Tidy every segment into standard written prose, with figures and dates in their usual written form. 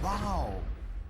Wow.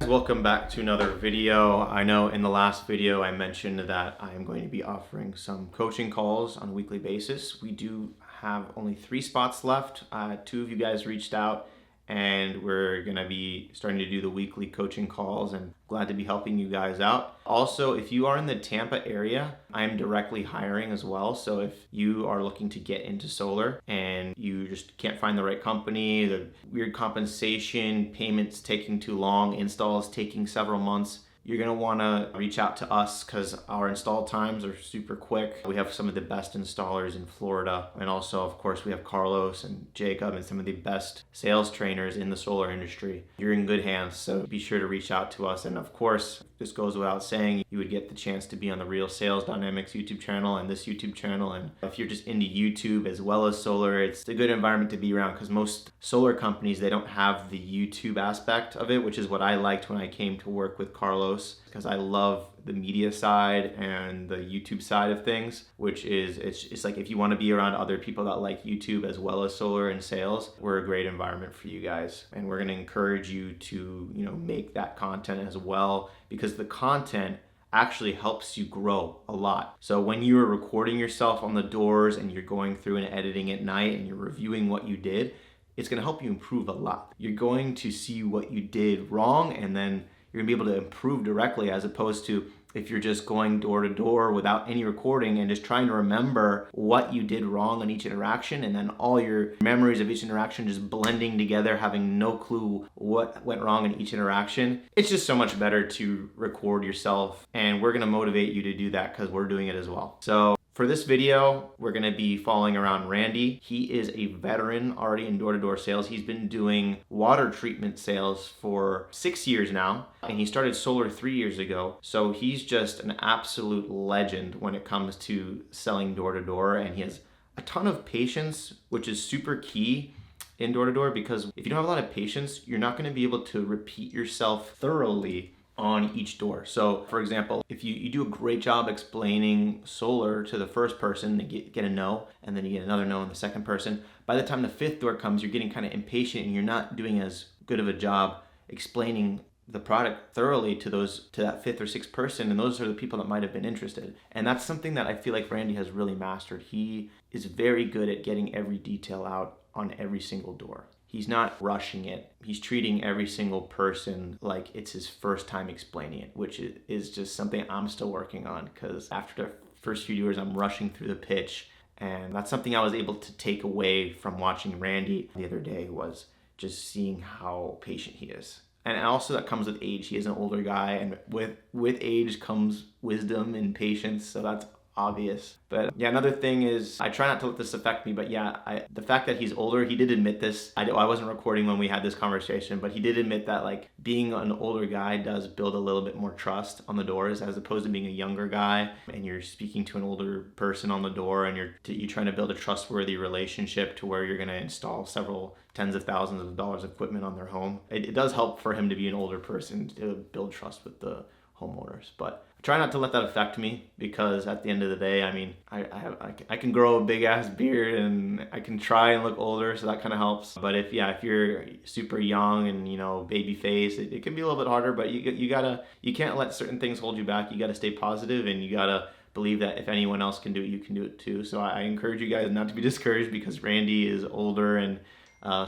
Welcome back to another video. I know in the last video I mentioned that I am going to be offering some coaching calls on a weekly basis. We do have only 3 spots left. 2 of you guys reached out and we're going to be starting to do the weekly coaching calls, and glad to be helping you guys out. Also, if you are in the Tampa area, I'm directly hiring as well. So if you are looking to get into solar and you just can't find the right company, the weird compensation, payments taking too long, installs taking several months, you're going to want to reach out to us because our install times are super quick. We have some of the best installers in Florida. And also, of course, we have Carlos and Jacob and some of the best sales trainers in the solar industry. You're in good hands, so be sure to reach out to us. And of course, this goes without saying, you would get the chance to be on the Real Sales Dynamics YouTube channel and this YouTube channel. And if you're just into YouTube as well as solar, it's a good environment to be around because most solar companies, they don't have the YouTube aspect of it, which is what I liked when I came to work with Carlos, because I love the media side and the YouTube side of things, which is, it's like if you want to be around other people that like YouTube as well as solar and sales, we're a great environment for you guys. And we're going to encourage you to, make that content as well, because the content actually helps you grow a lot. So when you are recording yourself on the doors and you're going through and editing at night and you're reviewing what you did, it's going to help you improve a lot. You're going to see what you did wrong, and then you're gonna be able to improve directly, as opposed to if you're just going door to door without any recording and just trying to remember what you did wrong on each interaction, and then all your memories of each interaction just blending together, having no clue what went wrong in each interaction. It's just so much better to record yourself, and we're gonna motivate you to do that because we're doing it as well. So for this video, we're gonna be following around Randy. He is a veteran already in door-to-door sales. He's been doing water treatment sales for 6 years now, and he started solar 3 years ago. So he's just an absolute legend when it comes to selling door-to-door, and he has a ton of patience, which is super key in door-to-door, because if you don't have a lot of patience, you're not gonna be able to repeat yourself thoroughly on each door. So for example, if you do a great job explaining solar to the first person, and get a no, and then you get another no in the second person, by the time the 5th door comes, you're getting kind of impatient and you're not doing as good of a job explaining the product thoroughly to that 5th or 6th person, and those are the people that might have been interested. And that's something that I feel like Randy has really mastered. He is very good at getting every detail out on every single door. He's not rushing it. He's treating every single person like it's his first time explaining it, which is just something I'm still working on, because after the first few years, I'm rushing through the pitch. And that's something I was able to take away from watching Randy the other day, was just seeing how patient he is. And also that comes with age. He is an older guy, and with age comes wisdom and patience, so that's obvious. But yeah, another thing is, I try not to let this affect me, but yeah, the fact that he's older, he did admit this. I wasn't recording when we had this conversation, but he did admit that like being an older guy does build a little bit more trust on the doors, as opposed to being a younger guy and you're speaking to an older person on the door, and you're trying to build a trustworthy relationship to where you're going to install several tens of thousands of dollars of equipment on their home. It does help for him to be an older person to build trust with the homeowners. But I try not to let that affect me, because at the end of the day, I mean, I can grow a big ass beard and I can try and look older, so that kind of helps. But if you're super young and baby face, it can be a little bit harder. But you can't let certain things hold you back. You got to stay positive, and you got to believe that if anyone else can do it, you can do it too. So I encourage you guys not to be discouraged, because Randy is older and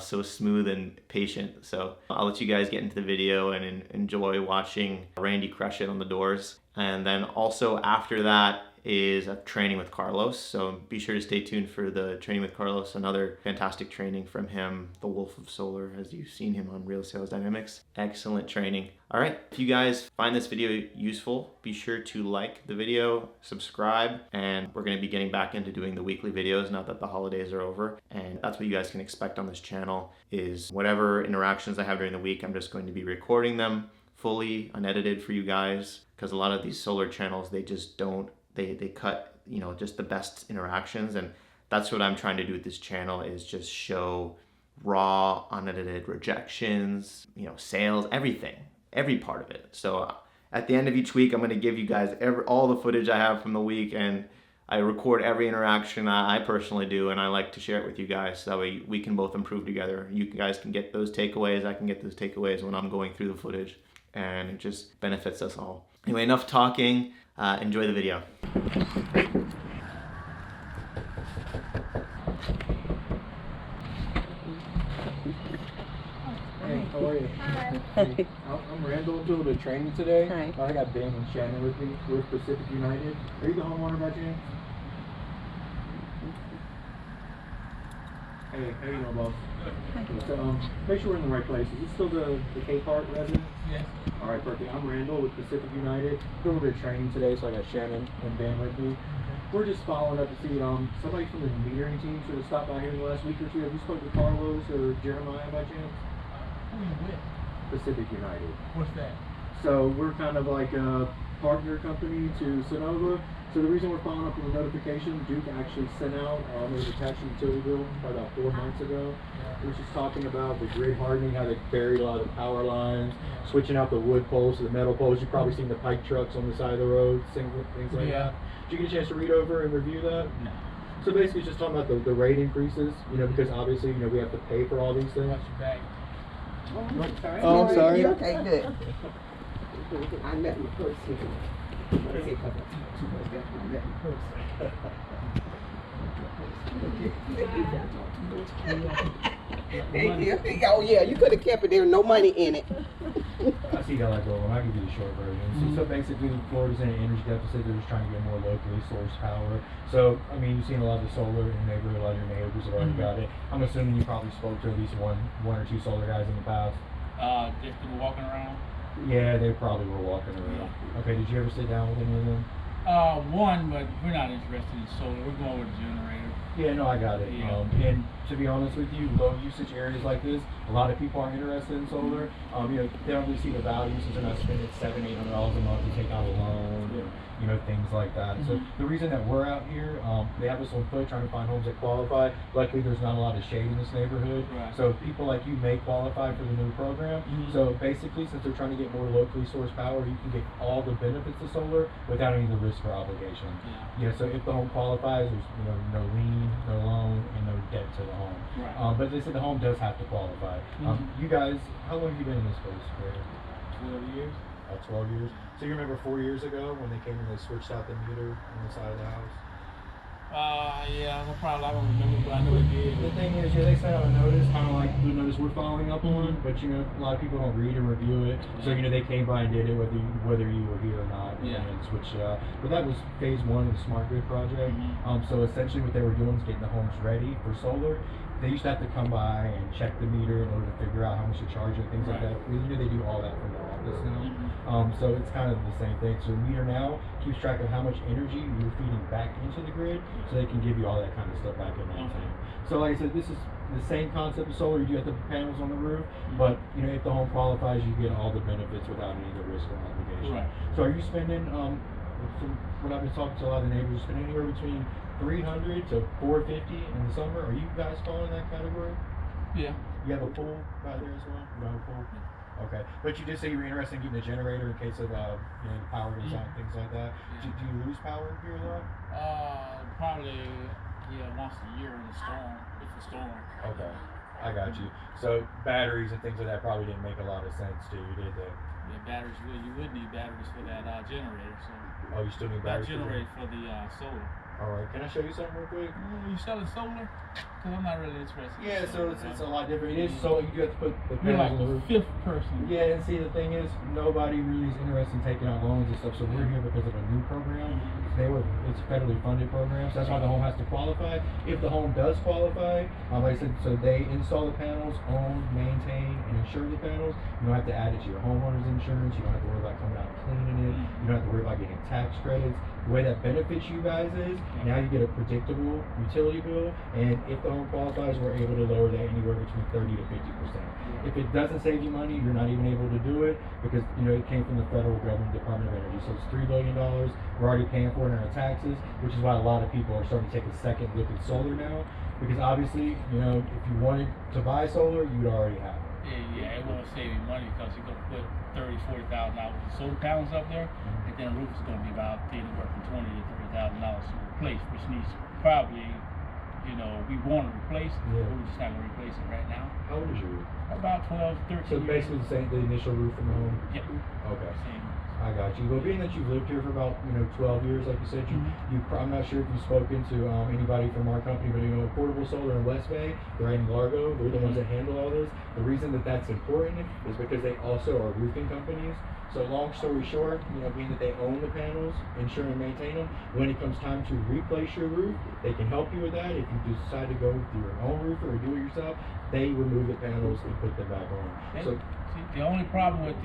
so smooth and patient. So I'll let you guys get into the video and enjoy watching Randy crush it on the doors. And then also after that is a training with Carlos. So be sure to stay tuned for the training with Carlos, another fantastic training from him, the Wolf of Solar, as you've seen him on Real Sales Dynamics. Excellent training. All right, if you guys find this video useful, be sure to like the video, subscribe, and we're gonna be getting back into doing the weekly videos now that the holidays are over. And that's what you guys can expect on this channel, is whatever interactions I have during the week, I'm just going to be recording them fully unedited for you guys, because a lot of these solar channels, they just don't, they cut, just the best interactions. And that's what I'm trying to do with this channel, is just show raw, unedited rejections, sales, everything, every part of it. So at the end of each week, I'm going to give you guys all the footage I have from the week, and I record every interaction I personally do, and I like to share it with you guys so that way we can both improve together. You guys can get those takeaways, I can get those takeaways when I'm going through the footage, and it just benefits us all. Anyway, enough talking. Enjoy the video. Hey, how are you? Hi. Hey, I'm Randall. I'm doing a little bit of training today. Hi. I got Randy and Shannon with me. We're Pacific United. Are you the homeowner by chance? Hey, how you doing, boss? So, make sure we're in the right place. Is this still the Cape Heart residence? Yes. All right, perfect. I'm Randall with Pacific United. Doing a little bit of training today, so I got Shannon and Ben with me. We're just following up to see somebody from the metering team should have stopped by here in the last week or two. Have you spoken to Carlos or Jeremiah by chance? Who you with? Pacific United. What's that? So we're kind of like a partner company to Sonova. So the reason we're following up with a notification, Duke actually sent out, it was attached to the utility bill probably about 4 months ago. It was just talking about the grid hardening, how they buried a lot of the power lines, switching out the wood poles to the metal poles. You've probably seen the pike trucks on the side of the road, things like that. Did you get a chance to read over and review that? No. So basically it's just talking about the rate increases, because obviously, we have to pay for all these things. What's your bag? Oh, I'm sorry. Okay, good. I met my person. Thank you. Oh yeah, you could have kept it there, no money in it. I see you got that going on. I'll give you the short version. So basically, Florida's in an energy deficit. They're just trying to get more locally sourced power. So, you've seen a lot of the solar in the neighborhood. A lot of your neighbors have already got it. I'm assuming you probably spoke to at least one or two solar guys in the past. Just people walking around. Yeah, they probably were walking around. Okay, did you ever sit down with any of them? One, but we're not interested in solar. We're going with a generator. Yeah, no, I got it. Yeah. And to be honest with you, low usage areas like this, a lot of people aren't interested in solar. They don't really see the value since they're not spending $700-800 a month to take out a loan, things like that. So the reason that we're out here, they have us on foot trying to find homes that qualify. Luckily, there's not a lot of shade in this neighborhood. Right. So people like you may qualify for the new program. So basically, since they're trying to get more locally sourced power, you can get all the benefits of solar without any of the risk or obligation. Yeah, so if the home qualifies, there's no lien, no loan, and no debt to the home. Right. But they said the home does have to qualify. You guys, how long have you been in this place? 12 years. 12 years. So you remember 4 years ago when they came and they switched out the meter on the side of the house? Yeah, I don't remember, but I know it did. The thing is, they sent out a notice, kind of like the notice we're following up on, but a lot of people don't read and review it. So they came by and did it whether you were here or not, and switched it out. But that was phase 1 of the Smart Grid project. So essentially, what they were doing is getting the homes ready for solar. They used to have to come by and check the meter in order to figure out how much to charge it, things like that. They do all that from the office now. So it's kind of the same thing. So the meter now keeps track of how much energy you're feeding back into the grid, so they can give you all that kind of stuff back in that time. So like I said, this is the same concept of solar. You do have the panels on the roof, but if the home qualifies, you get all the benefits without any of the risk or obligation. Right. So are you spending, from what I've been talking to a lot of the neighbors, spending anywhere between $300 to $450 in the summer? Are you guys falling in that category? Yeah. You have a pool right there as well? You have a pool? Okay. But you did say you were interested in getting a generator in case of the power goes out and things like that. Do you lose power here a lot? Probably once a year in the storm. It's a storm. Okay. I got you. So batteries and things like that probably didn't make a lot of sense to you, did they? Yeah, batteries. You would need batteries for that generator. So. Oh, you still need batteries? Generator for the solar. All right. Can I show you something real quick? You selling solar? Because I'm not really interested. Yeah, so it's a lot different. It is solar. You do have to put the You're panels like on the roof. the 5th person. Yeah, and see, the thing is, nobody really is interested in taking out loans and stuff, so we're here because of a new program. It's a federally funded program, so that's why the home has to qualify. If the home does qualify, like I said, so they install the panels, own, maintain, and insure the panels. You don't have to add it to your homeowner's insurance. You don't have to worry about coming out and cleaning it. You don't have to worry about getting tax credits. The way that benefits you guys is, now you get a predictable utility bill, and if the home qualifies, we're able to lower that anywhere between 30 to 50%. If it doesn't save you money, you're not even able to do it because it came from the federal government Department of Energy. So it's $3 billion. We're already paying for it in our taxes, which is why a lot of people are starting to take a second look at solar now. Because obviously, if you wanted to buy solar, you'd already have it. Yeah, it won't save you money because you're gonna put $30,000-$40,000 of solar panels up there, and then the roof is gonna be about anywhere from $20,000 to $30,000 to replace, which needs probably, we want to replace it, but we're just not gonna replace it right now. How old is your roof? About 12, 13 So years. basically the initial roof from the home? Yep. Okay. Same. I got you. Well, being that you've lived here for about 12 years, like you said, I'm not sure if you've spoken to anybody from our company, but Portable Solar in West Bay, they're in Largo. They're the ones that handle all this. The reason that that's important is because they also are roofing companies. So long story short, being that they own the panels, insure and maintain them, when it comes time to replace your roof, they can help you with that. If you decide to go with your own roofer or do it yourself, they remove the panels and put them back on. So see, the only problem with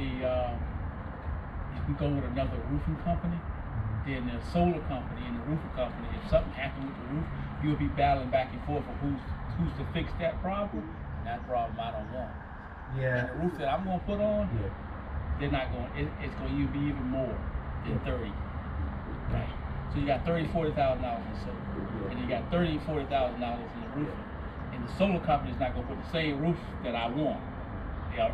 if we go with another roofing company, then the solar company and the roofing company, if something happened with the roof, you'll be battling back and forth for who's to fix that problem. And that problem I don't want. yeah. And the roof that I'm gonna put on, Yeah. they're not going. It's going to be even more than 30. Right. So you got $30,000-$40,000 in solar, and you got $30,000-$40,000 in the roofing. And the solar company is not going to put the same roof that I want. That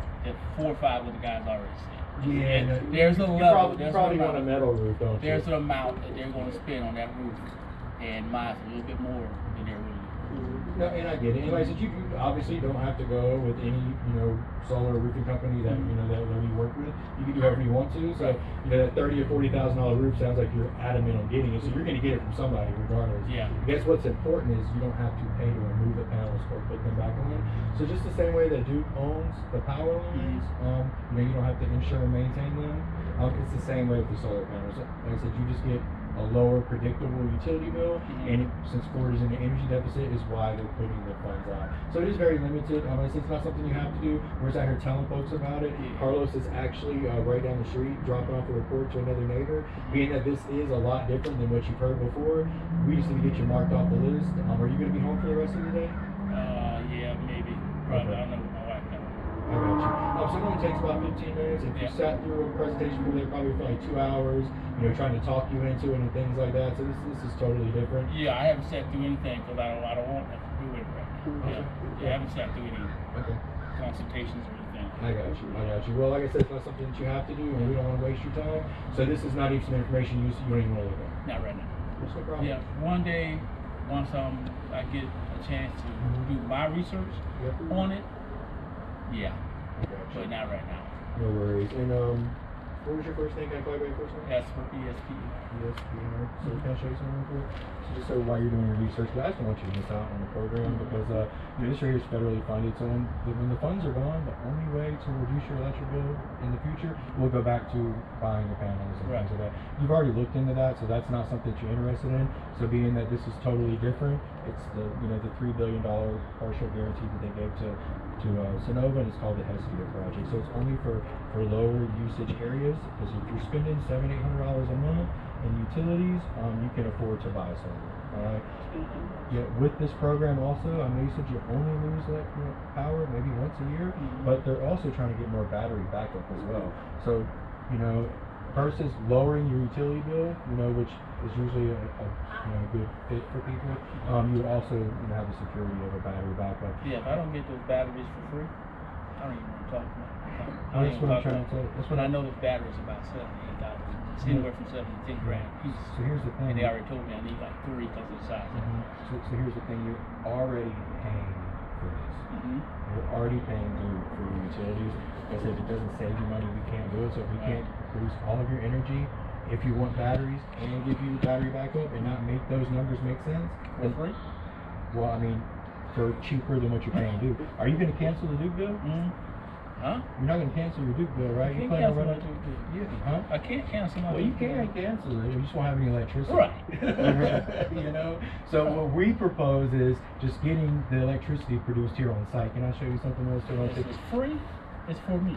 4 or 5 of the guys already said. Yeah, no, There's a level. You probably want a metal roof, don't you? There's an amount that they're going to spend on that roof, and mine's a little bit more than they're really. No, and I get it. And like I said, you obviously don't have to go with any, solar roofing company that that you work with. You can do whatever you want to. So that $30,000 or $40,000 roof sounds like you're adamant on getting it. So you're going to get it from somebody regardless. Yeah. I guess what's important is you don't have to pay to remove the panels or put them back on. So just the same way that Duke owns the power lines, you don't have to insure and maintain them. It's the same way with the solar panels. Like I said, you just get a lower predictable utility bill, and since Florida's in an energy deficit, is why they're putting the funds out. So it is very limited. It's not something you have to do. We're just out here telling folks about it. Carlos is actually right down the street dropping off a report to another neighbor. Being that this is a lot different than what you've heard before, we just need to get you marked off the list. Are you going to be home for the rest of the day? Yeah, maybe. Probably. Okay. I don't know what my wife knows. I got you. So it only takes about 15 minutes. If you sat through a presentation for probably for like 2 hours, trying to talk you into it and things like that. So this is totally different. Yeah, I haven't sat through anything because I don't want to do it right now. Yeah, I haven't sat through any consultations or anything. I got you. Well, like I said, it's not something that you have to do, and we don't want to waste your time. So this is not even some information you don't even want to look at. Not right now. That's no problem. Yeah, one day, once I get a chance to do my research on it, yeah, but not right now. No worries. And what was your first name? Can I call you by your first name? That's for ESP. ESP. So can I show you something real quick? So just so while you're doing your research, but I just don't want you to miss out on the program because this right here is federally funded. So when the funds are gone, the only way to reduce your electric bill in the future will go back to buying the panels and things like that. You've already looked into that, so that's not something that you're interested in. So being that this is totally different, it's the the $3 billion partial guarantee that they gave to Sonova, and it's called the Hestia project. So it's only for lower usage areas, because if you're spending $700-800 a month in utilities, you can afford to buy solar. All right. Yeah, with this program also, I know you said you only lose power maybe once a year, but they're also trying to get more battery backup as well. So versus lowering your utility bill, which is usually a good fit for people, you would also have the security of a battery backup. Yeah, if I don't get those batteries for free, I don't even want to talk about it. That's what I'm trying to tell you. That's what I know this battery's about $7,000-8,000. It's anywhere from $7 to $10 grand a piece. So here's the thing. And they already told me I need like 3 because of the size. So here's the thing. You're already paying for this. You're already paying for your utilities. Like I said, if it doesn't save you money, we can't do it. So if we can't produce all of your energy, if you want batteries and give you battery backup and not make those numbers make sense, For free? Well, for cheaper than what you're paying Duke. Are you going to cancel the Duke bill? Huh? You're not going to cancel your Duke bill, right? I You can't plan on cancel running my Duke bill. Yeah, huh? I can't cancel my Well, you Duke bill. can cancel it. You just won't have any electricity. Right. So what we propose is just getting the electricity produced here on site. Can I show you something else? This is free. It's for me.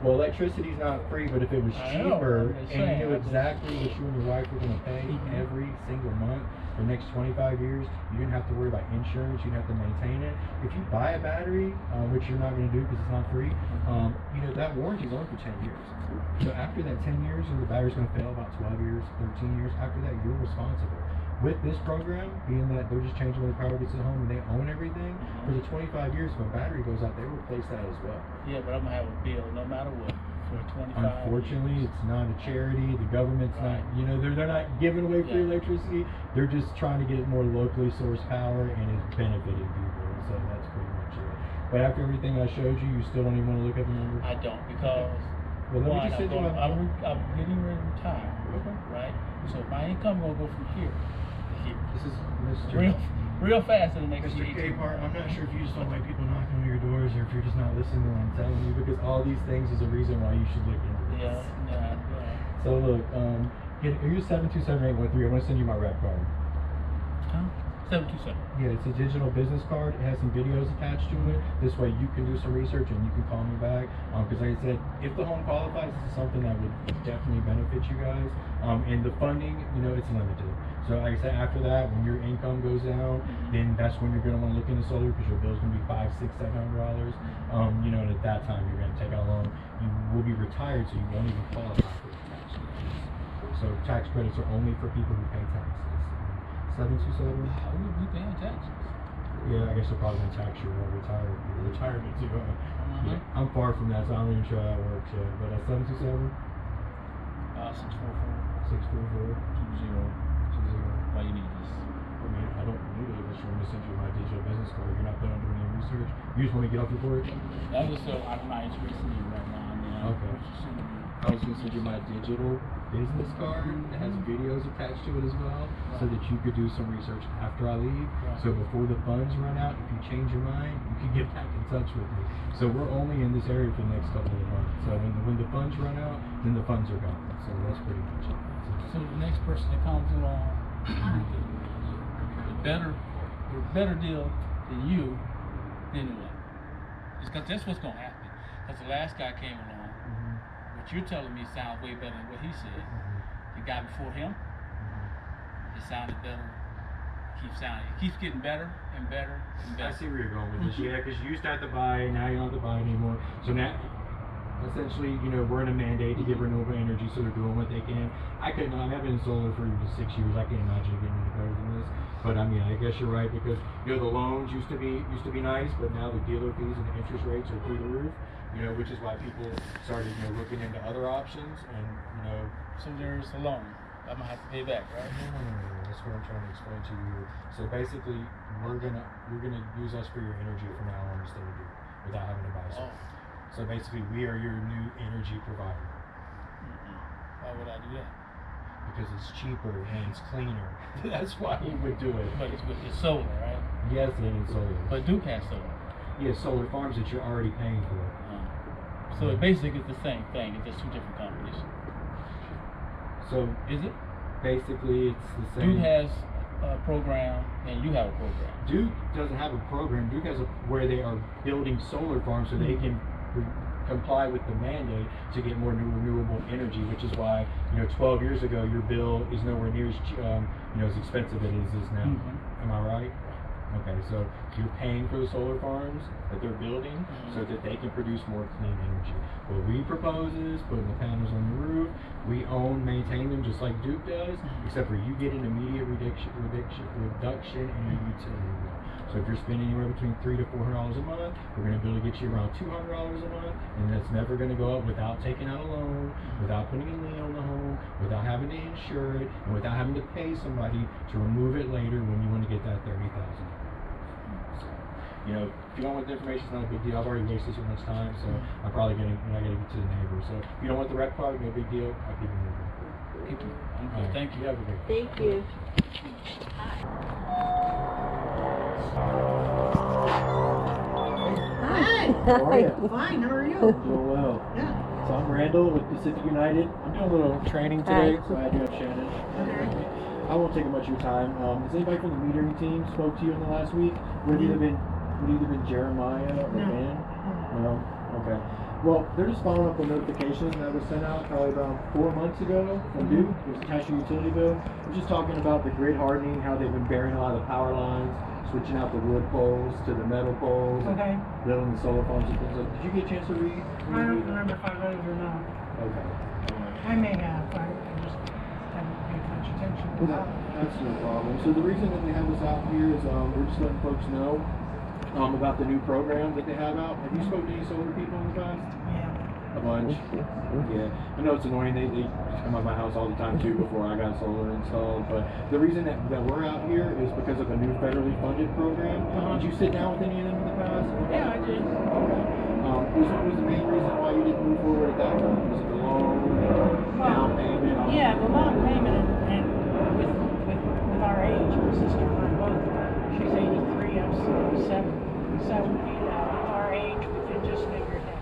Well, electricity's not free, but if it was cheaper and you saying, knew exactly what you and your wife were going to pay every single month for the next 25 years, you didn't have to worry about insurance, you didn't have to maintain it. If you buy a battery, which you're not going to do because it's not free, that warranty is only for 10 years. So after that 10 years, the battery's going to fail about 12 years, 13 years. After that, you're responsible. with this program, being that they're just changing the power gets to the home and they own everything, for the 25 years, if a battery goes out, they replace that as well. Yeah, but I'm gonna have a bill no matter what for 25 Unfortunately, years. it's not a charity. The government's not, you know, they're not giving away free electricity. They're just trying to get more locally sourced power, and it's benefiting people. So that's pretty much it. But after everything I showed you, you still don't even want to look at the numbers? I don't, because Well, let me one, just send you I'm getting ready to retire, Okay. right? So my income will go from here to here. This is Mr. Real fast in the next Mr. year. Capehart, I'm not sure if you just don't like people knocking on your doors or if you're just not listening to what I'm telling you, because all these things is a reason why you should look into this. Yeah. So look, are you 727-813? I'm going to send you my rep card. Huh? 727. Yeah, it's a digital business card. It has some videos attached to it. This way you can do some research and you can call me back. Because like I said, if the home qualifies, this is something that would definitely benefit you guys. And the funding, you know, it's limited. So like I said, after that, when your income goes down, then that's when you're going to want to look into solar, because your bill's going to be $500, $600, $700. You know, and at that time you're going to take out a loan. You will be retired, so you won't even qualify for the tax credits. So tax credits are only for people who pay taxes. 727. How would we pay taxes? Yeah, I guess they're probably gonna tax your retirement too. Yeah, I'm far from that, so I'm not even sure how that works yet. But 727 644 644 20. Why you need this? I mean, I don't need it. I just want to send you my digital business card. You're not planning on doing any research. You just want to get off your porch. That's just so I'm not interested in you right now. Man. Okay. I was gonna send you my digital business card that has videos attached to it as well, so that you could do some research after I leave. So before the funds run out, if you change your mind, you can get back in touch with me. So we're only in this area for the next couple of months. So when the funds run out, then the funds are gone. So that's pretty much it. So the next person that comes along, the better deal than you, then what? Because that's what's gonna happen. Because the last guy came along. What you're telling me sounds way better than what he said. The guy before him, it sounded better. It keeps getting better and better and better. I see where you're going with this. Yeah, because you used to have to buy, now you don't have to buy anymore. So now, essentially, you know, we're in a mandate to give renewable energy, so they're doing what they can. I've been in solar for 6 years. I can't imagine it getting any better than this. But I mean, I guess you're right, because you know the loans used to be nice, but now the dealer fees and the interest rates are through the roof. You know, which is why people started, you know, looking into other options, and you know. So there's a loan I'm gonna have to pay back, right? No. That's what I'm trying to explain to you. So basically, you're gonna use us for your energy from now on instead of you, without having to buy solar. So basically, we are your new energy provider. Why would I do that? Because it's cheaper and it's cleaner. That's why you would do it. But it's solar, right? Yes, and it's solar. But Duke has solar. Yeah, solar farms that you're already paying for. So it basically is the same thing. It's just two different companies. So is it? Basically, it's the same. Duke has a program, and you have a program. Duke doesn't have a program. Duke has where they are building solar farms so they can comply with the mandate to get more renewable energy, which is why 12 years ago your bill is nowhere near as as expensive as it is now. Am I right? Okay, so you're paying for the solar farms that they're building so that they can produce more clean energy. What we propose is putting the panels on the roof. We own, maintain them just like Duke does, except for you get an immediate reduction in your utility bill. So if you're spending anywhere between $300 to $400 a month, we're going to be able to get you around $200 a month, and that's never going to go up without taking out a loan, without putting a lien on the home, without having to insure it, and without having to pay somebody to remove it later when you want to get that $30,000. So, if you don't want the information, it's not a big deal. I've already wasted so much time, so I'm probably going to, I got to get to the neighbor. So if you don't want the rec card, no big deal. I'll keep it moving. Thank you. Right. Thank you. Have a good Thank you. Hi. How are you? Fine, how are you? Doing well. Yeah. So I'm Randall with Pacific United. I'm doing a little training today, so I do have Shannon. Okay. I won't take much of your time. Has anybody from the metering team spoke to you in the last week? Would it either been Jeremiah or Ben? No? Okay. Well, they're just following up on notifications that was sent out probably about 4 months ago from Duke. It was attached to your utility bill. We're just talking about the grid hardening, how they've been burying a lot of the power lines, switching out the wood poles to the metal poles, Okay. building the solar farms and things like that. Did you get a chance to read? I don't remember if I read it or not. Okay. I may have, I just haven't paid much attention to that. That's no problem. So the reason that they have this out here is we're just letting folks know about the new program that they have out. Have you spoken to any solar people in the past? Yeah. A bunch? Yeah. I know it's annoying. They come by my house all the time too before I got solar installed. But the reason that we're out here is because of a new federally funded program. Did you sit down with any of them in the past? Yeah, I did. Okay. What was the main reason why you didn't move forward at that time? Was it the loan, down payment? Yeah, the loan payment and with our age, my sister and I both, she's 83, I'm 70. With our age, we could just figure that,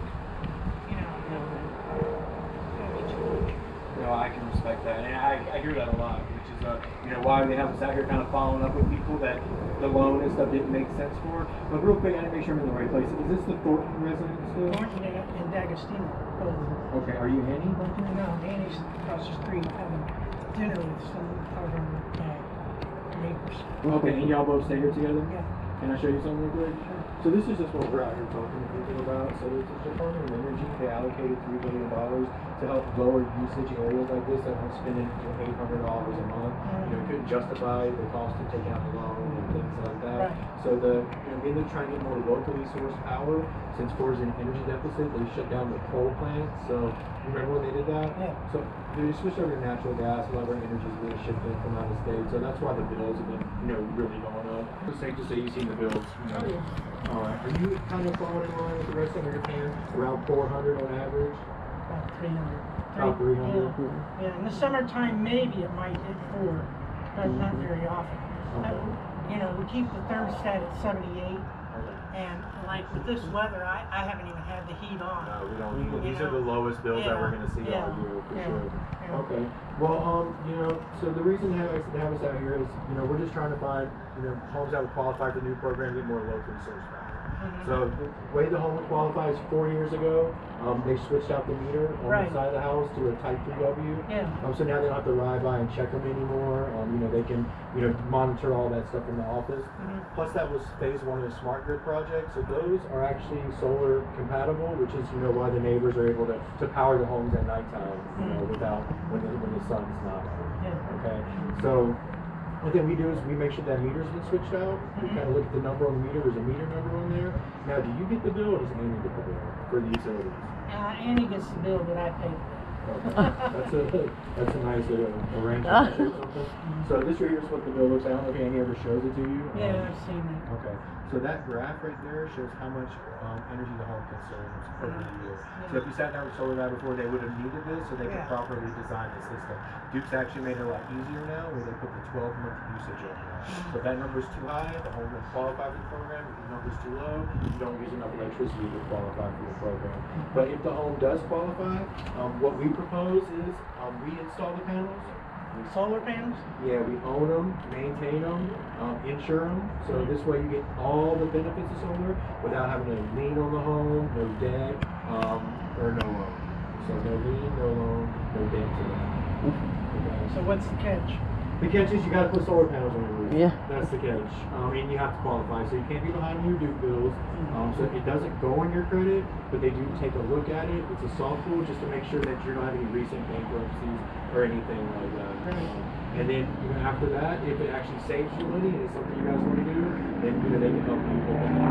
you know, gonna be too much. No, I can respect that, and I hear that a lot, which is why they have us out here kind of following up with people that the loan and stuff didn't make sense for. But real quick, I need to make sure I'm in the right place. Is this the Thornton residence still? Thornton and D'Agostino, both. Okay, are you Annie? No, Annie's across the street having dinner with some of her neighbors. Okay, and y'all both stay here together? Yeah. Can I show you something real quick? So this is just what we're out here talking to people about. So it's a Department of Energy. They allocated $3 billion to help lower usage areas like this that aren't spending $800 a month. Couldn't justify the cost of taking out a loan and things like that. Right. So they're trying to get more locally sourced power. Since Florida's in an energy deficit, they shut down the coal plants. So remember when they did that? Yeah. So they switched over to natural gas. A lot of our energy is really shifting from out of state. So that's why the bills have been really going up. It's safe to say you've seen the bills. Oh, yeah. All right. Are you kind of falling in line with the rest of them? You're paying around 400 on average? About 300. About 300? Yeah, in the summertime, maybe it might hit 4, but not very often. Okay. We keep the thermostat at 78, and like with this weather, I haven't even had the heat on. No, we don't need it. These are the lowest bills that we're going to see all year, for sure. Yeah. Okay. Well, so the reason they have us out here is, we're just trying to find, homes that would qualify for the new program, get more locally sourced power. So the way the home would qualify is 4 years ago, they switched out the meter on the side of the house to a Type 3W. Yeah. So now they don't have to ride by and check them anymore. They can, monitor all that stuff in the office. Plus that was phase 1 of the smart grid project. So those are actually solar compatible, which is, why the neighbors are able to power the homes at nighttime, without, when the sun's not out. Yeah. Okay. So what then we do is we make sure that meter's been switched out. We kind of look at the number on the meter. There's a meter number on there. Now, do you get the bill or does Amy get the bill for the utilities? Annie gets the bill that I pay. Okay. That's a nice arrangement. So this right here is what the bill looks like. I don't know if Amy ever shows it to you. Yeah, I've seen it. Okay. So that graph right there shows how much energy the home consumes over the year. So if you sat down with Solar Guy before, they would have needed this so they could properly design the system. Duke's actually made it a lot easier now where they put the 12-month usage on there. So if that number is too high, the home won't qualify for the program. If the number is too low, you don't use enough electricity to qualify for the program. But if the home does qualify, what we propose is we install the panels. Solar panels? Yeah, we own them, maintain them, insure them. So this way you get all the benefits of solar without having to lien on the home, no debt, or no loan. So no lien, no loan, no debt to that. Okay. So what's the catch? The catch is you got to put solar panels on your roof. Yeah. That's the catch. And you have to qualify, so you can't be behind on your Duke bills. So it doesn't go on your credit, but they do take a look at it. It's a soft pull just to make sure that you don't have any recent bankruptcies or anything like that. And then after that, if it actually saves you money and it's something you guys want to do, then they can help you with that.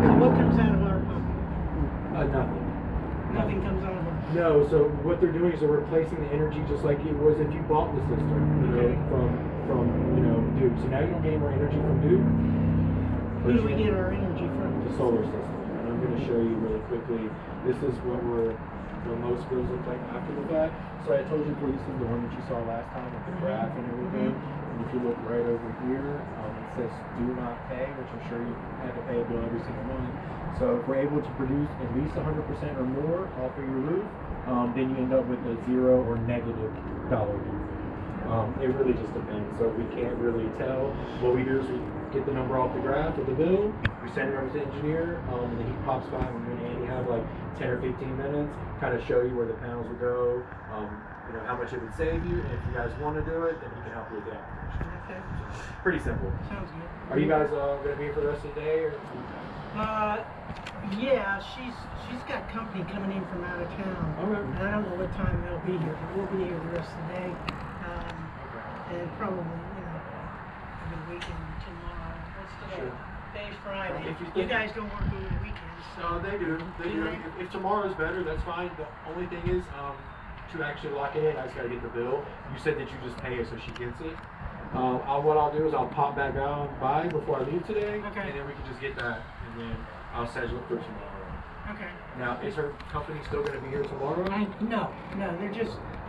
So what comes out of our pocket? Nothing. Nothing comes out of our pocket. No, so what they're doing is they're replacing the energy just like it was if you bought the system, from Duke. So now you don't get more energy from Duke. Who do we get our energy from? The solar system. And I'm going to show you really quickly. This is what most bills look like after the fact. So I told you before, this is the one that you saw last time with the graph and everything. And if you look right over here, it says do not pay, which I'm sure you had to pay a bill every single month. So if we're able to produce at least 100% or more off of your roof, then you end up with a $0 or negative dollar bill. It really just depends. So we can't really tell. What we do is we get the number off the graph of the bill, we send it over to the engineer, and then he pops by when you and Andy have like 10 or 15 minutes, kind of show you where the panels will go, how much it would save you, and if you guys want to do it, then he can help you with the application. Okay. Pretty simple. Sounds good. Are you guys going to be here for the rest of the day? Or? Yeah, she's got company coming in from out of town. Okay. And I don't know what time they'll be here, but we'll be here the rest of the day. weekend, probably, every weekend tomorrow. What's today? Sure. Today's Friday. If you You think- guys don't work over the weekends, so. They do. They Do do. they? If tomorrow's better, that's fine. The only thing is, to actually lock it in, I just gotta get the bill. You said that you just pay it so she gets it. What I'll do is I'll pop back by before I leave today, Okay. and then we can just get that, and then I'll schedule it for tomorrow. Okay. Now, is her company still gonna be here tomorrow? No,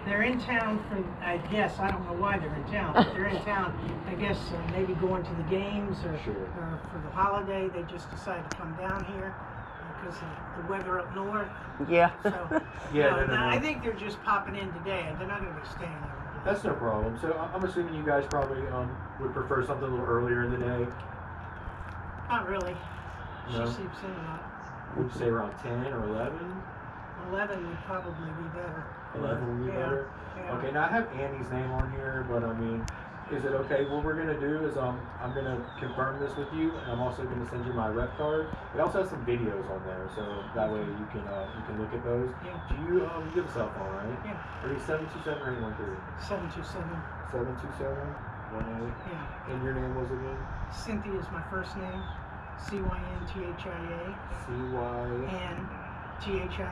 they're in town for, I guess, I don't know why they're in town, but they're in town, I guess, maybe going to the games or for the holiday. They just decided to come down here because of the weather up north. Yeah. So, Yeah, no. I think they're just popping in today. They're not going to be staying there. That's no problem. So I'm assuming you guys probably would prefer something a little earlier in the day. Not really. No? She sleeps in a lot. Would you say around 10 or 11? 11 would probably be better. 11 would be Yeah, better? yeah. Okay, now I have Annie's name on here, but I mean, is it okay? What we're going to do is I'm going to confirm this with you, and I'm also going to send you my rep card. It also has some videos on there, so that way you can look at those. Yeah. Do you have a cell phone, right? Yeah. Are you 727 or 813? 727. 727 18. Yeah. And your name was again? Cynthia is my first name. CYNTHIA. CY. and THIA.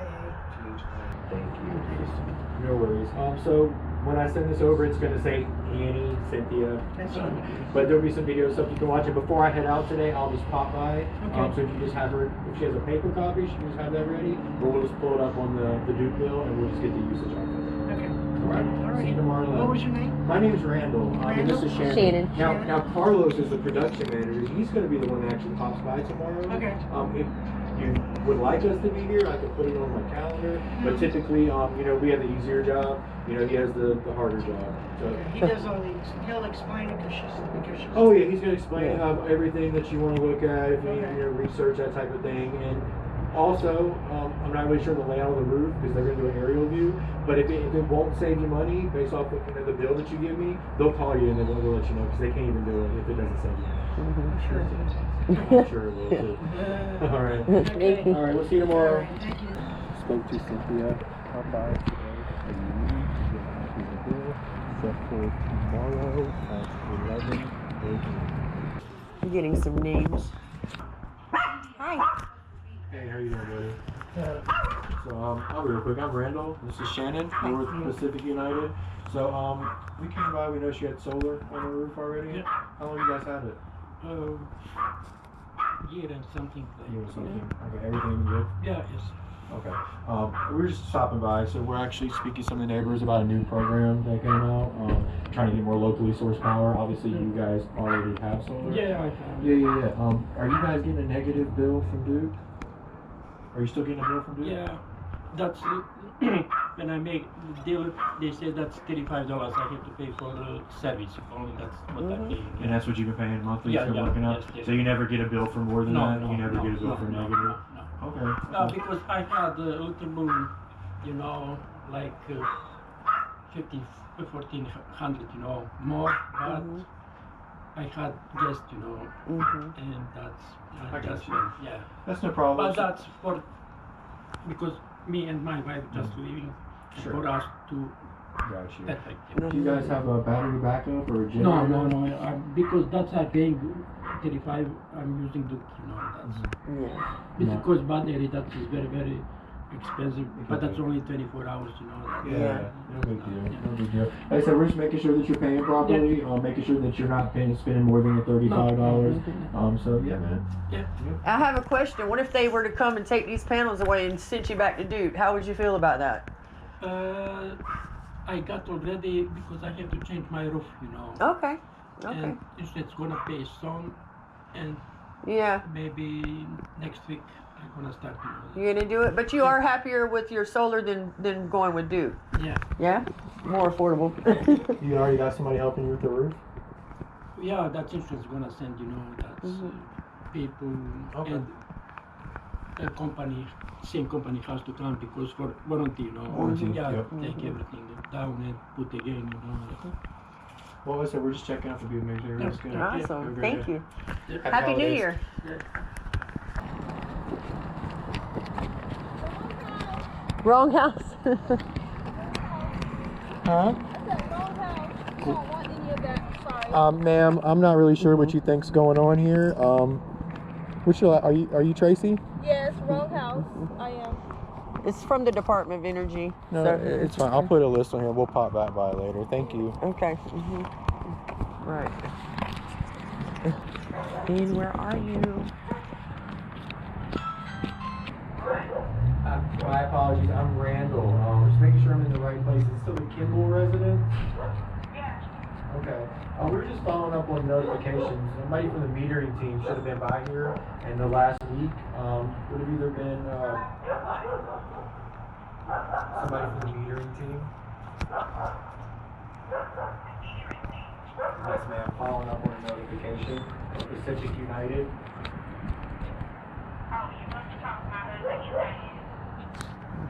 Thank you. No worries. So when I send this over, it's gonna say Annie, Cynthia. That's right. But there'll be some video stuff you can watch. And before I head out today, I'll just pop by. Okay. So if you just have her, if she has a paper copy, she can just have that ready. Or we'll just pull it up on the Duke bill, and we'll just get the usage off of it. Okay. All right. All right. See you tomorrow. What was your name? My name's Randall. And Randall? this is Shannon. Shannon. Now Carlos is the production manager. He's going to be the one that actually pops by tomorrow. Okay. If you would like us to be here, I can put it on my calendar. But typically, we have the easier job. He has the harder job. So. He does all these. He'll explain it because she's. Oh yeah, he's going to explain everything that you want to look at, if you need research, that type of thing. And also, I'm not really sure the layout of the roof because they're going to do an aerial view. But if it won't save you money based off of the bill that you give me, they'll call you and then we'll let you know because they can't even do it if it doesn't save you money. I'm sure it is. I'm sure it will too. All right. Okay. All right. We'll see you All tomorrow. right. Thank you. Spoke to Cynthia by today, and you need to get the bill set for tomorrow at 11 a.m. I'm getting some names. Hi. Hey, how you doing, buddy? So, I'll be real quick. I'm Randall. This is Shannon. We're with Pacific United. So, we came by. We know she had solar on the roof already. Yeah. How long you guys had it? Year and something. You or something. Okay, everything good? Yeah, yes. Okay. We're just stopping by. So, we're actually speaking to some of the neighbors about a new program that came out. Trying to get more locally sourced power. Obviously, you guys already have solar. Yeah, I have. Yeah. Are you guys getting a negative bill from Duke? Are you still getting a bill from Duke? Yeah, that's when I make the deal. They say that's $35. I have to pay for the service. Only that's what I pay. And that's what you've been paying monthly Yeah, for yeah, working out? yes. So you never get a bill for more than that? You never get a bill for negative? No. Okay. Because I had a little moon, like 1,400, more, but I had guests, and I got that's you. yeah. That's no problem. But that's because me and my wife just living Sure. for us to Got you. perfect. Do you guys have a battery backup or a generator? No. Because that's I paying 35. I'm using Duke. That's because battery that is very very expensive. But that's only 24 hours. Yeah. No big deal. No big deal. Like I said, we're just making sure that you're paying properly. Making sure that you're not spending more than your $35. So yeah, man. Yeah. I have a question. What if they were to come and take these panels away and send you back to Duke? How would you feel about that? I got already because I have to change my roof. Okay. And it's gonna pay soon, and Yeah. maybe next week I'm gonna start. You're gonna do it, but you are happier with your solar than going with Duke. Yeah. Yeah. More affordable. You already got somebody helping you with the roof? Yeah, that's insurance gonna send. That's people Okay. and a company, same company has to come because for warranty. Warranty, Yeah, yep. take everything down and put again. Well, like I said, we're just checking out the view, make sure everything's good. Have a Awesome. great Thank day. you. Happy Happy New holidays. Year. Wrong house. Huh? I said, wrong house. You don't want any of that Ma'am, I'm not really sure what you think's going on here. Are you Tracy? Yes, wrong house. I am. It's from the Department of Energy. No, so it's fine. I'll put a list on here. We'll pop back by later. Thank you. Okay. Right. Dean, where are you? My apologies. I'm Randall. Just making sure I'm in the right place. Is it still the Kimball residence? Okay. We were just following up on notifications. Somebody from the metering team should have been by here in the last week. Would have either been somebody from the metering team. Yes, ma'am. Following up on a notification from Pacific United.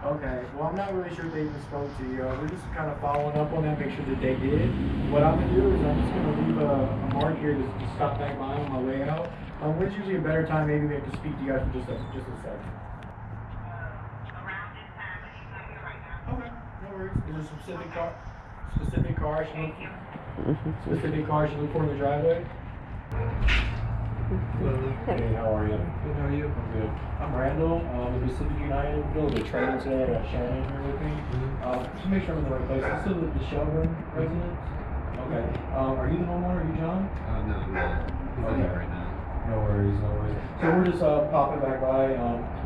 Okay, well, I'm not really sure if they even spoke to you. We're just kind of following up on that, make sure that they did. What I'm going to do is I'm just going to leave a mark here to stop back by on my way out. When's usually a better time? Maybe we have to speak to you guys for just a second. Around this time, but he's not here right now. Okay, no worries. Is there a specific car I should look for? Specific car I should look for in the driveway? Hey, how are you? Good, how are you? I'm good. I'm Randall, with Pacific United. We're doing the training today. I got Shannon here with me. Just make sure I'm in the right place. This is still the Shelburne residence? Okay. Are you the homeowner? Are you John? No, I'm not. He's Okay. right now. No worries, no worries. So we're just popping back by,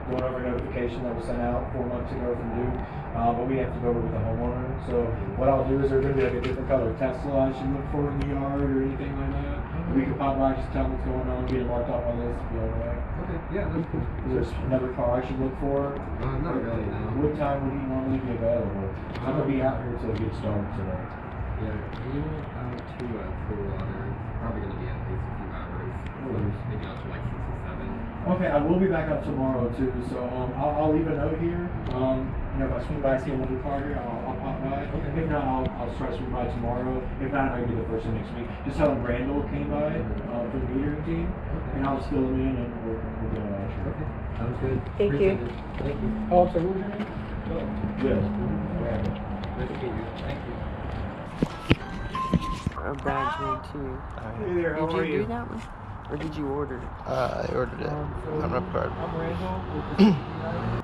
going over a notification that was sent out 4 months ago from Duke, but we have to go over with the homeowner. So what I'll do is there's going to be like a different color Tesla I should look for in the yard or anything like that. We can pop by, just tell them what's going on, get it marked off on this, be all right. Okay, yeah, that's cool. Is there another car I should look for? Not really, no. What time would he normally be available? I'm going to be out here till it gets dark today. Yeah, you went out to Clearwater. Probably going to be at least a few hours. Maybe out to like 6 or 7. Okay, I will be back up tomorrow too, so I'll leave a note here. If I swing by, see another car here, I'll pop by. Okay. If not, I'll try to swing by tomorrow. If not, I'll be the first thing next week. Just tell them Randall came by for the metering team, and I'll just fill him in and we'll go out. Okay, sounds good. Thank you. Thank you. Oh, so what was your name? Yes. Nice to meet you. Thank you. A badge one too. Hey there, how are Did you you? do that one? Or did you order it? I ordered it. I'm not card. I'm Randall with the United.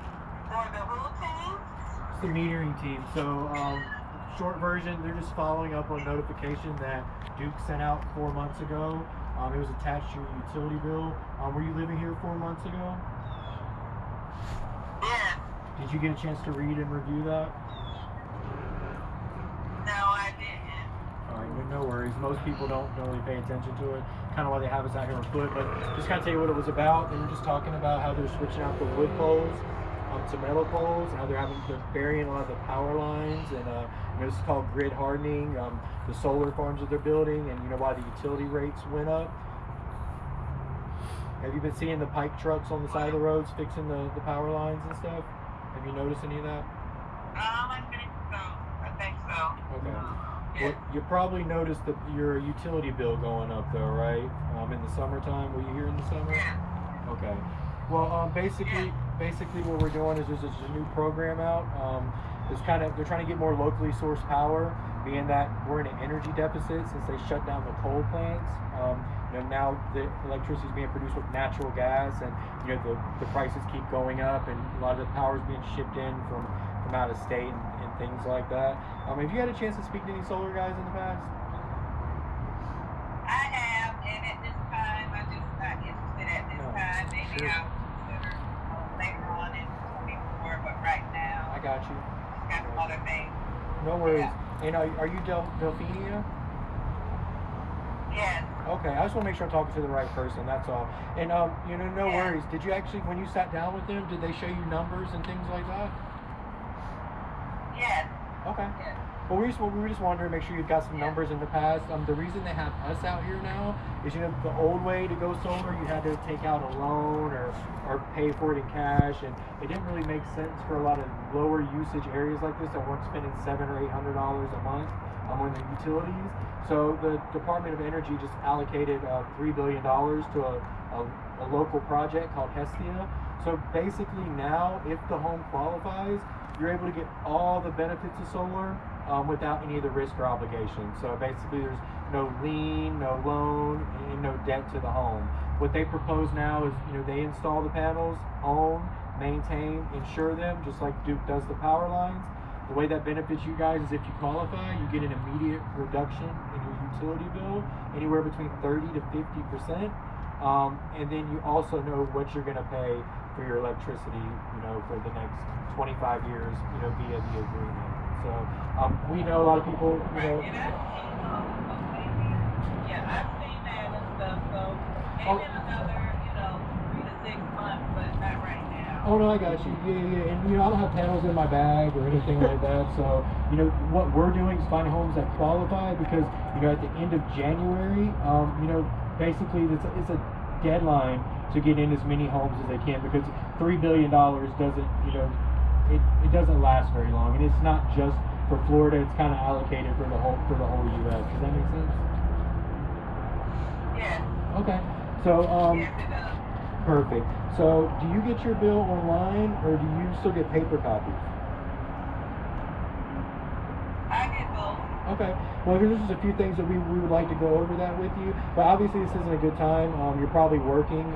It's the metering team. So, short version, they're just following up on notification that Duke sent out 4 months ago. It was attached to your utility bill. Were you living here 4 months ago? Yeah. Did you get a chance to read and review that? No, I didn't. Alright, no worries. Most people don't really pay attention to it. Kind of why they have us out here on foot. But just kind of tell you what it was about. They were just talking about how they're switching out the wood poles to metal poles, and how they're burying a lot of the power lines, and this is called grid hardening. The solar farms that they're building, and why the utility rates went up. Have you been seeing the pipe trucks on the side of the roads fixing the power lines and stuff? Have you noticed any of that? I think so. Okay. Well, you probably noticed your utility bill going up though, right? In the summertime, were you here in the summer? Yeah. Okay. Well, basically what we're doing is there's a new program out. They're trying to get more locally sourced power, being that we're in an energy deficit since they shut down the coal plants. Now the electricity is being produced with natural gas, and the prices keep going up, and a lot of the power is being shipped in from out of state and things like that. Have you had a chance to speak to any solar guys in the past? I have, and at this time, I'm just not interested at this time. Maybe Sure. I'll consider later on in 24, but right now, I got you. got some other things. No worries. Yeah. And are you Delphenia? Yes. Okay, I just want to make sure I'm talking to the right person, that's all. And, no Yeah. worries. Did you actually, when you sat down with them, did they show you numbers and things like that? Yes. Okay. Yes. Well, we were just wondering, make sure you've got some numbers in the past. The reason they have us out here now is, the old way to go solar, you had to take out a loan or pay for it in cash, and it didn't really make sense for a lot of lower usage areas like this that weren't spending $700 or $800 a month on the utilities. So the Department of Energy just allocated $3 billion to a local project called Hestia. So basically now, if the home qualifies, you're able to get all the benefits of solar without any of the risk or obligation. So basically there's no lien, no loan, and no debt to the home. What they propose now is, they install the panels, own, maintain, insure them, just like Duke does the power lines. The way that benefits you guys is if you qualify, you get an immediate reduction in your utility bill, anywhere between 30 to 50%. And then you also know what you're going to pay for your electricity, for the next 25 years, via the agreement. So we know a lot of people, Yeah, I've seen that and stuff. So maybe in another, 3 to 6 months, but not right now. Oh no, I got you. Yeah. And I don't have panels in my bag or anything like that. So what we're doing is finding homes that qualify because at the end of January, basically it's a deadline to get in as many homes as they can because $3 billion doesn't it doesn't last very long, and it's not just for Florida. It's kind of allocated for the whole U.S. Does that make sense? Yeah. Okay. So Yes, it does. perfect. So do you get your bill online or do you still get paper copies? I get both. Okay. Well, there's just a few things that we would like to go over that with you. But obviously, this isn't a good time. You're probably working,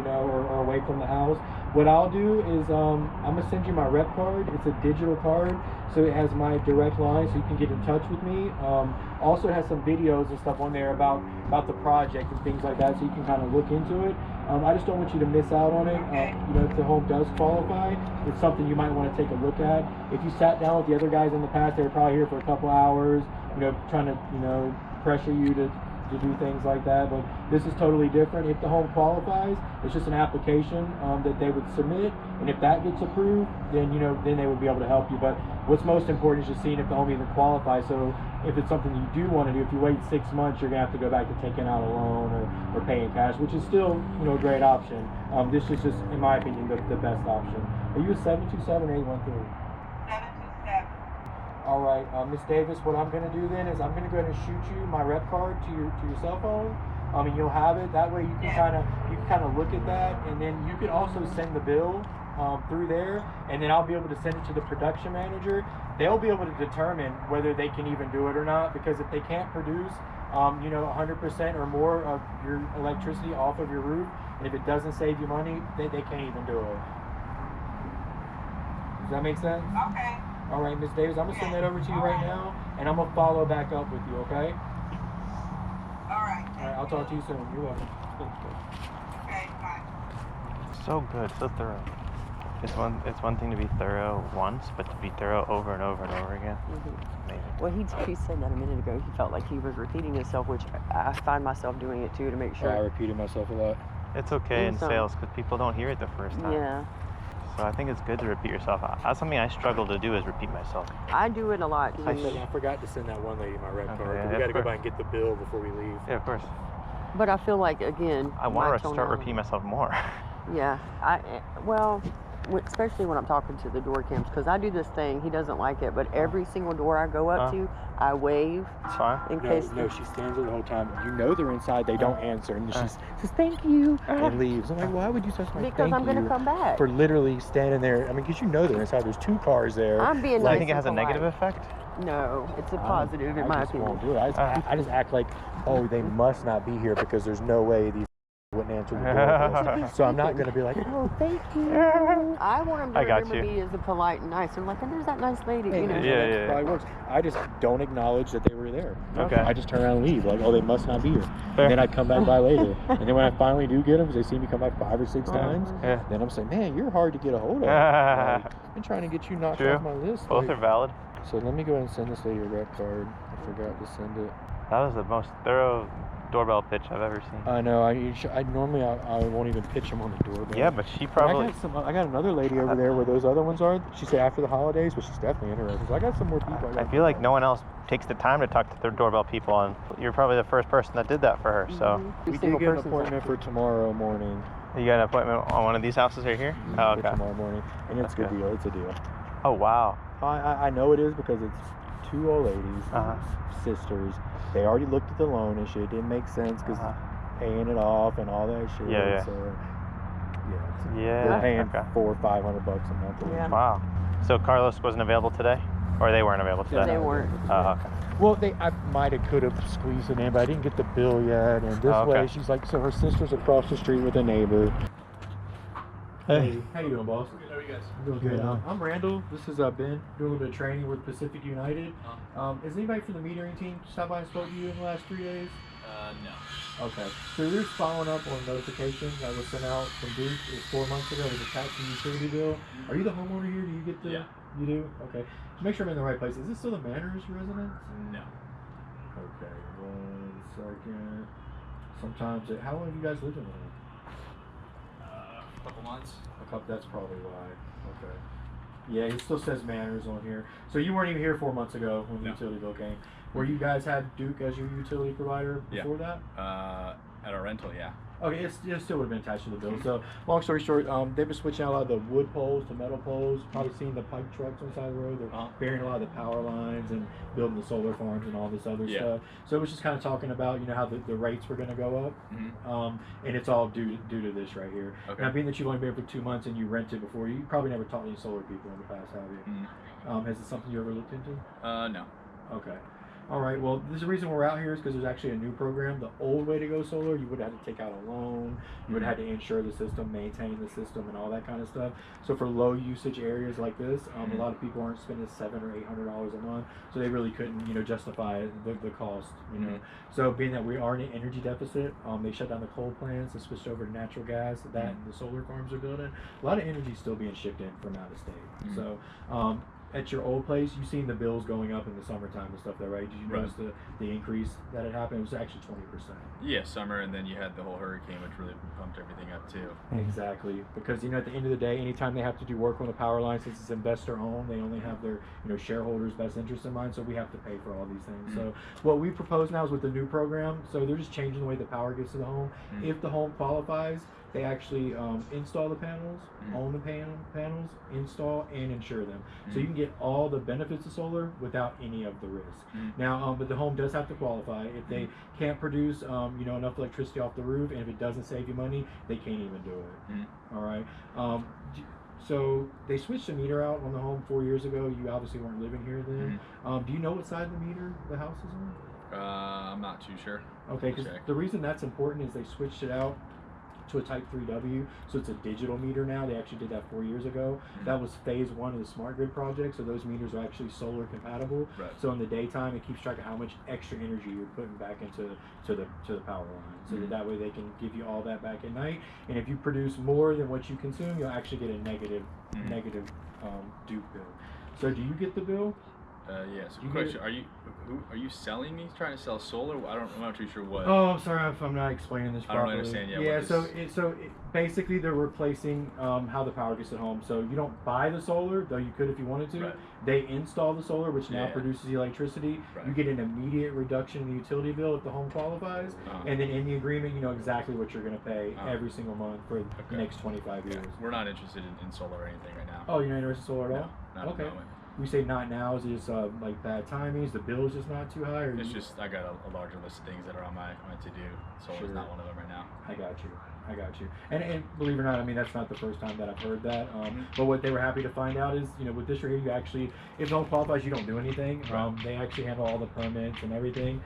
or away from the house. What I'll do is I'm going to send you my rep card. It's a digital card, so it has my direct line, so you can get in touch with me. Also, it has some videos and stuff on there about the project and things like that, so you can kind of look into it. I just don't want you to miss out on it. If the home does qualify, it's something you might want to take a look at. If you sat down with the other guys in the past, they were probably here for a couple hours, trying to, pressure you to do things like that. But this is totally different. If the home qualifies, it's just an application that they would submit, and if that gets approved, then then they would be able to help you. But what's most important is just seeing if the home even qualifies. So if it's something you do want to do, if you wait 6 months, you're gonna have to go back to taking out a loan or paying cash, which is still a great option. This is just, in my opinion, the best option. Are you a 727 or 813? 727. All right, Miss Davis, what I'm going to do then is I'm going to go ahead and shoot you my rep card to your cell phone. And you'll have it. That way you can kind of look at that, and then you can also send the bill through there, and then I'll be able to send it to the production manager. They'll be able to determine whether they can even do it or not, because if they can't produce 100% or more of your electricity off of your roof, and if it doesn't save you money, they can't even do it. Does that make sense? Okay. All right, Ms. Davis, I'm going to send that over to you right now, and I'm going to follow back up with you, okay? All right. All right, I'll talk to you soon. You're welcome. Okay, bye. So good, so thorough. It's one thing to be thorough once, but to be thorough over and over and over again. Amazing. Well, he said that a minute ago. He felt like he was repeating himself, which I find myself doing it too to make sure. I repeated myself a lot. It's okay in sales because people don't hear it the first time. Yeah. So I think it's good to repeat yourself. That's something I struggle to do, is repeat myself. I do it a lot. I forgot to send that one lady my rep card. Yeah, We got to go by and get the bill before we leave. Yeah, of course. But I feel like, again, I want to start repeating myself more. Yeah. Especially when I'm talking to the door cams, because I do this thing, he doesn't like it, but every single door I go up to, I wave. It's fine. No, she stands there the whole time. They're inside, they don't answer, and she says, thank you, and leaves. I'm like, why would you say something like, because I'm going to come back. For literally standing there, because they're inside, there's 2 cars there. I'm being Do nice. you think it has a negative effect? No, it's a positive in my opinion. Won't do it. I just act like, they must not be here because there's no way these wouldn't answer the door. So I'm not going to be like, oh, thank you. I want them to remember me as the polite and nice. I'm like, there's that nice lady. Yeah. Probably works. I just don't acknowledge that they were there. Okay. I just turn around and leave. Like, they must not be here. Fair. And then I come back by later. And then when I finally do get them, because they see me come by 5 or 6 times, then I'm saying, man, you're hard to get a hold of. I've been trying to get you knocked off my list. Both are valid. So let me go ahead and send this lady a rep card. I forgot to send it. That was the most thorough doorbell pitch I've ever seen. I know. I normally won't even pitch them on the doorbell. Yeah, but she probably. I got another lady over there where those other ones are. She said after the holidays, but she's definitely interested. So I got some more people. I feel like no one else takes the time to talk to their doorbell people, and you're probably the first person that did that for her. So we did get an appointment for tomorrow morning. You got an appointment on one of these houses right here? Oh, okay. For tomorrow morning, and it's a good deal. It's a deal. Oh wow. I know it is because it's 2 old ladies, sisters. They already looked at the loan and shit. It didn't make sense because paying it off and all that shit. Yeah. So, Yeah. they're paying $400 or $500 a month. Yeah. Wow. So Carlos wasn't available today? Or they weren't available today? They weren't. Oh, okay. Well, I might have could have squeezed it in, but I didn't get the bill yet. And this way, she's like, so her sister's across the street with a neighbor. Hey, how you doing, boss? Good, how are you guys? Doing good. I'm Randall. This is Ben. Doing a little bit of training with Pacific United. Is anybody from the metering team stopped by and spoke to you in the last 3 days? No. Okay. So you're just following up on notifications that was sent out from Duke. It was 4 months ago. It was attached to the utility bill. Are you the homeowner here? Do you get the? Yeah. You do? Okay. To make sure I'm in the right place. Is this still the Manners residence? No. Okay. 1 second. Sometimes. How long have you guys lived in there? A couple months. That's probably why. Okay. Yeah, it still says Manners on here. So you weren't even here 4 months ago when the utility bill came. Were you guys had Duke as your utility provider before that? At our rental, yeah. Okay, it still would have been attached to the bill. So, long story short, they've been switching out a lot of the wood poles to metal poles. Probably seen the pipe trucks on the side of the road. They're burying a lot of the power lines and building the solar farms and all this other stuff. So it was just kind of talking about, you know, how the rates were going to go up. And it's all due to this right here. Okay. Now, being that you've only been here for 2 months and you rented before, you probably never talked to any solar people in the past, have you? Is it something you ever looked into? No. Okay. All right, well, there's a reason we're out here is because there's actually a new program. The old way to go solar, you would have to take out a loan, you would have to insure the system, maintain the system, and all that kind of stuff. So for low usage areas like this, a lot of people aren't spending $700 or $800 a month, so they really couldn't, you know, justify the cost, you know. So being that we are in an energy deficit, they shut down the coal plants and switched over to natural gas. That and the solar farms are building. A lot of energy still being shipped in from out of state. So. At your old place, you've seen the bills going up in the summertime and stuff there, right? Did you notice the increase that had happened? It was actually 20%. Yeah, summer, and then you had the whole hurricane, which really pumped everything up too. Exactly, because, you know, at the end of the day, anytime they have to do work on the power line, since it's investor owned, they only have their, you know, shareholders' best interest in mind, so we have to pay for all these things. So what we propose now is with the new program, so they're just changing the way the power gets to the home. If the home qualifies, they actually install the panels, own the panels, install and insure them. So you can get all the benefits of solar without any of the risk. Now, but the home does have to qualify. If they can't produce, you know, enough electricity off the roof, and if it doesn't save you money, they can't even do it. All right. So they switched the meter out on the home 4 years ago. You obviously weren't living here then. Do you know what side of the meter the house is on? I'm not too sure. Okay, because the reason that's important is they switched it out to a Type 3W, so it's a digital meter now. They actually did that 4 years ago. That was phase 1 of the smart grid project, so those meters are actually solar compatible. So in the daytime, it keeps track of how much extra energy you're putting back into the power line, so that way they can give you all that back at night. And if you produce more than what you consume, you'll actually get a negative Duke bill. So do you get the bill? Yes. Question: Are you selling me? Trying to sell solar? I'm not too sure what. Oh, I'm sorry if I'm not explaining this properly. I don't understand yet. Yeah. Basically they're replacing how the power gets at home. So you don't buy the solar, though you could if you wanted to. They install the solar, which now produces the electricity. You get an immediate reduction in the utility bill if the home qualifies, and then in the agreement, you know exactly what you're going to pay every single month for the next 25 years. We're not interested in solar or anything right now. Oh, you're not interested in solar at all? Not at the moment. We say not now. Is it just like bad timing? Is the bill just not too high? Or it's just I got a larger list of things that are on my to-do. Solar's not one of them right now. I got you. And believe it or not, I mean, that's not the first time that I've heard that. But what they were happy to find out is, you know, with this right here, you actually, if the home qualifies, you don't do anything. They actually handle all the permits and everything.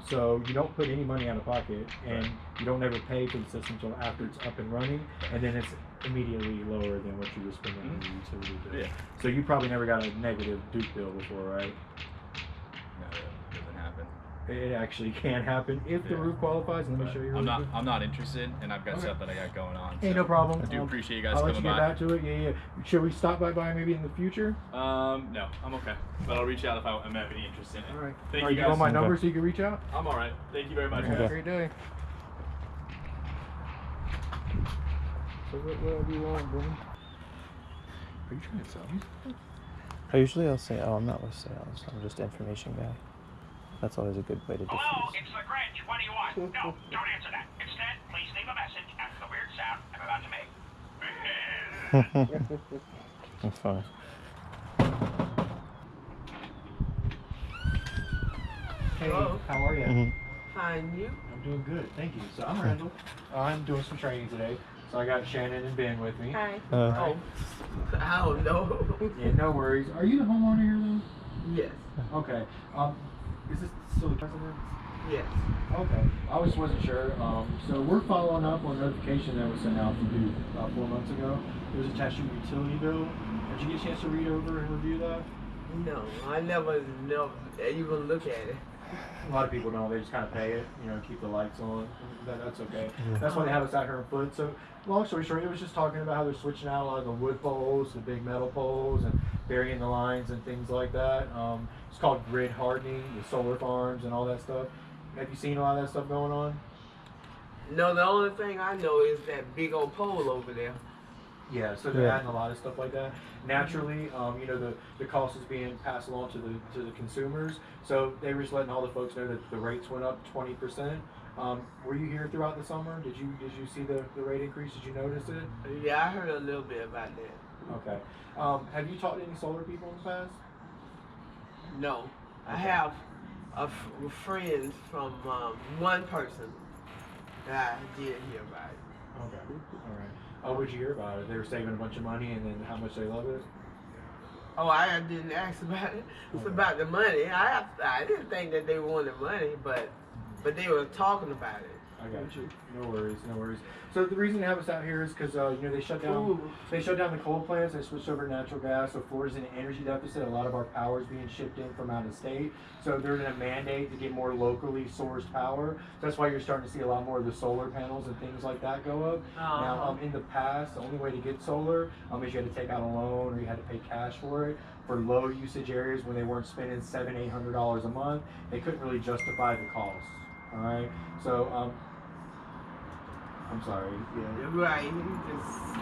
So you don't put any money out of pocket, and you don't ever pay for the system until after it's up and running, and then it's immediately lower than what you were spending on the utility bill. Yeah. So you probably never got a negative Duke bill before, right? No, it doesn't happen. It actually can happen if the roof qualifies. Let me show you. I'm not interested, and I've got stuff that I got going on. Hey, no problem. I do appreciate you guys I'll coming by. let you get back to it. Yeah. Should we stop by maybe in the future? No, I'm okay. But I'll reach out if I'm have any interest in it. All right. Thank you guys. You want my number so you can reach out? I'm all right. Thank you very much. Have a great day. So what do you want, bro? Are you trying to sell me something? Usually I'll say, oh, I'm not with sales. I'm just an information guy. That's always a good way to diffuse. Hello, it's the Grinch. What do you want? No, don't answer that. Instead, please leave a message after the weird sound I'm about to make. That's fine. Hey, how are you? Fine, you? I'm doing good, thank you. So I'm Randall. I'm doing some training today. So I got Shannon and Ben with me. Hi. Oh, I don't know. Yeah, no worries. Are you the homeowner here though? Yes. Okay. Is this still the residence? Yes. Okay. I just wasn't sure. So we're following up on a notification that was sent out from Duke about 4 months ago. It was attached to your utility bill. Did you get a chance to read over and review that? No, I never even look at it. A lot of people don't. They just kind of pay it, you know, keep the lights on. That's okay. That's why they have us out here in foot. So, long story short, it was just talking about how they're switching out a lot of the wood poles to big metal poles and burying the lines and things like that. It's called grid hardening, the solar farms and all that stuff. Have you seen a lot of that stuff going on? No, the only thing I know is that big old pole over there. Yeah, so they're adding a lot of stuff like that. Naturally, you know, the cost is being passed along to the consumers. So they were just letting all the folks know that the rates went up 20%. Were you here throughout the summer? Did you see the rate increase? Did you notice it? Yeah, I heard a little bit about that. Okay. Have you talked to any solar people in the past? No, I have friends from one person that I did hear about it. Okay. All right. What'd you hear about it? They were saving a bunch of money and then how much they love it? Oh, I didn't ask about it. It's about the money. I didn't think that they wanted money, but they were talking about it. I got you. No worries, no worries. So the reason they have us out here is because you know they shut down the coal plants. They switched over to natural gas. So Florida's in an energy deficit. A lot of our power is being shipped in from out of state. So they're going to mandate to get more locally sourced power. So that's why you're starting to see a lot more of the solar panels and things like that go up. Now, in the past, the only way to get solar is you had to take out a loan or you had to pay cash for it. For low usage areas when they weren't spending $700-800 a month, they couldn't really justify the cost. All right. So I'm sorry. Yeah. Right. He's just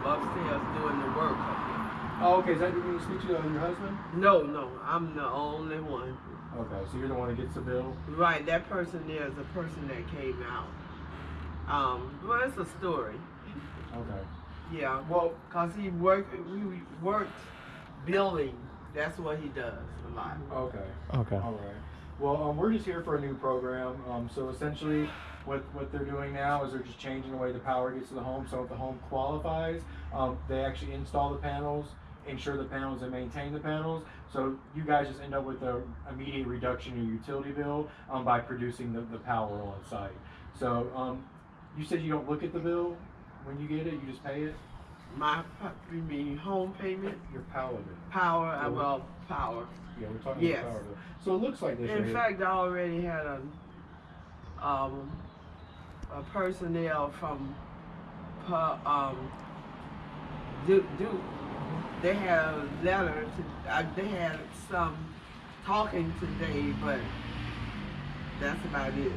upstairs doing the work up here. Oh, okay. Is that when you speak to your husband? No. I'm the only one. Okay. So you're the one that gets the bill? Right. That person there is a person that came out. Well, it's a story. Okay. Yeah. Well, cause we worked building. That's what he does a lot. Okay. Okay. All right. Well, we're just here for a new program. So essentially, what they're doing now is they're just changing the way the power gets to the home. So if the home qualifies, they actually install the panels, insure the panels, and maintain the panels. So you guys just end up with an immediate reduction in your utility bill by producing the power on site. So you said you don't look at the bill when you get it; you just pay it. You mean home payment? Your power bill. Power. Power. Yeah, we're talking about power bill. So it looks like this. In fact, I already had a personnel from Duke. They had a letter to. They had some talking today, but that's about it.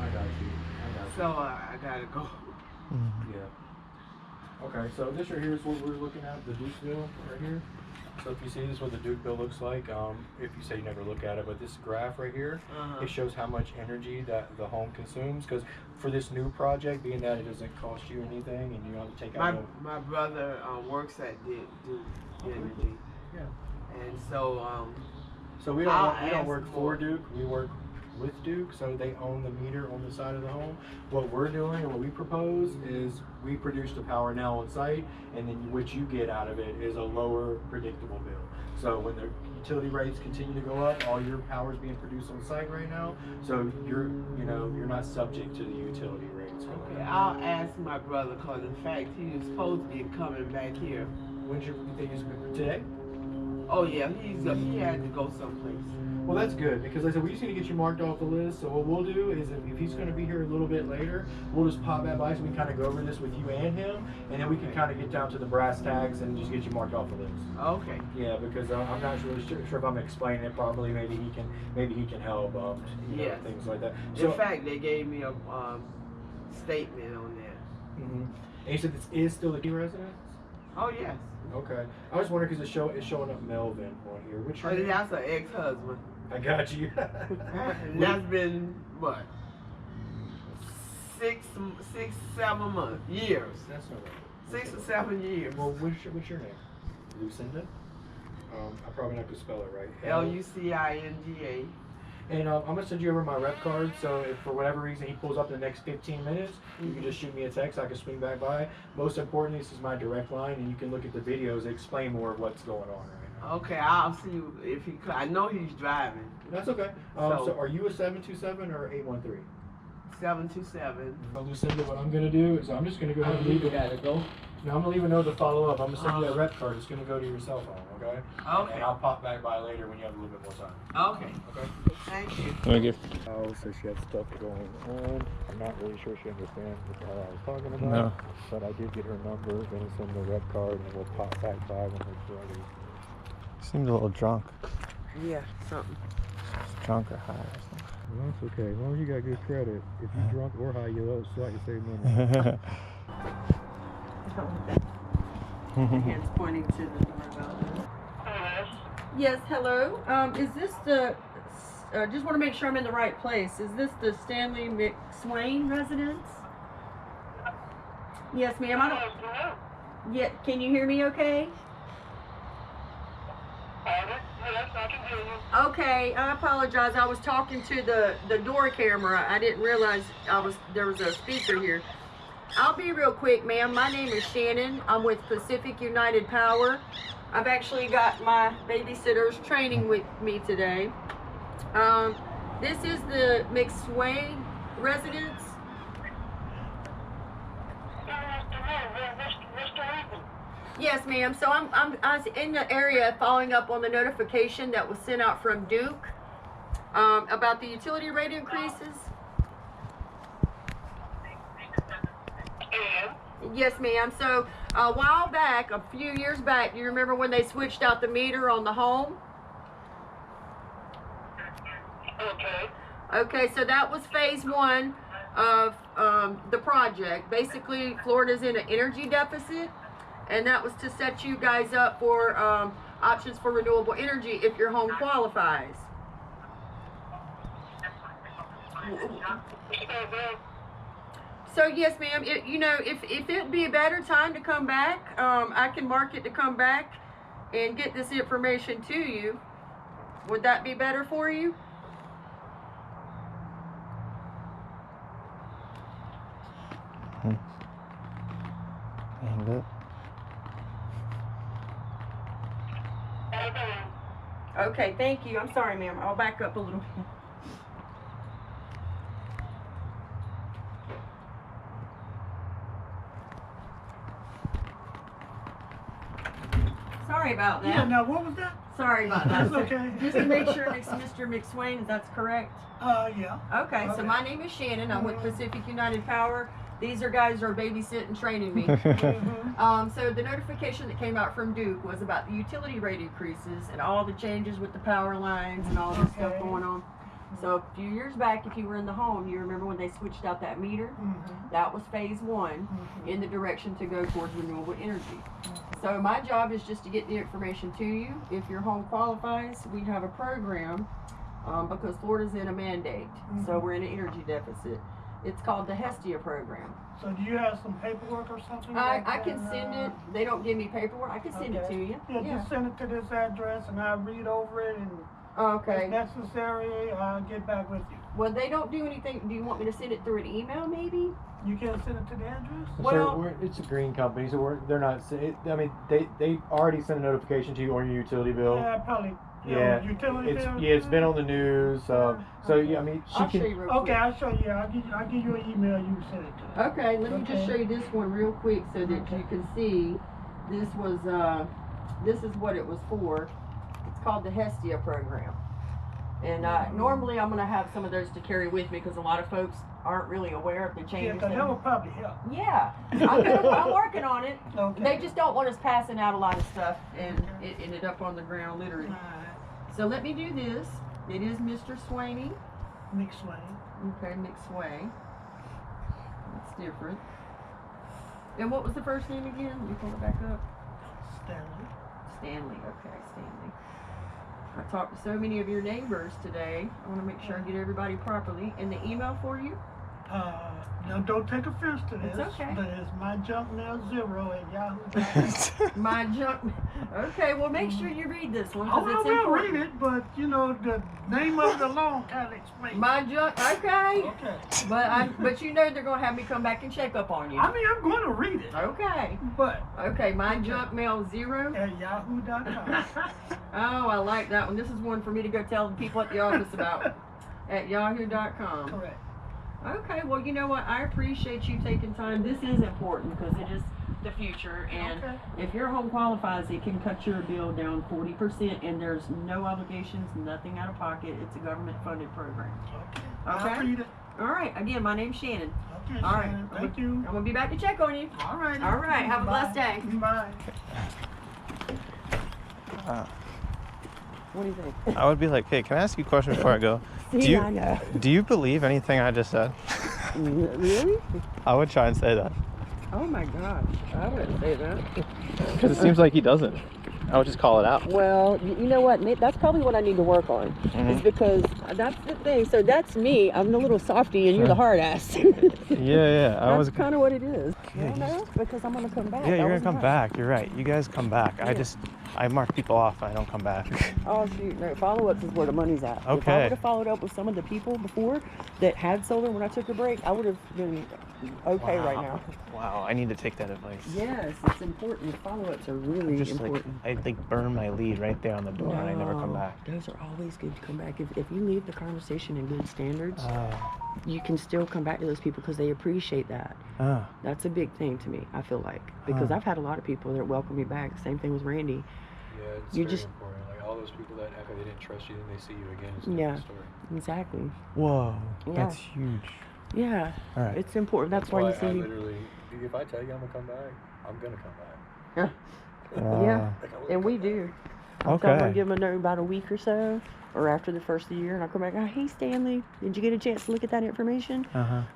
I got you. So I gotta go. Yeah. Okay, so this right here is what we're looking at, the Duke bill right here. So if you see this is what the Duke bill looks like, if you say you never look at it, but this graph right here, it shows how much energy that the home consumes. Because for this new project, being that it doesn't cost you anything and you don't have to take out my brother works at Duke Energy. Yeah. And so so we don't work for Duke, we work with Duke, so they own the meter on the side of the home. What we're doing and what we propose is we produce the power now on site, and then what you get out of it is a lower predictable bill. So when the utility rates continue to go up, all your power is being produced on site right now, so you're not subject to the utility rates. Okay, I'll ask my brother, because in fact he was supposed to be coming back here. When's your thing is today? Oh yeah, he had to go someplace. Well, that's good, because like I said, we just need to get you marked off the list. So what we'll do is if he's going to be here a little bit later, we'll just pop that by so we can kind of go over this with you and him, and then we can kind of get down to the brass tacks and just get you marked off the list. Okay. Yeah, because I'm not really sure if I'm explaining it properly. Maybe he can help. Yeah. Things like that. So, in fact, they gave me a statement on that. And you said this is still the key residence? Oh yes. Okay. I was wondering because it's showing up Melvin on here. Which one? That's an ex-husband. I got you. And that's been what? 6, 7 months, years. That's all right. 6 or 7 years. Well, what's your name? Lucinda? I'm probably not gonna spell it right. Lucinga. And I'm gonna send you over my rep card. So if for whatever reason he pulls up in the next 15 minutes, you can just shoot me a text. I can swing back by. Most importantly, this is my direct line, and you can look at the videos that explain more of what's going on right now. Okay, I'll see you if he. I know he's driving. That's okay. So are you a 727 or 813? 727. Lucinda, what I'm gonna do is I'm just gonna go ahead and leave it at it. Now I'm gonna leave a note to follow up. I'm gonna send you that rep card. It's gonna go to your cell phone, okay? Okay. And I'll pop back by later when you have a little bit more time. Okay. Okay. Thank you. Thank you. Oh, so she had stuff going on. I'm not really sure she understands what the hell I was talking about. No. But I did get her number. Gonna send the rep card, and we'll pop back by when it's ready. Seems a little drunk. Yeah, something. Drunk or high or something. Well, that's okay. As long as you got good credit. If you're drunk or high, you'll still have to save money. Hands pointing to the doorbell. Yes, hello. Is this the? Just want to make sure I'm in the right place. Is this the Stanley McSwain residence? Yes, ma'am. I don't. Yeah. Can you hear me? Okay. Yes, I can hear you. Okay, I apologize. I was talking to the door camera. I didn't realize there was a speaker here. I'll be real quick, ma'am. My name is Shannon. I'm with Pacific United Power. I've actually got my babysitter's training with me today. This is the McSwain residence. Yes, ma'am. So I was in the area following up on the notification that was sent out from Duke about the utility rate increases. Yes, ma'am. So a while back, a few years back, do you remember when they switched out the meter on the home? Okay. Okay, so that was phase one of the project. Basically, Florida's in an energy deficit, and that was to set you guys up for options for renewable energy if your home qualifies. So yes, ma'am. If it'd be a better time to come back, I can mark it to come back and get this information to you. Would that be better for you? Hang up. Okay, thank you. I'm sorry, ma'am. I'll back up a little. Sorry about that. Yeah, now what was that? Sorry about that. That's okay. Just to make sure it's Mr. McSwain, that's correct? Yeah. Okay, so my name is Shannon. I'm with Pacific United Power. These are guys who are babysitting, training me. So the notification that came out from Duke was about the utility rate increases and all the changes with the power lines and all this stuff going on. So a few years back, if you were in the home, you remember when they switched out that meter? That was phase one in the direction to go towards renewable energy. So my job is just to get the information to you. If your home qualifies, we have a program because Florida's in a mandate. So we're in an energy deficit. It's called the Hestia program. So do you have some paperwork or something? I can send it. They don't give me paperwork. I can send it to you. Yeah, just send it to this address and I'll read over it and okay. if necessary, I'll get back with you. Well, they don't do anything. Do you want me to send it through an email maybe? You can send it to the address? Well, it's a green company, so they're not. I mean, they already sent a notification to you on your utility bill. Yeah, probably. Yeah, utility bill? it's been on the news. So yeah, I mean, I'll show you real quick. Okay, I'll show you. I'll give you an email. You can send it to. Okay, let me just show you this one real quick so that you can see. This was this is what it was for. It's called the Hestia program. And normally I'm going to have some of those to carry with me because a lot of folks aren't really aware of the changes. Yeah, that will probably help. Yeah, I'm working on it. Okay. They just don't want us passing out a lot of stuff and it ended up on the ground littering. So let me do this. It is Mr. Swaney. McSwain. Okay, McSway. That's different. And what was the first name again? Let me pull it back up. Stanley. Stanley, okay, Stanley. I talked to so many of your neighbors today. I want to make sure I get everybody properly. And the email for you? Now don't take offense to this, It's okay. but it's my junk now 0 at Yahoo. My junk. Okay, well make sure you read this one Oh, because I it's will important. read it, but you know the name of the loan kind of explains. My junk. Okay. Okay. But you know they're gonna have me come back and check up on you. I mean, I'm going to read it. Okay. But Okay, my junk mail 0 at yahoo.com. Oh, I like that one. This is one for me to go tell the people at the office about at yahoo.com. Correct. Okay, well, you know what? I appreciate you taking time. This is important because it is the future. And Okay. if your home qualifies, it can cut your bill down 40%. And there's no obligations, nothing out of pocket. It's a government-funded program. Okay. Okay. I'll read it. All right. Again, my name's Shannon. Okay, All right. Shannon. Thank you. I'm going to be back to check on you. All right. All right. Have a blessed day. Bye. What do you think? I would be like, hey, can I ask you a question before I go? See, I know. Do you believe anything I just said? Really? I would try and say that. Oh, my gosh. I wouldn't say that. Because it seems like he doesn't. I would just call it out. Well, you know what? That's probably what I need to work on. Is because that's the thing. So that's me. I'm the little softy, and you're the hard ass. Yeah. That's kind of what it is. Yeah, no, because I'm gonna come back. Yeah, you're That gonna come was back. You're right. You guys come back. Yeah. I mark people off. I don't come back. nice. Oh shoot! No, follow-ups is where the money's at. If I Okay. would have followed up with some of the people before that had solar when I took a break, I would have been okay right now. Wow, I need to take that advice. Yes, it's important. Follow-ups are really important. I burn my lead right there on the door and I never come back. Those are always good to come back. If you leave the conversation in good standards, Uh, you can still come back to those people because they appreciate that. That's a big thing to me, I feel like. Because I've had a lot of people that welcome me back. Same thing with Randy. Yeah, it's You very just- important. Like all those people that act like they didn't trust you, then they see you again. It's a Yeah, different story. exactly. Whoa, Yeah. that's huge. Yeah, All right. it's important. That's why you see I me. literally, if I tell you I'm gonna come back, I'm gonna come back. Yeah, and we do. I'll tell them, Okay. give them a note about a week or so, or after the first of the year, and I'll come back. Oh, hey, Stanley, did you get a chance to look at that information?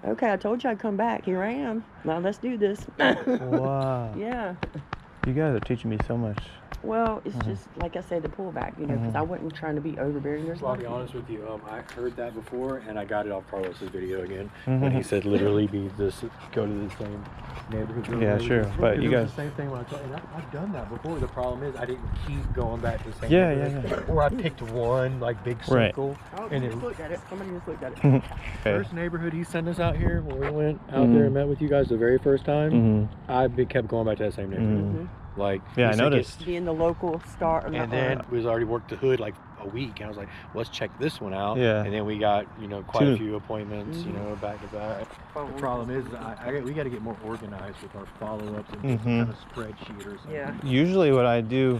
Okay, I told you I'd come back. Here I am. Now let's do this. Wow. Yeah. You guys are teaching me so much. Well, it's just like I said, the pullback, because I wasn't trying to be overbearing. There's a Well, lot I'll be of honest with you. I heard that before, and I got it off Carlos's video again. Mhm. When he said literally go to the same neighborhood. Yeah, sure, but you It was guys- the same thing when I told you. I've done that before. The problem is I didn't keep going back to the same. Yeah, neighborhood. yeah. Or I picked one like big Right. circle. Oh, and you it just looked at it. Somebody just looked at it. Okay. First neighborhood he sent us out here when we went out there and met with you guys the very first time. Kept going back to that same neighborhood. Like Yeah, I he said, noticed. Being the local star. And then we was already worked the hood like a week, and I was like, let's check this one out. Yeah. And then we got quite a Two. few appointments, back to back. The problem is we got to get more organized with our follow-ups and some kind of spreadsheet or something. Yeah. Usually what I do,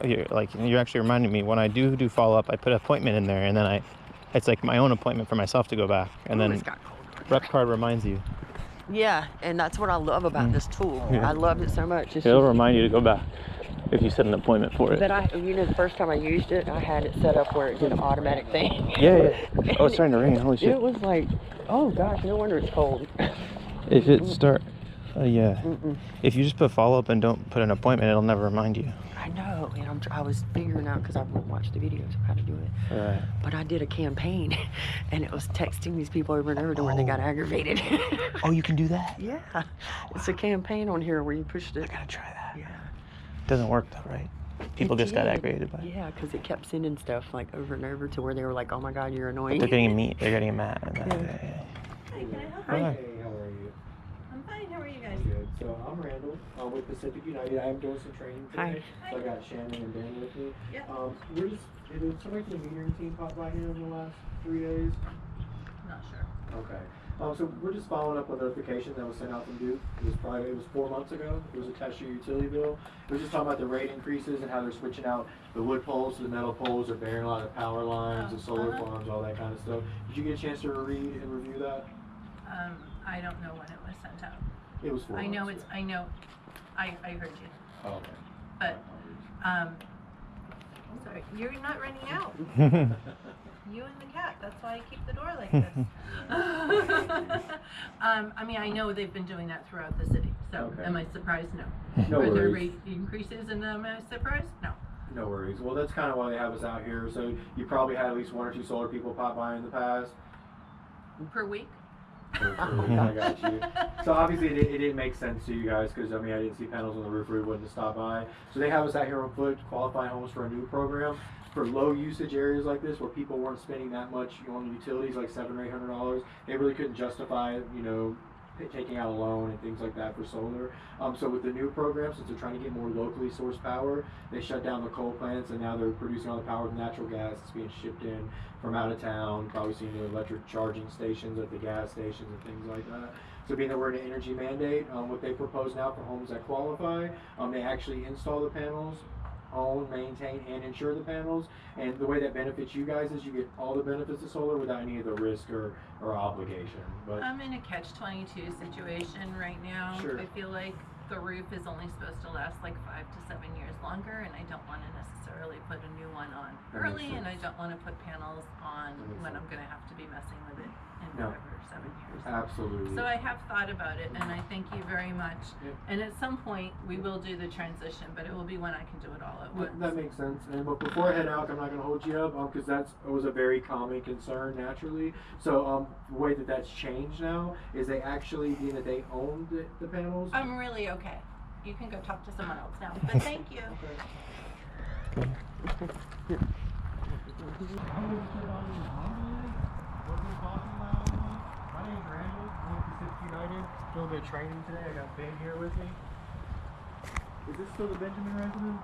you're actually reminding me, when I do follow up, I put an appointment in there and then it's like my own appointment for myself to go back. And then rep card reminds you. Yeah, and that's what I love about this tool. Yeah. I loved it so much. It's It'll just- remind you to go back if you set an appointment for it. But the first time I used it, I had it set up where it did an automatic thing. Yeah. Oh, it's starting to rain. Holy shit. It was like, oh gosh, no wonder it's cold. If it start, yeah. If you just put follow up and don't put an appointment, it'll never remind you. I know, and I was figuring out because I watched the videos of how to do it. Right. But I did a campaign, and it was texting these people over and over to where they got aggravated. Oh, you can do that? Yeah, it's a campaign on here where you pushed it. I gotta try that. Yeah. Doesn't work though, right? People It just got did. aggravated by it. Yeah, because it kept sending stuff like over and over to where they were like, "Oh my God, you're But annoying." they're getting mad. Yeah. Hey, how are you? I'm fine. How are you guys? Good. So I'm Randall. I'm with Pacific United. I am doing some training today. Hi. So I got Shannon and Ben with me. Yep. Did somebody from the metering team pop by here in the last 3 days? Not sure. Okay. So we're just following up with a notification that was sent out from Duke. It was 4 months ago. It was attached to your utility bill. It was just talking about the rate increases and how they're switching out the wood poles to the metal poles. They're burying a lot of power lines and solar farms, all that kind of stuff. Did you get a chance to read and review that? I don't know when it was sent out. It was 4 months ago. I know. I heard you. Oh, okay. But, sorry, you're not running out. You and the cat. That's why I keep the door like this. I mean, I know they've been doing that throughout the city. So, Okay. am I surprised? No. No Were there worries. rate increases and am I surprised? No. No worries. Well, that's kind of why they have us out here. So you probably had at least 1 or 2 solar people pop by in the past. Per week? I got you. So obviously it didn't make sense to you guys because I mean I didn't see panels on the roof or we wouldn't have stopped by. So they have us out here on foot qualifying homes for a new program for low usage areas like this where people weren't spending that much on utilities like $700 or $800. They really couldn't justify taking out a loan and things like that for solar. So with the new program, since they're trying to get more locally sourced power, they shut down the coal plants and now they're producing all the power with natural gas. It's being shipped in from out of town. Probably seeing the electric charging stations at the gas stations and things like that. So being that we're in an energy mandate, what they propose now for homes that qualify, they actually install the panels, own, maintain, and insure the panels. And the way that benefits you guys is you get all the benefits of solar without any of the risk or obligation. But I'm in a catch-22 situation right now. Sure. I feel like the roof is only supposed to last like 5 to 7 years longer, and I don't want to necessarily put a new one on That makes early, and I sense. don't want to put panels on That makes when sense. I'm going to have to be messing with it in No. whatever, 7 years. Absolutely. So I have thought about it, and I thank you very much. Yep. And at some point, we will do the transition, but it will be when I can do it all at once. That makes sense. But before I head out, I'm not going to hold you up because that was a very common concern naturally. So the way that that's changed now is they actually, being that they own the panels. I'm really okay. You can go talk to someone else now, but thank you. My name's Randy. I'm with Pacific United. Doing a bit of training today. I got Ben here with me. Is this still the Benjamin residence?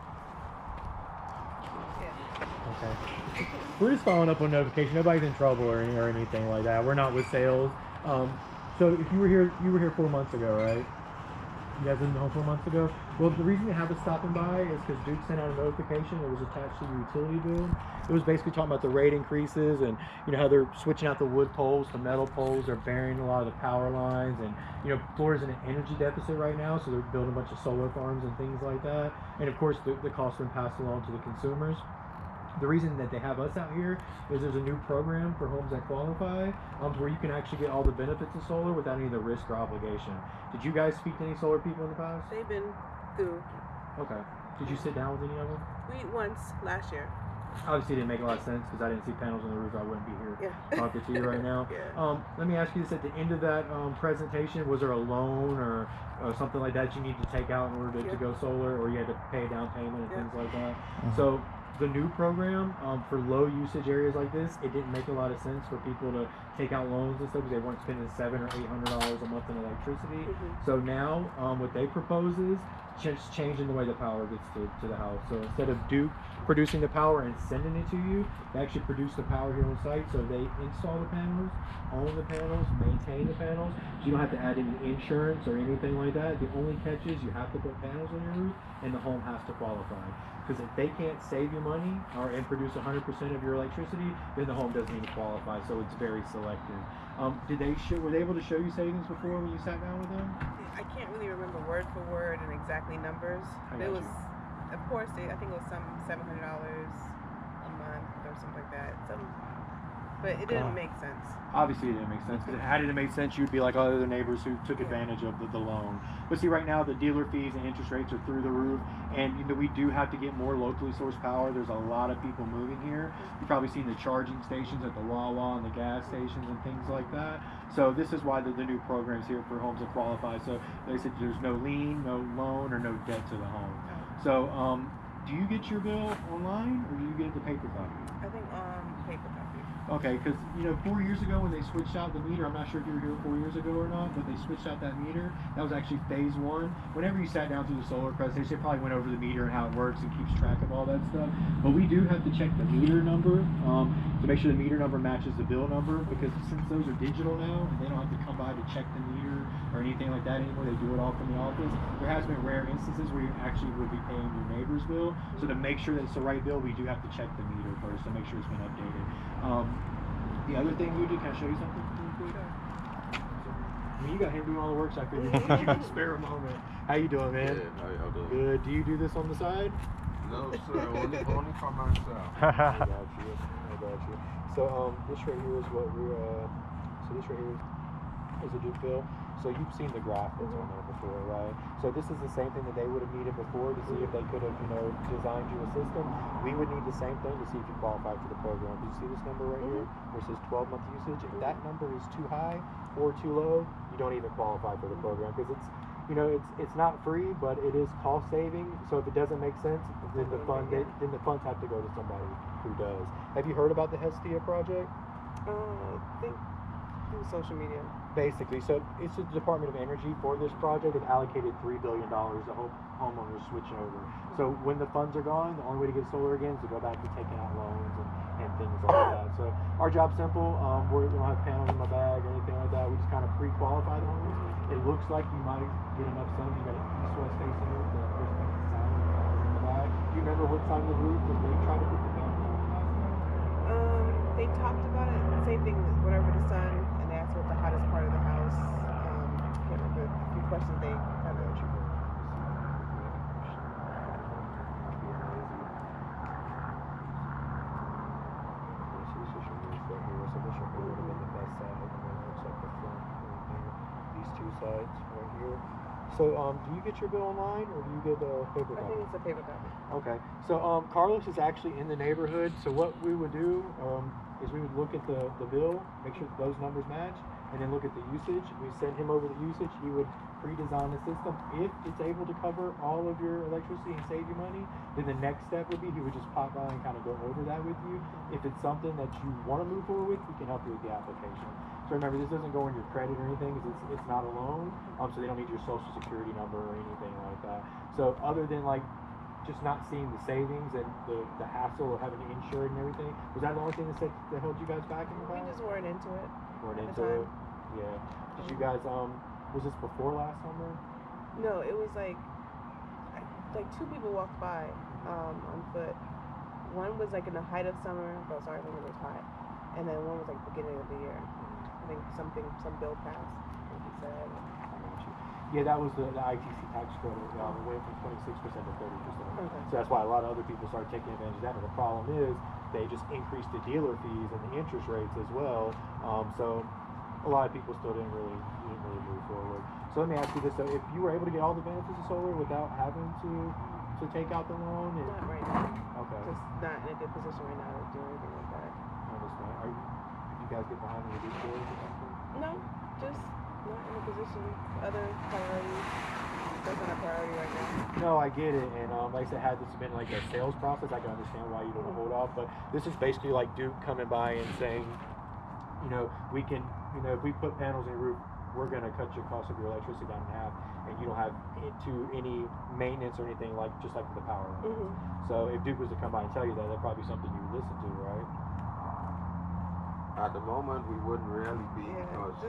Okay. We're just following up on notification. Nobody's in trouble or anything like that. We're not with sales. So if you were here 4 months ago, right? You guys been home 4 months ago? Well, the reason they have us stopping by is because Duke sent out a notification that was attached to the utility bill. It was basically talking about the rate increases and how they're switching out the wood poles to metal poles. They're burying a lot of the power lines, and Florida's in an energy deficit right now, so they're building a bunch of solar farms and things like that. And of course, the costs are passed along to the consumers. The reason that they have us out here is there's a new program for homes that qualify where you can actually get all the benefits of solar without any of the risk or obligation. Did you guys speak to any solar people in the past? They've been through. Okay. Did you sit down with any of them? We once last year. Obviously it didn't make a lot of sense because I didn't see panels on the roof. I wouldn't be here talking to you right now. Yeah. Let me ask you this, at the end of that presentation, was there a loan or something like that you need to take out in order to go solar, or you had to pay a down payment and things like that? So the new program for low usage areas like this, it didn't make a lot of sense for people to take out loans and stuff because they weren't spending $700 or $800 a month in electricity. So now what they propose is just changing the way the power gets to the house. So instead of Duke producing the power and sending it to you, they actually produce the power here on site. So they install the panels, own the panels, maintain the panels. So you don't have to add any insurance or anything like that. The only catch is you have to put panels on your roof and the home has to qualify. Because if they can't save you money and produce 100% of your electricity, then the home doesn't even qualify. So it's very selective. Were they able to show you savings before when you sat down with them? I can't really remember word for word and exactly numbers. It was, of course, I think it was some $700 a month or something like that. But it didn't make sense. Obviously it didn't make sense, because had it made sense, you'd be like all other neighbors who took advantage of the loan. But see, right now the dealer fees and interest rates are through the roof, and we do have to get more locally sourced power. There's a lot of people moving here. You've probably seen the charging stations at the Wawa and the gas stations and things like that. So this is why the new program's here for homes that qualify. So they said there's no lien, no loan, or no debt to the home. So do you get your bill online, or do you get the paper copy? I think paper copy. Okay, because 4 years ago when they switched out the meter, I'm not sure if you were here 4 years ago or not, but they switched out that meter. That was actually phase 1. Whenever you sat down through the solar presentation, they probably went over the meter and how it works and keeps track of all that stuff. But we do have to check the meter number to make sure the meter number matches the bill number, because since those are digital now and they don't have to come by to check the meter or anything like that anymore, they do it all from the office. There has been rare instances where you actually would be paying your neighbor's bill. So to make sure that it's the right bill, we do have to check the meter first to make sure it's been updated. The other thing we do, can I show you something real quick? I mean, you got him doing all the work, so I figured you could spare a moment. How you doing, man? Good. How y'all doing? Good. Do you do this on the side? No, sir. Only for myself. I got you. So this right here is what we're. So this right here is a Duke bill. So you've seen the graph that's on there before, right? So this is the same thing that they would have needed before to see if they could have, designed you a system. We would need the same thing to see if you qualify for the program. Do you see this number right here where it says 12-month usage? If that number is too high or too low, you don't even qualify for the program because it's not free, but it is cost saving. So if it doesn't make sense, then the funds have to go to somebody who does. Have you heard about the Hestia project? I think through social media. Basically, so it's the Department of Energy for this project. It allocated $3 billion to hope homeowners switch over. So when the funds are gone, the only way to get solar again is to go back to taking out loans and things like that. So our job's simple. We don't have panels in my bag or anything like that. We just kind of pre-qualify the homes. It looks like you might get enough sun. You got an east-west facing roof. The perspective sound in the back. Do you remember what side of the roof that they tried to put the panels on last night? They talked about it. Same thing. Whatever the sun. And they asked what the hottest part of the house. Can't remember a few questions they kind of. Sides right here. So do you get your bill online or do you get a paper copy? I think it's a paper copy. Okay. So Carlos is actually in the neighborhood. So what we would do is we would look at the bill, make sure that those numbers match, and then look at the usage. We send him over the usage. He would pre-design the system. If it's able to cover all of your electricity and save you money, then the next step would be he would just pop by and kind of go over that with you. If it's something that you want to move forward with, we can help you with the application. So remember, this doesn't go in your credit or anything, because it's not a loan, so they don't need your social security number or anything like that. So other than just not seeing the savings and the hassle of having to insure it and everything, was that the only thing that held you guys back in the past? We just weren't into it. Weren't into it? Yeah. Did you guys, was this before last summer? No, it was like two people walked by on foot. One was in the height of summer, when it was hot, and then one was beginning of the year. I think some bill passed, like you said. Yeah, that was the ITC tax credit. It went from 26% to 30%. Okay. So that's why a lot of other people started taking advantage of that. And the problem is they just increased the dealer fees and the interest rates as well. So a lot of people still didn't really move forward. So let me ask you this: so if you were able to get all the benefits of solar without having to take out the loan, Not right now. Okay. Just not in a good position right now to do anything like that. I understand. Did you guys get behind the reduced bills or something? No, just not in a position. Other priorities. That's not a priority right now. No, I get it, and like I said, had this been a sales process, I can understand why you want to hold off. But this is basically like Duke coming by and saying, we can, if we put panels in your roof, we're going to cut your cost of your electricity down in half, and you don't have any maintenance or anything just like the power lines. So if Duke was to come by and tell you that, that'd probably be something you would listen to, right? At the moment, we wouldn't really be because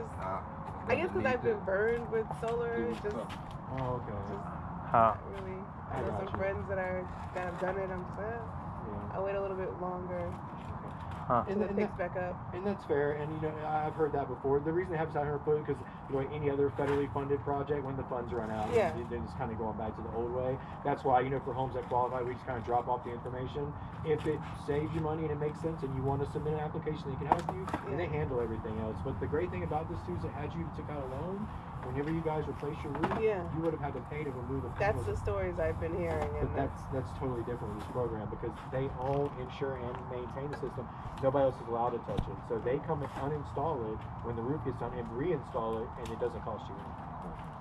I guess because I've been burned with solar, just Oh, okay. not really. I know some friends that have done it. I'm just I'll wait a little bit longer. And it picks back up. And that's fair, and I've heard that before. The reason they have this out here put because any other federally funded project, when the funds run out, they're just kind of going back to the old way. That's why for homes that qualify, we just kind of drop off the information. If it saves you money and it makes sense, and you want to submit an application that can help you, and they handle everything else. But the great thing about this too is it had you took out a loan. Whenever you guys replace your roof, you would have had to pay to remove the panels. That's the stories I've been hearing. But that's totally different with this program because they own, insure, and maintain the system. Nobody else is allowed to touch it. So they come and uninstall it when the roof gets done and reinstall it, and it doesn't cost you anything.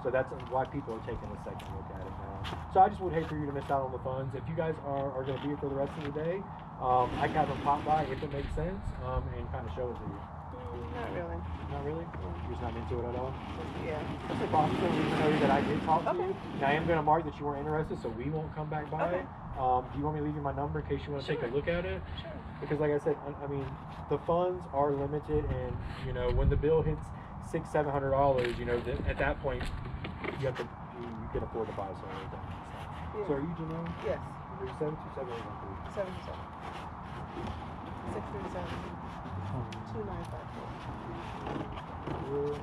So that's why people are taking a second look at it now. So I just would hate for you to miss out on the funds. If you guys are going to be here for the rest of the day, I can have them pop by if it makes sense and kind of show it to you. Not really. Not really? You're just not into it at all? Yeah. That's no problem. So even though that I did talk to you, now I am going to mark that you weren't interested, so we won't come back by. Okay. Do you want me to leave you my number in case you want to take a look at it? Sure. Because like I said, I mean, the funds are limited, and when the bill hits $600-700, at that point, you can afford to buy something. So are you Janelle? Yes. 727-813. 637 2954.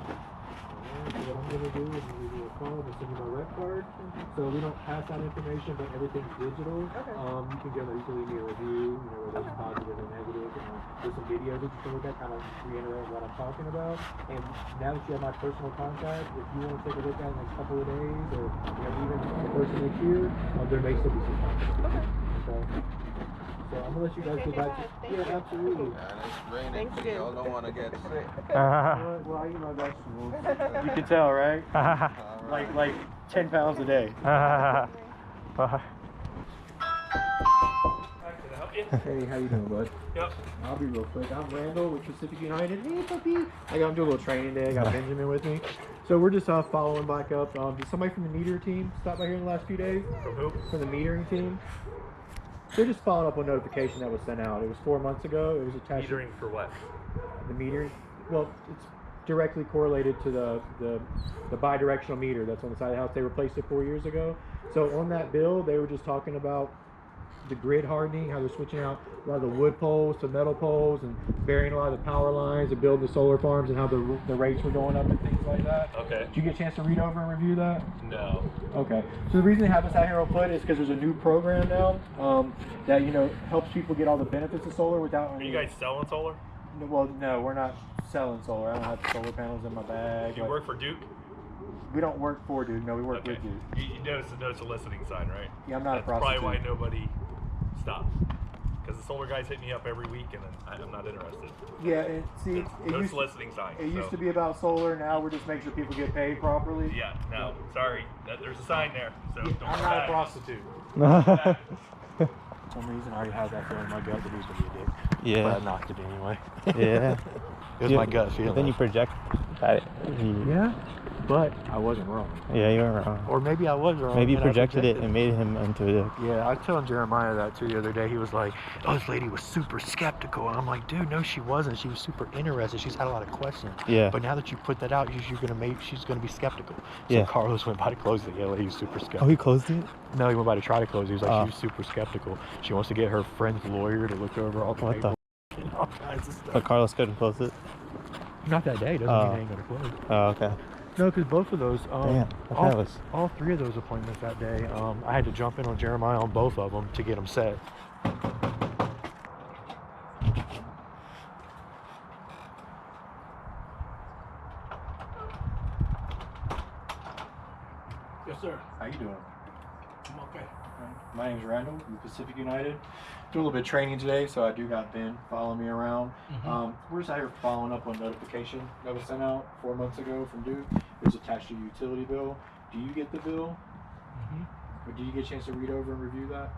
So what I'm gonna do is I'm gonna give you a call, I'm gonna send you my rep card. So we don't pass out information, but everything's digital. Okay. You can go there, you can leave me a review, you know, whether it's positive or negative. There's some videos that you can look at, kind of reiterate what I'm talking about. And now that you have my personal contact, if you want to take a look at it in the next couple of days, or even the first of next year, there may still be some time. Okay. So I'm gonna let you guys get back to. Yeah, absolutely. And it's raining, so y'all don't want to get sick. Well, I eat my vegetables. You can tell, right? like 10 pounds a day. Hey, how you doing, bud? Yep. I'll be real quick. I'm Randall with Pacific United. Hey, puppy. I'm doing a little training day. I got Benjamin with me. So we're just following back up. Did somebody from the meter team stop by here in the last few days? From who? From the metering team. They're just following up on a notification that was sent out. It was 4 months ago. It was attached. Metering for what? The metering. Well, it's directly correlated to the bi-directional meter that's on the side of the house. They replaced it 4 years ago. So on that bill, they were just talking about the grid hardening, how they're switching out a lot of the wood poles to metal poles and burying a lot of the power lines and building the solar farms, and how the rates were going up and things like that. Okay. Did you get a chance to read over and review that? No. Okay. So the reason they have us out here on foot is because there's a new program now that, you know, helps people get all the benefits of solar without. Are you guys selling solar? Well, no, we're not selling solar. I don't have solar panels in my bag. Do you work for Duke? We don't work for Duke. No, we work with Duke. You notice the no soliciting sign, right? Yeah, I'm not That's a prostitute. probably why nobody stopped. Because the solar guys hit me up every week, and then I'm not interested. Yeah, and see, No soliciting sign. It used to be about solar. Now we're just making sure people get paid properly. Yeah, no, sorry. There's a sign there, so don't I'm come not back. a prostitute. For some reason, I already had that feeling in my gut that he was going to be a dick. Yeah. But I knocked it anyway. Yeah. It was my gut feeling. Then you project at it. Yeah, but I wasn't wrong. Yeah, you were wrong. Or maybe I was wrong. Maybe you and I projected it and made him into a dick. Yeah, I was telling Jeremiah that too the other day. He was like, "Oh, this lady was super skeptical," and I'm like, "Dude, no, she wasn't. She was super interested. She's had a lot of questions. Yeah. But now that you put that out, she's gonna be skeptical." So Yeah. Carlos went by to close it. Yeah, lady was super skeptical. Oh, he closed it? No, he went by to try to close it. He was like, Oh. she was super skeptical. She wants to get her friend's lawyer to look over all the What the? paperwork and all kinds of stuff. But Carlos couldn't close it? Not that day. Doesn't mean they ain't gonna close. Oh, okay. No, because both of those, Damn, all three of those appointments that day, I had to jump in on Jeremiah on both of them to get them set. Yes, sir. How you doing? I'm okay. My name's Randall from Pacific United. Doing a little bit of training today, so I do got Ben following me around. We're just out here following up on notification that was sent out 4 months ago from Duke. It was attached to your utility bill. Do you get the bill? Or do you get a chance to read over and review that?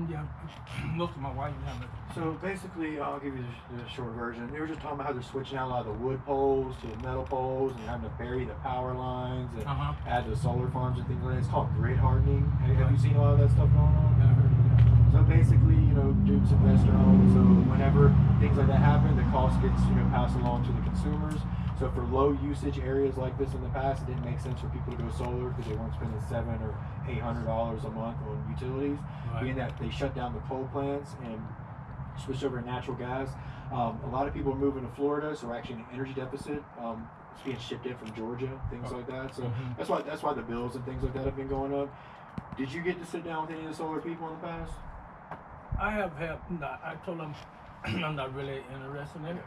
Yeah, most of my wife have it. So basically, I'll give you the short version. They were just talking about how they're switching out a lot of the wood poles to the metal poles and having to bury the power lines and add the solar farms and things like that. It's called grid hardening. Have you seen a lot of that stuff going on? Yeah, I heard of that. So basically, you know, Duke's investor owned, so whenever things like that happen, the cost gets, you know, passed along to the consumers. So for low usage areas like this in the past, it didn't make sense for people to go solar because they weren't spending $700 or $800 a month on utilities. Being that they shut down the coal plants and switched over to natural gas, a lot of people are moving to Florida, so we're actually in an energy deficit. It's being shipped in from Georgia, things like that. So that's why the bills and things like that have been going up. Did you get to sit down with any of the solar people in the past? I have had, I told them I'm not really interested in it.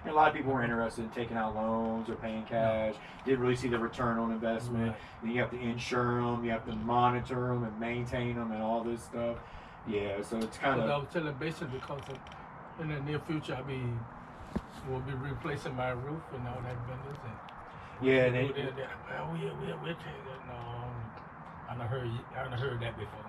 And a lot of people were interested in taking out loans or paying cash. Didn't really see the return on investment. Then you have to insure them, you have to monitor them and maintain them and all this stuff. Yeah, so it's kind of. I was telling basically because in the near future we'll be replacing my roof and all that vendors and yeah, we'll take it. No, I haven't heard that before.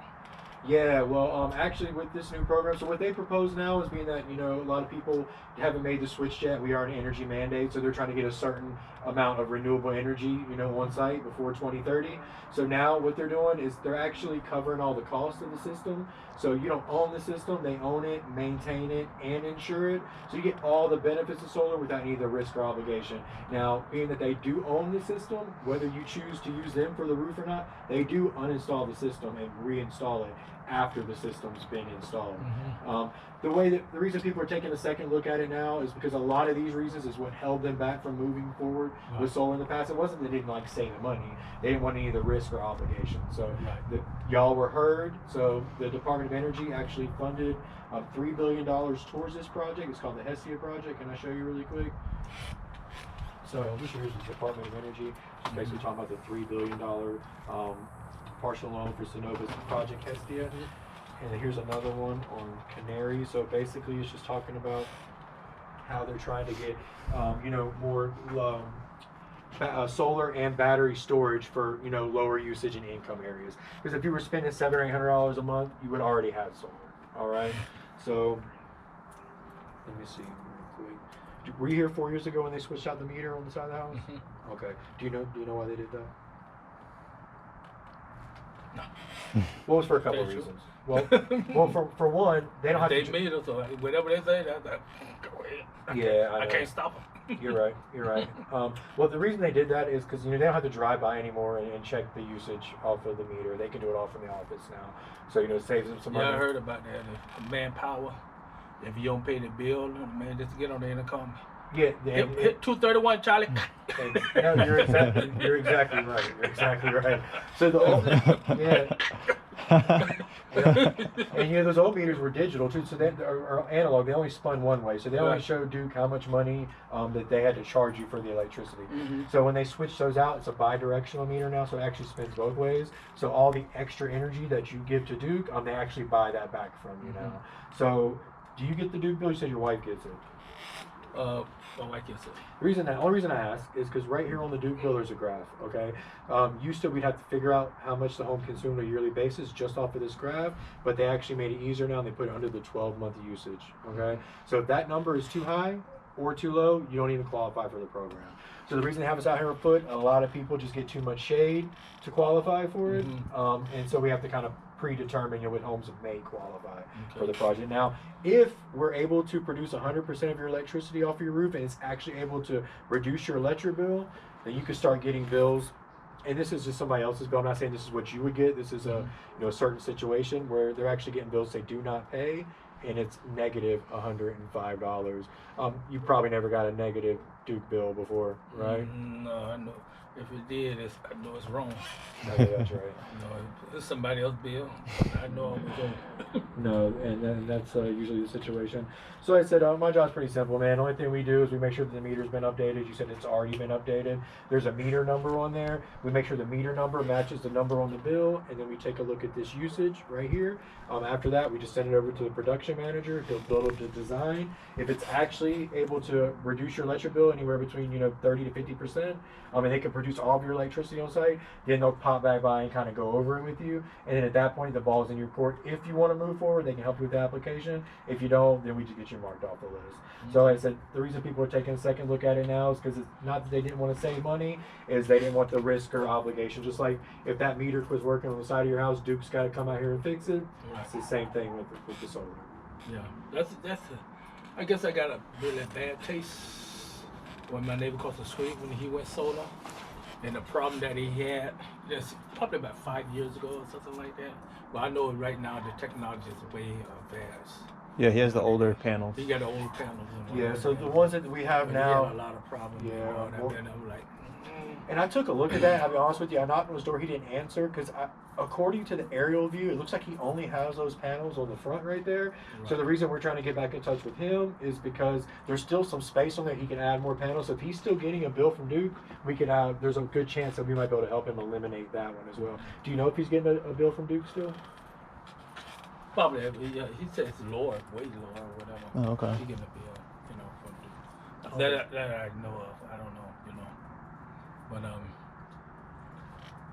Yeah, well, actually with this new program, so what they propose now is being that, you know, a lot of people haven't made the switch yet. We are an energy mandate, so they're trying to get a certain amount of renewable energy, you know, on site before 2030. So now what they're doing is they're actually covering all the costs of the system. So you don't own the system, they own it, maintain it, and insure it. So you get all the benefits of solar without any of the risk or obligation. Now, being that they do own the system, whether you choose to use them for the roof or not, they do uninstall the system and reinstall it. after the system's been installed. Mm-hmm. The reason people are taking a second look at it now is because a lot of these reasons is what held them back from moving forward with solar in the past. It wasn't they didn't like save the money; they didn't want any of the risk or obligation. So y'all were heard. So the Department of Energy actually funded $3 billion towards this project. It's called the Hestia project. Can I show you really quick? So this here's the Department of Energy. It's basically talking about the $3 billion partial loan for Sunnova's project Hestia. And here's another one on Canary. So basically it's just talking about how they're trying to get, more solar and battery storage for, lower usage in income areas. Because if you were spending $700 or $800 a month, you would already have solar. All right. So let me see real quick. Were you here 4 years ago when they switched out the meter on the side of the house? Mm-hmm. Okay. Do you know why they did that? No. Well, it was for a couple of reasons. Well, for one, they don't have to. They made us, so whatever they say, that's go ahead. Yeah, I can't stop them. You're right. Well, the reason they did that is because they don't have to drive by anymore and check the usage off of the meter. They can do it all from the office now. So it saves them some money. Yeah, I heard about that. The manpower. If you don't pay the bill, man, just get on the intercom. Yeah, hit 231, Charlie. No, you're exactly right. So and those old meters were digital too, so they are analog. They only spun one way, so they only showed Duke how much money that they had to charge you for the electricity. Mm-hmm. So when they switched those out, it's a bi-directional meter now, so it actually spins both ways. So all the extra energy that you give to Duke, they actually buy that back from you now. So do you get the Duke bill? You said your wife gets it. My wife gets it. The only reason I ask is because right here on the Duke bill there's a graph, okay? Used to we'd have to figure out how much the home consumed on a yearly basis just off of this graph, but they actually made it easier now and they put it under the 12-month usage, okay? So if that number is too high or too low, you don't even qualify for the program. So the reason they have us out here on foot, a lot of people just get too much shade to qualify for it, and so we have to kind of predetermine what homes may qualify for the project. Now, if we're able to produce 100% of your electricity off of your roof and it's actually able to reduce your electric bill, then you can start getting bills. And this is just somebody else's bill. I'm not saying this is what you would get. This is a certain situation where they're actually getting bills they do not pay, and it's negative $105. You probably never got a negative Duke bill before, right? No, I know. If it did, I know it's wrong. Okay, that's right. It's somebody else's bill. I know it was on. No, and that's usually the situation. So I said, my job's pretty simple, man. The only thing we do is we make sure that the meter's been updated. You said it's already been updated. There's a meter number on there. We make sure the meter number matches the number on the bill, and then we take a look at this usage right here. After that, we just send it over to the production manager. He'll build up the design. If it's actually able to reduce your electric bill anywhere between 30 to 50%, and they can produce all of your electricity on site, then they'll pop back by and kind of go over it with you. And then at that point, the ball's in your court. If you want to move forward, they can help you with the application. If you don't, then we just get you marked off the list. So like I said, the reason people are taking a second look at it now is because it's not that they didn't want to save money, is they didn't want the risk or obligation. Just like if that meter was working on the side of your house, Duke's got to come out here and fix it. It's the same thing with the solar. Yeah, I guess I got a really bad taste when my neighbor across the street when he went solar, and the problem that he had, that's probably about 5 years ago or something like that. But I know right now the technology is way advanced. Yeah, he has the older panels. He got the older panels. Yeah, so the ones that we have now. He had a lot of problems. Yeah. And I'm like. And I took a look at that. I'll be honest with you. I knocked on his door. He didn't answer because, according to the aerial view, it looks like he only has those panels on the front right there. Right. So the reason we're trying to get back in touch with him is because there's still some space on there. He can add more panels. So if he's still getting a bill from Duke, we can have. There's a good chance that we might be able to help him eliminate that one as well. Do you know if he's getting a bill from Duke still? Probably. He said it's lower, way lower, or whatever. Oh, okay. He getting a bill, from Duke. That I know of. I don't know, But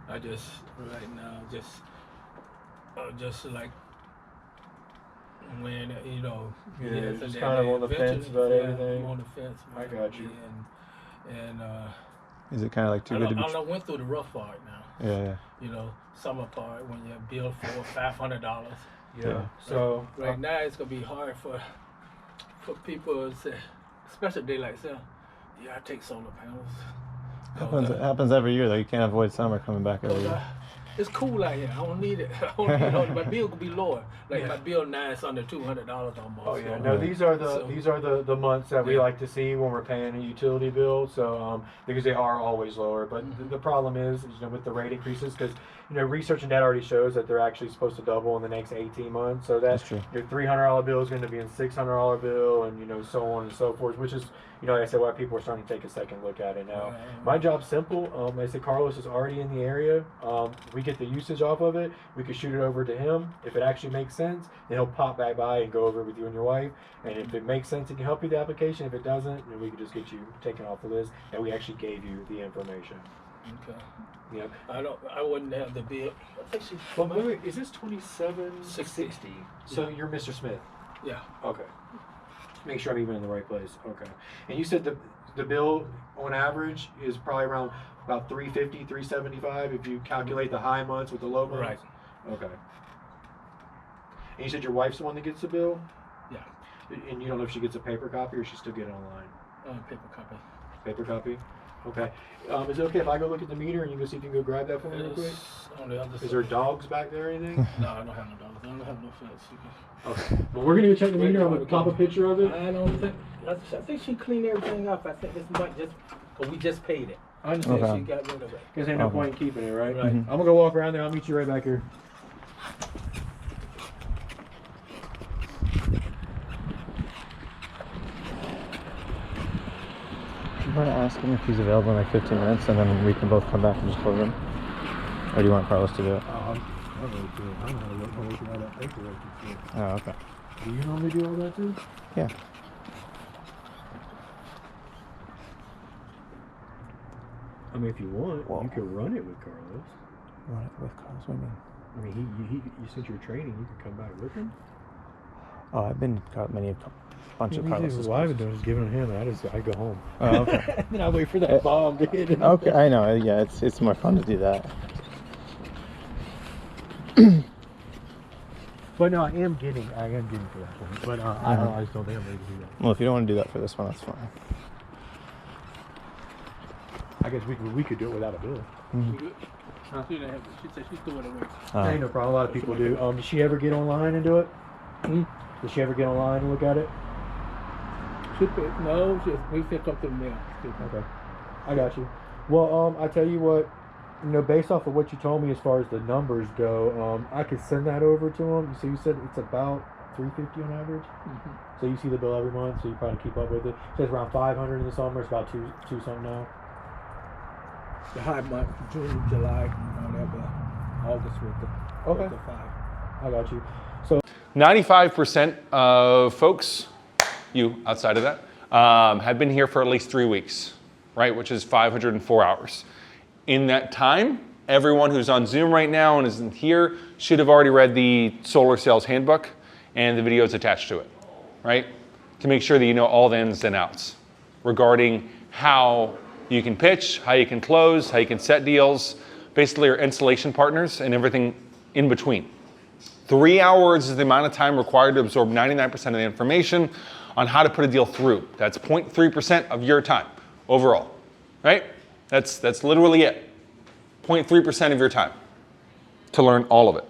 I just right now just like when just kind of on the fence about everything. I'm on the fence. I got you. And is it kind of like too good to be? I went through the rough part now. Yeah. Summer part when you're billed for $500. Yeah. So right now it's gonna be hard for people to say, especially they like say, yeah, I take solar panels. It happens every year though. You can't avoid summer coming back every year. it's cool out here. I don't need it. I don't need it. My bill could be lower. Like my bill now is under $200 almost. Oh yeah, so. no, these are the months that we like to see when we're paying a utility bill. So because they are always lower, but the problem is with the rate increases, because research and data already shows that they're actually supposed to double in the next 18 months. So that's true. Your $300 bill is going to be a $600 bill, and so on and so forth. Which is like I said, why people are starting to take a second look at it now. My job's simple. Like I said, Carlos is already in the area. We get the usage off of it. We can shoot it over to him. If it actually makes sense, then he'll pop back by and go over it with you and your wife. And if it makes sense, he can help you with the application. If it doesn't, then we can just get you taken off the list, and we actually gave you the information. Okay. Yep. I wouldn't have the bill. Well, wait, is this 2760? So you're Mr. Smith. Yeah. Okay. Make sure I'm even in the right place. Okay. And you said the bill on average is probably around about $350, $375 if you calculate the high months with the low months. Right. Okay. And you said your wife's the one that gets the bill? Yeah. And you don't know if she gets a paper copy or she still get it online? Paper copy. Paper copy? Okay. Is it okay if I go look at the meter and you go see if you can go grab that for me real quick? On the other Is side. there dogs back there or anything? No, I don't have no dogs. I don't have no fence. Okay. Well, we're going to go check the meter. I'm going to pop a picture of it. I don't think. I think she cleaned everything up. I think this might just. Cause we just paid it. I understand she got rid of it. Because ain't no point in keeping it, right? Right. I'm going to go walk around there. I'll meet you right back here. You want to ask him if he's available in like 15 minutes, and then we can both come back and just close him? Or do you want Carlos to do it? I don't know how to look at all that paperwork. Oh, okay. Do you normally do all that too? Yeah. I mean, if you want, you could run it with Carlos. Run it with Carlos? What do you mean? I mean, you since you're training, you could come back with him. Oh, I've been bunch of Carlos's. What I've been doing is giving him. I go home. Oh, okay. Then I wait for that bomb to hit him. Okay, I know. Yeah, it's more fun to do that. But no, I am getting for that one. But I just don't think I'm ready to do that. Well, if you don't want to do that for this one, that's fine. I guess we could do it without a bill. She said she's doing it away. Ain't no problem. A lot of people do. Did she ever get online and do it? Did she ever get online and look at it? No, we picked up the mail. Okay, I got you. Well, I tell you what, based off of what you told me as far as the numbers go, I could send that over to them. So you said it's about $350 on average. So you see the bill every month, so you probably keep up with it. So it's around 500 in the summer. It's about two something now. The high month, June, July, whatever, August with the 5. I got you. So 95% of folks, you outside of that, have been here for at least 3 weeks, right? Which is 504 hours. In that time, everyone who's on Zoom right now and isn't here should have already read the Solar Sales Handbook and the videos attached to it, right? To make sure that you know all the ins and outs regarding how you can pitch, how you can close, how you can set deals, basically your installation partners and everything in between. 3 hours is the amount of time required to absorb 99% of the information on how to put a deal through. That's 0.3% of your time overall, right? That's literally it. 0.3% of your time to learn all of it.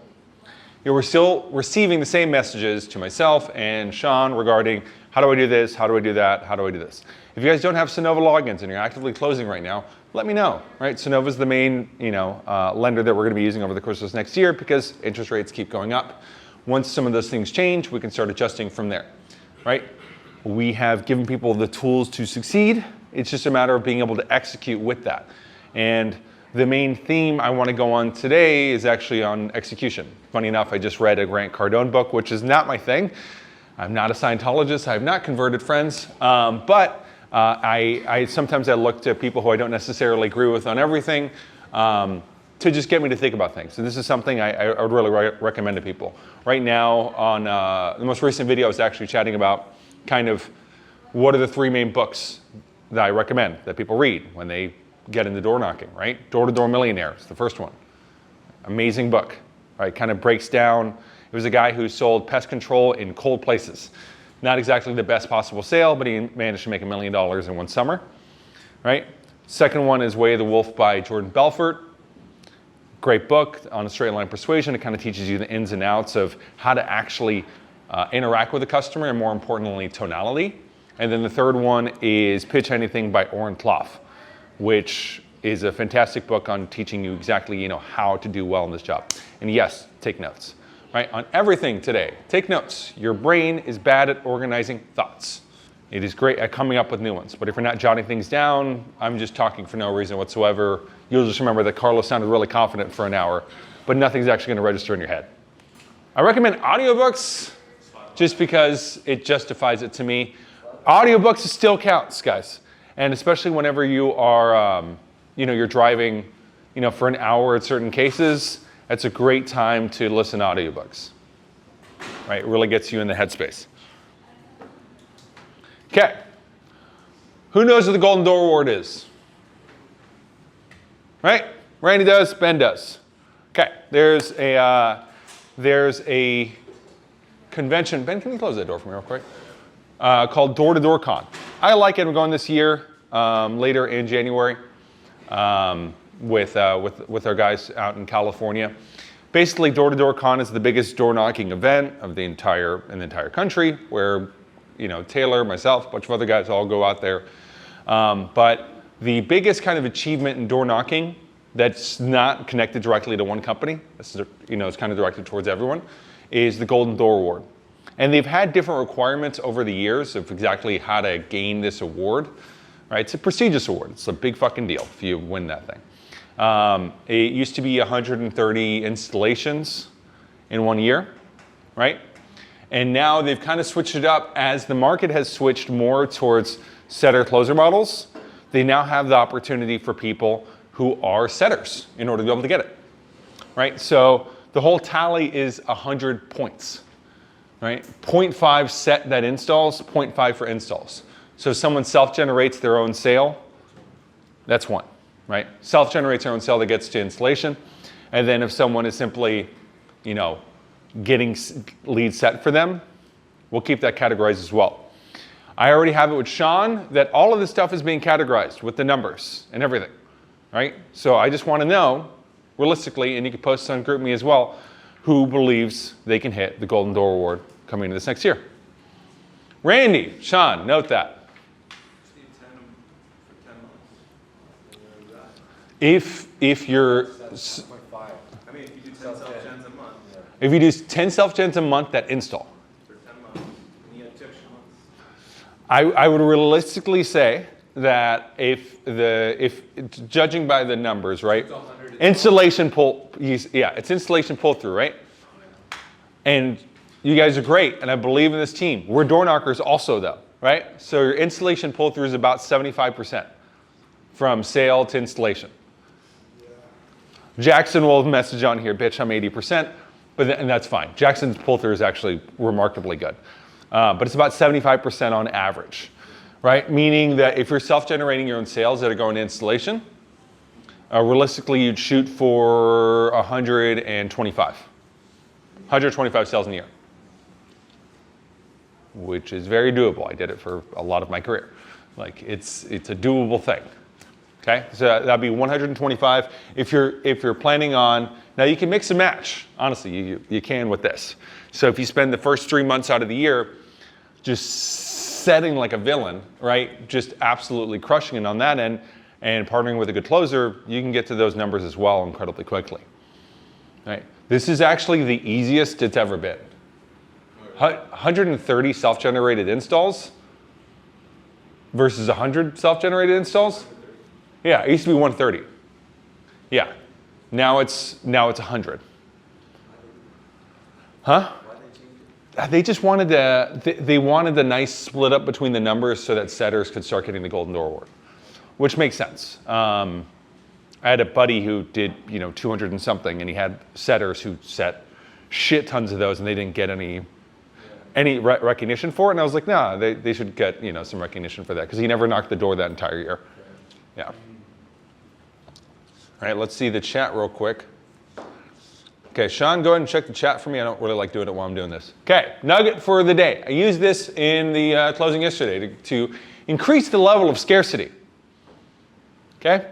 You were still receiving the same messages to myself and Sean regarding how do I do this, how do I do that, how do I do this. If you guys don't have Sonova logins and you're actively closing right now, let me know, right? Sonova is the main, lender that we're going to be using over the course of this next year because interest rates keep going up. Once some of those things change, we can start adjusting from there, right? We have given people the tools to succeed. It's just a matter of being able to execute with that. And the main theme I want to go on today is actually on execution. Funny enough, I just read a Grant Cardone book, which is not my thing. I'm not a Scientologist. I have not converted friends, but I sometimes look to people who I don't necessarily agree with on everything to just get me to think about things. So this is something I would really recommend to people. Right now on the most recent video, I was actually chatting about kind of what are the 3 main books that I recommend that people read when they get into door knocking, right? Door to Door Millionaire is the first one. Amazing book, right? Kind of breaks down. It was a guy who sold pest control in cold places. Not exactly the best possible sale, but he managed to make $1 million in one summer, right? Second one is Way of the Wolf by Jordan Belfort. great book on a straight line persuasion. It kind of teaches you the ins and outs of how to actually interact with the customer, and more importantly, tonality. And then the third one is Pitch Anything by Oren Clough, which is a fantastic book on teaching you exactly, how to do well in this job. And yes, take notes, right? On everything today, take notes. Your brain is bad at organizing thoughts. It is great at coming up with new ones. But if you're not jotting things down, I'm just talking for no reason whatsoever. You'll just remember that Carlos sounded really confident for an hour, but nothing's actually going to register in your head. I recommend audiobooks just because it justifies it to me. Audiobooks still counts, guys. And especially whenever you are, you're driving, for an hour in certain cases, that's a great time to listen to audiobooks, right? It really gets you in the headspace. Okay. Who knows what the Golden Door Award is? Right? Randy does, Ben does. Okay, there's a convention. Ben, can you close that door for me real quick? Called Door to Door Con. I like it. We're going this year, later in January, with our guys out in California. Basically, Door to Door Con is the biggest door knocking event of the entire country, where Taylor, myself, a bunch of other guys all go out there. But the biggest kind of achievement in door knocking that's not connected directly to one company, it's kind of directed towards everyone, is the Golden Door Award. And they've had different requirements over the years of exactly how to gain this award, right? It's a prestigious award. It's a big fucking deal if you win that thing. It used to be 130 installations in 1 year, right? And now they've kind of switched it up as the market has switched more towards setter-closer models. They now have the opportunity for people who are setters in order to be able to get it, right? So the whole tally is 100 points, right? 0.5 set that installs, 0.5 for installs. So if someone self-generates their own sale, that's 1, right? Self-generates their own sale that gets to installation. And then if someone is simply, getting leads set for them, we'll keep that categorized as well. I already have it with Sean that all of this stuff is being categorized with the numbers and everything, right? So I just want to know, realistically, and you can post on GroupMe as well, who believes they can hit the Golden Door Award coming into this next year. Randy, Sean, note that. If you're... If you do 10 self-gens a month that install, I would realistically say that if judging by the numbers, right? Installation pull, it's installation pull through, right? And you guys are great, and I believe in this team. We're door knockers also, though, right? So your installation pull through is about 75% from sale to installation. Jackson will message on here, bitch, I'm 80%. And that's fine. Jackson's pull-through is actually remarkably good. But it's about 75% on average, right? Meaning that if you're self-generating your own sales that are going to installation, realistically you'd shoot for 125 sales in a year, which is very doable. I did it for a lot of my career. Like it's a doable thing. Okay, so that'd be 125. If you're planning on, now you can mix and match. Honestly, you can with this. So if you spend the first 3 months out of the year just setting like a villain, right? Just absolutely crushing it on that end and partnering with a good closer, you can get to those numbers as well incredibly quickly. Right? This is actually the easiest it's ever been. 130 self-generated installs versus 100 self-generated installs. Yeah, it used to be 130. Yeah, now it's 100. Huh? They just wanted they wanted the nice split up between the numbers so that setters could start getting the Golden Door Award, which makes sense. I had a buddy who did 200 and something, and he had setters who set shit tons of those, and they didn't get any recognition for it. And I was like, nah, they should get some recognition for that because he never knocked the door that entire year. Yeah. All right, let's see the chat real quick. Okay, Sean, go ahead and check the chat for me. I don't really like doing it while I'm doing this. Okay, nugget for the day. I used this in the closing yesterday to increase the level of scarcity. Okay?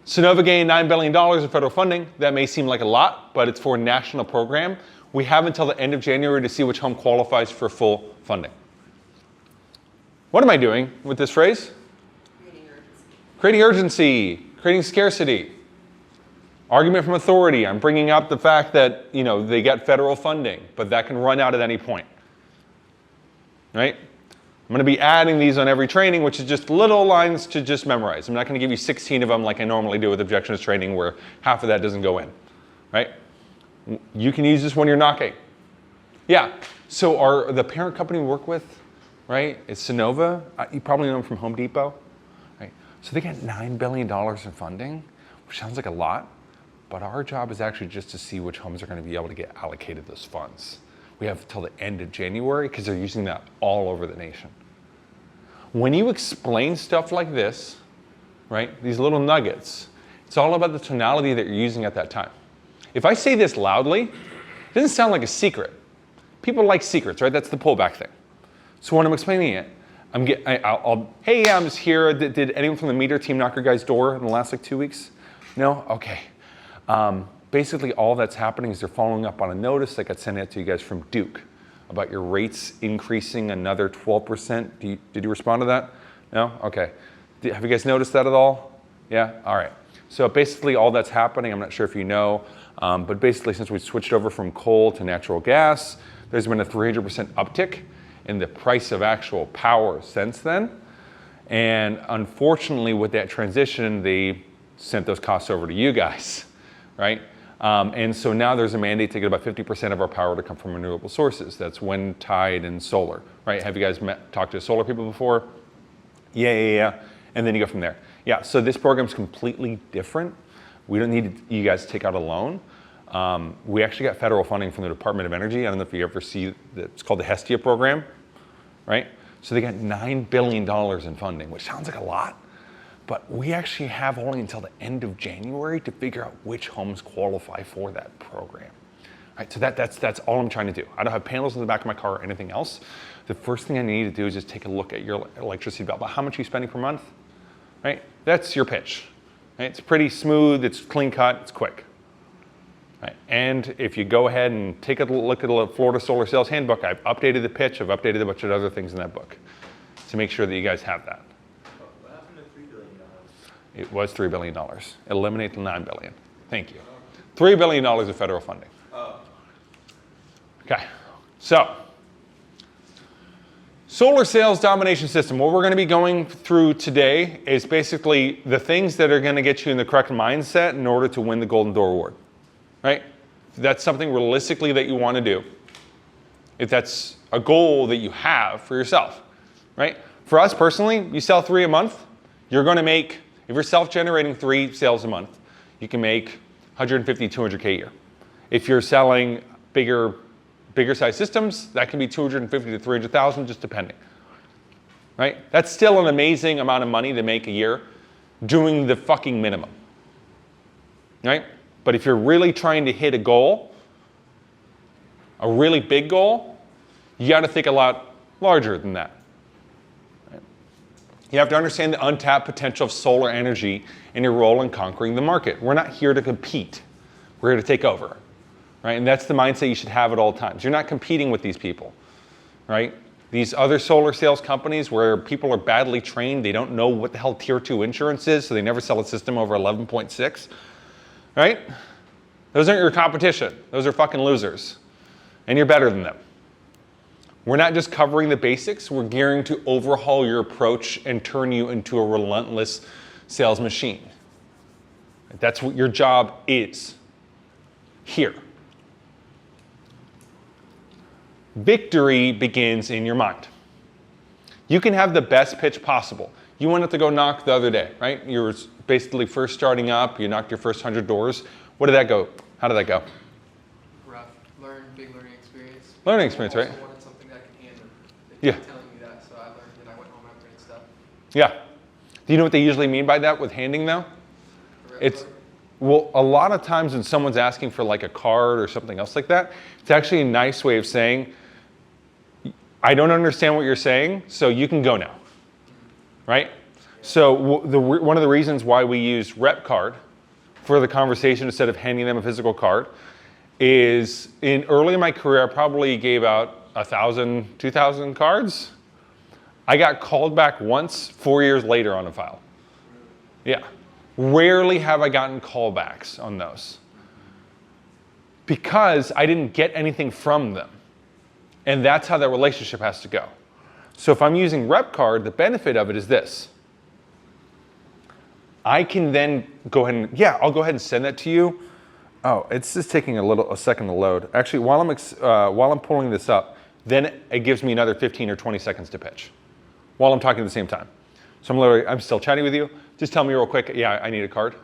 Sonova gained $9 billion in federal funding. That may seem like a lot, but it's for a national program. We have until the end of January to see which home qualifies for full funding. What am I doing with this phrase? Creating urgency, creating scarcity. Argument from authority. I'm bringing up the fact that, you know, they get federal funding, but that can run out at any point. Right? I'm going to be adding these on every training, which is just little lines to just memorize. I'm not going to give you 16 of them like I normally do with objections training, where half of that doesn't go in. Right? You can use this when you're knocking. Yeah. So the parent company we work with, right, is Sonova. You probably know them from Home Depot. Right? So they get $9 billion in funding, which sounds like a lot. But our job is actually just to see which homes are going to be able to get allocated those funds. We have till the end of January because they're using that all over the nation. When you explain stuff like this, right, these little nuggets, it's all about the tonality that you're using at that time. If I say this loudly, it doesn't sound like a secret. People like secrets, right? That's the pullback thing. So when I'm explaining it, hey, I'm just here. Did anyone from the meter team knock your guy's door in the last like 2 weeks? No? Okay. Basically, all that's happening is they're following up on a notice that got sent out to you guys from Duke about your rates increasing another 12%. Did you respond to that? No? Okay. Have you guys noticed that at all? Yeah? All right. So basically, all that's happening, I'm not sure if you know, but basically, since we switched over from coal to natural gas, there's been a 300% uptick in the price of actual power since then. And unfortunately, with that transition, they sent those costs over to you guys. Right? And so now there's a mandate to get about 50% of our power to come from renewable sources. That's wind, tide, and solar. Right? Have you guys talked to solar people before? Yeah. And then you go from there. Yeah, so this program's completely different. We don't need you guys to take out a loan. We actually got federal funding from the Department of Energy. I don't know if you ever see, it's called the Hestia program. Right? So they got $9 billion in funding, which sounds like a lot. But we actually have only until the end of January to figure out which homes qualify for that program. All right, so that's all I'm trying to do. I don't have panels in the back of my car or anything else. The first thing I need to do is just take a look at your electricity bill, about how much you're spending per month. Right? That's your pitch. Right? It's pretty smooth, it's clean cut, it's quick. Right? And if you go ahead and take a look at the Florida Solar Sales Handbook, I've updated the pitch, I've updated a bunch of other things in that book to make sure that you guys have that. It was $3 billion. Eliminate the $9 billion. Thank you. $3 billion of federal funding. Okay, so solar sales domination system. What we're going to be going through today is basically the things that are going to get you in the correct mindset in order to win the Golden Door Award. Right? If that's something realistically that you want to do. If that's a goal that you have for yourself. Right? For us personally, you sell 3 a month, you're going to make, if you're self-generating 3 sales a month, you can make 150, 200K a year. If you're selling bigger size systems, that can be 250 to 300,000, just depending. Right? That's still an amazing amount of money to make a year doing the fucking minimum. Right? But if you're really trying to hit a goal, a really big goal, you got to think a lot larger than that. You have to understand the untapped potential of solar energy and your role in conquering the market. We're not here to compete. We're here to take over. Right? And that's the mindset you should have at all times. You're not competing with these people. Right? These other solar sales companies where people are badly trained, they don't know what the hell tier 2 insurance is, so they never sell a system over 11.6. Right? Those aren't your competition. Those are fucking losers. And you're better than them. We're not just covering the basics, we're gearing to overhaul your approach and turn you into a relentless sales machine. That's what your job is. Here. Victory begins in your mind. You can have the best pitch possible. You went up to go knock the other day, right? You were basically first starting up, you knocked your first 100 doors. What did that go? How did that go? Rough. Big learning experience. Learning experience, right? Yeah. Telling me that, so I learned and I went home after and stuff. Yeah. Do you know what they usually mean by that with handing though? It's, well, a lot of times when someone's asking for like a card or something else like that, it's actually a nice way of saying, I don't understand what you're saying, so you can go now. Right? So one of the reasons why we use rep card for the conversation instead of handing them a physical card is early in my career, I probably gave out 1,000, 2,000 cards. I got called back once 4 years later on a file. Yeah. Rarely have I gotten callbacks on those because I didn't get anything from them. And that's how that relationship has to go. So if I'm using rep card, the benefit of it is this. I can then go ahead and, yeah, I'll go ahead and send that to you. Oh, it's just taking a second to load. Actually, while I'm pulling this up, then it gives me another 15 or 20 seconds to pitch while I'm talking at the same time. So I'm still chatting with you. Just tell me real quick, yeah, I need a card.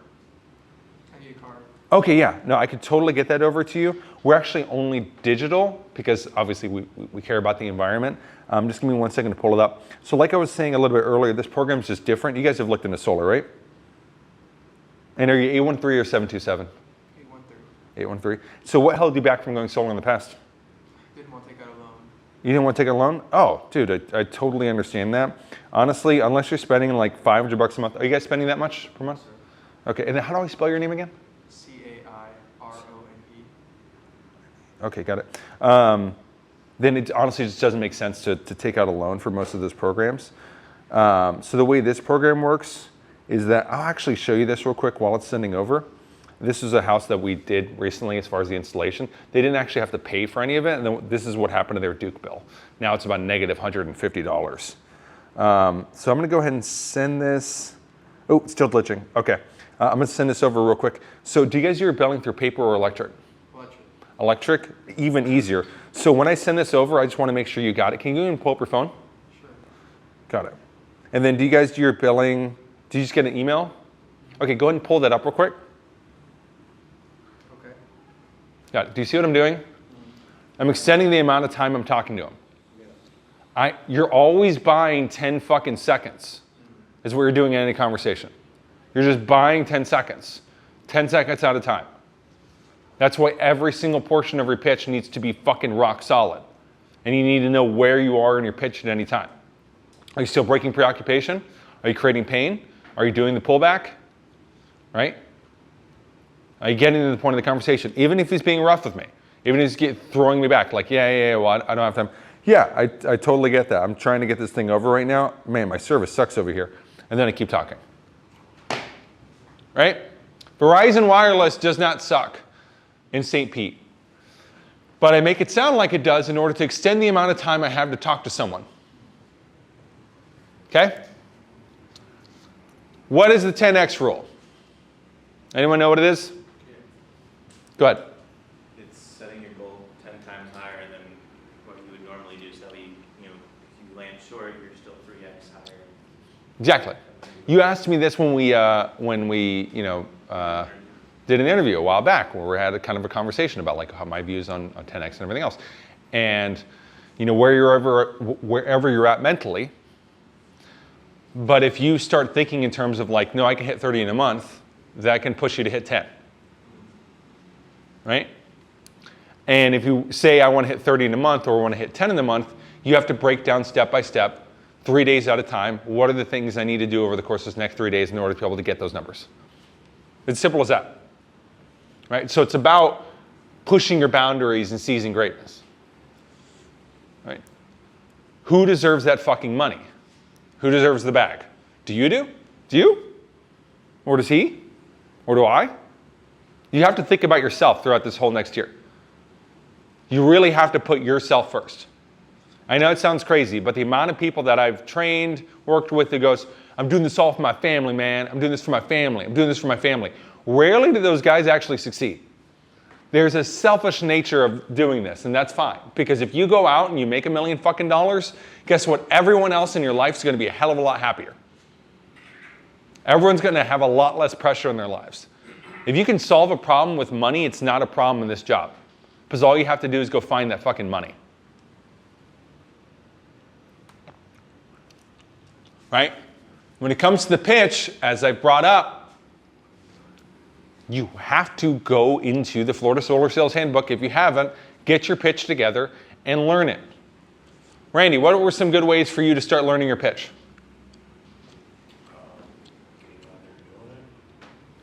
I need a card. Okay, yeah, no, I could totally get that over to you. We're actually only digital because obviously we care about the environment. Just give me 1 second to pull it up. So like I was saying a little bit earlier, this program's just different. You guys have looked into solar, right? And are you 813 or 727? 813. 813. So what held you back from going solar in the past? Didn't want to take out a loan. You didn't want to take a loan? Oh, dude, I totally understand that. Honestly, unless you're spending like $500 a month, are you guys spending that much per month? Okay, and then how do I spell your name again? C-A-I-R-O-N-E. Okay, got it. Then it honestly just doesn't make sense to take out a loan for most of those programs. So the way this program works is that, I'll actually show you this real quick while it's sending over. This is a house that we did recently as far as the installation. They didn't actually have to pay for any of it, and then this is what happened to their Duke bill. Now it's about negative $150. So I'm gonna go ahead and send this. Oh, it's still glitching. Okay, I'm gonna send this over real quick. So do you guys do your billing through paper or electric? Electric, even easier. So when I send this over, I just wanna make sure you got it. Can you even pull up your phone? Sure. Got it. And then do you guys do your billing? Do you just get an email? Okay, go ahead and pull that up real quick. Okay. Got it. Do you see what I'm doing? I'm extending the amount of time I'm talking to them. You're always buying 10 fucking seconds is what you're doing in any conversation. You're just buying 10 seconds. 10 seconds at a time. That's why every single portion of your pitch needs to be fucking rock solid. And you need to know where you are in your pitch at any time. Are you still breaking preoccupation? Are you creating pain? Are you doing the pullback? Right? Are you getting to the point of the conversation? Even if he's being rough with me. Even if he's throwing me back. Like, yeah, well, I don't have time. Yeah, I totally get that. I'm trying to get this thing over right now. Man, my service sucks over here. And then I keep talking. Right? Verizon Wireless does not suck in St. Pete. But I make it sound like it does in order to extend the amount of time I have to talk to someone. Okay? What is the 10x rule? Anyone know what it is? Go ahead. It's setting your goal 10 times higher than what you would normally do. So if you land short, you're still 3x higher. Exactly. You asked me this when we did an interview a while back where we had a kind of a conversation about like how my views on 10x and everything else. And wherever you're at mentally. But if you start thinking in terms of like, no, I can hit 30 in a month, that can push you to hit 10. Right? And if you say I want to hit 30 in a month or I want to hit 10 in a month, you have to break down step by step, 3 days at a time. What are the things I need to do over the course of this next 3 days in order to be able to get those numbers? It's simple as that. Right? So it's about pushing your boundaries and seizing greatness. Right? Who deserves that fucking money? Who deserves the bag? Do you do? Do you? Or does he? Or do I? You have to think about yourself throughout this whole next year. You really have to put yourself first. I know it sounds crazy, but the amount of people that I've trained, worked with, that goes, I'm doing this all for my family, man. I'm doing this for my family. I'm doing this for my family. Rarely do those guys actually succeed. There's a selfish nature of doing this, and that's fine. Because if you go out and you make $1 million fucking dollars, guess what? Everyone else in your life is going to be a hell of a lot happier. Everyone's going to have a lot less pressure in their lives. If you can solve a problem with money, it's not a problem in this job. Because all you have to do is go find that fucking money. Right? When it comes to the pitch, as I brought up, you have to go into the Florida Solar Sales Handbook. If you haven't, get your pitch together and learn it. Randy, what were some good ways for you to start learning your pitch?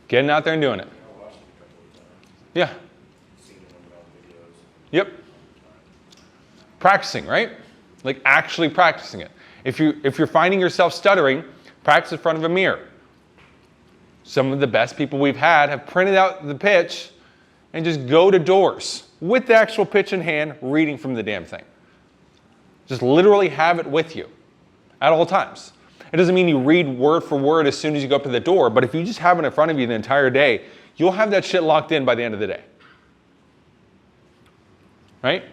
Getting out there and doing it. Yeah. Yep. Practicing, right? Like actually practicing it. If you're finding yourself stuttering, practice in front of a mirror. Some of the best people we've had have printed out the pitch and just go to doors with the actual pitch in hand, reading from the damn thing. Just literally have it with you at all times. It doesn't mean you read word for word as soon as you go up to the door, but if you just have it in front of you the entire day, you'll have that shit locked in by the end of the day. Right?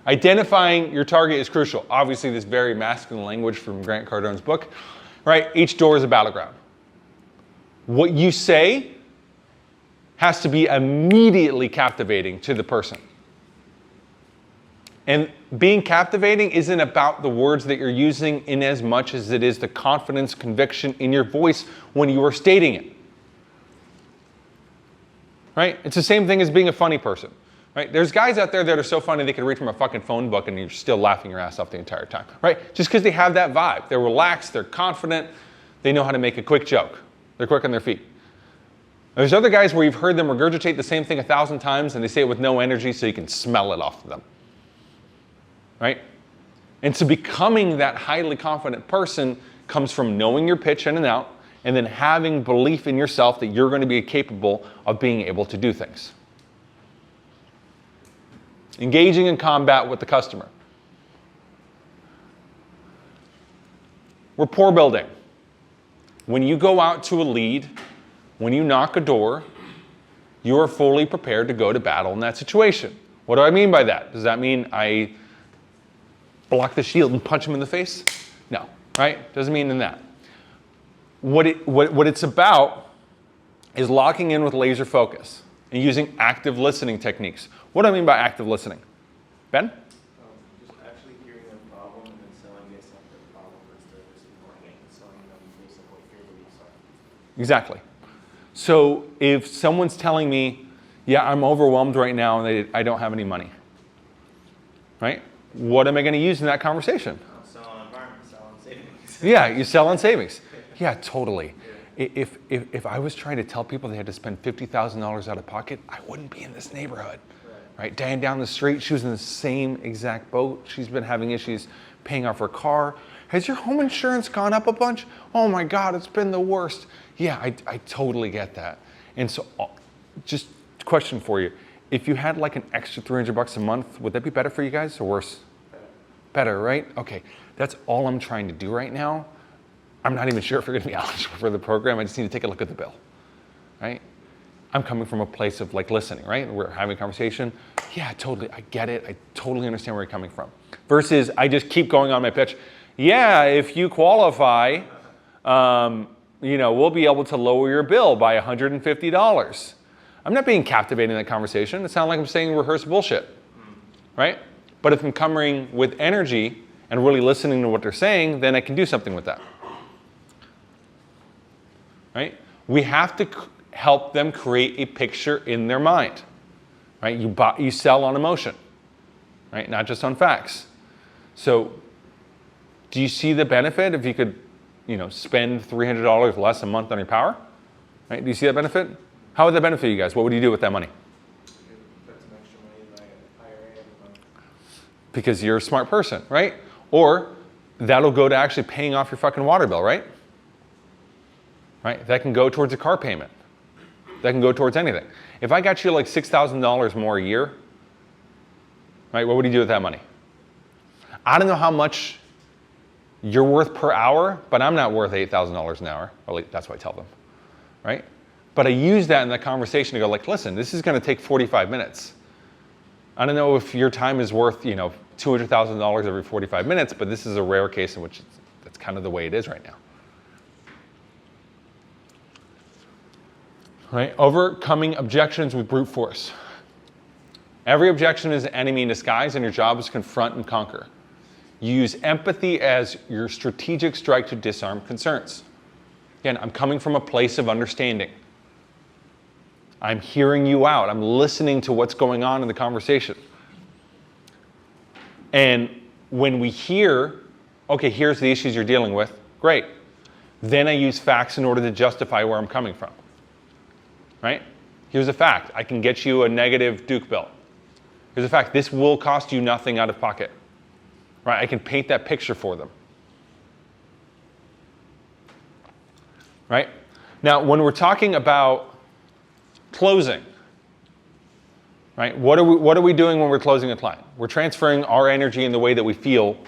Identifying your target is crucial. Obviously, this very masculine language from Grant Cardone's book, right? Each door is a battleground. What you say has to be immediately captivating to the person. And being captivating isn't about the words that you're using in as much as it is the confidence, conviction in your voice when you are stating it. Right? It's the same thing as being a funny person. Right? There's guys out there that are so funny they can read from a fucking phone book and you're still laughing your ass off the entire time. Right? Just because they have that vibe. They're relaxed, they're confident, they know how to make a quick joke. They're quick on their feet. There's other guys where you've heard them regurgitate the same thing 1,000 times and they say it with no energy so you can smell it off of them. Right? And so becoming that highly confident person comes from knowing your pitch in and out and then having belief in yourself that you're going to be capable of being able to do things. Engaging in combat with the customer. Rapport building. When you go out to a lead, when you knock a door, you are fully prepared to go to battle in that situation. What do I mean by that? Does that mean I block the shield and punch him in the face? No, right? Doesn't mean in that. What it's about is locking in with laser focus and using active listening techniques. What do I mean by active listening? Ben? Just actually hearing a problem and then selling based on the problem instead of just ignoring it and selling them based on what your beliefs are. Exactly. So if someone's telling me, yeah, I'm overwhelmed right now and I don't have any money, right? What am I going to use in that conversation? Sell on environment, sell on savings. Yeah, you sell on savings. Yeah, totally. If I was trying to tell people they had to spend $50,000 out of pocket, I wouldn't be in this neighborhood. Right? Dan down the street, she was in the same exact boat. She's been having issues paying off her car. Has your home insurance gone up a bunch? Oh my God, it's been the worst. Yeah, I totally get that. And so just a question for you. If you had like an extra $300 a month, would that be better for you guys or worse? Better, right? Okay, that's all I'm trying to do right now. I'm not even sure if you're gonna be eligible for the program. I just need to take a look at the bill, right? I'm coming from a place of like listening, right? We're having a conversation. Yeah, totally, I get it. I totally understand where you're coming from. Versus I just keep going on my pitch. Yeah, if you qualify, we'll be able to lower your bill by $150. I'm not being captivating in that conversation. It sounds like I'm saying rehearsed bullshit, right? But if I'm coming with energy and really listening to what they're saying, then I can do something with that, right? We have to help them create a picture in their mind, right? You sell on emotion, right? Not just on facts. So do you see the benefit if you could, spend $300 less a month on your power, right? Do you see that benefit? How would that benefit you guys? What would you do with that money? Put some extra money in my IRA every month. Because you're a smart person, right? Or that'll go to actually paying off your fucking water bill, right? Right? That can go towards a car payment. That can go towards anything. If I got you like $6,000 more a year, right, what would you do with that money? I don't know how much you're worth per hour, but I'm not worth $8,000 an hour. Or like, that's what I tell them, right? But I use that in the conversation to go like, listen, this is going to take 45 minutes. I don't know if your time is worth, $200,000 every 45 minutes, but this is a rare case in which that's kind of the way it is right now. Right? Overcoming objections with brute force. Every objection is an enemy in disguise, and your job is to confront and conquer. You use empathy as your strategic strike to disarm concerns. Again, I'm coming from a place of understanding. I'm hearing you out. I'm listening to what's going on in the conversation. And when we hear, okay, here's the issues you're dealing with, great. Then I use facts in order to justify where I'm coming from. right? Here's a fact. I can get you a negative Duke bill. Here's a fact. This will cost you nothing out of pocket, right? I can paint that picture for them, right? Now, when we're talking about closing, right? What are we doing when we're closing a client? We're transferring our energy in the way that we feel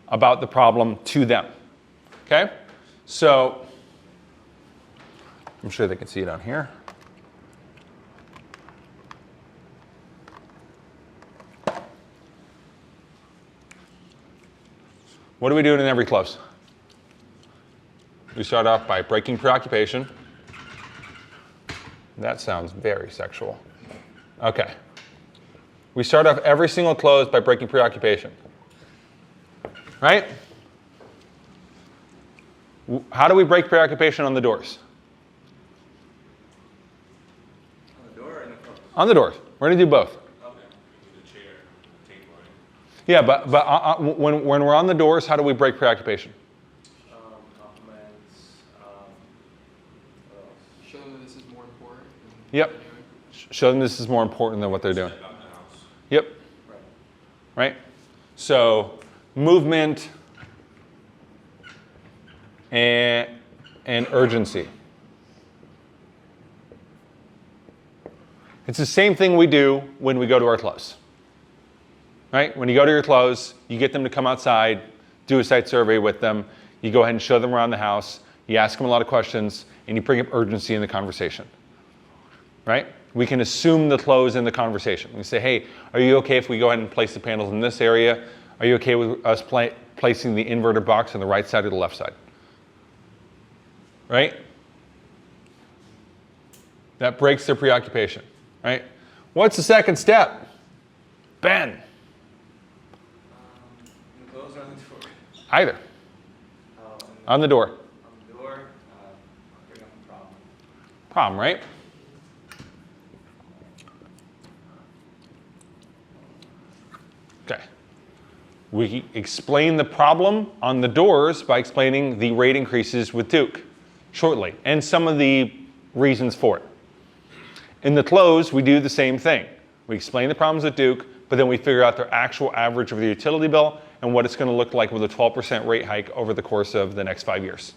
about the problem to them, okay? So, I'm sure they can see it on here. What are we doing in every close? We start off by breaking preoccupation. That sounds very sexual. Okay. We start off every single close by breaking preoccupation. Right? How do we break preoccupation on the doors? On the door or in the close? On the doors. We're going to do both. Okay. The chair, tape line. Yeah, but when we're on the doors, how do we break preoccupation? Compliments. Show them that this is more important. Yep. Show them this is more important than what they're doing. Yep. Right? So, movement and urgency. It's the same thing we do when we go to our close. Right? When you go to your close, you get them to come outside, do a site survey with them, you go ahead and show them around the house, you ask them a lot of questions, and you bring up urgency in the conversation. Right? We can assume the close in the conversation. We say, hey, are you okay if we go ahead and place the panels in this area? Are you okay with us placing the inverter box on the right side or the left side? Right? That breaks their preoccupation. Right? What's the second step? Ben. In the close or on the door? Either. On the door. On the door, bring up a problem. Problem, right? Okay. We explain the problem on the doors by explaining the rate increases with Duke shortly and some of the reasons for it. In the close, we do the same thing. We explain the problems with Duke, but then we figure out their actual average of the utility bill and what it's going to look like with a 12% rate hike over the course of the next 5 years.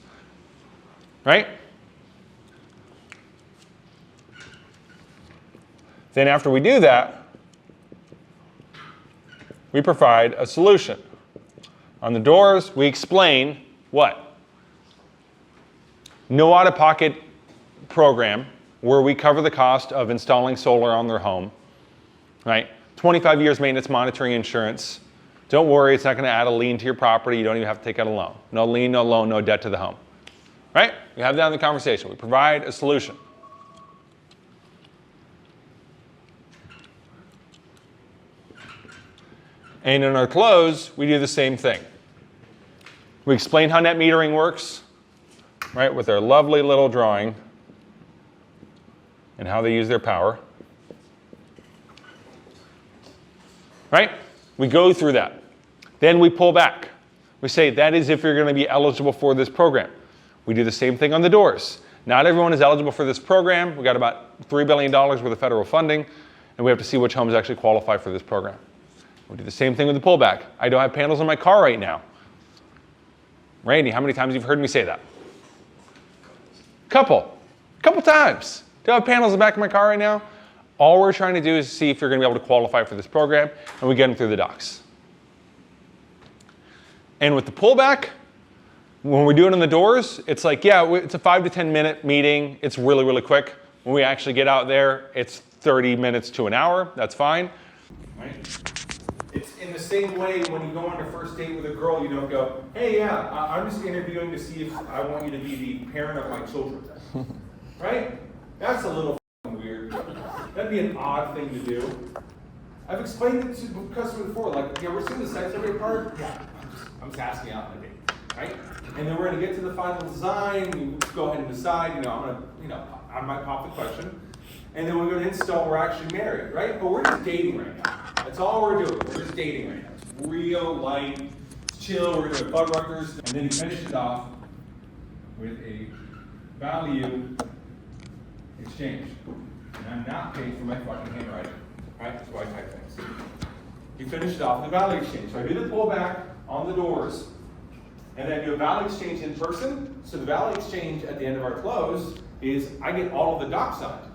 Right? Then after we do that, we provide a solution. On the doors, we explain what? No out-of-pocket program where we cover the cost of installing solar on their home, right? 25 years maintenance monitoring insurance. Don't worry, it's not going to add a lien to your property. You don't even have to take out a loan. No lien, no loan, no debt to the home. Right? We have that in the conversation. We provide a solution. And in our close, we do the same thing. We explain how net metering works, right, with our lovely little drawing and how they use their power. Right? We go through that. Then we pull back. We say that is if you're going to be eligible for this program. We do the same thing on the doors. Not everyone is eligible for this program. We got about $3 billion worth of federal funding, and we have to see which homes actually qualify for this program. We do the same thing with the pullback. I don't have panels on my car right now. Randy, how many times have you heard me say that? Couple times. Do I have panels in the back of my car right now? All we're trying to do is see if you're going to be able to qualify for this program, and we get them through the docs. And with the pullback, when we do it on the doors, it's like, yeah, it's a 5 to 10 minute meeting. It's really, really quick. When we actually get out there, it's 30 minutes to an hour. That's fine. Right? It's in the same way when you go on a first date with a girl, you don't go, hey, yeah, I'm just interviewing to see if I want you to be the parent of my children. Right? That's a little weird. That'd be an odd thing to do. I've explained it to customers before, like, yeah, we're seeing the site survey part. Yeah, I'm just asking out on a date, right? And then we're gonna get to the final design. We go ahead and decide. I might pop the question, and then we're gonna install. We're actually married, right? But we're just dating right now. That's all we're doing. We're just dating right now. It's real light, chill. We're gonna bud Rutgers, and then he finished it off with a value exchange. And I'm not paid for my fucking handwriting, right? That's why I type things. You finish it off with a value exchange. So I do the pullback on the doors, and then I do a value exchange in person. So the value exchange at the end of our close is I get all of the doc signed.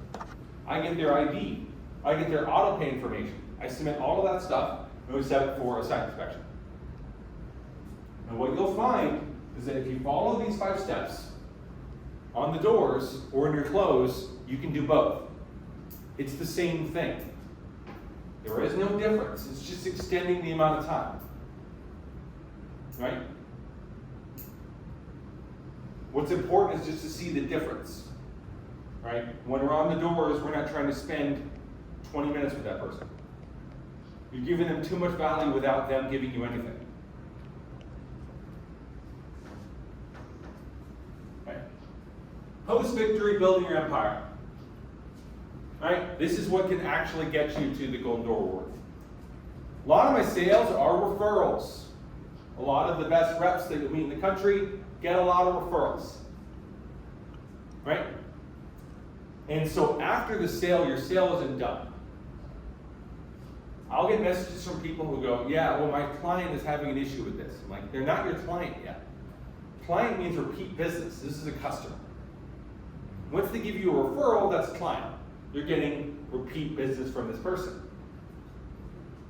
I get their ID. I get their auto pay information. I submit all of that stuff, and we set it for a site inspection. And what you'll find is that if you follow these 5 steps on the doors or in your close, you can do both. It's the same thing. There is no difference. It's just extending the amount of time. Right? What's important is just to see the difference. Right? When we're on the doors, we're not trying to spend 20 minutes with that person. You're giving them too much value without them giving you anything. Right? Post-victory, building your empire. Right? This is what can actually get you to the Golden Door Award. A lot of my sales are referrals. A lot of the best reps that you meet in the country get a lot of referrals. Right? And so after the sale, your sale isn't done. I'll get messages from people who go, yeah, well, my client is having an issue with this. I'm like, they're not your client yet. Client means repeat business. This is a customer. Once they give you a referral, that's client. You're getting repeat business from this person.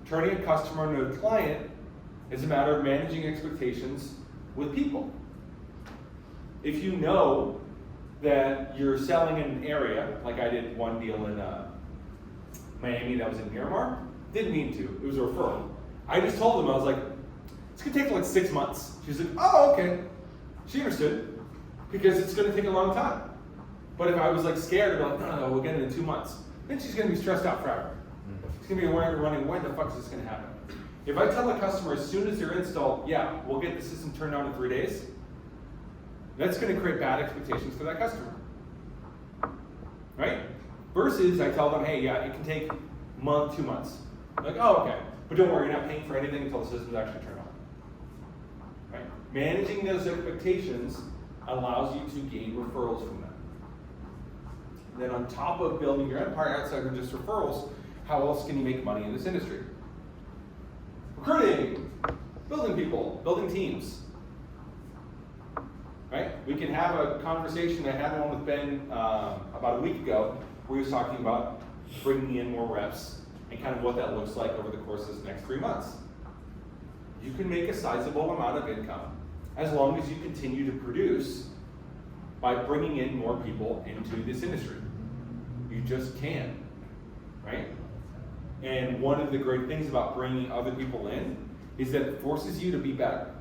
Turning a customer into a client is a matter of managing expectations with people. If you know that you're selling in an area, like I did one deal in Miami that was in Miramar, didn't mean to, it was a referral. I just told them, I was like, it's gonna take like 6 months. She's like, oh, okay. She understood, because it's gonna take a long time. But if I was like scared, I'd be like, no, we'll get it in 2 months. Then she's gonna be stressed out forever. She's gonna be running, when the fuck is this gonna happen? If I tell a customer as soon as they're installed, yeah, we'll get the system turned on in 3 days, that's gonna create bad expectations for that customer. Right? Versus I tell them, hey, yeah, it can take a month, 2 months. Like, oh, okay. But don't worry, you're not paying for anything until the system's actually turned on. Right? Managing those expectations allows you to gain referrals from them. And then on top of building your empire outside of just referrals, how else can you make money in this industry? Recruiting, building people, building teams. Right? We can have a conversation. I had one with Ben about a week ago where he was talking about bringing in more reps and kind of what that looks like over the course of this next 3 months. You can make a sizable amount of income as long as you continue to produce by bringing in more people into this industry. You just can, right? And one of the great things about bringing other people in is that it forces you to be better.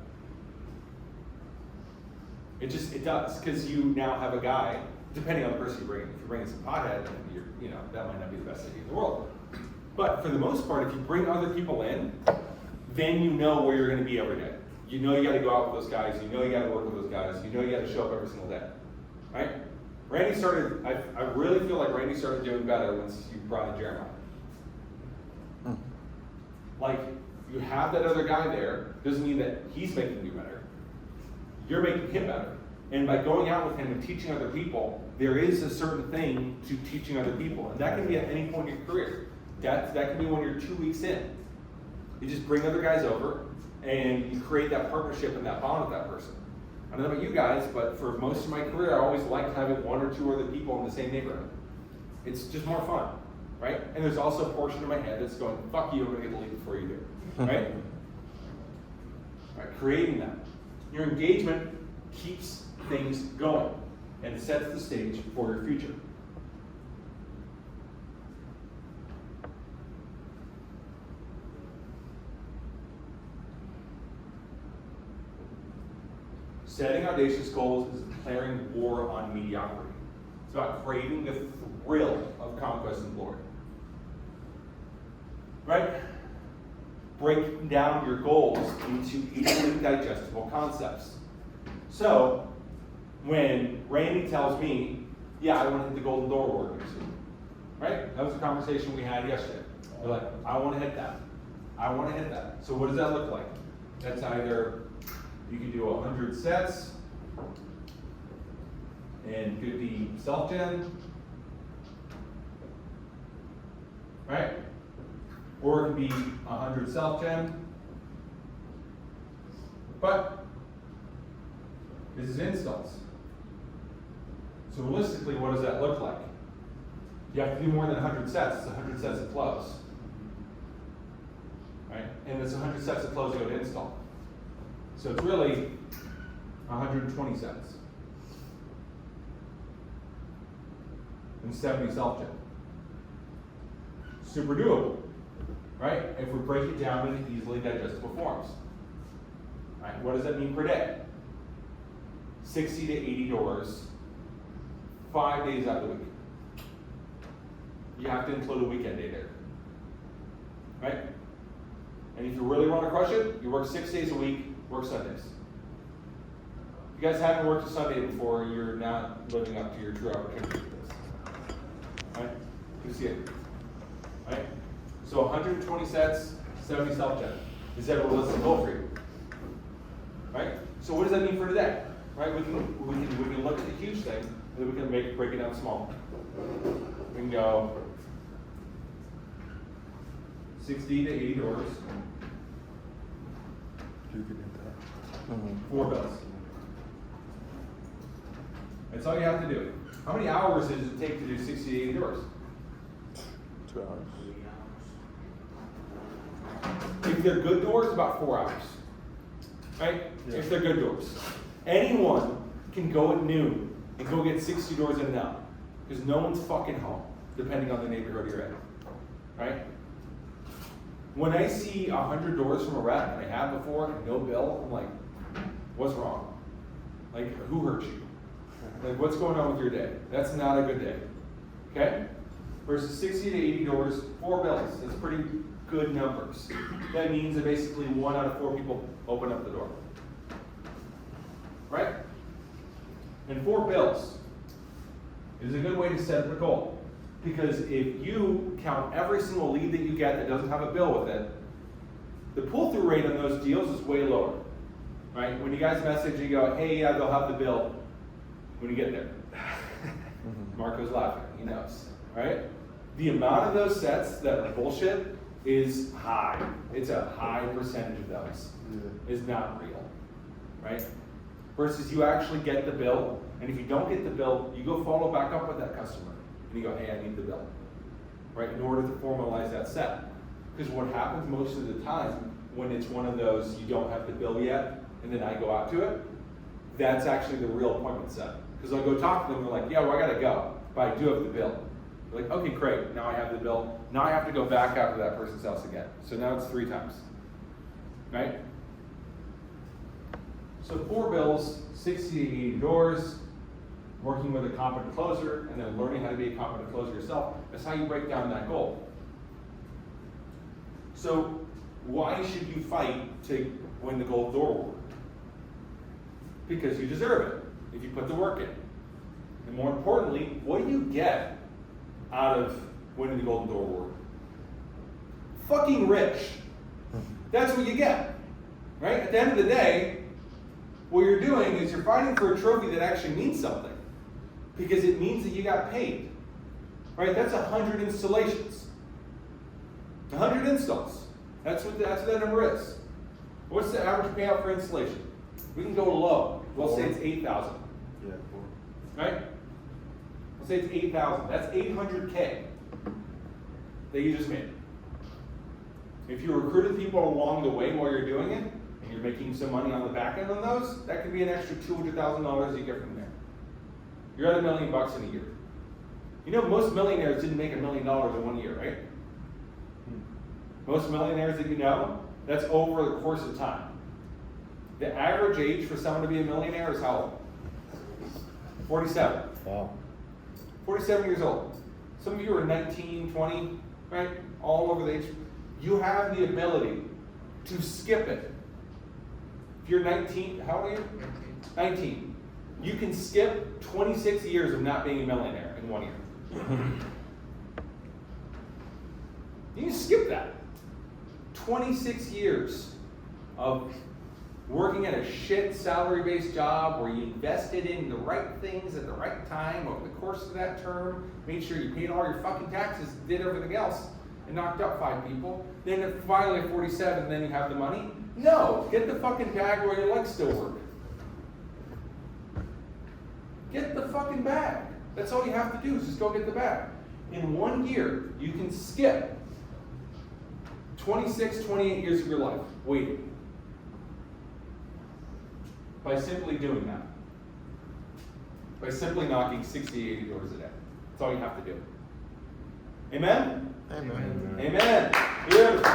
It does, because you now have a guy, depending on the person you bring in. If you're bringing some pothead, then that might not be the best idea in the world. But for the most part, if you bring other people in, then you know where you're going to be every day. You know you got to go out with those guys. You know you got to work with those guys. You know you got to show up every single day, right? Randy started. I really feel like Randy started doing better once you brought in Jeremiah. Like, you have that other guy there doesn't mean that he's making you better. You're making him better. And by going out with him and teaching other people, there is a certain thing to teaching other people, and that can be at any point in your career. That can be when you're 2 weeks in. You just bring other guys over, and you create that partnership and that bond with that person. I don't know about you guys, but for most of my career, I always liked having 1 or 2 other people in the same neighborhood. It's just more fun, right? And there's also a portion of my head that's going, fuck you, I'm gonna get to leave before you do, right? Right, creating that. Your engagement keeps things going and sets the stage for your future. Setting audacious goals is declaring war on mediocrity. It's about craving the thrill of conquest and glory. Right? Breaking down your goals into easily digestible concepts. So, when Randy tells me, yeah, I want to hit the Golden Door Award next year, right? That was a conversation we had yesterday. They're like, I want to hit that. I want to hit that. So what does that look like? That's either you can do 100 sets, and could be self-gen, right? Or it can be 100 self-gen. But this is installs. So realistically, what does that look like? You have to do more than 100 sets. It's 100 sets of close. Right? And it's 100 sets of close you go to install. So it's really 120 sets. And 70 self-gen. Super doable, right? If we break it down into easily digestible forms. Right? What does that mean per day? 60 to 80 doors, 5 days out of the week. You have to include a weekend day there. Right? And if you really want to crush it, you work 6 days a week, work Sundays. If you guys haven't worked a Sunday before, you're not living up to your true opportunity for this. Right? You see it. Right? So 120 sets, 70 self-gen. Is that a realistic goal for you? Right? So what does that mean for today? Right? We can look at the huge thing, and then we can break it down small. We can go 60 to 80 doors. 4 bills. That's all you have to do. How many hours does it take to do 60 to 80 doors? 2 hours. If they're good doors, about 4 hours. Right? Yeah. If they're good doors. Anyone can go at noon and go get 60 doors in and out. Because no one's fucking home, depending on the neighborhood you're in. Right? When I see 100 doors from a rep, and I have before, and no bill, I'm like, what's wrong? Like, who hurt you? Like, what's going on with your day? That's not a good day. Okay? Versus 60 to 80 doors, 4 bills. That's pretty good numbers. That means that basically 1 out of 4 people open up the door. Right? And 4 bills is a good way to set the goal. Because if you count every single lead that you get that doesn't have a bill with it, the pull-through rate on those deals is way lower. Right? When you guys message, you go, hey, yeah, they'll have the bill when you get there. Marco's laughing, he knows. Right? The amount of those sets that are bullshit is high. It's a high percentage of those. Is not real. Right? Versus you actually get the bill, and if you don't get the bill, you go follow back up with that customer. And you go, hey, I need the bill. Right? In order to formalize that set. Because what happens most of the time when it's one of those you don't have the bill yet, and then I go out to it, that's actually the real appointment set. Because I'll go talk to them, and they're like, yeah, well, I gotta go, but I do have the bill. They're like, okay, great, now I have the bill. Now I have to go back out to that person's house again. So now it's 3 times. Right? So 4 bills, 60 to 80 doors, working with a competent closer, and then learning how to be a competent closer yourself. That's how you break down that goal. So why should you fight to win the gold door award? Because you deserve it, if you put the work in. And more importantly, what do you get out of winning the golden door award? Fucking rich. That's what you get. Right? At the end of the day, what you're doing is you're fighting for a trophy that actually means something. Because it means that you got paid. Right? That's 100 installations. 100 installs. That's what that number is. What's the average payout for installation? We can go low. We'll say it's 8,000. Yeah, 4. Right? We'll say it's 8,000. That's 800K that you just made. If you recruited people along the way while you're doing it, and you're making some money on the back end on those, that could be an extra $200,000 you get from there. You're at $1 million in a year. You know, most millionaires didn't make $1 million in 1 year, right? Most millionaires that you know, that's over the course of time. The average age for someone to be a millionaire is how old? 47. Wow. 47 years old. Some of you are 19, 20, right? All over the age. You have the ability to skip it. If you're 19, how old are you? 19. You can skip 26 years of not being a millionaire in 1 year. You can skip that. 26 years of working at a shit salary-based job where you invested in the right things at the right time over the course of that term, made sure you paid all your fucking taxes, did everything else, and knocked out 5 people. Then finally at 47, then you have the money. No, get the fucking bag where your legs still work. Get the fucking bag. That's all you have to do is just go get the bag. In 1 year, you can skip 26, 28 years of your life waiting by simply doing that. By simply knocking 60, 80 doors a day. That's all you have to do. Amen? Amen. Amen. Beautiful.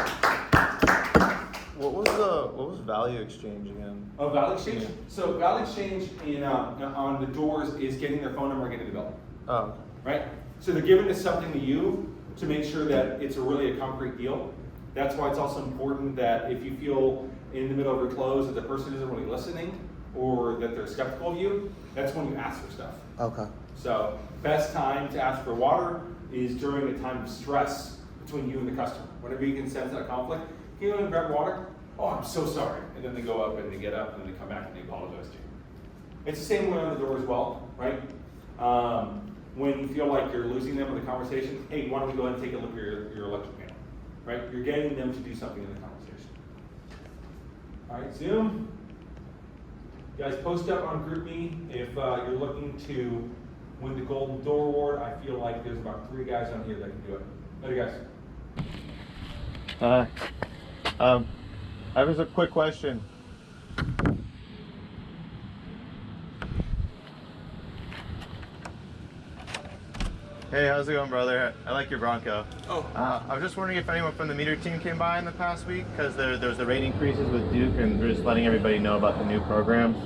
What was value exchange again? Oh, value exchange? So value exchange on the doors is getting their phone number and getting the bill. Oh. Right? So they're giving us something to you to make sure that it's really a concrete deal. That's why it's also important that if you feel in the middle of your close that the person isn't really listening or that they're skeptical of you, that's when you ask for stuff. Okay. So best time to ask for water is during a time of stress between you and the customer. Whenever you can sense that conflict, can you go and grab water? Oh, I'm so sorry. And then they go up and they get up and they come back and they apologize to you. It's the same way on the door as well, right? When you feel like you're losing them in the conversation, hey, why don't we go ahead and take a look at your electric panel, right? You're getting them to do something in the conversation. All right, Zoom. You guys post up on GroupMe if you're looking to win the Golden Door Award. I feel like there's about 3 guys on here that can do it. Later, guys. I have a quick question. Hey, how's it going, brother? I like your Bronco. Oh. I was just wondering if anyone from the meter team came by in the past week, because there was the rate increases with Duke, and we're just letting everybody know about the new programs.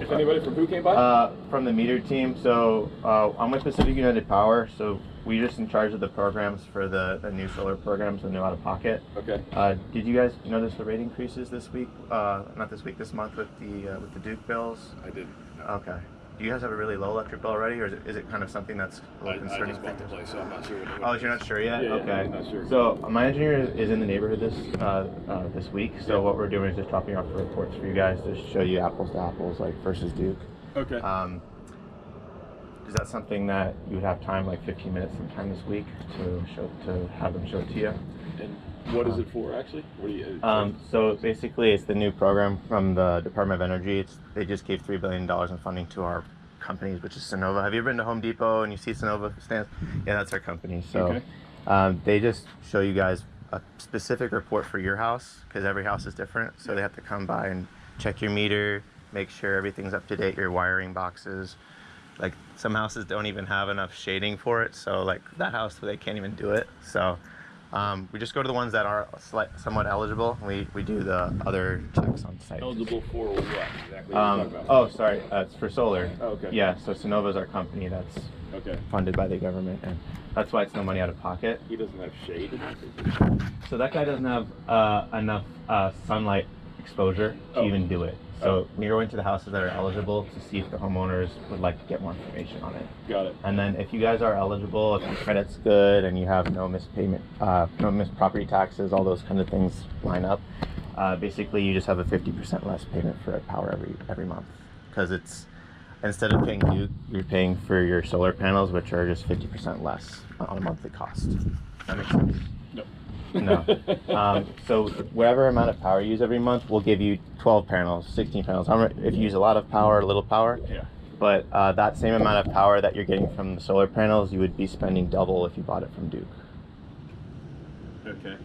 If anybody from who came by? From the meter team. So I'm with Pacific United Power, so we're just in charge of the programs for the new solar programs, the new out-of-pocket. Okay. Did you guys notice the rate increases this week? Not this week, this month with the Duke bills? I didn't. No. Okay. Do you guys have a really low electric bill already, or is it kind of something that's a little concerning? I just bought the place, so I'm not sure what it Oh, you're not sure yet? Yeah, okay. I'm not sure. So my engineer is in the neighborhood this week. So what we're doing is just dropping off the reports for you guys to show you apples to apples, like versus Duke. Okay. Is that something that you would have time, like 15 minutes sometime this week, to have them show it to you? And what is it for, actually? What do you? So basically, it's the new program from the Department of Energy. They just gave $3 billion in funding to our companies, which is Sonova. Have you ever been to Home Depot and you see Sonova stands? Yeah, that's our company. So they just show you guys a specific report for your house, because every house is different. So they have to come by and check your meter, make sure everything's up to date, your wiring boxes. Like some houses don't even have enough shading for it, so like that house, they can't even do it. So we just go to the ones that are somewhat eligible. We do the other checks on site. Eligible for what exactly? Are you talking about? Oh, sorry, it's for solar. Oh, okay. Yeah, so Sonova's our company that's funded by the government, and that's why it's no money out of pocket. He doesn't have shade. So that guy doesn't have enough sunlight exposure to even do it. So you're going to the houses that are eligible to see if the homeowners would like to get more information on it. Got it. And then if you guys are eligible, if your credit's good and you have no missed payment, no missed property taxes, all those kind of things line up, basically you just have a 50% less payment for power every month. Because it's, instead of paying Duke, you're paying for your solar panels, which are just 50% less on a monthly cost. That makes sense? No. So whatever amount of power you use every month, we'll give you 12 panels, 16 panels. If you use a lot of power, a little power. Yeah. But that same amount of power that you're getting from the solar panels, you would be spending double if you bought it from Duke. Okay.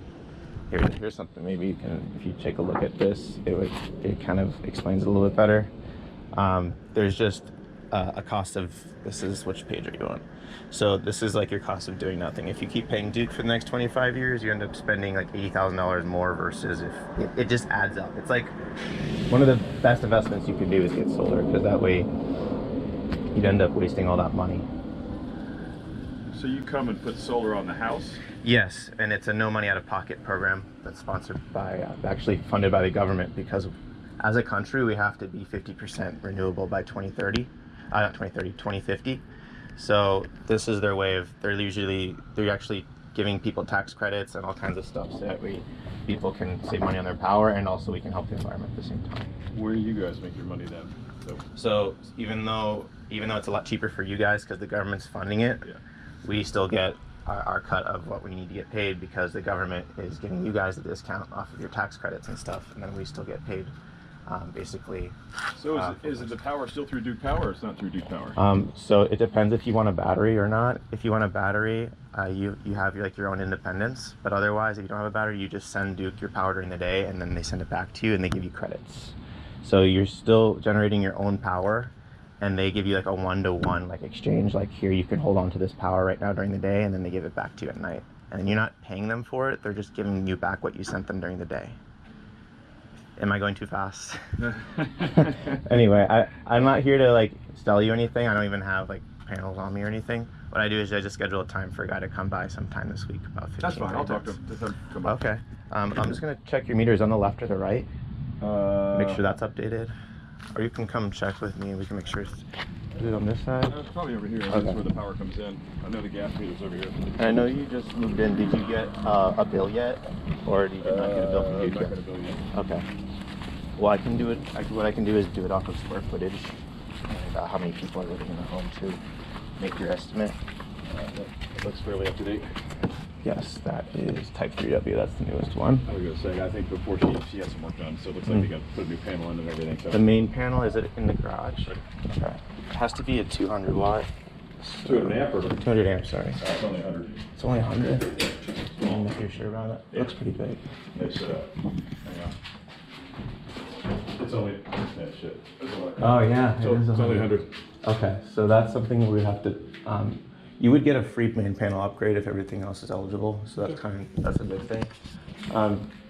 Here's something. Maybe you can, if you take a look at this, it kind of explains it a little bit better. There's just a cost of, this is, which page are you on? So this is like your cost of doing nothing. If you keep paying Duke for the next 25 years, you end up spending like $80,000 more versus if it just adds up. It's like one of the best investments you can do is get solar, because that way you'd end up wasting all that money. So you come and put solar on the house? Yes, and it's a no money out of pocket program that's sponsored by, actually funded by the government, because as a country we have to be 50% renewable by 2050. So this is their way of, they're actually giving people tax credits and all kinds of stuff so that people can save money on their power, and also we can help the environment at the same time. Where do you guys make your money then? So even though it's a lot cheaper for you guys because the government's funding it, we still get our cut of what we need to get paid because the government is giving you guys a discount off of your tax credits and stuff, and then we still get paid basically. So is it the power still through Duke Power or it's not through Duke Power? So it depends if you want a battery or not. If you want a battery, you have your own independence, but otherwise if you don't have a battery, you just send Duke your power during the day and then they send it back to you and they give you credits. So you're still generating your own power, and they give you like a 1-to-1 like exchange. Like here, you can hold on to this power right now during the day, and then they give it back to you at night. And you're not paying them for it; they're just giving you back what you sent them during the day. Am I going too fast? Anyway, I'm not here to like sell you anything. I don't even have like panels on me or anything. What I do is I just schedule a time for a guy to come by sometime this week, about 15 That's fine. I'll talk to minutes. him. Just have him come by. Okay. I'm just gonna check your meters on the left or the right. Make sure that's updated. Or you can come check with me and we can make sure it's... Is it on this side? It's probably over here. Okay. That's where the power comes in. I know the gas meter's over here. And I know you just moved in. Did you get a bill yet? Or did you not get a bill from Duke not yet? got a bill yet. Okay. Well, I can do it. What I can do is do it off of square footage and how many people are living in the home to make your estimate. It looks fairly up to date. Yes, that is Type 3W. That's the newest one. I was going to say, I think before she had some work done, so it looks like they got to put a new panel in and everything. So. The main panel, is it in the garage? Okay. It has to be a 200 watt. 200 amp or? 200 amp, sorry. It's only 100. It's only 100? If you're sure about it. Yeah. Looks pretty big. It's, hang on. It's only, shit. Oh yeah, it's only 100. Okay, so that's something we have to, you would get a free main panel upgrade if everything else is eligible, so that's a good thing.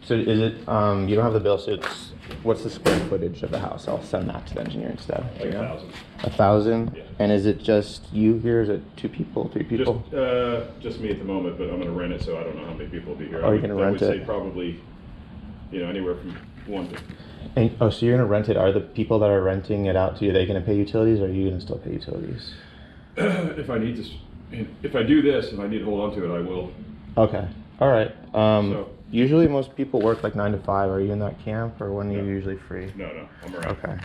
So is it, you don't have the bill, so it's, what's the square footage of the house? I'll send that to the engineer instead. Like 1,000. 1,000? Yeah. And is it just you here? Is it 2 people, 3 people? Just me at the moment, but I'm going to rent it, so I don't know how many people will be here. Oh, you're gonna rent I would it? say probably, anywhere from 1 to... And, oh, so you're gonna rent it. Are the people that are renting it out to you, are they gonna pay utilities, or are you gonna still pay utilities? If I need to, if I do this, if I need to hold on to it, I will. Okay. All right. Usually most people work like 9 to 5. Are you in that camp, or when are you usually free? No, I'm around. Okay.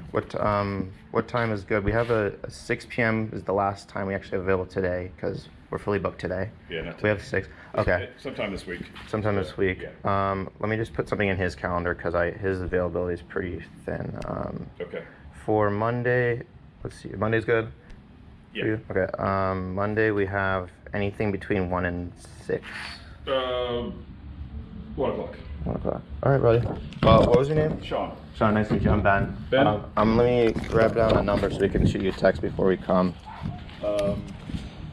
What time is good? We have a 6 p.m. is the last time we actually have available today because we're fully booked today. Yeah, not we have 6. Okay. Sometime this week. Sometime this week. Yeah. Let me just put something in his calendar because his availability is pretty thin. Okay. For Monday, let's see. Monday's good. Yeah. For you? Okay. Monday we have anything between 1 and 6. 1 o'clock. 1 o'clock. All right, buddy. What was your name? Sean. Sean, nice to meet you. I'm Ben. Ben? Let me grab down a number so we can shoot you a text before we come.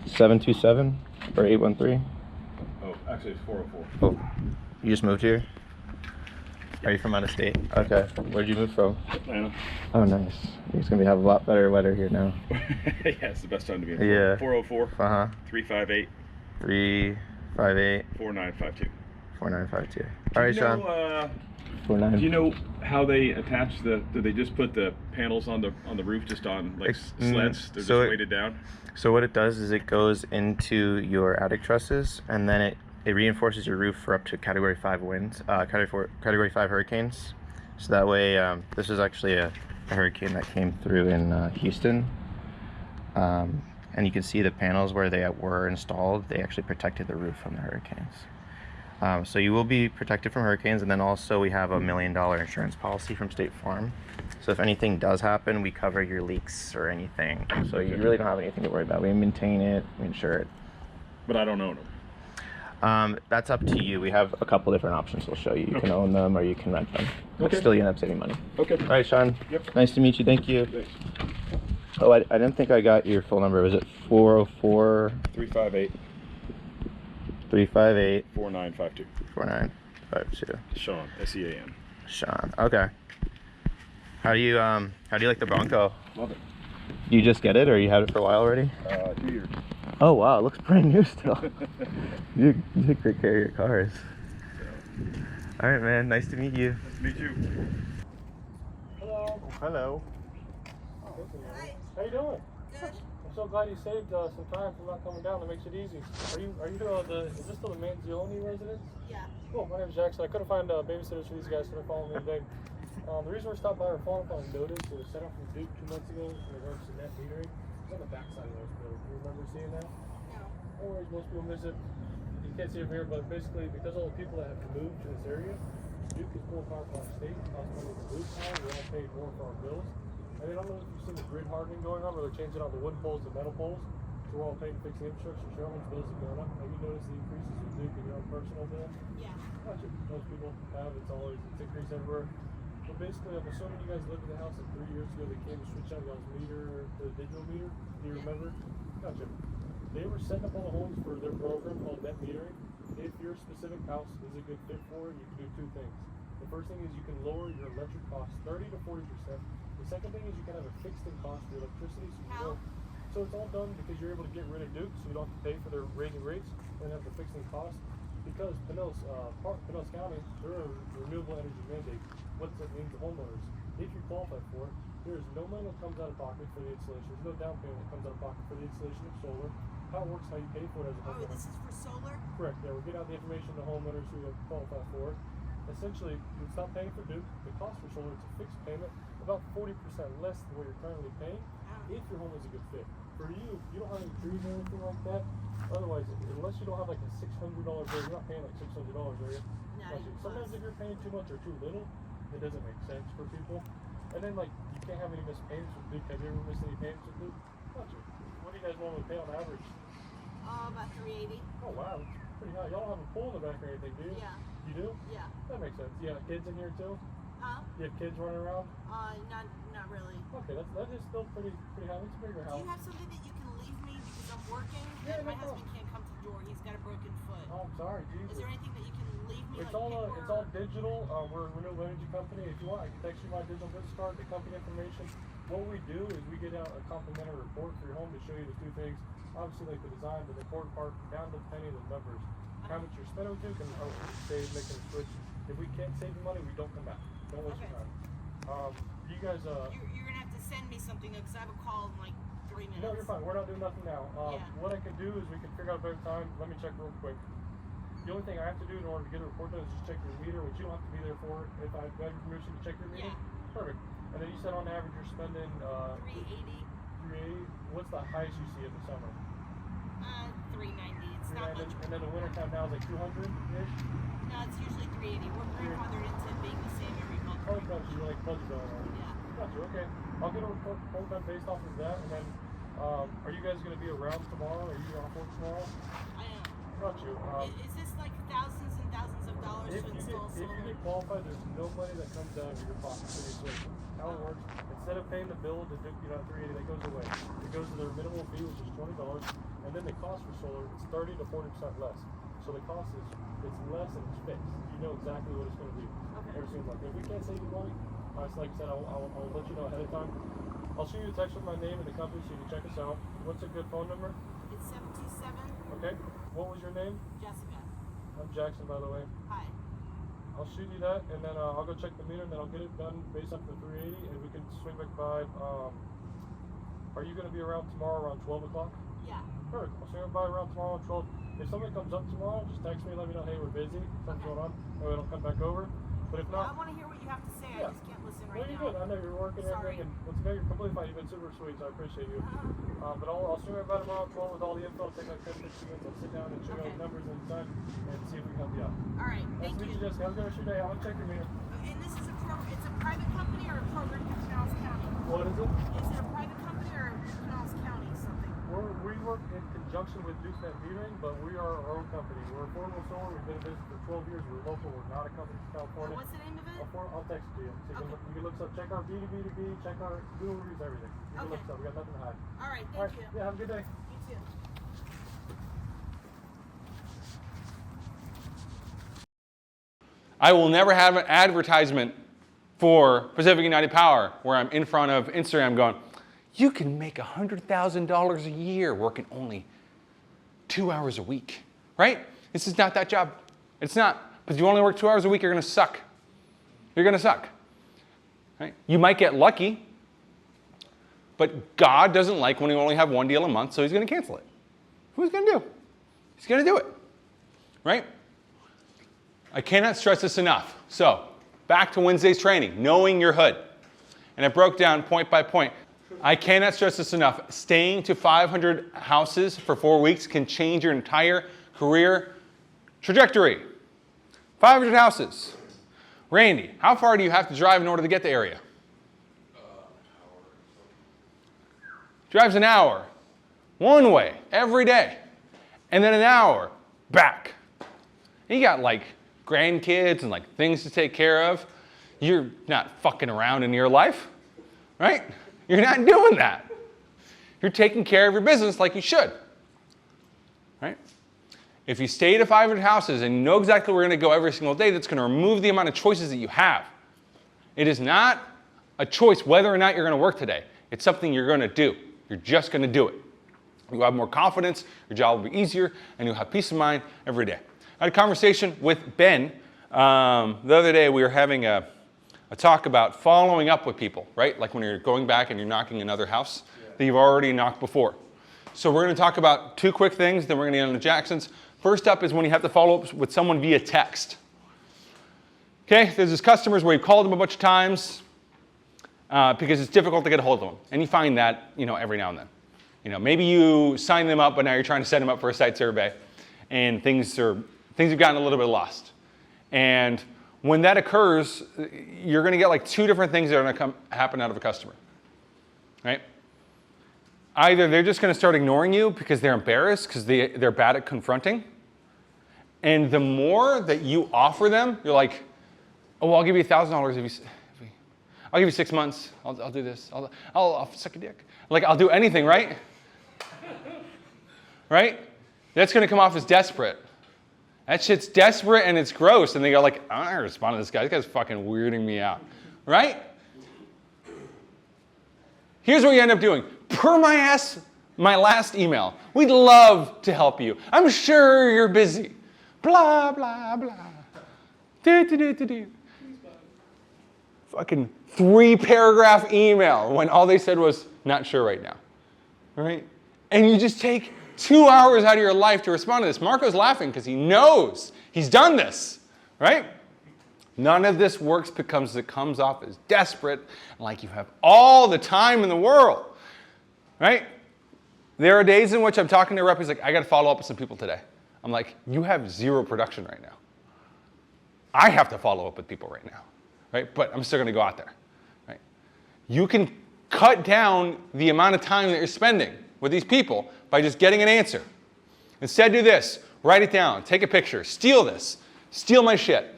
727 or 813? Oh, actually it's 404. Oh, you just moved here? Are you from out of state? Okay. Where'd you move from? Atlanta. Oh, nice. It's gonna have a lot better weather here now. Yeah, it's the best time to be in. Yeah. 404. 358. 358. 4952. 4952. All right, Sean. 49. Do you know how they attach do they just put the panels on the roof just on like sleds? They're just weighted down? So what it does is it goes into your attic trusses, and then it reinforces your roof for up to Category 5 winds, Category 5 hurricanes. So that way, this is actually a hurricane that came through in Houston. And you can see the panels where they were installed, they actually protected the roof from the hurricanes. So you will be protected from hurricanes, and then also we have a $1 million insurance policy from State Farm. So if anything does happen, we cover your leaks or anything. So you really don't have anything to worry about. We maintain it, we insure it. But I don't own them. That's up to you. We have a couple different options we'll show you. You can own them or you can rent them. But still you end up saving money. Okay. All right, Sean. Yep. Nice to meet you. Thank you. Thanks. Oh, I didn't think I got your full number. Was it 404? 358. 358. 4952. 4952. Sean. S-E-A-N. Sean. Okay. How do you like the Bronco? Love it. You just get it, or you had it for a while already? 2 years. Oh wow, it looks brand new still. You take great care of your cars. All right, man. Nice to meet you. Nice to meet you. Hello. Hello. How you doing? Good. I'm so glad you saved some time for not coming down. That makes it easy. Is this the Manzioni residence? Yeah. Cool. My name's Jackson. I couldn't find babysitters for these guys, so they're following me today. The reason we're stopped by our phone call notice it was sent out from Duke 2 months ago in regards to net metering. It's on the back side of those bills. Do you remember seeing that? No. or most people miss it. You can't see it from here, but basically, because all the people that have moved to this area, Duke is pulling power from our state, costs money to move power, we're all paying more for our bills. And then I don't know if you've seen the grid hardening going on, where they're changing out the wood poles to metal poles, so we're all paying to fix the infrastructure, so everyone's bills are going up. Have you noticed the increases with Duke in your own personal bill? Yeah. Gotcha. Most people have, it's increased everywhere. But basically, I'm assuming you guys lived in the house like 3 years ago, they came to switch out y'all's meter to the digital meter, do you remember? Gotcha. They were setting up all the homes for their program called net metering. If your specific house is a good fit for it, you can do two things. The first thing is you can lower your electric costs 30 to 40%. The second thing is you can have a fixed-in cost for electricity. So it's all done because you're able to get rid of Duke, so you don't have to pay for their raising rates and have the fixed-in cost. Because Pinellas County, they're a renewable energy mandate. What does that mean to homeowners? If you qualify for it, there is no money that comes out of pocket for the installation. There's no down payment that comes out of pocket for the installation of solar. How it works, how you pay for it as a homeowner. Oh, this is for solar? Correct. Yeah, we're getting out the information to homeowners who have qualified for it. Essentially, you stop paying for Duke. The cost for solar is a fixed payment, about 40% less than what you're currently paying, if your home is a good fit. For you, you don't have any trees or anything like that. Otherwise, unless you don't have like a $600 bill, you're not paying like $600, are you? No. Sometimes if you're paying too much or too little, it doesn't make sense for people. And then like, you can't have any missed payments with Duke. Have you ever missed any payments with Duke? Gotcha. What do you guys normally pay on average? About $380. Oh wow, that's pretty high. Y'all don't have a pool in the back or anything, do you? Yeah. You do? Yeah. That makes sense. You have kids in here too? Huh? You have kids running around? Not really. Okay, that is still pretty high. It's a bigger house. Do you have something that you can leave me because I'm working? Yeah, my husband can't come to the door. He's got a broken foot. Oh, I'm sorry, Jesus. Is there anything that you can leave me? It's all digital. We're a renewable energy company. If you want, I can text you my digital business card, the company information. What we do is we get out a complimentary report for your home to show you the two things. Obviously, like the design, the important part, down to the penny, the numbers. How much you're spending with Duke and how much you save making a switch. If we can't save you money, we don't come back. Don't waste your time. You guys, you're gonna have to send me something because I have a call in like 3 minutes. No, you're fine. We're not doing nothing now. What I can do is we can figure out a better time. Let me check real quick. The only thing I have to do in order to get a report done is just check your meter, which you don't have to be there for. If I have your permission to check your meter, perfect. And then you said on average you're spending 380. 380. What's the highest you see in the summer? 390. It's not much. And then the winter time now is like 200-ish? No, it's usually 380. We're grandfathered into being the same every month. Oh, gotcha. You're like budget going on. Yeah. Gotcha. Okay. I'll get a report done based off of that. And then, are you guys going to be around tomorrow? Are you off work tomorrow? I am. Got you. Is this like thousands and thousands of dollars to install solar? If you get qualified, there's no money that comes out of your pocket for the installation. How it works, instead of paying the bill to Duke, $380, that goes away. It goes to their minimal fee, which is $20, and then the cost for solar is 30 to 40% less. So the cost it's less and it's fixed. You know exactly what it's going to be every single month. If we can't save you money, like I said, I'll let you know ahead of time. I'll shoot you a text with my name and the company so you can check us out. What's a good phone number? It's 727. Okay. What was your name? Jessica. I'm Jackson, by the way. Hi. I'll shoot you that, and then I'll go check the meter, and then I'll get it done based off the 380, and we can swing back by. Are you going to be around tomorrow around 12 o'clock? Yeah. Perfect. I'll swing by around tomorrow around 12. If somebody comes up tomorrow, just text me and let me know, hey, we're busy, something's going on, and we don't come back over. But if not... I want to hear what you have to say. Yeah. I just can't listen right No, you're now. good. I know you're working and everything, and once again, you're completely fine. You've been super sweet, so I appreciate you. But I'll swing by tomorrow at 12 with all the info. I'll take like 10, 15 minutes. I'll sit down and show you all the numbers and the design and see if we can help you out. All right. Nice to meet you, Jessica. Have a good rest of your day. I'm going to check your meter. And this is it's a private company or a program in Pinellas County? What is it? Is it a private company or Pinellas County something? We work in conjunction with Duke Net Metering, but we are our own company. We're Affordable Solar. We've been in business for 12 years. We're local. We're not a company from California. What's the name of it? I'll text it to you. So you can look us up. Check our B2B2B. Check our Google reviews, everything. You can look us up. We got nothing to hide. All right. Thank you. Yeah, have a good day. You too. I will never have an advertisement for Pacific United Power where I'm in front of Instagram going, you can make $100,000 a year working only 2 hours a week, right? This is not that job. It's not. But if you only work 2 hours a week, you're going to suck. You're going to suck. Right? You might get lucky, but God doesn't like when you only have one deal a month, so he's going to cancel it. Who's going to do? He's going to do it, right? I cannot stress this enough. So back to Wednesday's training, knowing your hood. And I broke down point by point. I cannot stress this enough. Staying to 500 houses for 4 weeks can change your entire career trajectory. 500 houses. Randy, how far do you have to drive in order to get the area? Drives an hour, one way, every day. And then an hour back. And you got like grandkids and like things to take care of. You're not fucking around in your life, right? You're not doing that. You're taking care of your business like you should, right? If you stay to 500 houses and you know exactly where you're going to go every single day, that's going to remove the amount of choices that you have. It is not a choice whether or not you're going to work today. It's something you're going to do. You're just going to do it. You'll have more confidence, your job will be easier, and you'll have peace of mind every day. I had a conversation with Ben. The other day we were having a talk about following up with people, right? Like when you're going back and you're knocking another house that you've already knocked before. So we're going to talk about 2 quick things, then we're going to get into Jackson's. First up is when you have to follow up with someone via text. Okay, there's these customers where you've called them a bunch of times because it's difficult to get a hold of them. And you find that, every now and then. Maybe you sign them up, but now you're trying to set them up for a site survey, and things have gotten a little bit lost. And when that occurs, you're going to get like 2 different things that are going to happen out of a customer, right? Either they're just going to start ignoring you because they're embarrassed because they're bad at confronting. And the more that you offer them, you're like, oh, well, I'll give you $1,000 I'll give you 6 months. I'll do this. I'll suck a dick. Like, I'll do anything, right? Right? That's going to come off as desperate. That shit's desperate and it's gross. And they go like, I'm not going to respond to this guy. This guy's fucking weirding me out. Right? Here's what you end up doing. Per my last email, we'd love to help you. I'm sure you're busy. Blah, blah, blah. Do. Fucking 3-paragraph email when all they said was, not sure right now. Right? And you just take 2 hours out of your life to respond to this. Marco's laughing because he knows he's done this. Right? None of this works because it comes off as desperate, like you have all the time in the world. Right? There are days in which I'm talking to a rep, he's like, I got to follow up with some people today. I'm like, you have 0 production right now. I have to follow up with people right now. Right? But I'm still going to go out there. Right? You can cut down the amount of time that you're spending with these people by just getting an answer. Instead, do this. Write it down. Take a picture. Steal this. Steal my shit.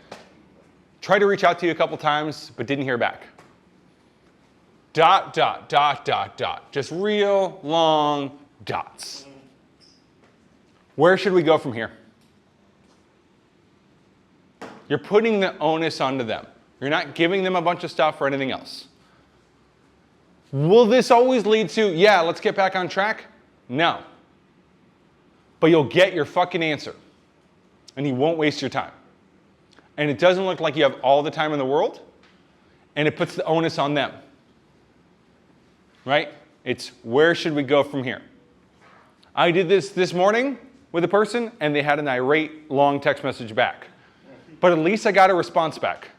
Try to reach out to you a couple times, but didn't hear back. ... Just real long dots. Where should we go from here? You're putting the onus onto them. You're not giving them a bunch of stuff or anything else. Will this always lead to, yeah, let's get back on track? No. But you'll get your fucking answer. And you won't waste your time. And it doesn't look like you have all the time in the world. And it puts the onus on them. Right? It's where should we go from here? I did this morning with a person, and they had an irate, long text message back. But at least I got a response back.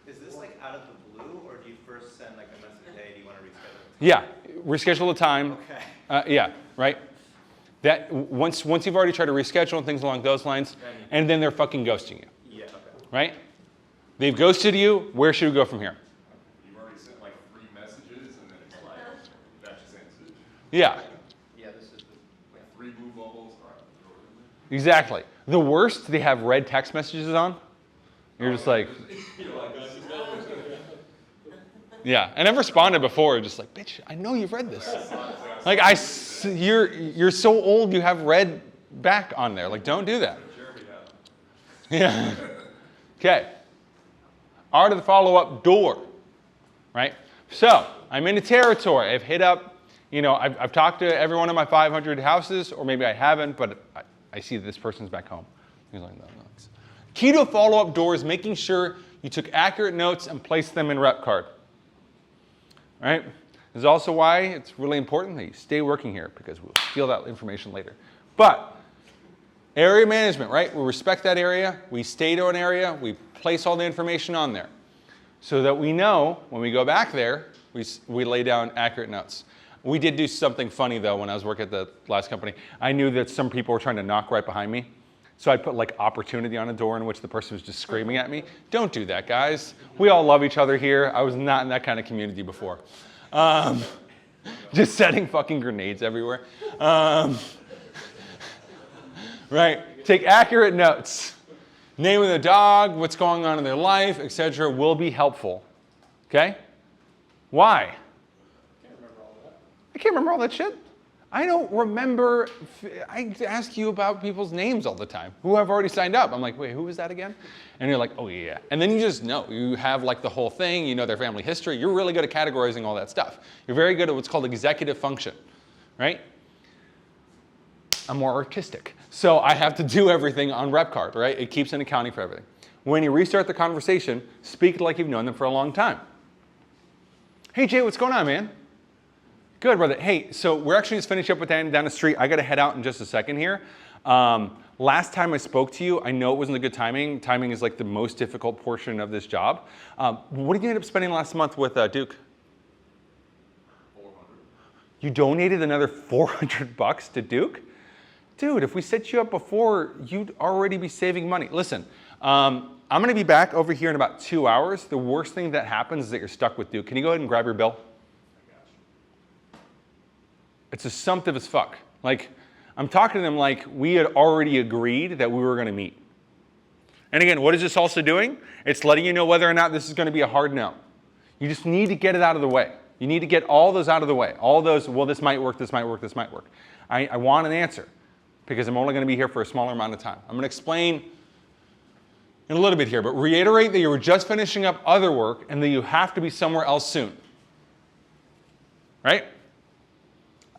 Is this like out of the blue, or do you first send like a message, hey, do you want to reschedule? Yeah, reschedule a time. Okay. Yeah, right? That once you've already tried to reschedule and things along those lines, and then they're fucking ghosting you. Yeah, okay. Right? They've ghosted you. Where should we go from here? You've already sent like 3 messages, and then it's like, that just answered. Yeah. Yeah, this is like 3 blue bubbles. All right, throw it in there. Exactly. The worst, they have red text messages on. You're just like, yeah. And I've responded before, just like, bitch, I know you've read this. Like, you're so old, you have red back on there. Like, don't do that. Yeah. Okay. Art of the follow-up door, right? So I'm in a territory. I've hit up, I've talked to every one of my 500 houses, or maybe I haven't, but I see that this person's back home. He's like, no. Key to a follow-up door is making sure you took accurate notes and placed them in rep card. Right? This is also why it's really important that you stay working here, because we'll steal that information later. But area management, right? We respect that area. We stay to an area. We place all the information on there so that we know when we go back there We lay down accurate notes. We did do something funny though when I was working at the last company. I knew that some people were trying to knock right behind me. So I put like opportunity on a door in which the person was just screaming at me. Don't do that, guys. We all love each other here. I was not in that kind of community before. Just setting fucking grenades everywhere. Right, take accurate notes. Name of the dog, what's going on in their life, etc. will be helpful. Okay? Why? I can't remember all that shit. I don't remember. I ask you about people's names all the time who have already signed up. I'm like, wait, who was that again? And you're like, oh yeah. And then you just know. You have like the whole thing. You know their family history. You're really good at categorizing all that stuff. You're very good at what's called executive function, right? I'm more artistic. So I have to do everything on rep card, right? It keeps an accounting for everything. When you restart the conversation, speak like you've known them for a long time. Hey Jay, what's going on, man? Good, brother. Hey, so we're actually just finishing up with Dan down the street. I got to head out in just a second here. Last time I spoke to you, I know it wasn't a good timing. Timing is like the most difficult portion of this job. What did you end up spending last month with Duke? 400. You donated another $400 to Duke? Dude, if we set you up before, you'd already be saving money. Listen, I'm going to be back over here in about 2 hours. The worst thing that happens is that you're stuck with Duke. Can you go ahead and grab your bill? It's assumptive as fuck. Like, I'm talking to them like we had already agreed that we were going to meet. And again, what is this also doing? It's letting you know whether or not this is going to be a hard no. You just need to get it out of the way. You need to get all those out of the way. All those, well, this might work, this might work, this might work. I want an answer because I'm only going to be here for a smaller amount of time. I'm going to explain in a little bit here, but reiterate that you were just finishing up other work and that you have to be somewhere else soon. Right?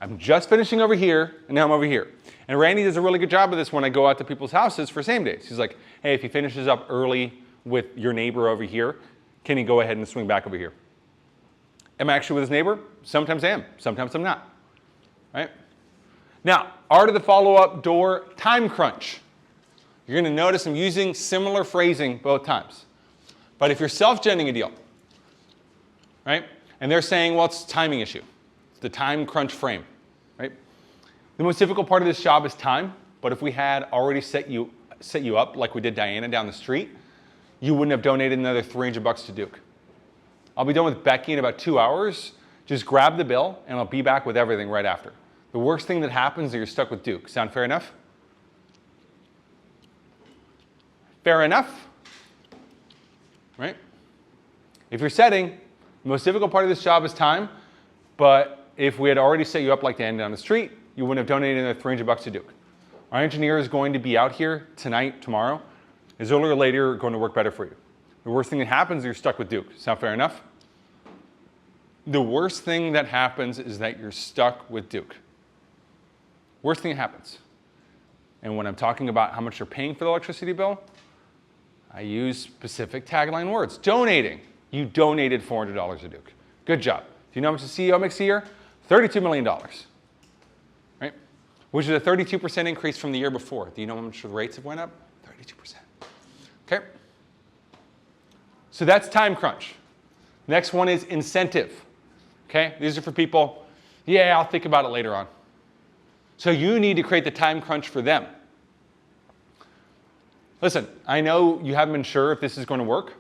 I'm just finishing over here, and now I'm over here. And Randy does a really good job of this when I go out to people's houses for same days. He's like, hey, if he finishes up early with your neighbor over here, can he go ahead and swing back over here? Am I actually with his neighbor? Sometimes I am, sometimes I'm not, right? Now, art of the follow-up door time crunch. You're gonna notice I'm using similar phrasing both times. But if you're self-genning a deal, right? And they're saying, well, it's a timing issue. It's the time crunch frame, right? The most difficult part of this job is time, but if we had already set you up like we did Diana down the street, you wouldn't have donated another $300 to Duke. I'll be done with Becky in about 2 hours. Just grab the bill and I'll be back with everything right after. The worst thing that happens is you're stuck with Duke. Sound fair enough? Fair enough? Right? If you're setting, the most difficult part of this job is time, but if we had already set you up like Diana down the street, you wouldn't have donated another $300 to Duke. Our engineer is going to be out here tonight, tomorrow. Is earlier or later going to work better for you. The worst thing that happens is you're stuck with Duke. Sound fair enough? The worst thing that happens is that you're stuck with Duke. Worst thing that happens. And when I'm talking about how much you're paying for the electricity bill, I use specific tagline words. Donating. You donated $400 to Duke. Good job. Do you know how much the CEO makes a year? $32 million. Right? Which is a 32% increase from the year before. Do you know how much the rates have went up? 32%. Okay? So that's time crunch. Next one is incentive. Okay? These are for people, yeah, I'll think about it later on. So you need to create the time crunch for them. Listen, I know you haven't been sure if this is going to work,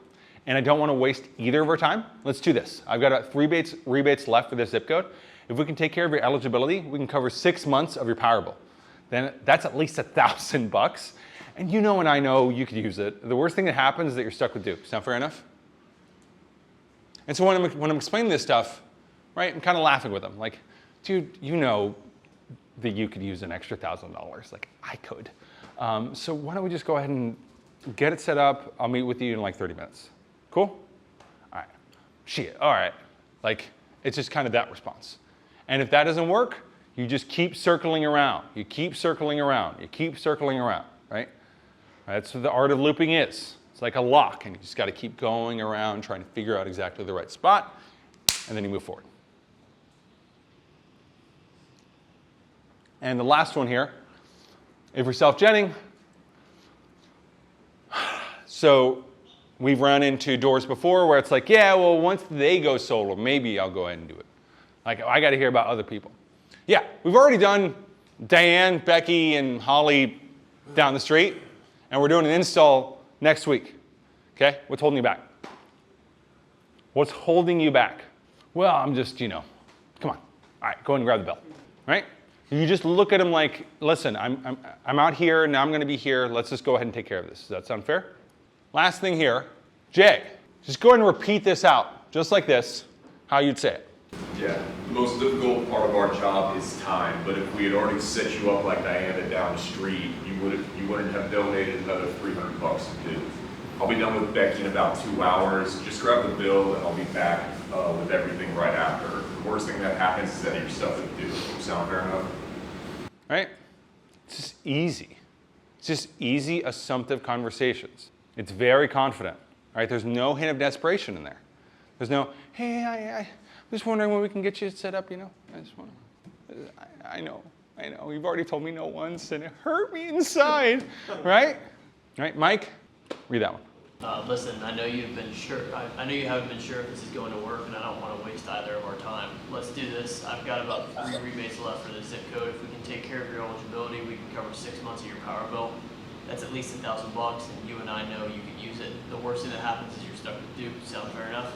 and I don't want to waste either of our time. Let's do this. I've got about 3 rebates left for this zip code. If we can take care of your eligibility, we can cover 6 months of your power bill. Then that's at least $1,000. And you know and I know you could use it. The worst thing that happens is that you're stuck with Duke. Sound fair enough? And so when I'm explaining this stuff, right, I'm kind of laughing with them. Like, dude, you know that you could use an extra $1,000. Like, I could. So why don't we just go ahead and get it set up. I'll meet with you in like 30 minutes. Cool? All right. Shit, all right. Like, it's just kind of that response. And if that doesn't work, you just keep circling around. You keep circling around. You keep circling around, right? That's what the art of looping is. It's like a lock, and you just got to keep going around trying to figure out exactly the right spot, and then you move forward. And the last one here, if you're self-genning, so we've run into doors before where it's like, yeah, well, once they go solo, maybe I'll go ahead and do it. Like, I got to hear about other people. Yeah, we've already done Diane, Becky, and Holly down the street, and we're doing an install next week. Okay, what's holding you back? What's holding you back? Well, I'm just, come on. All right, go ahead and grab the bell, right? You just look at them like, listen, I'm out here, now I'm going to be here. Let's just go ahead and take care of this. Does that sound fair? Last thing here, Jay, just go ahead and repeat this out, just like this, how you'd say it. Yeah, the most difficult part of our job is time, but if we had already set you up like Diana down the street, you wouldn't have donated another $300 to do. I'll be done with Becky in about 2 hours. Just grab the bill and I'll be back with everything right after. The worst thing that happens is that your stuff is due. Sound fair enough? Right? It's just easy. It's just easy, assumptive conversations. It's very confident, right? There's no hint of desperation in there. There's no, hey, I'm just wondering when we can get you set up, I just want to, I know, you've already told me no once and it hurt me inside, right? Right, Mike, read that one. Listen, I know you've been sure. I know you haven't been sure if this is going to work, and I don't want to waste either of our time. Let's do this. I've got about 3 rebates left for the zip code. If we can take care of your eligibility, we can cover 6 months of your power bill. That's at least $1,000, and you and I know you can use it. The worst thing that happens is you're stuck with Duke. Sound fair enough?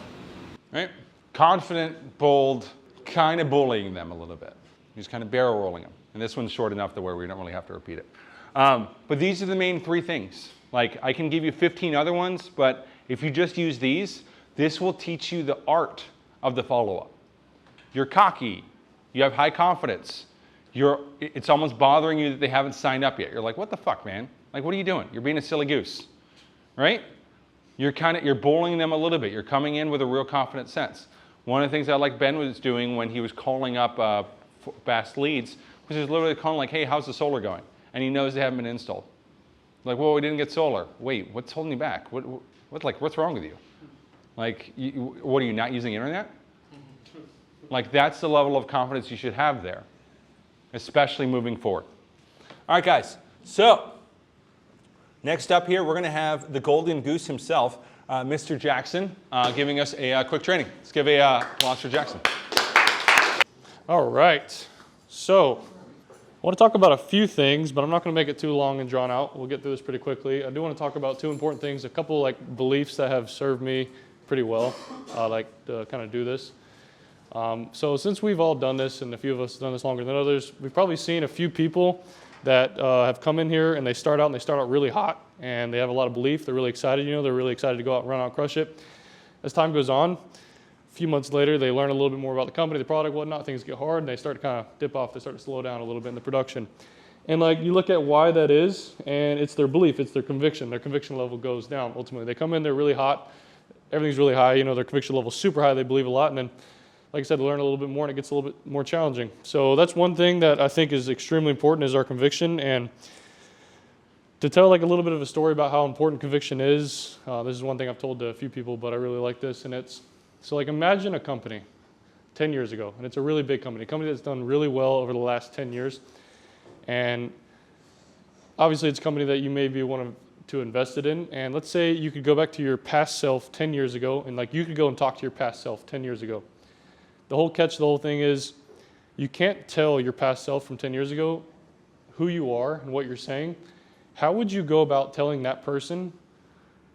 Right? Confident, bold, kind of bullying them a little bit. Just kind of barrel rolling them. And this one's short enough to where we don't really have to repeat it. But these are the main 3 things. Like, I can give you 15 other ones, but if you just use these, this will teach you the art of the follow-up. You're cocky. You have high confidence. It's almost bothering you that they haven't signed up yet. You're like, what the fuck, man? Like, what are you doing? You're being a silly goose, right? You're bullying them a little bit. You're coming in with a real confident sense. One of the things I like Ben was doing when he was calling up fast leads was just literally calling like, hey, how's the solar going? And he knows they haven't been installed. Like, well, we didn't get solar. Wait, what's holding you back? What's wrong with you? Like, what, are you not using the internet? Like, that's the level of confidence you should have there, especially moving forward. All right, guys. So, next up here, we're going to have the golden goose himself, Mr. Jackson, giving us a quick training. Let's give a applause for Jackson. All right. So, I want to talk about a few things, but I'm not going to make it too long and drawn out. We'll get through this pretty quickly. I do want to talk about 2 important things, a couple like beliefs that have served me pretty well, like to kind of do this. So since we've all done this, and a few of us have done this longer than others, we've probably seen a few people that have come in here and they start out really hot, and they have a lot of belief. They're really excited, they're really excited to go out and run out and crush it. As time goes on, a few months later, they learn a little bit more about the company, the product, whatnot. Things get hard, and they start to kind of dip off. They start to slow down a little bit in the production. And like you look at why that is, and it's their belief, it's their conviction. Their conviction level goes down. Ultimately, they come in, they're really hot, everything's really high. Their conviction level's super high. They believe a lot, and then, like I said, they learn a little bit more, and it gets a little bit more challenging. So that's one thing that I think is extremely important is our conviction. And to tell like a little bit of a story about how important conviction is, this is one thing I've told to a few people, but I really like this, and it's. So like imagine a company 10 years ago, and it's a really big company, a company that's done really well over the last 10 years. And obviously it's a company that you maybe want to invest it in. And let's say you could go back to your past self 10 years ago, and like you could go and talk to your past self 10 years ago. The whole catch, the whole thing is you can't tell your past self from 10 years ago who you are and what you're saying. How would you go about telling that person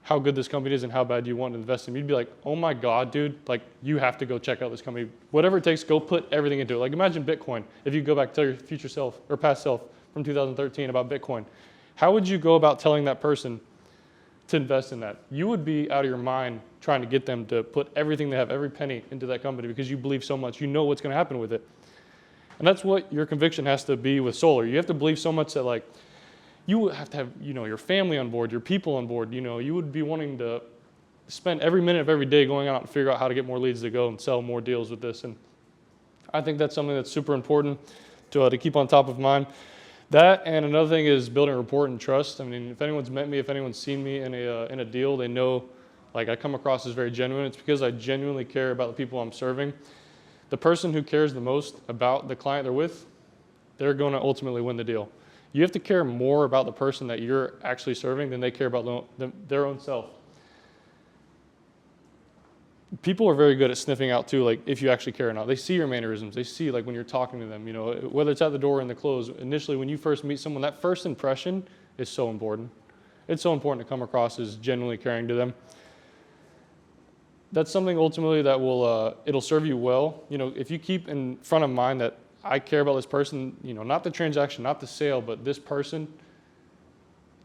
how good this company is and how bad you want to invest in? You'd be like, oh my God, dude, like you have to go check out this company. Whatever it takes, go put everything into it. Like imagine Bitcoin. If you go back to tell your future self or past self from 2013 about Bitcoin, how would you go about telling that person to invest in that? You would be out of your mind trying to get them to put everything they have, every penny into that company because you believe so much, you know what's going to happen with it. And that's what your conviction has to be with solar. You have to believe so much that like, you have to have, your family on board, your people on board. You would be wanting to spend every minute of every day going out and figure out how to get more leads to go and sell more deals with this. And I think that's something that's super important to keep on top of mind. That and another thing is building rapport and trust. I mean, if anyone's met me, if anyone's seen me in a deal, they know like I come across as very genuine. It's because I genuinely care about the people I'm serving. The person who cares the most about the client they're with, they're going to ultimately win the deal. You have to care more about the person that you're actually serving than they care about their own self. people are very good at sniffing out too, like if you actually care or not. They see your mannerisms. They see like when you're talking to them, you know, whether it's at the door or in the close. Initially, when you first meet someone, that first impression is so important. It's so important to come across as genuinely caring to them. That's something ultimately that will, it'll serve you well. You know, if you keep in front of mind that I care about this person, you know, not the transaction, not the sale, but this person,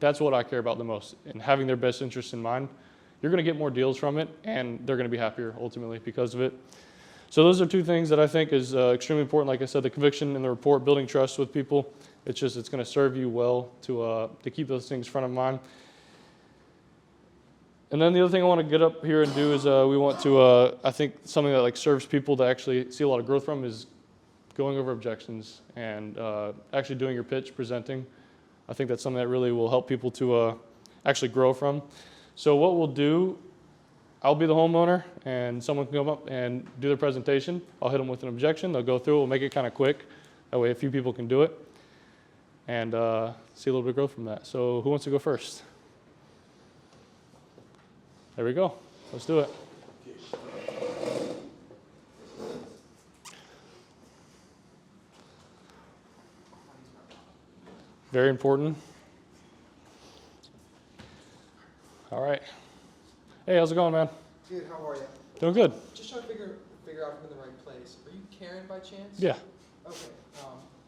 that's what I care about the most. And having their best interests in mind, you're going to get more deals from it, and they're going to be happier ultimately because of it. So those are two things that I think is extremely important. Like I said, the conviction and the report, building trust with people. It's going to serve you well to keep those things front of mind. And then the other thing I want to get up here and do is we want to, I think something that like serves people to actually see a lot of growth from is going over objections and actually doing your pitch, presenting. I think that's something that really will help people to actually grow from. So what we'll do, I'll be the homeowner and someone can come up and do their presentation. I'll hit them with an objection. They'll go through it. We'll make it kind of quick. That way a few people can do it and see a little bit of growth from that. So who wants to go first? There we go. Let's do it. Very important. All right. Hey, how's it going, man? Good, how are you? Doing good. Just trying to figure out if I'm in the right place. Are you Karen by chance? Yeah. Okay.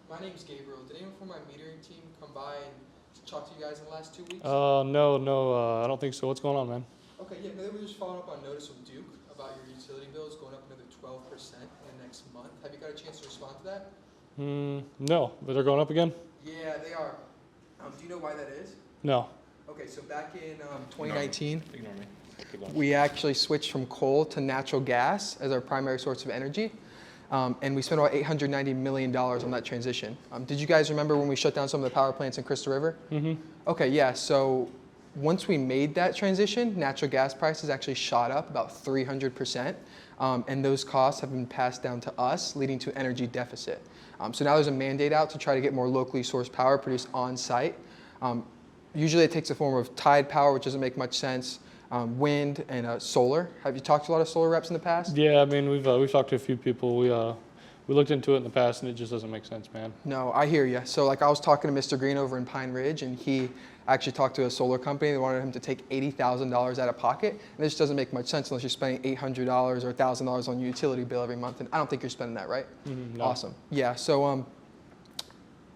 My name's Gabriel. Did anyone from my metering team come by and talk to you guys in the last 2 weeks? No, I don't think so. What's going on, man? Okay, yeah, maybe we're just following up on notice from Duke about your utility bills going up another 12% in the next month. Have you got a chance to respond to that? No, but they're going up again? Yeah, they are. Do you know why that is? No. Okay, so back in 2019, Ignore me. we actually switched from coal to natural gas as our primary source of energy. And we spent about $890 million on that transition. Did you guys remember when we shut down some of the power plants in Crystal River? Mm-hmm. Okay, yeah, so once we made that transition, natural gas prices actually shot up about 300%. And those costs have been passed down to us, leading to energy deficit. So now there's a mandate out to try to get more locally sourced power produced on site. Usually it takes the form of tide power, which doesn't make much sense, wind, and solar. Have you talked to a lot of solar reps in the past? Yeah, I mean, we've talked to a few people. We looked into it in the past, and it just doesn't make sense, man. No, I hear you. So like I was talking to Mr. Green over in Pine Ridge, and he actually talked to a solar company. They wanted him to take $80,000 out of pocket. And this doesn't make much sense unless you're spending $800 or $1,000 on your utility bill every month. And I don't think you're spending that, right? No. Awesome. Yeah, so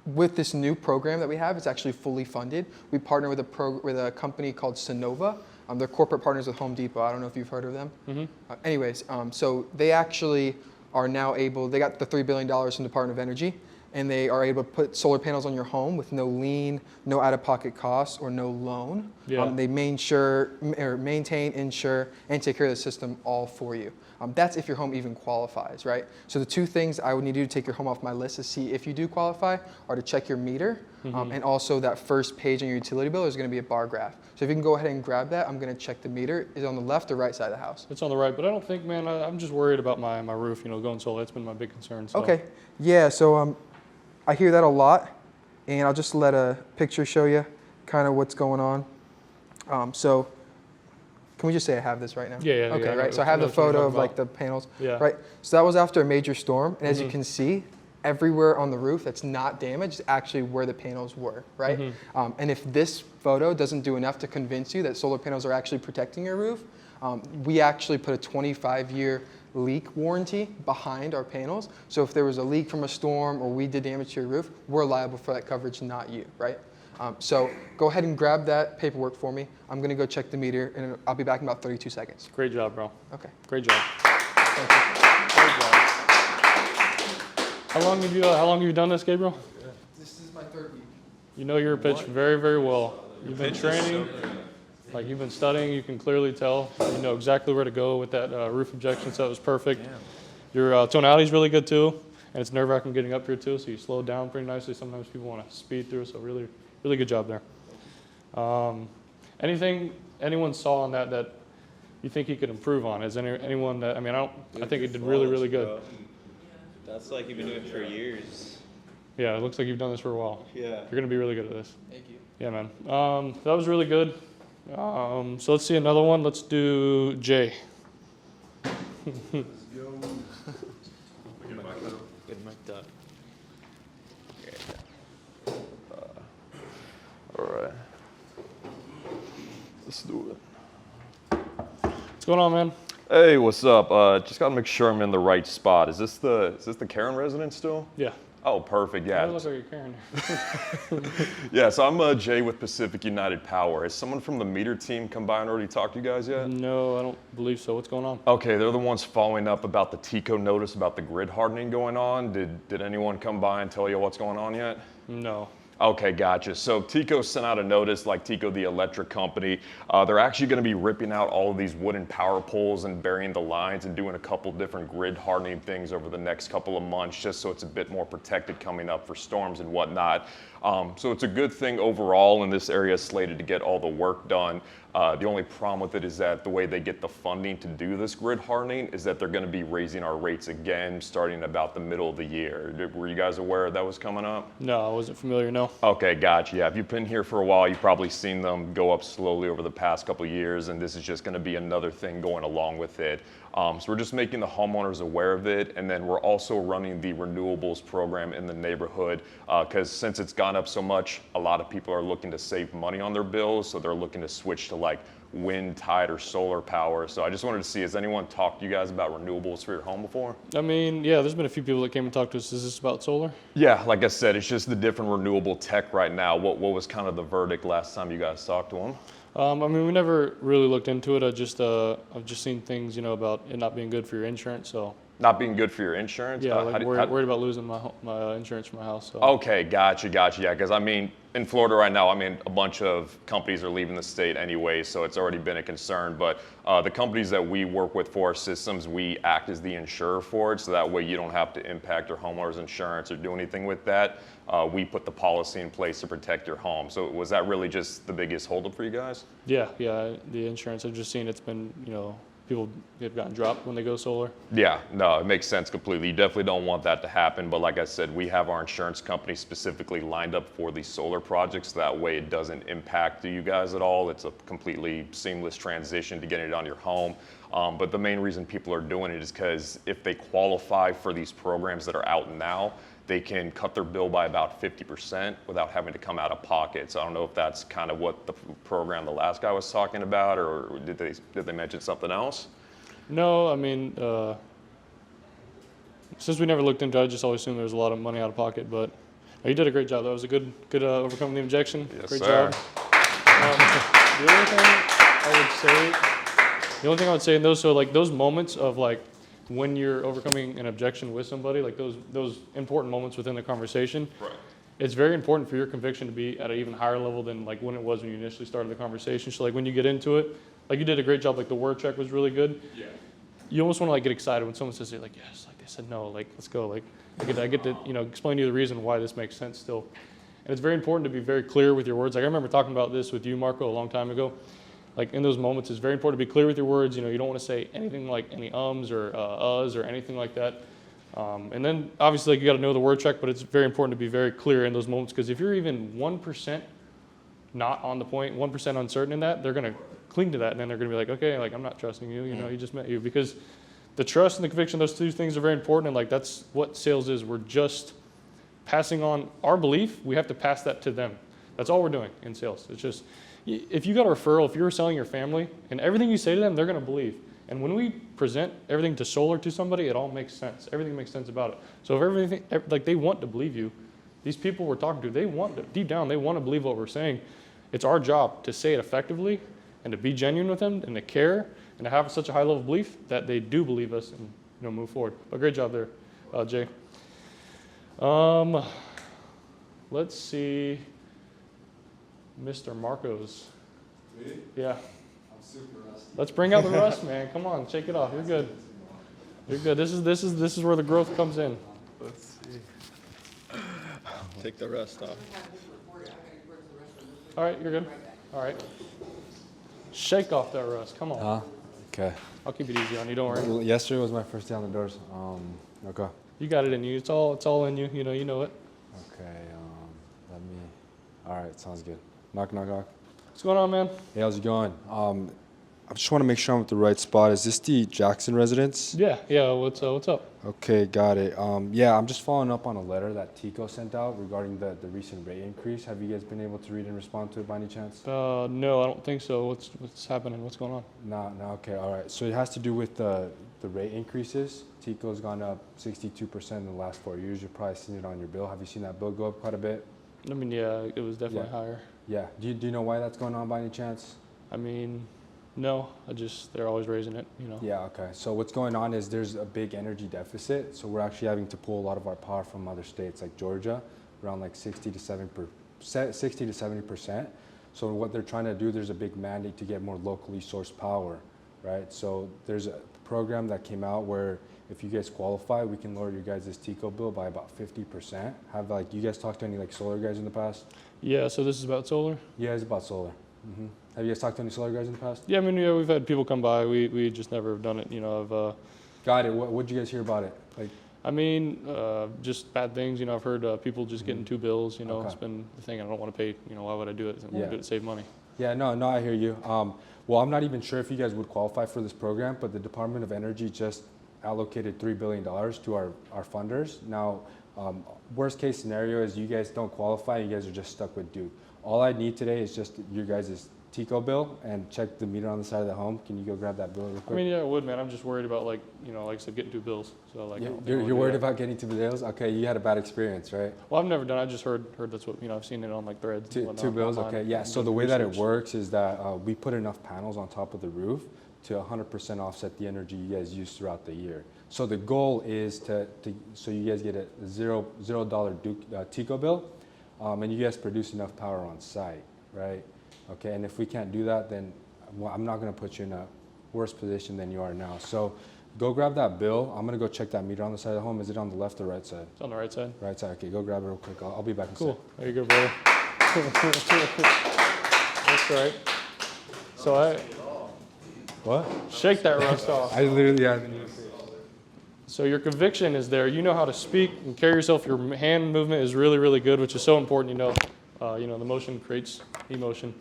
with this new program that we have, it's actually fully funded. We partner with a company called Sonova. They're corporate partners with Home Depot. I don't know if you've heard of them. Mm-hmm. So they actually are now able, they got the $3 billion from the Department of Energy, and they are able to put solar panels on your home with no lien, no out-of-pocket costs, or no loan. Yeah. They maintain, insure, and take care of the system all for you. That's if your home even qualifies, right? So the two things I would need you to take your home off my list to see if you do qualify are to check your meter, and also that first page on your utility bill is going to be a bar graph. So if you can go ahead and grab that, I'm going to check the meter. Is it on the left or right side of the house? It's on the right, but I don't think, man, I'm just worried about my roof, going solar. That's been my big concern. So. Okay. Yeah, so I hear that a lot, and I'll just let a picture show you kind of what's going on. So can we just say I have this right now? Yeah. Okay, right. So I have the photo of like the panels. Yeah. Right. So that was after a major storm, and as you can see, everywhere on the roof that's not damaged is actually where the panels were, right? And if this photo doesn't do enough to convince you that solar panels are actually protecting your roof, we actually put a 25-year leak warranty behind our panels. So if there was a leak from a storm or we did damage to your roof, we're liable for that coverage, not you, right? So go ahead and grab that paperwork for me. I'm going to go check the meter, and I'll be back in about 32 seconds. Great job, bro. Okay. Great job. Thank you. Great job. How long have you done this, Gabriel? This is my third week. You know your pitch very, very well. You've been training, like you've been studying. You can clearly tell. You know exactly where to go with that roof objection, so it was perfect. Your tonality is really good too, and it's nerve-wracking getting up here too. So you slowed down pretty nicely. Sometimes people want to speed through, so really, really good job there. Anything anyone saw on that you think he could improve on? Is anyone that I think he did really, really good. That's like you've been doing it for years. Yeah, it looks like you've done this for a while. Yeah. You're going to be really good at this. Thank you. Yeah, man. That was really good. So let's see another one. Let's do Jay. Let's go. Get mic'd up. All right. Let's do it. What's going on, man? Hey, what's up? Just gotta make sure I'm in the right spot. Is this the Karen residence still? Yeah. Oh, perfect. Yeah. It looks like you're Karen. Yeah. So I'm Jay with Pacific United Power. Has someone from the meter team come by and already talked to you guys yet? No, I don't believe so. What's going on? Okay, they're the ones following up about the TICO notice about the grid hardening going on. Did anyone come by and tell you what's going on yet? No. Okay, gotcha. So TICO sent out a notice, like TICO, the electric company. They're actually going to be ripping out all of these wooden power poles and burying the lines and doing a couple different grid hardening things over the next couple of months, just so it's a bit more protected coming up for storms and whatnot. So it's a good thing overall, and this area is slated to get all the work done. The only problem with it is that the way they get the funding to do this grid hardening is that they're going to be raising our rates again starting about the middle of the year. Were you guys aware that was coming up? No, I wasn't familiar, no. Okay, gotcha. Yeah, if you've been here for a while, you've probably seen them go up slowly over the past couple of years, and this is just going to be another thing going along with it. So we're just making the homeowners aware of it, and then we're also running the renewables program in the neighborhood because since it's gone up so much, a lot of people are looking to save money on their bills, so they're looking to switch to like wind, tide, or solar power. So I just wanted to see, has anyone talked to you guys about renewables for your home before? I mean, yeah, there's been a few people that came and talked to us. Is this about solar? Yeah, like I said, it's just the different renewable tech right now. What was kind of the verdict last time you guys talked to them? I mean, we never really looked into it. I've just seen things, you know, about it not being good for your insurance. So not being good for your insurance? Yeah, like worried about losing my insurance for my house. So. Okay, gotcha. Yeah, because I mean, in Florida right now, I mean, a bunch of companies are leaving the state anyway, so it's already been a concern. But the companies that we work with for our systems, we act as the insurer for it, so that way you don't have to impact your homeowner's insurance or do anything with that. We put the policy in place to protect your home. So was that really just the biggest holdup for you guys? Yeah, the insurance. I've just seen it's been, you know, people have gotten dropped when they go solar. Yeah, no, it makes sense completely. You definitely don't want that to happen. But like I said, we have our insurance company specifically lined up for these solar projects. That way it doesn't impact you guys at all. It's a completely seamless transition to getting it on your home. But the main reason people are doing it is because if they qualify for these programs that are out now, they can cut their bill by about 50% without having to come out of pocket. So I don't know if that's kind of what the program the last guy was talking about, or did they mention something else? No, I mean, since we never looked into it, I just always assumed there was a lot of money out of pocket. But you did a great job. That was a good overcoming the objection. Yes, great sir. job. The only thing I would say in those, so like those moments of like, when you're overcoming an objection with somebody, like those important moments within the conversation, right. It's very important for your conviction to be at an even higher level than like when it was when you initially started the conversation. So like when you get into it, like you did a great job, like the word check was really good. Yeah. You almost want to like get excited when someone says, like, yes, like they said no, like let's go. Like I get to, you know, explain to you the reason why this makes sense still. And it's very important to be very clear with your words. Like I remember talking about this with you, Marco, a long time ago. Like in those moments, it's very important to be clear with your words. You know, you don't want to say anything like any ums or uhs or anything like that. And then obviously like, you got to know the word check, but it's very important to be very clear in those moments because if you're even 1% not on the point, 1% uncertain in that, they're going to cling to that, and then they're going to be like, okay, like I'm not trusting you. You know, he just met you, because the trust and the conviction, those two things are very important, and like that's what sales is. We're just passing on our belief. We have to pass that to them. That's all we're doing in sales. It's just. If you got a referral, if you're selling your family, and everything you say to them, they're going to believe. And when we present everything to solar to somebody, it all makes sense. Everything makes sense about it. So if everything, like they want to believe you, these people we're talking to, they want to, deep down, they want to believe what we're saying. It's our job to say it effectively and to be genuine with them and to care and to have such a high level of belief that they do believe us and, you know, move forward. But great job there, Jay. Let's see. Mr. Marcos. Me? Yeah. I'm super rusty. Let's bring out the rust, man. Come on, shake it off. You're good. You're good. This is where the growth comes in. Let's see. Take the rust off. All right, you're good. All right. Shake off that rust. Come on. Okay. I'll keep it easy on you. Don't worry. Well, yesterday was my first day on the doors. Okay. You got it in you. It's all in you. You know it. Okay. Let me. All right. Sounds good. Knock, knock, knock. What's going on, man? Hey, how's it going? I just want to make sure I'm at the right spot. Is this the Jackson residence? Yeah. What's up? Okay, got it. Yeah, I'm just following up on a letter that Tico sent out regarding the recent rate increase. Have you guys been able to read and respond to it by any chance? No, I don't think so. What's happening? What's going on? No. Okay, all right. So it has to do with the rate increases. Tico's gone up 62% in the last 4 years. You've probably seen it on your bill. Have you seen that bill go up quite a bit? I mean, yeah, it was definitely higher. Yeah. Do you know why that's going on by any chance? I mean, no, they're always raising it, you know. Yeah, okay. So what's going on is there's a big energy deficit. So we're actually having to pull a lot of our power from other states like Georgia, around like 60 to 70%. So what they're trying to do, there's a big mandate to get more locally sourced power, right? So there's a program that came out where if you guys qualify, we can lower your guys' Tico bill by about 50%. Have like you guys talked to any like solar guys in the past? Yeah, so this is about solar? Yeah, it's about solar. Mm-hmm. Have you guys talked to any solar guys in the past? Yeah, I mean, we've had people come by. We just never have done it, you know. Got it. What did you guys hear about it? Like, I mean, just bad things. You know, I've heard people just getting two bills. You know, Okay. It's been the thing. I don't want to pay. You know, why would I do it? I want to do it to save money. Yeah, no, I hear you. Well, I'm not even sure if you guys would qualify for this program, but the Department of Energy just allocated $3 billion to our funders. Now, worst case scenario is you guys don't qualify. You guys are just stuck with Duke. All I need today is just your guys' Tico bill and check the meter on the side of the home. Can you go grab that bill real quick? I mean, yeah, I would, man. I'm just worried about like I said, getting two bills. So like, You're worried about getting two bills? Okay, you had a bad experience, right? Well, I've never done. I just heard that's what I've seen it on like threads. and whatnot Two bills, online. okay. Yeah. So the way that it works is that we put enough panels on top of the roof to 100% offset the energy you guys use throughout the year. So the goal is so you guys get a $0 Duke Tico bill, and you guys produce enough power on site, right? Okay, and if we can't do that, then I'm not going to put you in a worse position than you are now. So go grab that bill. I'm going to go check that meter on the side of the home. Is it on the left or right side? It's on the right side. Right side. Okay, go grab it real quick. I'll be back in a Cool. sec. There you go, brother. That's right. So What? Shake that rust off. I literally have. So your conviction is there. You know how to speak and carry yourself. Your hand movement is really, really good, which is so important. The motion creates emotion.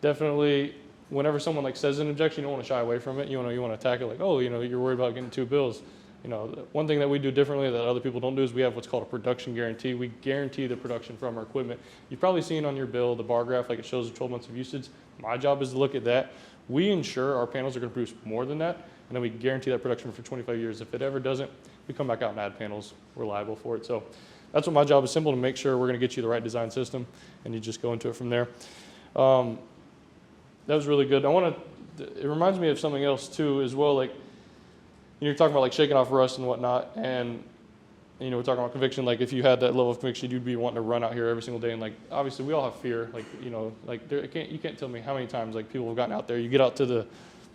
Definitely, whenever someone like says an objection, you don't want to shy away from it. You want to attack it like, oh, you're worried about getting two bills. One thing that we do differently that other people don't do is we have what's called a production guarantee. We guarantee the production from our equipment. You've probably seen on your bill the bar graph, like it shows the 12 months of usage. My job is to look at that. We ensure our panels are going to produce more than that, and then we guarantee that production for 25 years. If it ever doesn't, we come back out and add panels. We're liable for it. So that's what my job is, simple, to make sure we're going to get you the right design system, and you just go into it from there. That was really good. It reminds me of something else too as well. Like, you're talking about like shaking off rust and whatnot, and we're talking about conviction. Like, if you had that level of conviction, you'd be wanting to run out here every single day. And like, obviously, we all have fear. Like, you can't tell me how many times like people have gotten out there. You get out to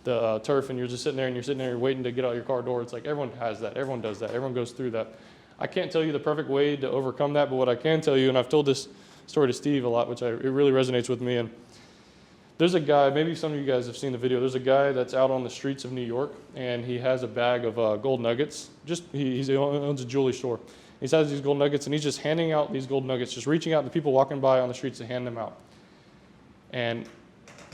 the turf and you're just sitting there and you're waiting to get out your car door. It's like everyone has that. Everyone does that. Everyone goes through that. I can't tell you the perfect way to overcome that, but what I can tell you, and I've told this story to Steve a lot, which it really resonates with me. And there's a guy, maybe some of you guys have seen the video, there's a guy that's out on the streets of New York, and he has a bag of gold nuggets. He owns a jewelry store. He has these gold nuggets, and he's just handing out these gold nuggets, just reaching out to people walking by on the streets to hand them out. And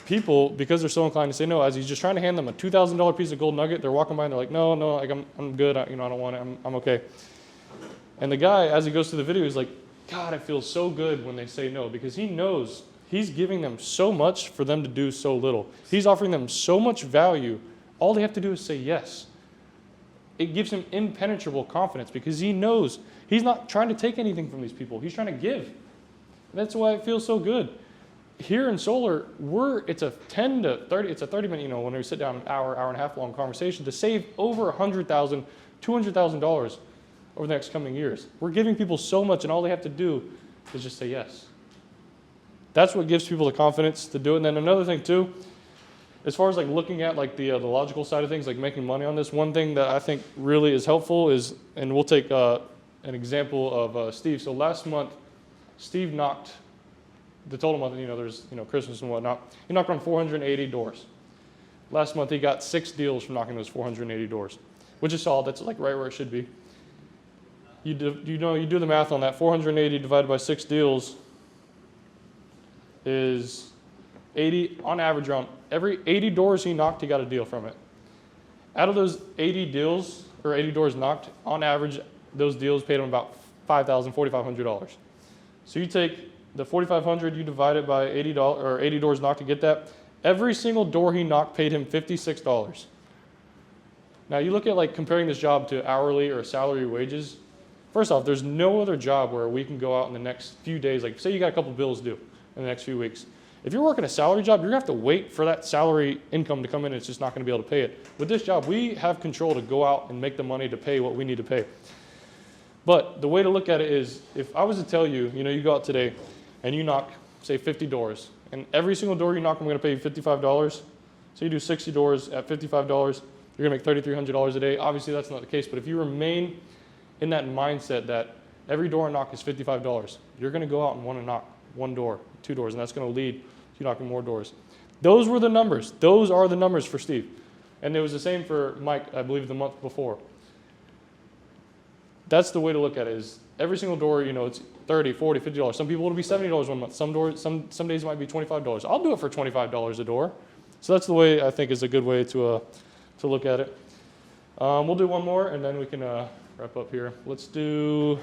people, because they're so inclined to say no, as he's just trying to hand them a $2,000 piece of gold nugget, they're walking by and they're like, no, like I'm good, I don't want it, I'm okay. And the guy, as he goes through the video, he's like, God, it feels so good when they say no, because he knows he's giving them so much for them to do so little. He's offering them so much value. All they have to do is say yes. It gives him impenetrable confidence because he knows he's not trying to take anything from these people. He's trying to give. That's why it feels so good. Here in solar, it's a 10 to 30, it's a 30-minute, when we sit down an hour and a half long conversation to save over $100,000, $200,000 over the next coming years. We're giving people so much, and all they have to do is just say yes. That's what gives people the confidence to do it. And then another thing too, as far as like looking at like the logical side of things, like making money on this, one thing that I think really is helpful is, and we'll take an example of Steve. So last month, Steve knocked the total month, there's Christmas and whatnot. He knocked on 480 doors. Last month he got 6 deals from knocking those 480 doors, which is solid. That's like right where it should be. You do the math on that. 480 divided by 6 deals is 80, on average, around every 80 doors he knocked, he got a deal from it. Out of those 80 deals, or 80 doors knocked, on average, those deals paid him about $5,000, $4,500. So you take the $4,500, you divide it by $80 or 80 doors knocked to get that. Every single door he knocked paid him $56. Now you look at like comparing this job to hourly or salary wages. First off, there's no other job where we can go out in the next few days, like say you got a couple bills due in the next few weeks. If you're working a salary job, you're gonna have to wait for that salary income to come in and it's just not gonna be able to pay it. With this job, we have control to go out and make the money to pay what we need to pay. But the way to look at it is, if I was to tell you, you know, you go out today and you knock, say 50 doors, and every single door you knock, I'm gonna pay you $55. So you do 60 doors at $55, you're gonna make $3,300 a day. Obviously that's not the case, but if you remain in that mindset that every door I knock is $55, you're gonna go out and wanna knock one door, two doors, and that's gonna lead to knocking more doors. Those were the numbers. Those are the numbers for Steve. And it was the same for Mike, I believe, the month before. That's the way to look at it, is every single door, you know, it's $30, $40, $50. Some people it'll be $70 one month. Some days it might be $25. I'll do it for $25 a door. So that's the way I think is a good way to look at it. We'll do one more and then we can wrap up here. Let's do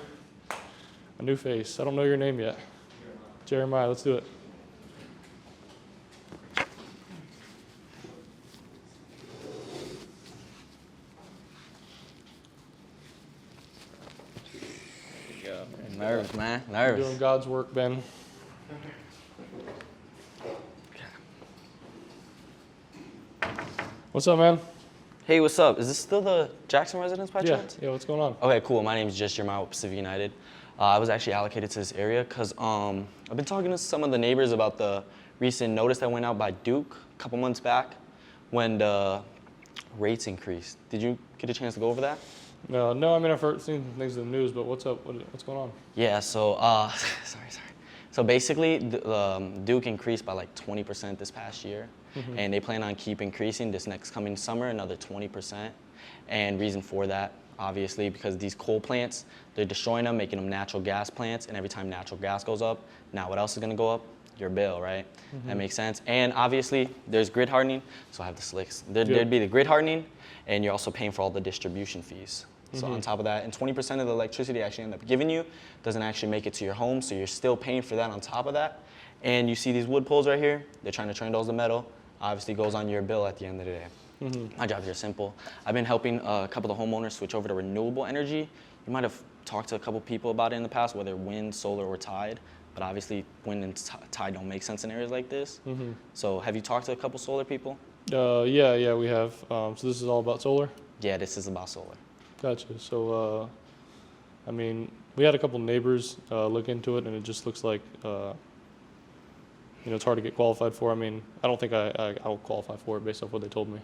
a new face. I don't know your name yet. Jeremiah, let's do it. Nervous, man. Nervous. You're doing God's work, Ben. What's up, man? Hey, what's up? Is this still the Jackson residence by chance? Yeah, what's going on? Okay, cool. My name is just Jeremiah with Pacific United. I was actually allocated to this area because I've been talking to some of the neighbors about the recent notice that went out by Duke a couple months back when the rates increased. Did you get a chance to go over that? No, I mean, I've seen things in the news, but what's up? What's going on? Yeah, so, sorry. So basically, Duke increased by like 20% this past year, and they plan on keep increasing this next coming summer, another 20%. And reason for that, obviously, because these coal plants, they're destroying them, making them natural gas plants, and every time natural gas goes up, now what else is gonna go up? Your bill, right? That makes sense. And obviously, there's grid hardening, so I have the slicks. There'd be the grid hardening, and you're also paying for all the distribution fees. So on top of that, and 20% of the electricity they actually end up giving you doesn't actually make it to your home, so you're still paying for that on top of that. And you see these wood poles right here, they're trying to turn those to metal. Obviously goes on your bill at the end of the day. My job here is simple. I've been helping a couple of the homeowners switch over to renewable energy. You might have talked to a couple people about it in the past, whether wind, solar, or tide. But obviously wind and tide don't make sense in areas like this. So have you talked to a couple solar people? Yeah, we have. So this is all about solar? Yeah, this is about solar. Gotcha. So, I mean, we had a couple neighbors look into it, and it just looks like, you know, it's hard to get qualified for. I mean, I don't think I'll qualify for it based off what they told me.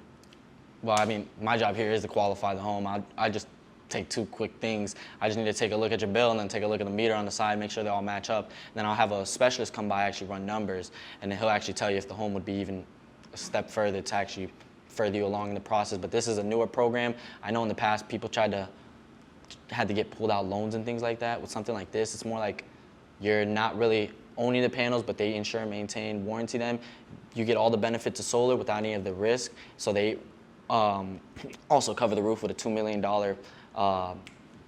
Well, I mean, my job here is to qualify the home. I just take two quick things. I just need to take a look at your bill and then take a look at the meter on the side, make sure they all match up. And then I'll have a specialist come by, actually run numbers, and then he'll actually tell you if the home would be even a step further to actually further you along in the process. But this is a newer program. I know in the past people had to get pulled out loans and things like that. With something like this, it's more like you're not really owning the panels, but they insure, maintain, warranty them. You get all the benefits of solar without any of the risk. So they also cover the roof with a $2 million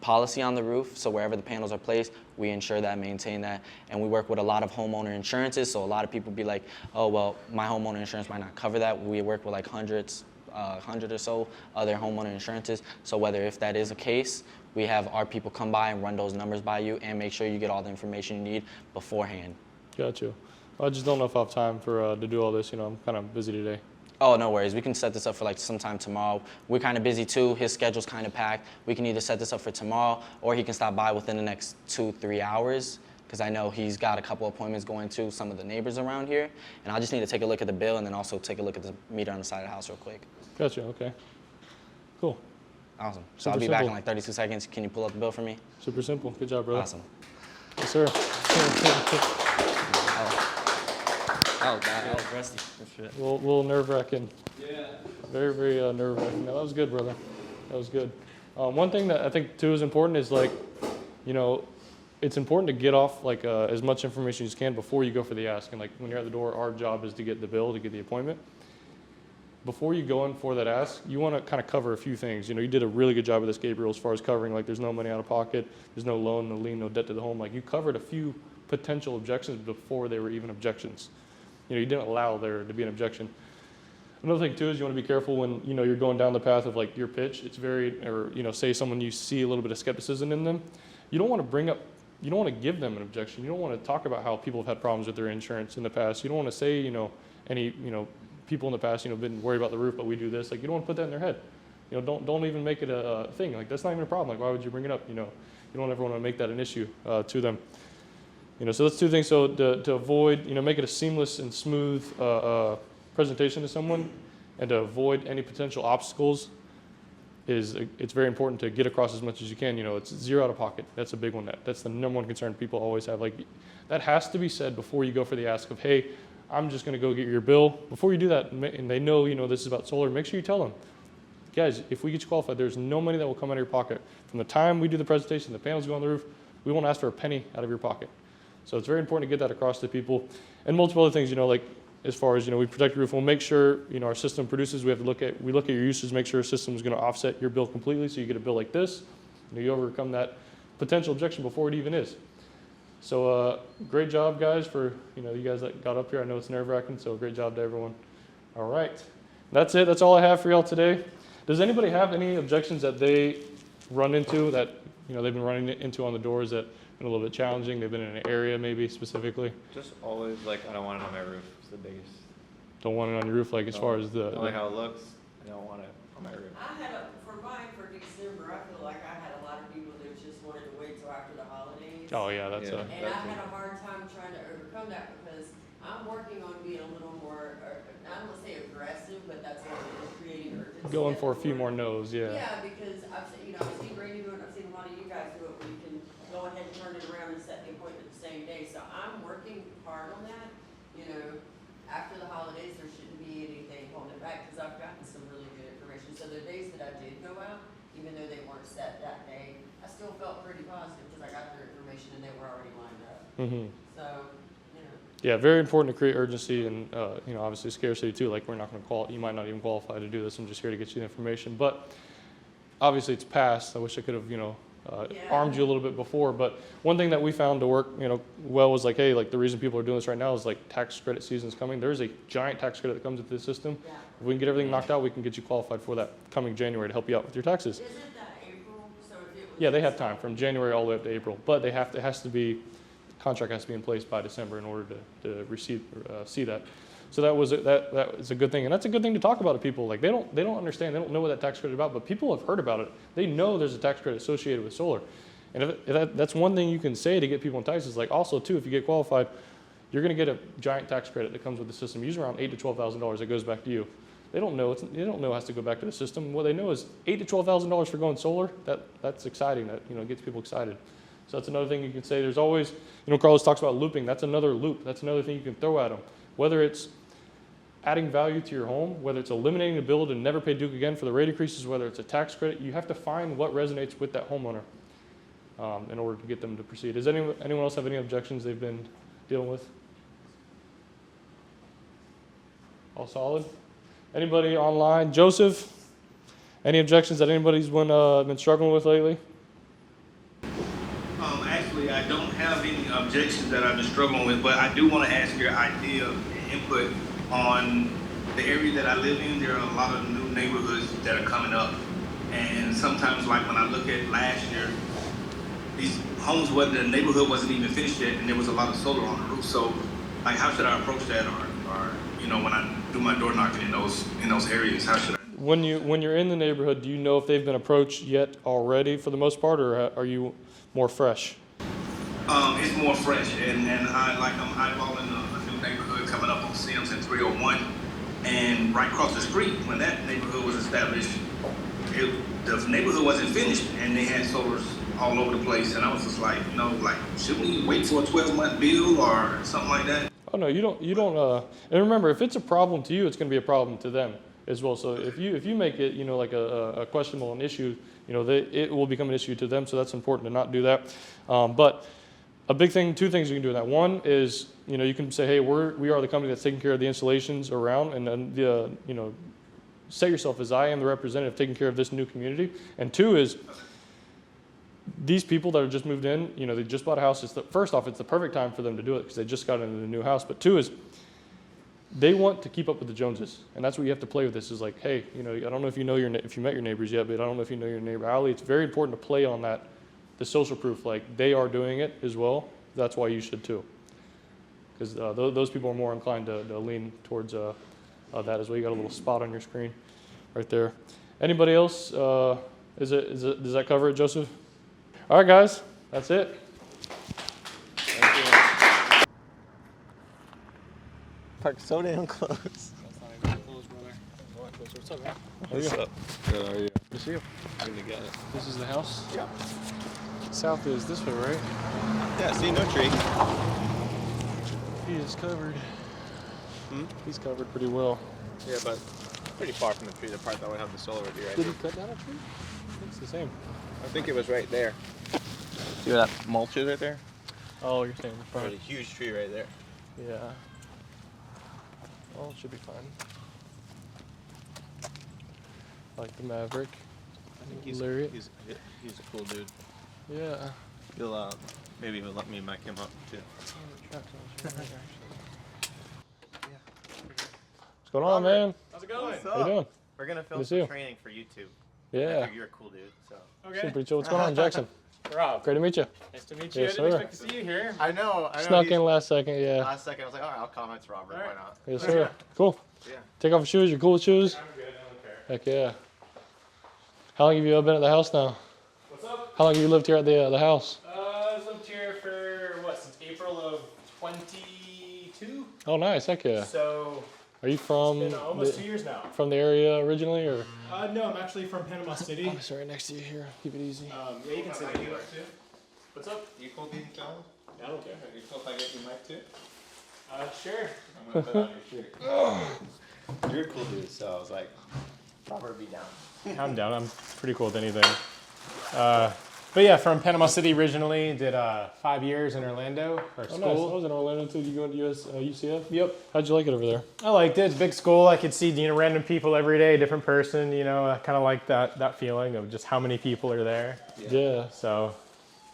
policy on the roof. So wherever the panels are placed, we insure that, maintain that. And we work with a lot of homeowner insurances. So a lot of people be like, oh, well, my homeowner insurance might not cover that. We work with like 100 or so other homeowner insurances. So whether if that is the case, we have our people come by and run those numbers by you and make sure you get all the information you need beforehand. Gotcha. I just don't know if I have time for to do all this. You know, I'm kind of busy today. Oh, no worries. We can set this up for like sometime tomorrow. We're kind of busy too. His schedule's kind of packed. We can either set this up for tomorrow or he can stop by within the next 2-3 hours because I know he's got a couple appointments going to some of the neighbors around here. And I just need to take a look at the bill and then also take a look at the meter on the side of the house real quick. Gotcha. Okay. Cool. Awesome. So I'll be back in like 32 seconds. Can you pull up the bill for me? Super simple. Good job, brother. Awesome. Yes, sir. Oh, God, that was rusty. A little nerve-wracking. Yeah. Very, very nerve-wracking. No, that was good, brother. That was good. One thing that I think, too, is important is, like, you know, it's important to get off like as much information as you can before you go for the ask. And like when you're at the door, our job is to get the bill, to get the appointment. Before you go in for that ask, you want to kind of cover a few things. You know, you did a really good job of this, Gabriel, as far as covering, like there's no money out of pocket, there's no loan, no lien, no debt to the home. Like you covered a few potential objections before they were even objections. You know, you didn't allow there to be an objection. Another thing too is you want to be careful when, you know, you're going down the path of like your pitch. It's very, or, you know, say someone you see a little bit of skepticism in them. You don't want to bring up, you don't want to give them an objection. You don't want to talk about how people have had problems with their insurance in the past. You don't want to say, you know, any, you know, people in the past, you know, been worried about the roof, but we do this. Like, you don't want to put that in their head. You know, don't even make it a thing. Like, that's not even a problem. Like, why would you bring it up? You know, you don't ever want to make that an issue to them. You know, so that's two things. So to avoid, you know, make it a seamless and smooth presentation to someone, and to avoid any potential obstacles, it's very important to get across as much as you can. You know, it's zero out of pocket. That's a big one. That's the number one concern people always have. Like, that has to be said before you go for the ask of, hey, I'm just going to go get your bill. Before you do that, and they know, you know, this is about solar, make sure you tell them, guys, if we get you qualified, there's no money that will come out of your pocket. From the time we do the presentation, the panels go on the roof, we won't ask for a penny out of your pocket. So it's very important to get that across to people. And multiple other things, you know, like as far as, you know, we protect your roof, we'll make sure, you know, our system produces, we look at your usage, make sure our system is going to offset your bill completely, so you get a bill like this, and you overcome that potential objection before it even is. So great job, guys, for, you know, you guys that got up here. I know it's nerve-wracking, so great job to everyone. All right. That's it. That's all I have for y'all today. Does anybody have any objections that they run into that, you know, they've been running into on the doors that have been a little bit challenging? They've been in an area maybe specifically? Just always, like, I don't want it on my roof. It's the biggest. Don't want it on your roof, like, as far as the... I don't like how it looks. I don't want it on my roof. I had for mine for December, I feel like I had a lot of people that just wanted to wait till after the holidays. Oh, yeah, that's And I had a hard time trying to overcome that because I'm working on being a little more, I don't want to say aggressive, but that's what it is, creating urgency. Going for a few more no's, yeah. Yeah, because I've seen, you know, I've seen Randy do it, I've seen a lot of you guys do it, where you can go ahead and turn it around and set the appointment the same day. So I'm working hard on that. You know, after the holidays, there shouldn't be anything holding it back because I've gotten some really good information. So the days that I did go out, even though they weren't set that day, I still felt pretty positive because I got their information and they were already lined up. Mm-hmm. So, you know. Yeah, very important to create urgency and, you know, obviously scarcity too. Like, we're not going to call it, you might not even qualify to do this. I'm just here to get you the information. But obviously it's past. I wish I could have, you know, armed you a little bit before. But one thing that we found to work, you know, well was like, hey, like the reason people are doing this right now is like tax credit season is coming. There's a giant tax credit that comes into the system. Yeah. If we can get everything knocked out, we can get you qualified for that coming January to help you out with your taxes. Isn't that April? So if it was Yeah, they have time from January all the way up to April, but they have to, it has to be, contract has to be in place by December in order to receive, see that. So that was that is a good thing, and that's a good thing to talk about to people. Like they don't understand, they don't know what that tax credit is about, but people have heard about it. They know there's a tax credit associated with solar, and if that's one thing you can say to get people enticed. Is like also too, if you get qualified, you're going to get a giant tax credit that comes with the system. Usually around $8,000 to $12,000 that goes back to you. They don't know it has to go back to the system. What they know is $8,000 to $12,000 for going solar. That's exciting. That, you know, gets people excited. So that's another thing you can say. There's always, you know, Carlos talks about looping. That's another loop. That's another thing you can throw at them. Whether it's adding value to your home, whether it's eliminating the bill to never pay Duke again for the rate increases, whether it's a tax credit, you have to find what resonates with that homeowner in order to get them to proceed. Does anyone else have any objections they've been dealing with? All solid? Anybody online? Joseph, any objections that anybody's been struggling with lately? Actually, I don't have any objections that I've been struggling with, but I do want to ask your idea and input on the area that I live in. There are a lot of new neighborhoods that are coming up, and sometimes, like when I look at last year, these homes the neighborhood wasn't even finished yet, and there was a lot of solar on the roof. So, like, how should I approach that, or you know, when I do my door knocking in those areas, how should I? When you're in the neighborhood, do you know if they've been approached yet already for the most part, or are you more fresh? It's more fresh, and I'm eyeballing a new neighborhood coming up on Sims and 301, and right across the street, when that neighborhood was established, the neighborhood wasn't finished, and they had solars all over the place, and I was just like, you know, like, should we wait for a 12-month bill or something like that? Oh no, you don't. And remember, if it's a problem to you, it's going to be a problem to them as well. So if you make it, you know, like a questionable an issue, you know, it will become an issue to them. So that's important to not do that. But a big thing, two things you can do with that. One is, you know, you can say, hey, we are the company that's taking care of the installations around, and then, you know, set yourself as I am the representative taking care of this new community. And two is, these people that have just moved in, you know, they just bought a house. First off, it's the perfect time for them to do it because they just got into the new house. But two is, they want to keep up with the Joneses, and that's what you have to play with. This is like, hey, you know, I don't know if you know if you met your neighbors yet, but I don't know if you know your neighbor Ali. It's very important to play on that, the social proof. Like they are doing it as well. That's why you should too, because those people are more inclined to lean towards that as well. You got a little spot on your screen, right there. Anybody else? Does that cover it, Joseph? All right, guys, that's it. Parked so damn close. That's not even close, brother. What's up, man? What's up? Good, how are you? Good to see you. Good to get it. This is the house? Yeah. South is this way, right? Yeah, see, no tree. He is covered. He's covered pretty well. Yeah, but pretty far from the tree, the part that would have the solar would be right Did here. he cut down a tree? It's the same. I think it was right there. See where that mulch is right there? Oh, you're saying the front. There's a huge tree right there. Yeah. Well, it should be fine. Like the Maverick. I think he's a cool dude. Yeah. He'll maybe he'll let me mic him up too. What's going on, man? How's it going? What's up? How you doing? We're gonna film Good to see some you. training for YouTube. Yeah. You're a cool dude, so. Seem pretty chill. What's going on, Jackson? Rob. Great to meet you. Nice to meet you. Yes, I didn't sir. expect to see you here. I know. Snuck in last second, yeah. Last second, I was like, all right, I'll comment to Robert. Why not? Yes, sir. Cool. Yeah. Take off your shoes. You're cool with shoes? I'm good. I don't care. Heck yeah. How long have you been at the house now? What's up? How long have you lived here at the house? I've lived here for, since April of 22? Oh, nice. Heck yeah. So, Are you from it's been almost 2 years now. From the area originally, or? No, I'm actually from Panama City. Oh, sorry, next to you here. Keep it easy. Yeah, you can sit anywhere. What's up? You cool being challenged? I don't care. Are you cool if I get your mic too? Sure. I'm gonna put on your shirt. You're a cool dude, so I was like, Robert be down. I'm down. I'm pretty cool with anything. But yeah, from Panama City originally. Did 5 years in Orlando for Oh, school. nice. I was in Orlando too. You go to UCF? Yep. How'd you like it over there? I liked it. It's a big school. I could see random people every day, different person. You know, I kind of like that feeling of just how many people are there. Yeah. So.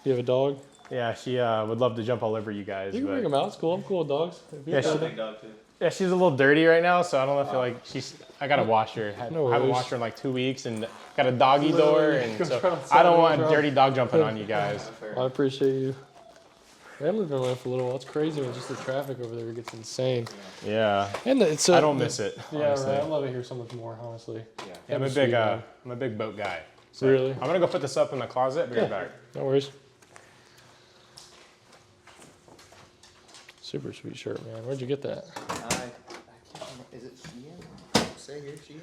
You have a dog? Yeah, she would love to jump all over you guys. You can bring them out. It's cool. I'm cool with dogs. Yeah, yeah, she's a little dirty right now, so I don't know if like I gotta wash her. I haven't washed her in like 2 weeks, and got a doggy door, and so I don't want a dirty dog jumping on you guys. I appreciate you. I lived in Orlando for a little while. It's crazy when just the traffic over there gets insane. Yeah, and it's I don't miss it. Yeah, honestly. right. I love it here so much more, honestly. Yeah, I'm a big boat guy. So Really? I'm gonna go put this up in the closet. Be right back. No worries. Super sweet shirt, man. Where'd you get that? I can't remember. Is it Shein? Say here, Shein?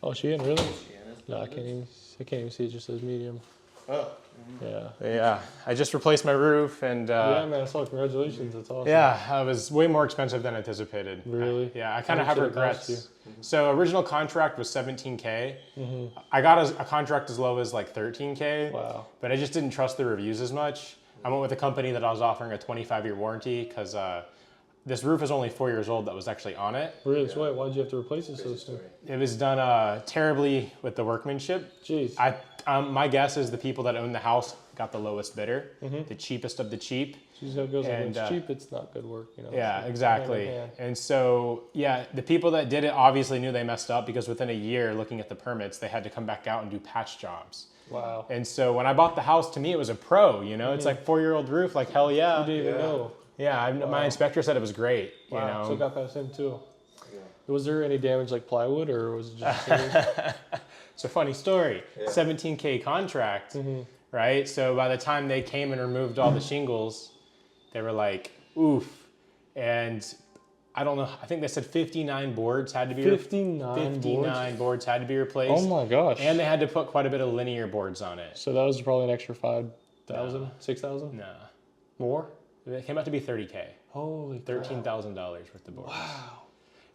Oh, Shein, really? Shein. No, I can't even see. It just says medium. Oh. Yeah. Yeah, I just replaced my roof, and yeah, man. I saw. Congratulations. That's awesome. yeah, it was way more expensive than anticipated. Really? Yeah, I kind of How have much did it cost regrets. So original contract was $17K. I got a contract as low as like $13K. Wow. But I just didn't trust the reviews as much. I went with a company that I was offering a 25-year warranty because this roof is only 4 years old that was actually on it. Really? So wait, why'd you have to replace it so soon? It was done terribly with the workmanship. Jeez. My guess is the people that owned the house got the lowest bidder, the cheapest of the cheap. Jeez, how it goes. When it's cheap, it's not good work, you know. Yeah, It's exactly. hand in hand. And so, yeah, the people that did it obviously knew they messed up because within a year, looking at the permits, they had to come back out and do patch jobs. Wow. And so when I bought the house, to me, it was a pro, you know? It's like 4-year-old roof, like hell yeah. You didn't even know. Yeah, my inspector said it was great, you Wow. know? So it got past him too. Was there any damage like plywood, or was it just? It's a funny story. 17K contract, right? So by the time they came and removed all the shingles, they were like, oof. And I don't know, I think they said 59 boards had to be 59 boards had to be replaced. Oh my gosh. And they had to put quite a bit of linear boards on it. So that was probably an extra 5,000, 6,000? Nah. More? It came out to be 30K. Holy crap. $13,000 worth of boards. Wow.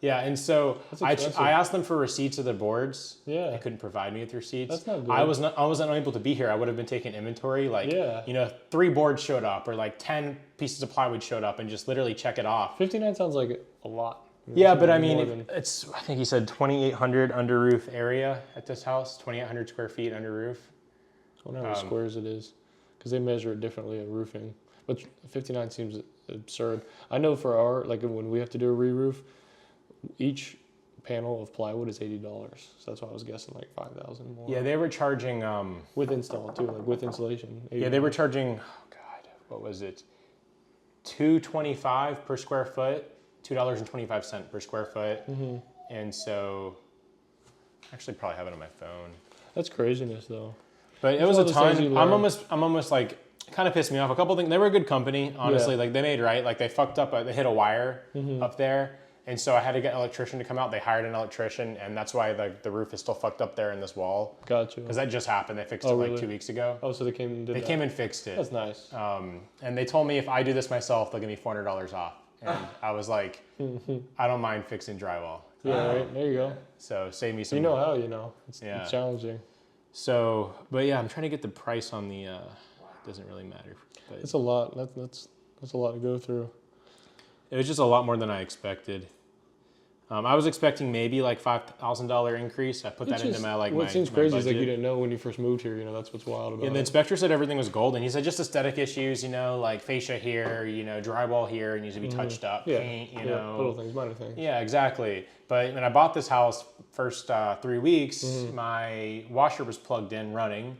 Yeah, and so I expensive. asked them for receipts of the boards. Yeah. They couldn't provide me with receipts. That's not good. I wasn't able to be here. I would have been taking inventory. Like, Yeah. 3 boards showed up or like 10 pieces of plywood showed up and just literally check it off. 59 sounds like a lot. Yeah, but I More mean, than- it's, I think he said 2,800 under roof area at this house, 2,800 square feet under roof. I wonder how many squares it is, because they measure it differently in roofing. But 59 seems absurd. I know for our, like when we have to do a re-roof, each panel of plywood is $80. So that's why I was guessing like 5,000 more. Yeah, they were charging, with install too, like with insulation. yeah, they were charging, oh God, what was it? $2.25 per square foot, $2.25 per square foot. And so, I actually probably have it on my phone. That's craziness though. But it was a ton. I'm almost like, kind of pissed me off. A couple things. They were a good company, honestly. Yeah. Like they made right. Like they fucked up. They hit a wire up there, and so I had to get an electrician to come out. They hired an electrician, and that's why the roof is still fucked up there in this wall. Gotcha. Because that just happened. They fixed it like 2 weeks ago. Oh, so they came and did They that. came and fixed it. That's nice. And they told me if I do this myself, they'll give me $400 off. And I was like, I don't mind fixing drywall. Yeah, right. There you go. So save me some. You know how, It's Yeah. it's challenging. So, but yeah, I'm trying to get the price on the. Doesn't really matter. But It's a lot. That's a lot to go through. it was just a lot more than I expected. I was expecting maybe like $5,000 increase. I put that into my like. What seems my crazy is like budget. you didn't know when you first moved here. That's what's wild about Yeah, the it. inspector said everything was gold, and he said just aesthetic issues, like fascia here, drywall here, it needs to be touched up, Yeah. paint, Yeah, little things, minor things. Yeah, exactly. But when I bought this house, first 3 weeks, my washer was plugged in, running,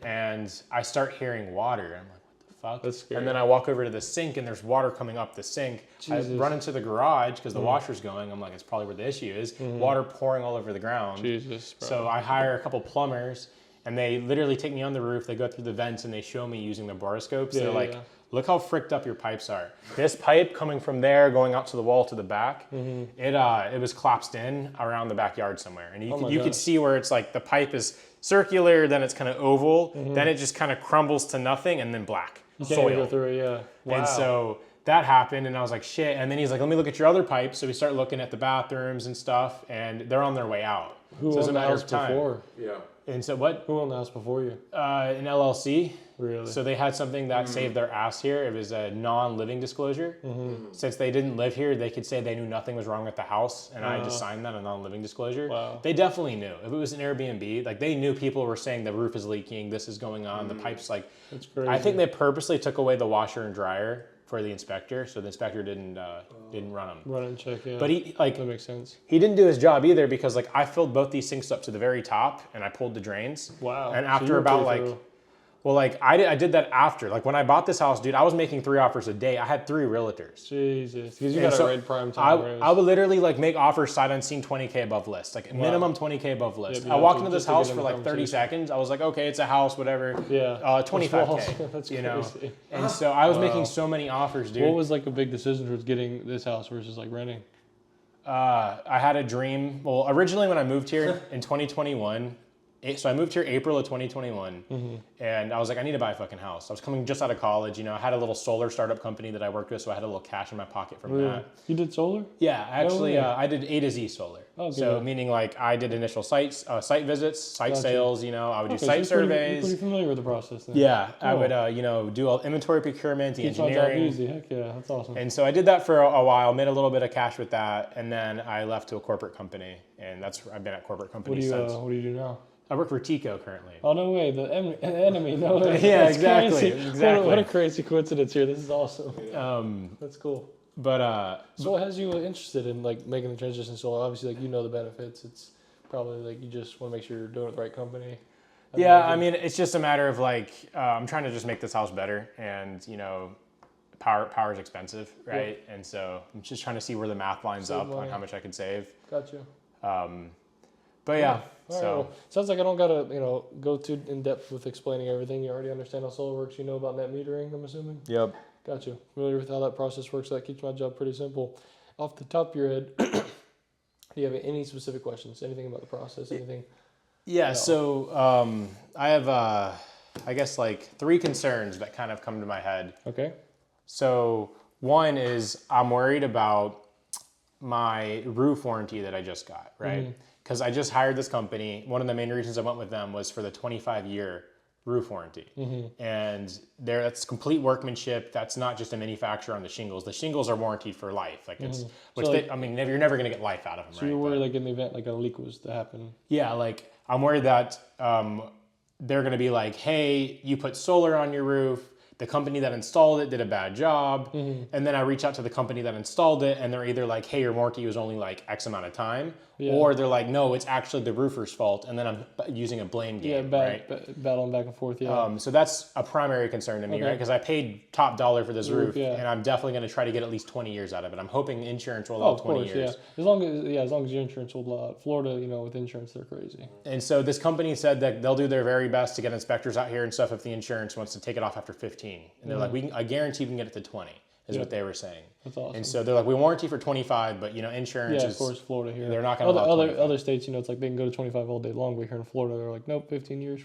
and I start hearing water. I'm like, what the fuck? That's scary. And then I walk over to the sink, and there's water coming up the sink. Jesus. I run into the garage because the washer's going. I'm like, it's probably where the issue is. Water pouring all over the ground. Jesus, bro. So I hire a couple plumbers, and they literally take me on the roof. They go through the vents, and they show me using the borescopes. They're like, look how fricked up your pipes are. This pipe coming from there, going out to the wall to the back, it was collapsed in around the backyard somewhere. And you could see where it's like the pipe is circular, then it's kind of oval, then it just kind of crumbles to nothing, and then black. You can't even go through it, yeah. Wow. And so that happened, and I was like, shit. And then he's like, let me look at your other pipes. So we start looking at the bathrooms and stuff, and they're on their way out. Who so it's a owned the matter house of time. before? Yeah. And so what? Who owned the house before you? An LLC. Really? So they had something that saved their ass here. It was a non-living disclosure. Since they didn't live here, they could say they knew nothing was wrong with the house, and I just signed that, a non-living disclosure. Wow. They definitely knew. If it was an Airbnb, like they knew people were saying the roof is leaking, this is going on, the pipes like. That's crazy. I think they purposely took away the washer and dryer for the inspector, so the inspector didn't run them. Run and check, yeah. But he like that makes sense. He didn't do his job either because like I filled both these sinks up to the very top and I pulled the drains. Wow. And So after you were about pretty like, thorough. well, like I did that after. Like when I bought this house, dude, I was making 3 offers a day. I had 3 realtors. Jesus, because you And got so a red prime time. I would literally like make offers sight unseen 20K above list, like minimum 20K above list. Yeah, I walked into just this to house get in for the like 30 conversation. seconds. I was like, okay, it's a house, whatever. Yeah. 25K. That's you know. crazy. And so I was Wow. making so many offers, dude. What was like a big decision towards getting this house versus like renting? I had a dream. Well, originally when I moved here in 2021, so I moved here April of 2021, and I was like, I need to buy a fucking house. I was coming just out of college, I had a little solar startup company that I worked with, so I had a little cash in my pocket from that. You did solar? Yeah, actually, way. I did A to Z solar. Oh, good. So meaning like I did initial site visits, site Gotcha. sales. I would do Okay, site so you're surveys. Pretty familiar with the process then. Yeah, I Cool. would, do all inventory procurement, the Keeps my job engineering. easy. Heck yeah, that's awesome. And so I did that for a while, made a little bit of cash with that, and then I left to a corporate company, and I've been at corporate What companies do you since. What do you do now? I work for Tico currently. Oh no way, the enemy. No way. Yeah, That's exactly, crazy. exactly. What a crazy coincidence here. This is awesome. That's cool. But so what has you interested in like making the transition? So obviously, like the benefits. It's probably like you just want to make sure you're doing it with the right company. yeah, I mean, it's just a matter of like I'm trying to just make this house better, and power is expensive, right? Yeah. And so I'm just trying to see where the math lines Save up money. on how much I could save. Gotcha. But yeah, All right, so well, sounds like I don't gotta go too in depth with explaining everything. You already understand how solar works. You know about net metering, I'm assuming. Yep. Gotcha. Familiar with how that process works. That keeps my job pretty simple. Off the top of your head, do you have any specific questions? Anything about the process? Anything? Yeah. No. So I have I guess like 3 concerns that kind of come to my head. Okay. So one is I'm worried about my roof warranty that I just got, right? Because I just hired this company. One of the main reasons I went with them was for the 25-year roof warranty. And that's complete workmanship. That's not just a manufacturer on the shingles. The shingles are warranted for life. Like it's, which So, they, I mean, you're never going to get life out of them, So right? you're worried like in the event like a leak was to happen? Yeah, like I'm worried that they're going to be like, hey, you put solar on your roof. The company that installed it did a bad job. And then I reach out to the company that installed it and they're either like, hey, your warranty was only like X amount of time. Or they're like, no, it's actually the roofer's fault. And then I'm using a blame game, right? Battling back and forth, so that's a primary concern to me, right? Because I paid top dollar for this roof and I'm definitely going to try to get at least 20 years out of it. I'm hoping insurance will allow 20 years. Yeah. As long as your insurance will allow it. Florida, you know, with insurance, they're crazy. And so this company said that they'll do their very best to get inspectors out here and stuff if the insurance wants to take it off after 15. And they're like, I guarantee we can get it to 20. Is what they were saying. That's awesome. And so they're like, we warranty for 25, but you know, insurance is, of course, Florida here. They're not going to allow other states, you know, it's like they can go to 25 all day long, but here in Florida, they're like, nope, 15 years,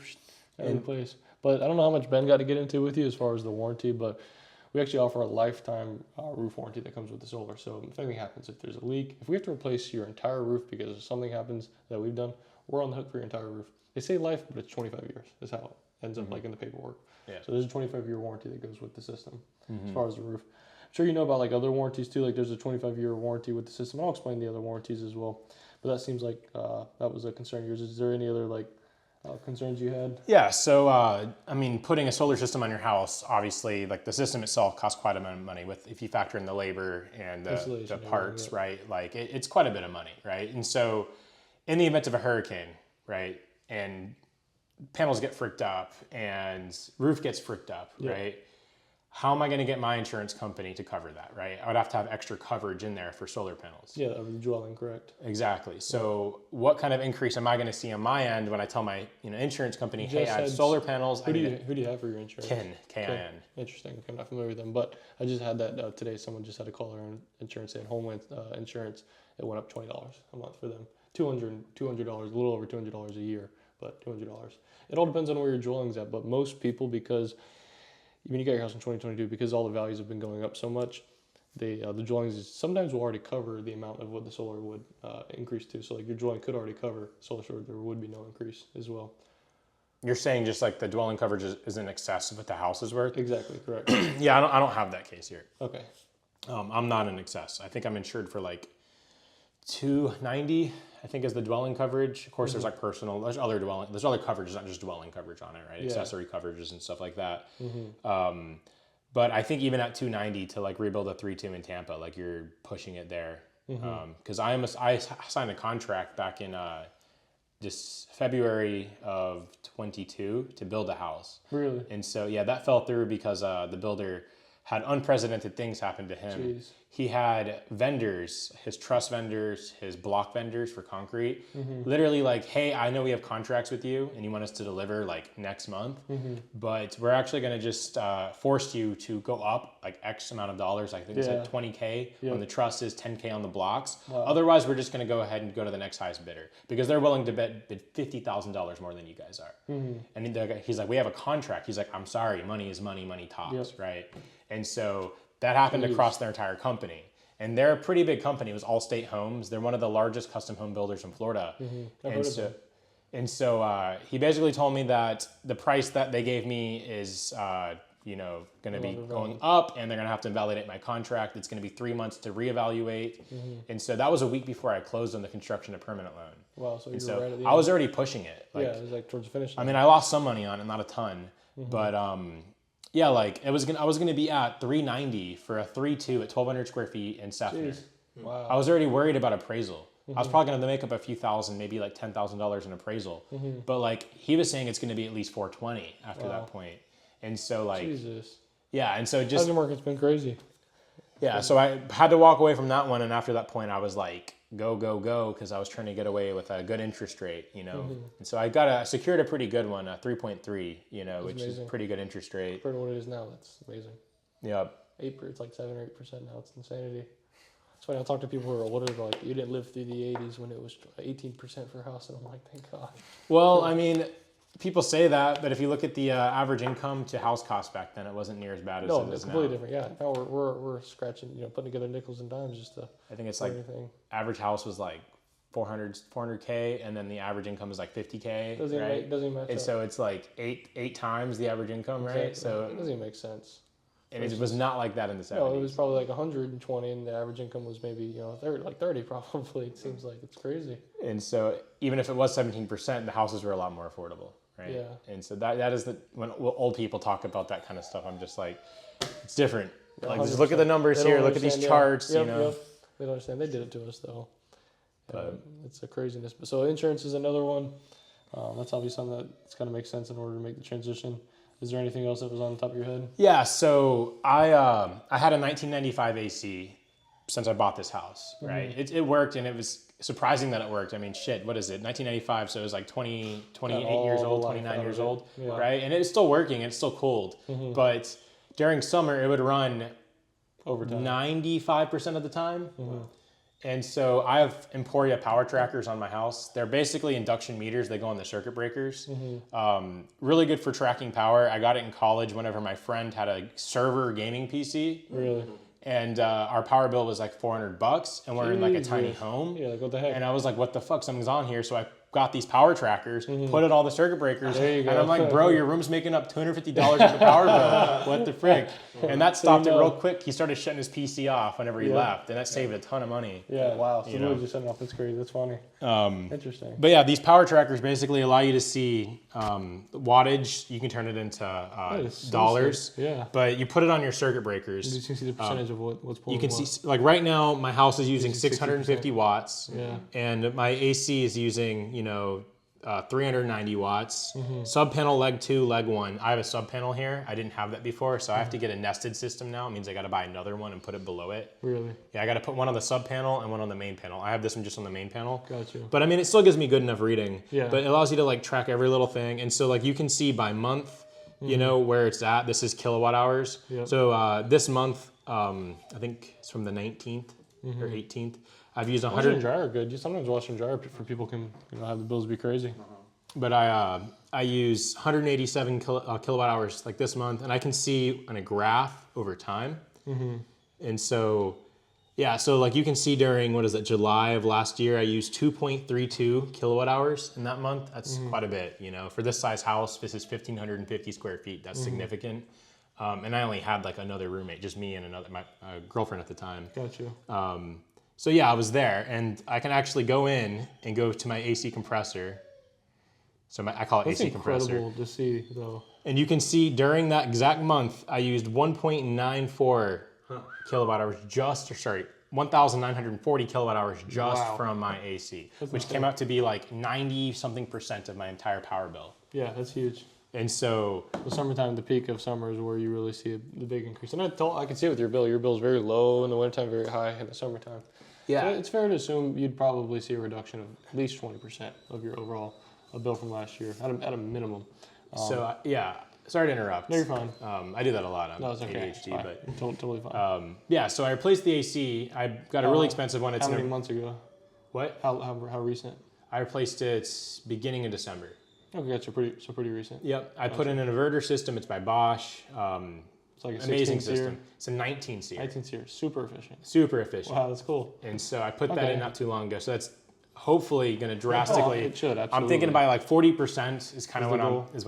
every place. But I don't know how much Ben got to get into with you as far as the warranty, but we actually offer a lifetime roof warranty that comes with the solar. So if anything happens, if there's a leak, if we have to replace your entire roof because something happens that we've done, we're on the hook for your entire roof. They say life, but it's 25 years. That's how it ends up like in the paperwork. So there's a 25-year warranty that goes with the system as far as the roof. I'm sure you know about like other warranties too, like there's a 25-year warranty with the system. I'll explain the other warranties as well. But that seems like that was a concern of yours. Is there any other like concerns you had? Yeah, so I mean, putting a solar system on your house, obviously, like the system itself costs quite a bit of money. With if you factor in the labor and the parts, right? Like it's quite a bit of money, right? And so, in the event of a hurricane, right, and panels get fricked up and roof gets fricked up, right? How am I going to get my insurance company to cover that, right? I would have to have extra coverage in there for solar panels. Yeah, of the dwelling, correct. Exactly. So what kind of increase am I going to see on my end when I tell my insurance company, hey, I have solar panels. Who do you have for your insurance? K-I-N. Interesting. I'm not familiar with them, but I just had that today. Someone just had to call their insurance saying Homeland Insurance. It went up $20 a month for them. $200, a little over $200 a year, but $200. It all depends on where your dwelling's at, but most people, because when you get your house in 2022, because all the values have been going up so much, the dwellings sometimes will already cover the amount of what the solar would increase to. So like your dwelling could already cover solar storage, there would be no increase as well. You're saying just like the dwelling coverage is in excess of what the house is worth? Exactly, correct. Yeah, I don't have that case here. Okay. I'm not in excess. I think I'm insured for like $290, I think, is the dwelling coverage. Of course, there's like personal, there's other coverages, not just dwelling coverage on it, right? Accessory coverages and stuff like that. But I think even at $290 to like rebuild a 3.2 in Tampa, like you're pushing it there. Because I signed a contract back in this February of 22 to build a house. Really? And so yeah, that fell through because the builder had unprecedented things happen to him. Jeez. He had vendors, his truss vendors, his block vendors for concrete, literally like, hey, I know we have contracts with you and you want us to deliver like next month, but we're actually going to just force you to go up like X amount of dollars. I think it's like $20K on the trusses, $10K on the blocks. Wow. Otherwise, we're just going to go ahead and go to the next highest bidder because they're willing to bid $50,000 more than you guys are. And he's like, we have a contract. He's like, I'm sorry, money is money, money talks, right? And so that happened across their entire company. And they're a pretty big company. It was Allstate Homes. They're one of the largest custom home builders in Florida. And so he basically told me that the price that they gave me is going to be going up, and they're going to have to invalidate my contract. It's going to be 3 months to reevaluate. And so that was a week before I closed on the construction of permanent loan. Wow, so you were right at the I was already pushing it. Like, it was like towards the finish line. I mean, I lost some money on it, not a ton, but yeah, like I was gonna be at $390 for a 3.2 at 1,200 square feet in Sefner. Wow. I was already worried about appraisal. I was probably gonna make up a few thousand, maybe like $10,000 in appraisal. But like he was saying, it's gonna be at least $420 after that point. And so like, Jesus. Yeah, and so just housing market's been crazy. Yeah, so I had to walk away from that one, and after that point, I was like, go, because I was trying to get away with a good interest rate, And so I secured a pretty good one, a 3.3, That's which amazing. is pretty good interest rate. Compared to what it is now, that's amazing. Yep. It's like 7 or 8% now. It's insanity. That's why I talk to people who are older, they're like, you didn't live through the 80s when it was 18% for a house, and I'm like, thank God. Well, I mean, people say that, but if you look at the average income to house cost back then, it wasn't near as bad as it No, is it's completely now. different. Yeah, now we're scratching, putting together nickels and dimes just to. I think it's like anything. average house was like 400K, and then the average income is like 50K, Doesn't right? even match And up. so it's like eight times the average income, right? Exactly. So it doesn't even make sense. and it was not like that in the 70s. No, it was probably like 120, and the average income was maybe 30 probably. It seems like it's crazy. And so even if it was 17%, the houses were a lot more affordable, right? Yeah. And so that is when old people talk about that kind of stuff, I'm just like, it's different. Like, just look at the numbers here, look at these charts, Yep, you know. Yep. They don't understand. They did it to us though. But it's a craziness. So insurance is another one. That's obviously something that's got to make sense in order to make the transition. Is there anything else that was on the top of your head? Yeah, so I had a 1995 AC since I bought this house, right? It worked, and it was surprising that it worked. I mean, shit, what is it? 1995, so it was like 28 years old, 29 years old, right? And it's still working, it's still cold. But during summer, it would run overtime 95% of the time. And so I have Emporia power trackers on my house. They're basically induction meters. They go on the circuit breakers. Really good for tracking power. I got it in college whenever my friend had a server gaming PC. Really? And our power bill was like $400, and we're in like a tiny home. Yeah, like what the heck? And I was like, what the fuck? Something's on here. So I got these power trackers, put it all the circuit breakers, There you go. and I'm like, bro, your room's making up $250 of the power bill. What the frick? And that stopped it real quick. He started shutting his PC off whenever he left, and that saved a ton of money. Yeah, wow. So You really know? just shutting off. That's crazy. That's funny. Interesting. But yeah, these power trackers basically allow you to see wattage. You can turn it into dollars. Yeah. But you put it on your circuit breakers. You can see the percentage of what's pulling. You can see, like right now, my house is using 650 watts. Yeah. And my AC is using, 390 watts. Sub panel leg 2, leg 1. I have a sub panel here. I didn't have that before, so I have to get a nested system now. It means I got to buy another one and put it below it. Really? Yeah, I got to put one on the sub panel and one on the main panel. I have this one just on the main panel. Gotcha. But I mean, it still gives me good enough reading. Yeah. But it allows you to like track every little thing, and so like you can see by month, where it's at. This is kilowatt hours. Yep. So this month, I think it's from the 19th or 18th. I've used 100. Washer and dryer are good. Sometimes washer and dryer for people can have the bills be crazy. But I use 187 kilowatt hours like this month, and I can see on a graph over time. And so, yeah, so like you can see during, July of last year, I used 2.32 kilowatt hours in that month. That's quite a bit, For this size house, this is 1,550 square feet. That's significant. And I only had like another roommate, just me and my girlfriend at the time. Gotcha. So yeah, I was there, and I can actually go in and go to my AC compressor. So I call it AC compressor. That's incredible to see, though. And you can see during that exact month, I used 1.94 kilowatt hours 1,940 kilowatt hours just from my AC, which came out to be like 90-something% of my entire power bill. Yeah, that's huge. And so the summertime, the peak of summer is where you really see the big increase. And I can see it with your bill. Your bill's very low in the wintertime, very high in the summertime. Yeah. So it's fair to assume you'd probably see a reduction of at least 20% of your overall bill from last year, at a minimum. Sorry to interrupt. No, you're fine. I do that a lot. I'm no, it's okay. ADHD, but totally fine. So I replaced the AC. I got a really expensive one. How many months ago? What? How recent? I replaced it beginning of December. Okay, that's pretty recent. Yep, I put in an inverter system. It's by Bosch. It's like a amazing 16 system. SEER. It's a 19 SEER. 19 SEER, super efficient. Super efficient. Wow, that's cool. And so I put that in not too long ago. So that's hopefully going to drastically. It should, absolutely. I'm thinking by like 40% is kind of what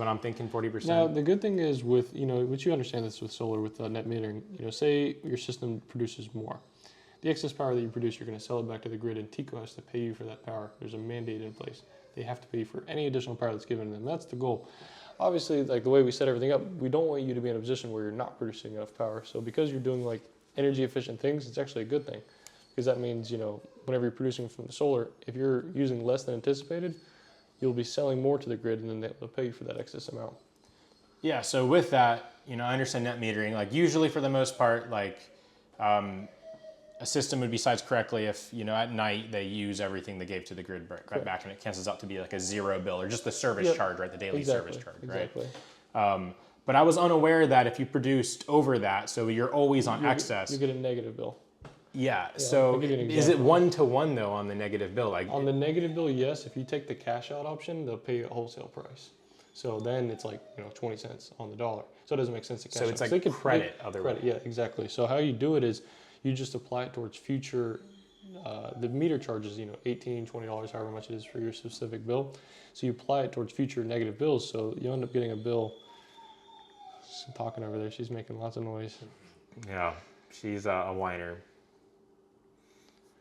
I'm thinking. 40%. Now the good thing is with which you understand this with solar with net metering. Say your system produces more, the excess power that you produce, you're going to sell it back to the grid, and TECO has to pay you for that power. There's a mandate in place. They have to pay for any additional power that's given to them. That's the goal. Obviously, like the way we set everything up, we don't want you to be in a position where you're not producing enough power. So because you're doing like energy efficient things, it's actually a good thing. Because that means, whenever you're producing from the solar, if you're using less than anticipated, you'll be selling more to the grid, and then they'll pay you for that excess amount. Yeah, so with that, I understand net metering. Like usually for the most part, a system would be sized correctly if, at night they use everything they gave to the grid right back, and it cancels out to be like a zero bill or just the service charge, right? The daily service charge, right? Exactly. But I was unaware that if you produced over that, so you're always on excess. You get a negative bill. Yeah, so is it 1-to-1 though on the negative bill? On the negative bill, yes. If you take the cash out option, they'll pay you a wholesale price. So then it's like 20 cents on the dollar. So it doesn't make sense to cash So it's out. like They could credit make other credit. way. Yeah, exactly. So how you do it is you just apply it towards future. The meter charges $18, $20, however much it is for your specific bill. So you apply it towards future negative bills. So you end up getting a bill. She's talking over there. She's making lots of noise. Yeah, she's a whiner.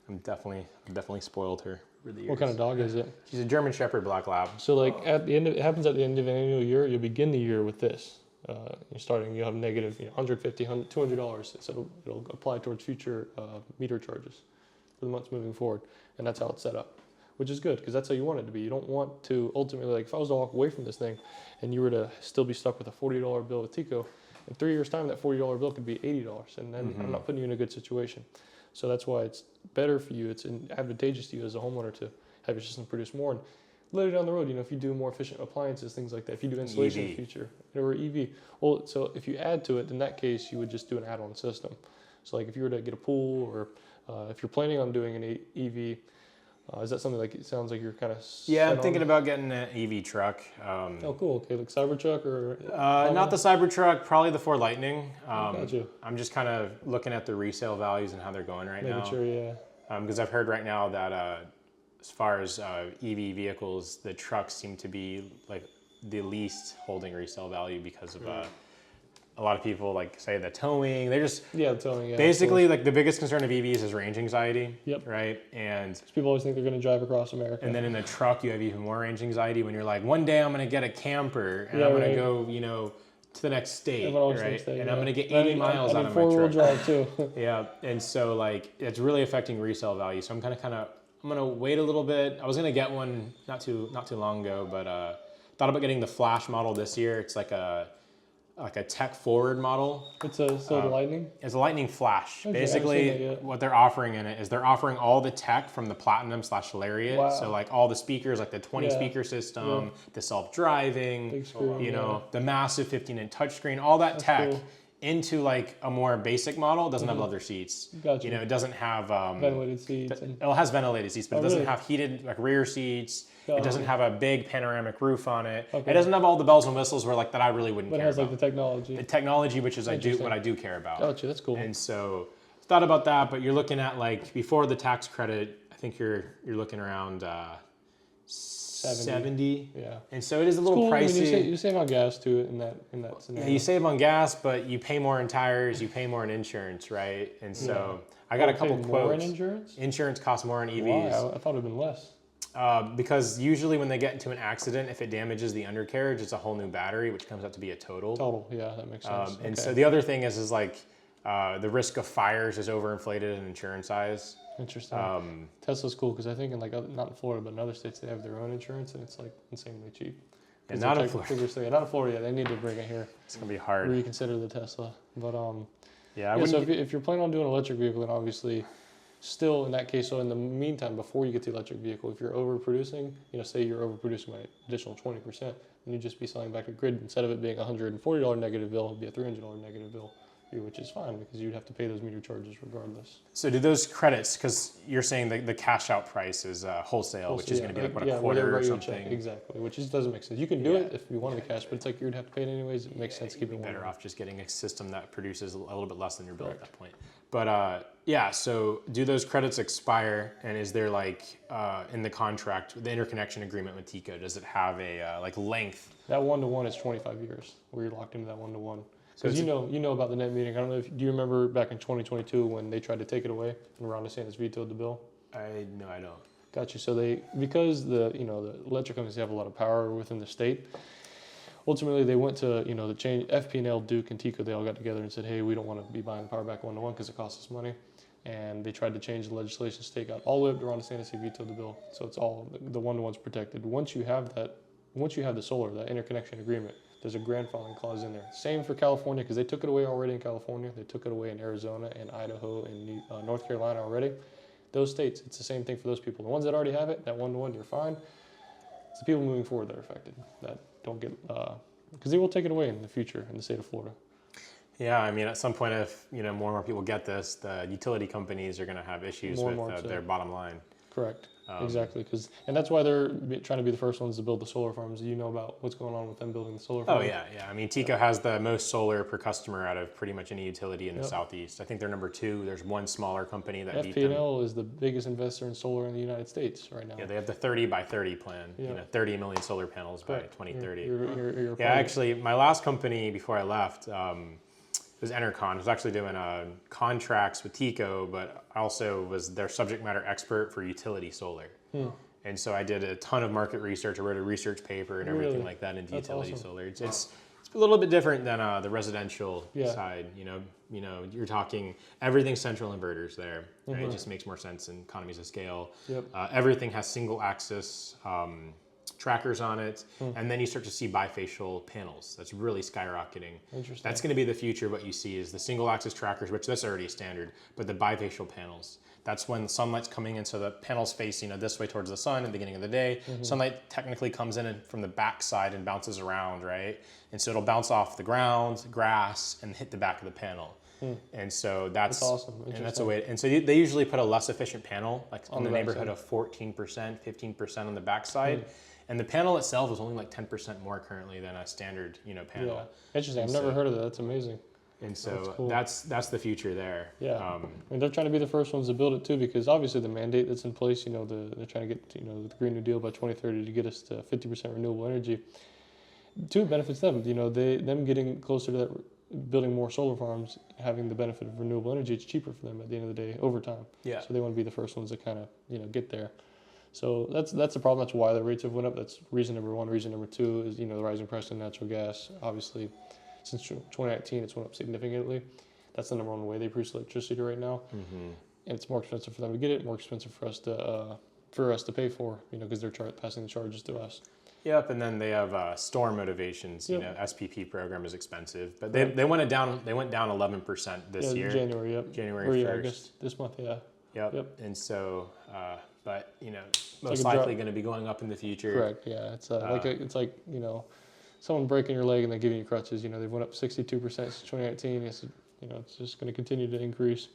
I've definitely spoiled her over the years. What kind of dog is it? She's a German Shepherd Black Lab. So like at the end of, it happens at the end of an annual year. You'll begin the year with this. You have negative $150, $200. So it'll apply towards future meter charges for the months moving forward, and that's how it's set up, which is good because that's how you want it to be. You don't want to ultimately, like if I was to walk away from this thing and you were to still be stuck with a $40 bill with Tico, in 3 years time that $40 bill could be $80, and then I'm not putting you in a good situation. So that's why it's better for you, it's advantageous to you as a homeowner to have your system produce more. And later down the road, if you do more efficient appliances, things like that, if you do insulation in the future, or EV, well, so if you add to it, in that case, you would just do an add-on system. So like if you were to get a pool, or if you're planning on doing an EV, is that something like, it sounds like you're kind of Yeah, I'm thinking about getting an EV truck. Oh, cool. Okay, like Cybertruck or? Not the Cybertruck, probably the Ford Lightning. Gotcha. I'm just kind of looking at the resale values and how they're going right now. Making sure, yeah. Because I've heard right now that as far as EV vehicles, the trucks seem to be like the least holding resale value because of a lot of people like say the towing. They're just towing. Yeah, basically like the biggest concern of EVs is range anxiety. Yep. Right. And people always think they're going to drive across America. And then in the truck, you have even more range anxiety when you're like, one day I'm going to get a camper and I'm going to go, to the next state, right? And I'm going to get 80 miles out of my truck. 4-wheel drive too. Yeah. And so like it's really affecting resale value. So I'm going to wait a little bit. I was going to get one not too long ago, but thought about getting the Flash model this year. It's like a tech forward model. It's the Lightning? It's a Lightning Flash. Okay, Basically, what they're offering in it is they're offering all the tech from the Platinum/Lariat. Wow. So like all the speakers, like the 20 speaker system, the self-driving, big screen, the massive 15-inch touchscreen, all that tech into like a more basic model. It doesn't have leather seats. Gotcha. It doesn't have ventilated seats. It has ventilated seats, but it doesn't have heated like rear seats. It doesn't have a big panoramic roof on it. Okay. It doesn't have all the bells and whistles that I really wouldn't care about. But it has like the technology. The technology, which is what I do care about. Gotcha, that's cool. And so thought about that, but you're looking at like before the tax credit, I think you're looking around 70. Yeah. And so it is a little pricey. I mean, you save on gas too in that scenario. Yeah, you save on gas, but you pay more in tires, you pay more in insurance, right? And so I got a couple quotes. More in insurance? Insurance costs more in EVs. Why? I thought it would have been less. Because usually when they get into an accident, if it damages the undercarriage, it's a whole new battery, which comes out to be a total. Total, yeah, that makes sense. And so the other thing is like the risk of fires is overinflated in insurance eyes. Interesting. Tesla's cool because I think in not in Florida, but in other states, they have their own insurance and it's like insanely cheap. And not in Florida. Not in Florida yet. They need to bring it here. It's gonna be hard. Reconsider the Tesla, but yeah. So if you're planning on doing an electric vehicle, then obviously. Still, in that case, so in the meantime, before you get the electric vehicle, if you're overproducing, say you're overproducing by additional 20%, then you'd just be selling back to grid. Instead of it being a $140 negative bill, it'd be a $300 negative bill, which is fine because you'd have to pay those meter charges regardless. So do those credits, because you're saying the cash out price is wholesale, which is going to be like a quarter or something. Exactly, which doesn't make sense. You can do it if you wanted the cash, but it's like you'd have to pay it anyways. It makes sense keeping it better off just getting a system that produces a little bit less than your bill at that point. But so do those credits expire, and is there like in the contract, the interconnection agreement with Tico, does it have a like length? That 1-to-1 is 25 years, where you're locked into that 1-to-1. Because you know about the net metering. I don't know do you remember back in 2022 when they tried to take it away and Ron DeSantis vetoed the bill? No, I don't. Gotcha. So because the electric companies have a lot of power within the state. Ultimately, they went to the change. FP&L, Duke, and Tico. They all got together and said, "Hey, we don't want to be buying power back 1-to-1 because it costs us money." And they tried to change the legislation. State got all the way up to Ron DeSantis. He vetoed the bill. So it's all the 1-to-1's protected. Once you have the solar, that interconnection agreement, there's a grandfathering clause in there. Same for California because they took it away already in California. They took it away in Arizona and Idaho and North Carolina already. Those states, it's the same thing for those people. The ones that already have it, that 1-to-1, you're fine. It's the people moving forward that are affected that don't get because they will take it away in the future in the state of Florida. Yeah, I mean, at some point, if more and more people get this, the utility companies are going to have issues with their bottom line. Correct. Exactly, and that's why they're trying to be the first ones to build the solar farms. Do you know about what's going on with them building the solar farms? Oh yeah. I mean, TECO has the most solar per customer out of pretty much any utility in the Southeast. I think they're number 2. There's one smaller company that beat them. FP&L is the biggest investor in solar in the United States right now. Yeah, they have the 30 by 30 plan. Yeah. 30 million solar panels by 2030. You're yeah, actually, my last company before I left was Enercon. I was actually doing contracts with TECO, but I also was their subject matter expert for utility solar. And so I did a ton of market research. I wrote a research paper and everything like that into utility solar. It's a little bit different than the residential side. You're talking everything central inverters there. Right? It just makes more sense in economies of scale. Everything has single axis trackers on it, and then you start to see bifacial panels. That's really skyrocketing. Interesting. That's going to be the future. What you see is the single axis trackers, which that's already a standard, but the bifacial panels. That's when sunlight's coming in, so the panel's facing this way towards the sun at the beginning of the day. Sunlight technically comes in from the back side and bounces around, right? And so it'll bounce off the ground, grass, and hit the back of the panel. And so that's awesome. And that's a way. And so they usually put a less efficient panel, like in the neighborhood of 14%, 15% on the backside. And the panel itself is only like 10% more currently than a standard, panel. Yeah, interesting. I've never heard of that. That's amazing. And so cool. that's the future there. Yeah, and they're trying to be the first ones to build it too, because obviously the mandate that's in place, they're trying to get, the Green New Deal by 2030 to get us to 50% renewable energy. Too, it benefits them. Them getting closer to that, building more solar farms, having the benefit of renewable energy, it's cheaper for them at the end of the day over time. Yeah. So they want to be the first ones to kind of, get there. So that's the problem. That's why the rates have went up. That's reason number 1. Reason number 2 is, the rising price of natural gas. Obviously, since 2019, it's went up significantly. That's the number 1 way they produce electricity right now. And it's more expensive for them to get it, more expensive for us to pay for, because they're passing the charges to us. Yep, and then they have storm motivations. SPP program is expensive, but they went down. They went down 11% this year. January. Yep. January 1st. August, this month. Yeah. Yep. And so, but most likely going to be going up in the future. Correct. Yeah. It's like someone breaking your leg and they're giving you crutches. They've went up 62% since 2019. It's just going to continue to increase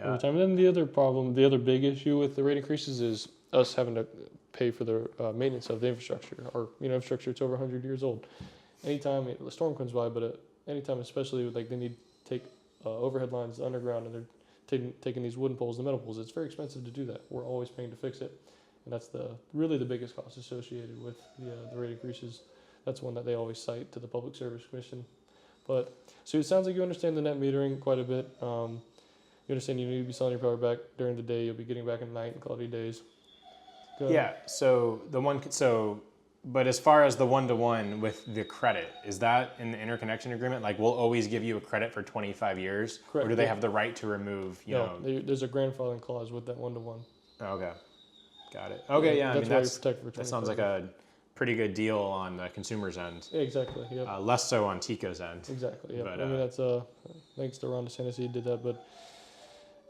over time. And then the other big issue with the rate increases is us having to pay for the maintenance of the infrastructure. Our infrastructure, it's over 100 years old. Anytime the storm comes by, but anytime, especially they need to take overhead lines underground and they're taking these wooden poles, the metal poles, it's very expensive to do that. We're always paying to fix it, and that's really the biggest cost associated with the rate increases. That's one that they always cite to the Public Service Commission. But so it sounds like you understand the net metering quite a bit. You understand you need to be selling your power back during the day. You'll be getting back in the night and cloudy days. Yeah. But as far as the 1-to-1 with the credit, is that in the interconnection agreement? Like, we'll always give you a credit for 25 years? Correct. Or do they have the right to remove, there's a grandfathering clause with that 1-to-1. Okay. Got it. Okay, yeah. That sounds like a pretty good deal on the consumer's end. Yeah, exactly. Yep. Less so on TECO's end. Exactly. Yeah. But, that's thanks to Ron DeSantis, he did that, but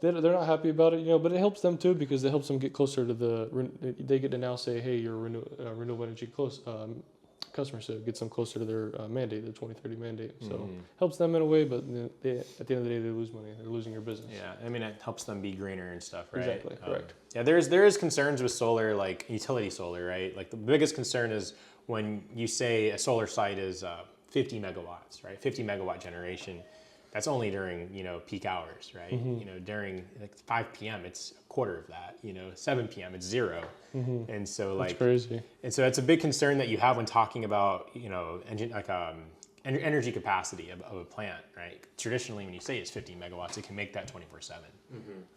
they're not happy about it, but it helps them too, because it helps them get closer to they get to now say, hey, you're a renewable energy customer, so it gets them closer to their mandate, the 2030 mandate. So helps them in a way, but at the end of the day, they lose money. They're losing your business. Yeah, I mean, it helps them be greener and stuff, right? Exactly, correct. Yeah, there is concerns with solar, like utility solar, right? Like the biggest concern is when you say a solar site is 50 megawatts, right? 50 megawatt generation. That's only during, peak hours, right? During 5 p.m., it's a quarter of that. 7 p.m., it's 0. And so that's crazy. And so it's a big concern that you have when talking about, energy capacity of a plant, right? Traditionally, when you say it's 50 megawatts, it can make that 24/7,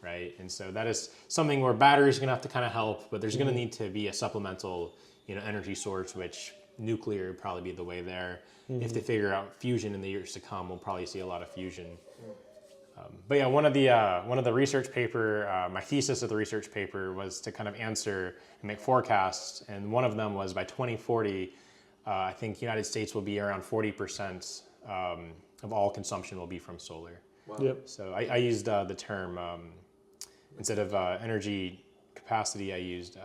right? And so that is something where batteries are going to have to kind of help, but there's going to need to be a supplemental, energy source, which nuclear would probably be the way there. If they figure out fusion in the years to come, we'll probably see a lot of fusion. But yeah, one of the research paper, my thesis of the research paper was to kind of answer and make forecasts, and one of them was by 2040, I think United States will be around 40% of all consumption will be from solar. Wow. Yep. So I used the term instead of energy capacity, I used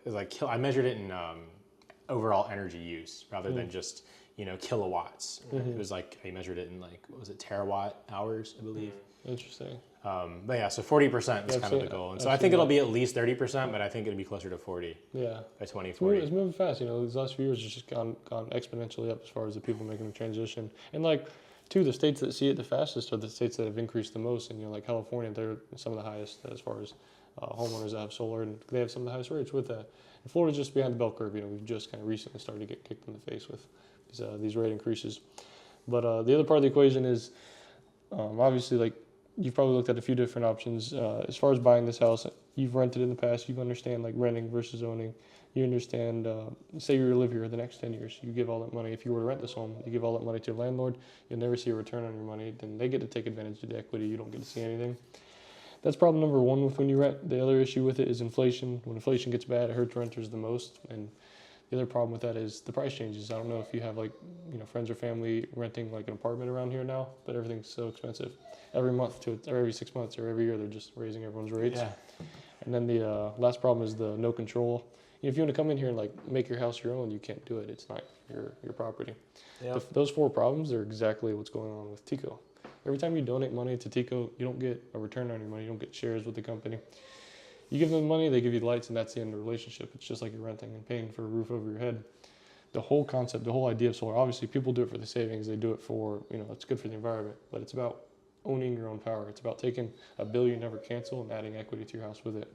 I measured it in overall energy use rather than just kilowatts. It was like, I measured it in like, what was it, terawatt hours, I believe. Interesting. But yeah, so 40% is kind of the goal. And so I think it'll be at least 30%, but I think it'll be closer to 40 Yeah. by 2040. It's moving fast. These last few years, it's just gone exponentially up as far as the people making the transition. And like, too, the states that see it the fastest are the states that have increased the most. And like California, they're some of the highest as far as homeowners that have solar, and they have some of the highest rates with that. And Florida's just behind the bell curve. We've just kind of recently started to get kicked in the face with these rate increases. But the other part of the equation is obviously, like, you've probably looked at a few different options. As far as buying this house, you've rented in the past, you understand like renting versus owning. You understand, say you were to live here the next 10 years, you give all that money. If you were to rent this home, you give all that money to your landlord, you'll never see a return on your money. Then they get to take advantage of the equity. You don't get to see anything. That's problem number one with when you rent. The other issue with it is inflation. When inflation gets bad, it hurts renters the most. And the other problem with that is the price changes. I don't know if you have like, friends or family renting like an apartment around here now, but everything's so expensive. Every month or every 6 months or every year, they're just raising everyone's rates. Yeah. And then the last problem is the no control. If you want to come in here and like make your house your own, you can't do it. It's not your property. Yep. Those 4 problems are exactly what's going on with TICO. Every time you donate money to TICO, you don't get a return on your money. You don't get shares with the company. You give them money, they give you the lights, and that's the end of the relationship. It's just like you're renting and paying for a roof over your head. The whole concept, the whole idea of solar, obviously people do it for the savings. They do it for, it's good for the environment, but it's about owning your own power. It's about taking a bill you never cancel and adding equity to your house with it.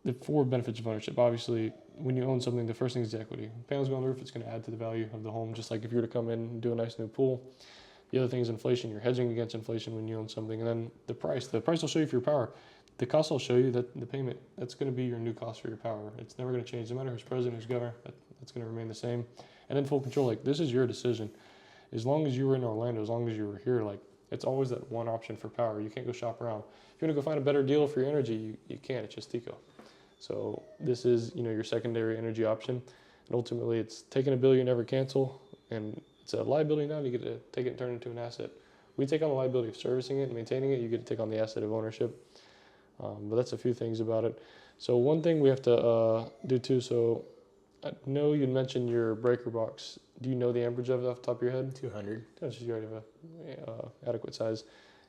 The 4 benefits of ownership, obviously, when you own something, the first thing is the equity. Panels go on the roof, it's going to add to the value of the home, just like if you were to come in and do a nice new pool. The other thing is inflation. You're hedging against inflation when you own something. And then the price will show you for your power. The cost will show you that the payment, that's going to be your new cost for your power. It's never going to change. No matter who's president, who's governor, that's going to remain the same. And then full control, like, this is your decision. As long as you were in Orlando, as long as you were here, like, it's always that one option for power. You can't go shop around. If you want to go find a better deal for your energy, you can't. It's just TICO. So this is, your secondary energy option. And ultimately, it's taking a bill you never cancel, and it's a liability now, and you get to take it and turn it into an asset. We take on the liability of servicing it and maintaining it. You get to take on the asset of ownership. But that's a few things about it. So one thing we have to do too, so I know you mentioned your breaker box. Do you know the amperage of it off the top of your head? 200. That's just you already have a adequate size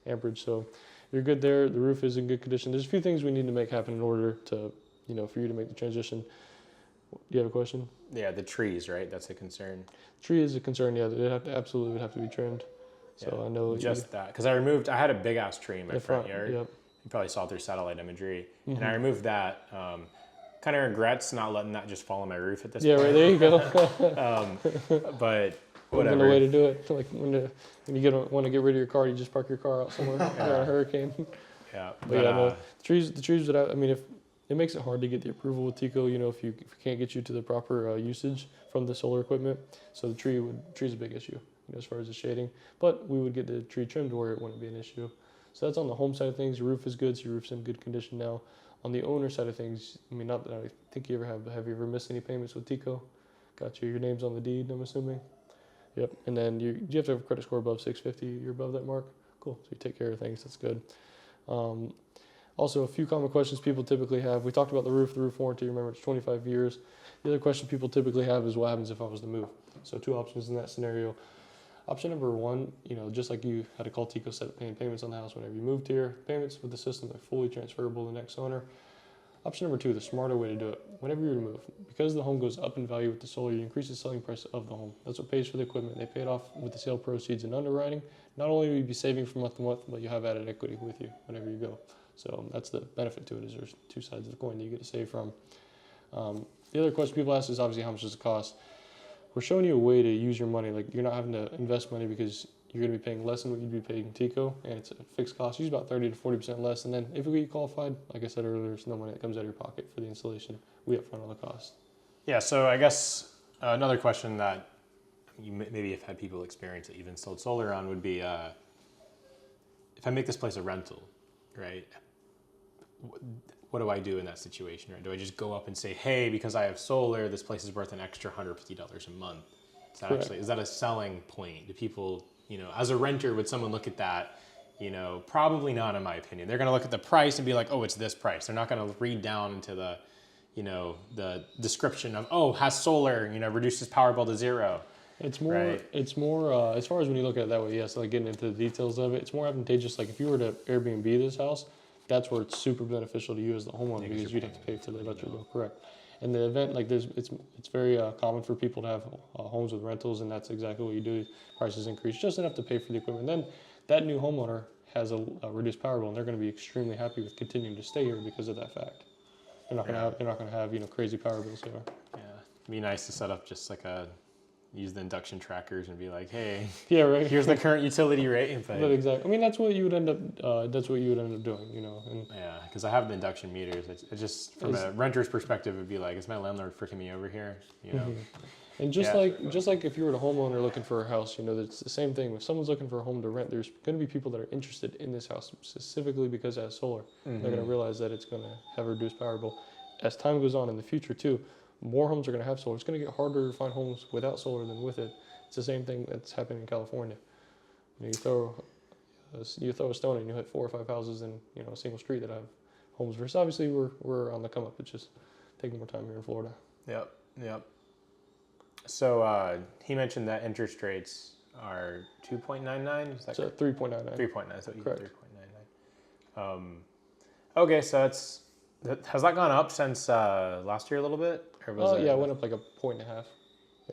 amperage. So you're good there. The roof is in good condition. There's a few things we need to make happen in order to, for you to make the transition. Do you have a question? Yeah, the trees, right? That's a concern. Tree is a concern, yeah. It absolutely would have to be trimmed. So Yeah, I know just that, because I had a big ass tree in my front yard. Yep. You probably saw it through satellite imagery, Mhm. and I removed that. Kind of regrets not letting that just fall on my roof at this Yeah, point. right, there you go. But Would've whatever. been a way to do it. Like when you want to get rid of your car, you just park your car out somewhere Yeah. in a hurricane. Yeah, but yeah, no, the trees that if it makes it hard to get the approval with TICO, if you can't get you to the proper usage from the solar equipment. So the tree's a big issue, as far as the shading. But we would get the tree trimmed where it wouldn't be an issue. So that's on the home side of things. Your roof is good, so your roof's in good condition now. On the owner side of things, not that I think you ever have you ever missed any payments with TICO? Got you. Your name's on the deed, I'm assuming. Yep. And then you have to have a credit score above 650. You're above that mark. Cool. So you take care of things. That's good. Also, a few common questions people typically have. We talked about the roof warranty. Remember, it's 25 years. The other question people typically have is what happens if I was to move? So 2 options in that scenario. Option number 1, just like you had to call TICO, set up paying payments on the house whenever you moved here. Payments with the system are fully transferable to the next owner. Option number 2, the smarter way to do it. Whenever you move, because the home goes up in value with the solar, you increase the selling price of the home. That's what pays for the equipment. They pay it off with the sale proceeds and underwriting. Not only will you be saving from month to month, but you have added equity with you whenever you go. So that's the benefit to it, is there's 2 sides of the coin that you get to save from. The other question people ask is obviously how much does it cost? We're showing you a way to use your money. Like, you're not having to invest money because you're going to be paying less than what you'd be paying TICO, and it's a fixed cost. Use about 30 to 40% less, and then if we get qualified, like I said earlier, there's no money that comes out of your pocket for the installation. We upfront all the cost. Yeah, so I guess another question that you maybe have had people experience that you've installed solar on would be, if I make this place a rental, right? What do I do in that situation, right? Do I just go up and say, hey, because I have solar, this place is worth an extra $150 a month? Is that a selling point? Do people, as a renter, would someone look at that? Probably not, in my opinion. They're going to look at the price and be like, oh, it's this price. They're not going to read down into the, you know, the description of, oh, has solar, you know, reduces power bill to 0. It's more, right? it's more, as far as when you look at it that way, yes, like getting into the details of it, it's more advantageous. Like if you were to Airbnb this house, that's where it's super beneficial to you as the homeowner because you'd have to pay for the electric bill, correct? And the event, like it's very common for people to have homes with rentals, and that's exactly what you do. Prices increase just enough to pay for the equipment. Then that new homeowner has a reduced power bill, and they're going to be extremely happy with continuing to stay here because of that fact. They're not going to have you know crazy power bills here. Yeah, it'd be nice to set up just like use the induction trackers and be like, hey, yeah, right. Here's the current utility rate. But exactly. I mean, that's what you would end up. That's what you would end up doing, you know. And yeah, because I have the induction meters. It just from a renter's perspective, it'd be like, is my landlord freaking me over here? You know. Mm-hmm. And just like if you were a homeowner looking for a house, you know, it's the same thing. If someone's looking for a home to rent, there's going to be people that are interested in this house specifically because it has solar. Mm-hmm. They're going to realize that it's going to have a reduced power bill. As time goes on in the future too, more homes are going to have solar. It's going to get harder to find homes without solar than with it. It's the same thing that's happening in California. You know, you throw a stone and you hit 4 or 5 houses in a single street that have homes. Versus obviously we're on the come up. It's just taking more time here in Florida. Yep. So he mentioned that interest rates are 2.99. Is that correct? 3.99. 3.9. So correct. 3.99. Okay, so has that gone up since last year a little bit? Or was it went up like 1.5 point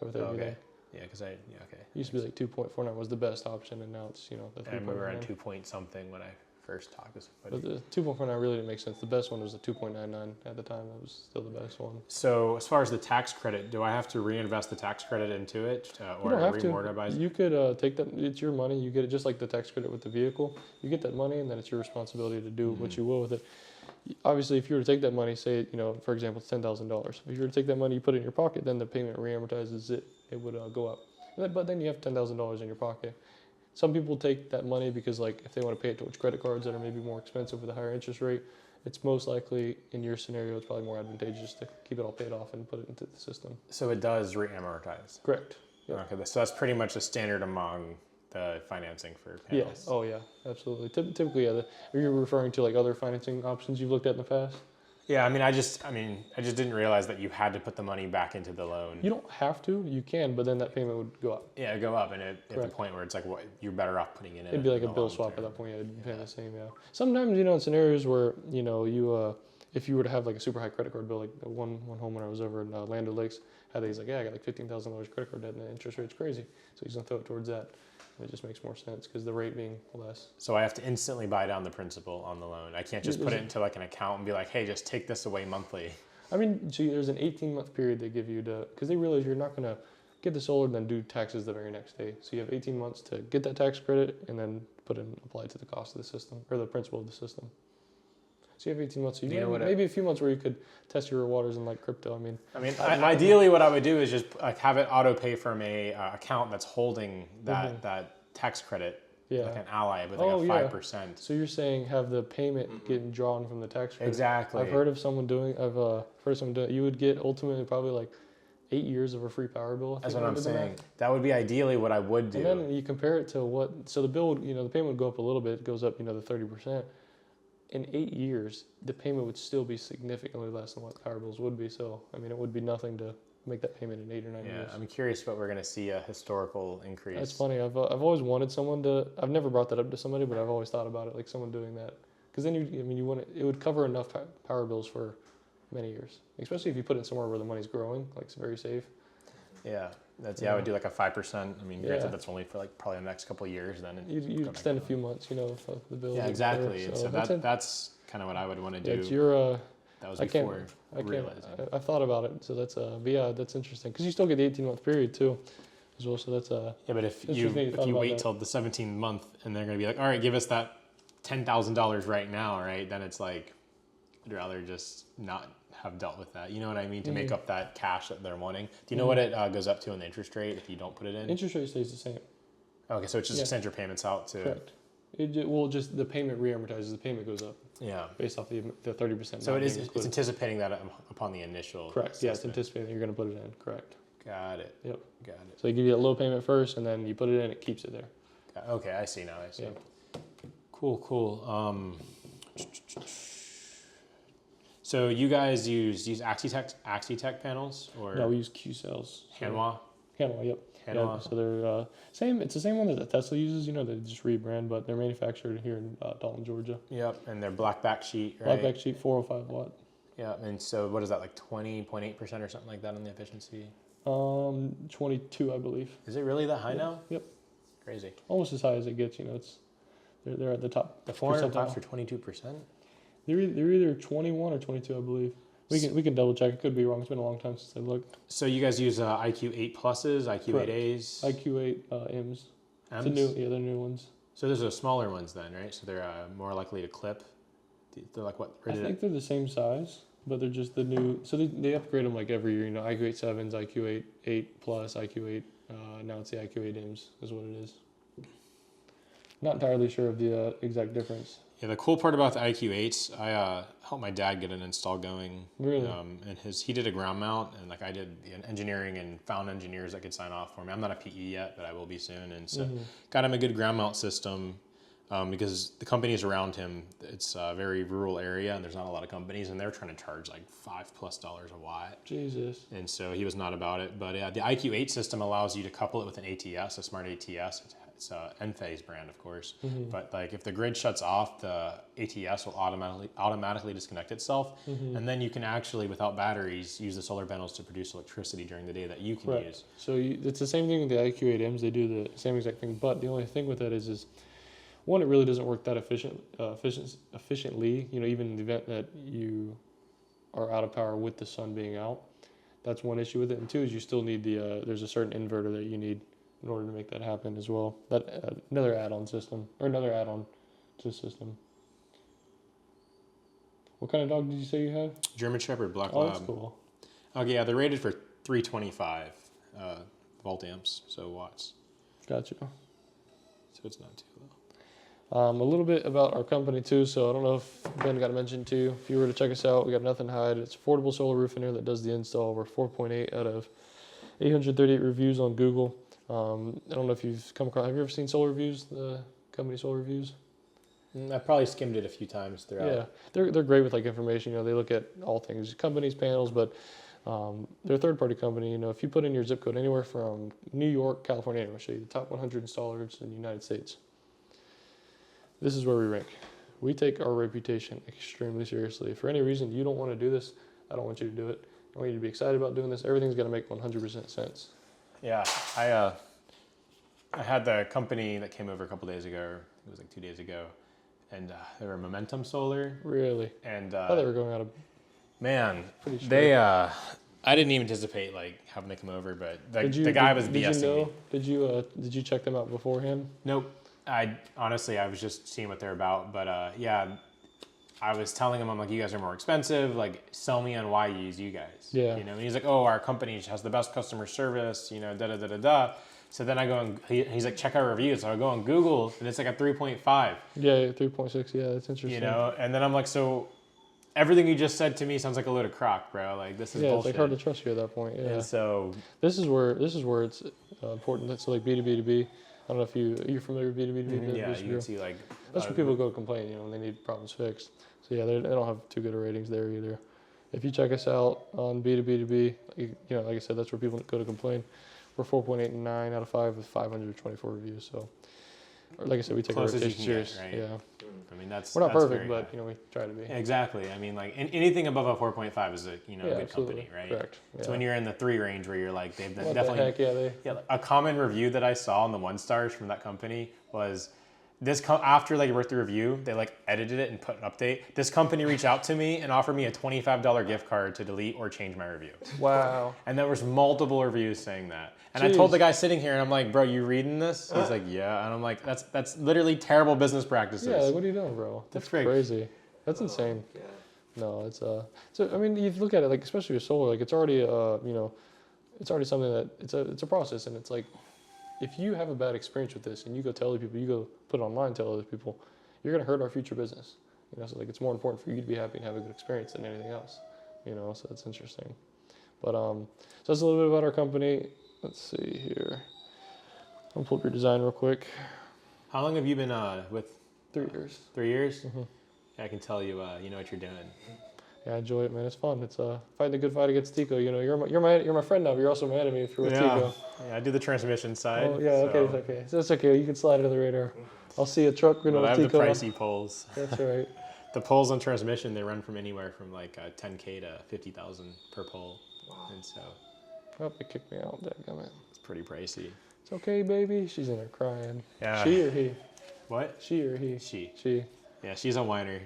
with every day. Yeah, because okay. It used to be like 2.49 was the best option, and now it's the 3.9. I remember around 2 point something when I first talked to somebody. But the 2.49 really didn't make sense. The best one was the 2.99 at the time. That was still the best one. So as far as the tax credit, do I have to reinvest the tax credit into it, or you don't have remortgage? You could take that. It's your money. You get it just like the tax credit with the vehicle. You get that money, and then it's your responsibility to do what you will with it. Obviously, if you were to take that money, say, for example, it's $10,000. If you were to take that money, you put it in your pocket, then the payment reamortizes it. It would go up. But then you have $10,000 in your pocket. Some people take that money because, like, if they want to pay it towards credit cards that are maybe more expensive with a higher interest rate, it's most likely, in your scenario, it's probably more advantageous to keep it all paid off and put it into the system. So it does reamortize? Correct. Yep. Okay, so that's pretty much the standard among the financing for panels? Yeah. Oh, yeah, absolutely. Typically, yeah. Are you referring to, like, other financing options you've looked at in the past? Yeah, I just didn't realize that you had to put the money back into the loan. You don't have to. You can, but then that payment would go up. Yeah, go up, and at the point where it's like, you're better off putting it in. It'd be like a bill swap at that point. Yeah, it'd pay the same. Yeah. Sometimes, in scenarios where if you were to have like a super high credit card bill, like the one home when I was over in Land O'Lakes, he's like, I got like $15,000 credit card debt, and the interest rate's crazy, so he's gonna throw it towards that. It just makes more sense because the rate being less. So I have to instantly buy down the principal on the loan. I can't just put it into like an account and be like, hey, just take this away monthly. I mean, there's an 18-month period they give you because they realize you're not going to get the solar and then do taxes the very next day. So you have 18 months to get that tax credit and then apply it to the cost of the system or the principal of the system. So you have 18 months. So maybe a few months where you could test your waters in like crypto. Ideally, what I would do is just like have it auto pay from a account that's holding that tax credit, like an Ally with like a 5%. Yeah. So you're saying have the payment getting drawn from the tax credit? Exactly. I've heard of someone doing. You would get ultimately probably like 8 years of a free power bill. That's what I'm saying. That would be ideally what I would do. And then you compare it to what. So the bill, the payment would go up a little bit. It goes up, the 30%. In 8 years, the payment would still be significantly less than what power bills would be. So, it would be nothing to make that payment in 8 or 9 years. Yeah, I'm curious what we're going to see a historical increase. That's funny. I've always wanted someone to. I've never brought that up to somebody, but I've always thought about it, like someone doing that, because then it would cover enough power bills for many years, especially if you put it somewhere where the money's growing, like it's very safe. Yeah, I would do like a 5%. Granted, that's only for like probably the next couple of years. Then you extend a few months, of the bill. Yeah, exactly. So that's kind of what I would want to do. It's your. That was before realizing. I've thought about it, so that's that's interesting because you still get the 18-month period too, as well. So that's yeah, but if you wait till the 17th month and they're going to be like, all right, give us that $10,000 right now, right? Then it's like, I'd rather just not have dealt with that. You know what I mean? To make up that cash that they're wanting. Do you know what it goes up to in the interest rate if you don't put it in? Interest rate stays the same. Okay, so it just extends your payments out to. Correct. Just the payment reamortizes. The payment goes up. Yeah. Based off the 30%. So it's anticipating that upon the initial. Correct. Assessment. Yeah, it's anticipating you're going to put it in. Correct. Got it. Yep. Got it. So they give you a low payment first, and then you put it in. It keeps it there. Okay, I see now. I see. Yeah. Cool. So you guys use Axitec panels or? No, we use Q cells. Hanwha? Hanwha, yep. Hanwha. Yeah, so they're same. It's the same one that Tesla uses. You know, they just rebrand, but they're manufactured here in Dalton, Georgia. Yep, and they're black back sheet, right? Black back sheet, 405 watt. Yeah, and so what is that, like 20.8% or something like that on the efficiency? 22, I believe. Is it really that high Yep. now? Yep. Crazy. Almost as high as it gets. You know, they're at the top. The 400 percentile. for 22%. They're either 21 or 22, I believe. We can double check. It could be wrong. It's been a long time since I looked. So you guys use IQ8 pluses, IQ8As, IQ8 M's. M's? They're new ones. So those are smaller ones then, right? So they're more likely to clip. They're like what? I think they're the same size, but they're just the new. So they upgrade them like every year. You know, IQ8 7s, IQ8 8 plus, IQ8. Now it's the IQ8 M's is what it is. Not entirely sure of the exact difference. Yeah, the cool part about the IQ8s, I helped my dad get an install going. Really? And he did a ground mount, and like I did the engineering and found engineers that could sign off for me. I'm not a PE yet, but I will be soon. And so got him a good ground mount system because the companies around him, it's a very rural area, and there's not a lot of companies, and they're trying to charge like $5+ a watt. Jesus. And so he was not about it. But the IQ8 system allows you to couple it with an ATS, a smart ATS. It's a Enphase brand, of course. But like if the grid shuts off, the ATS will automatically disconnect itself, and then you can actually, without batteries, use the solar panels to produce electricity during the day that you can use. So it's the same thing with the IQ8Ms. They do the same exact thing, but the only thing with that is one, it really doesn't work that efficiently. You know, even in the event that you are out of power with the sun being out, that's one issue with it. And two is you still need there's a certain inverter that you need in order to make that happen as well. That another add-on system or another add-on to the system. What kind of dog did you say you had? German Shepherd Black Oh, Lab. that's cool. Okay, yeah, they're rated for 325 volt amps, so watts. Gotcha. So it's not too low. A little bit about our company too. So I don't know if Ben got mentioned to you. If you were to check us out, we got nothing to hide. It's affordable solar roof in here that does the install. We're 4.8 out of 838 reviews on Google. I don't know if you've come across. Have you ever seen Solar Reviews, the company Solar Reviews? I've probably skimmed it a few times throughout. Yeah, they're great with like information. You know, they look at all things, companies, panels, but they're a third-party company. You know, if you put in your zip code anywhere from New York, California, I'm going to show you the top 100 installers in the United States. This is where we rank. We take our reputation extremely seriously. If for any reason you don't want to do this, I don't want you to do it. I want you to be excited about doing this. Everything's going to make 100% sense. Yeah, I had the company that came over a couple days ago, or it was like 2 days ago, and they were Momentum Solar. Really? And I thought they were going out of. Man, Pretty sure. they I didn't even anticipate like having to come over, but the guy was BSing me. Did you check them out beforehand? Nope. I honestly was just seeing what they're about, but yeah, I was telling him, I'm like, you guys are more expensive. Like, sell me on why you use you guys. Yeah. You know, and he's like, oh, our company has the best customer service. You know, da da da da da. So then I go and he's like, check our reviews. So I go on Google, and it's like a 3.5. Yeah, 3.6. Yeah, that's interesting. You know, and then I'm like, so everything you just said to me sounds like a load of crock, bro. Like, this is bullshit. It's like hard to trust you at that point. Yeah. And so this is where it's important. So like B2B2B. I don't know if you're familiar with B2B2B. yeah, you can see like that's where people go to complain. You know, when they need problems fixed. So yeah, they don't have too good of ratings there either. If you check us out on B2B2B, you know, like I said, that's where people go to complain. We're 4.8 and 9 out of 5 with 524 reviews. So, like I said, we take our reputation serious. Right? Yeah. I mean, that's we're not that's perfect, but you know, we try to be. Exactly. I mean, like anything above a 4.5 is a good company, right? Correct. Yeah. So when you're in the 3 range, where you're like, they've What definitely. the heck, a common review that I saw on the 1 stars from that company was. After like you wrote the review, they like edited it and put an update. This company reached out to me and offered me a $25 gift card to delete or change my review. Wow. And there was multiple reviews saying that. And I told the guy sitting here, and I'm like, bro, you reading this? He's like, yeah. And I'm like, that's literally terrible business practices. Yeah, like, what are you doing, bro? That's crazy. That's insane. No, it's so I mean, you look at it like, especially with solar, like it's already it's already something that it's a process, and it's like, if you have a bad experience with this and you go tell other people, you go put it online, tell other people, you're gonna hurt our future business. You know, so like it's more important for you to be happy and have a good experience than anything else. You know, so that's interesting. But so that's a little bit about our company. Let's see here. I'll pull up your design real quick. How long have you been with? 3 years. 3 years? Mm-hmm. Yeah, I can tell you, you know what you're doing. Yeah, I enjoy it, man. It's fun. It's fighting a good fight against Tico. You know, you're my friend now, but you're also my enemy if you're with Tico. Yeah, I do the transmission side. Oh, yeah, okay, it's okay. So it's okay. You can slide under the radar. I'll see a truck. But I have Tico. the pricey poles. That's right. The poles on transmission, they run from anywhere from like 10K to 50,000 per pole. Wow. And so. Oh, they kicked me out. Dadgummit. It's pretty pricey. It's okay, baby. She's in there crying. Yeah. She or he? What? She or he? She. She. Yeah, she's a whiner.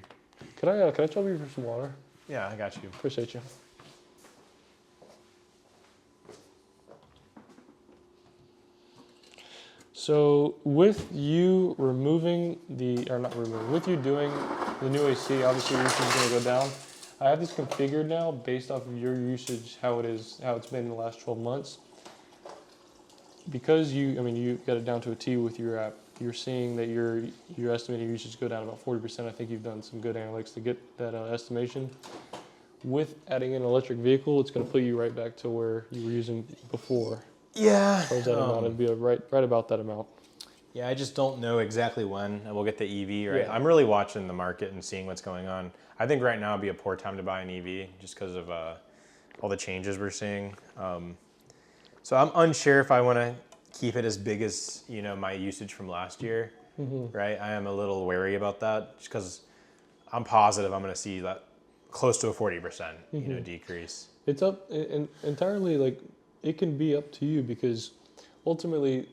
Can I trouble you for some water? Yeah, I got you. Appreciate you. So with you removing with you doing the new AC, obviously your usage is going to go down. I have this configured now based off of your usage, how it's been in the last 12 months. Because you got it down to a T with your app, you're seeing that your estimated usage go down about 40%. I think you've done some good analytics to get that estimation. With adding in an electric vehicle, it's going to put you right back to where you were using before. Yeah. Towards that amount, it'd be right about that amount. Yeah, I just don't know exactly when we'll get the EV, right? Yeah. I'm really watching the market and seeing what's going on. I think right now would be a poor time to buy an EV just because of all the changes we're seeing. So I'm unsure if I want to keep it as big as, my usage from last year, right? I am a little wary about that just because I'm positive I'm going to see that close to a 40%, decrease. It's up entirely, like, it can be up to you because ultimately,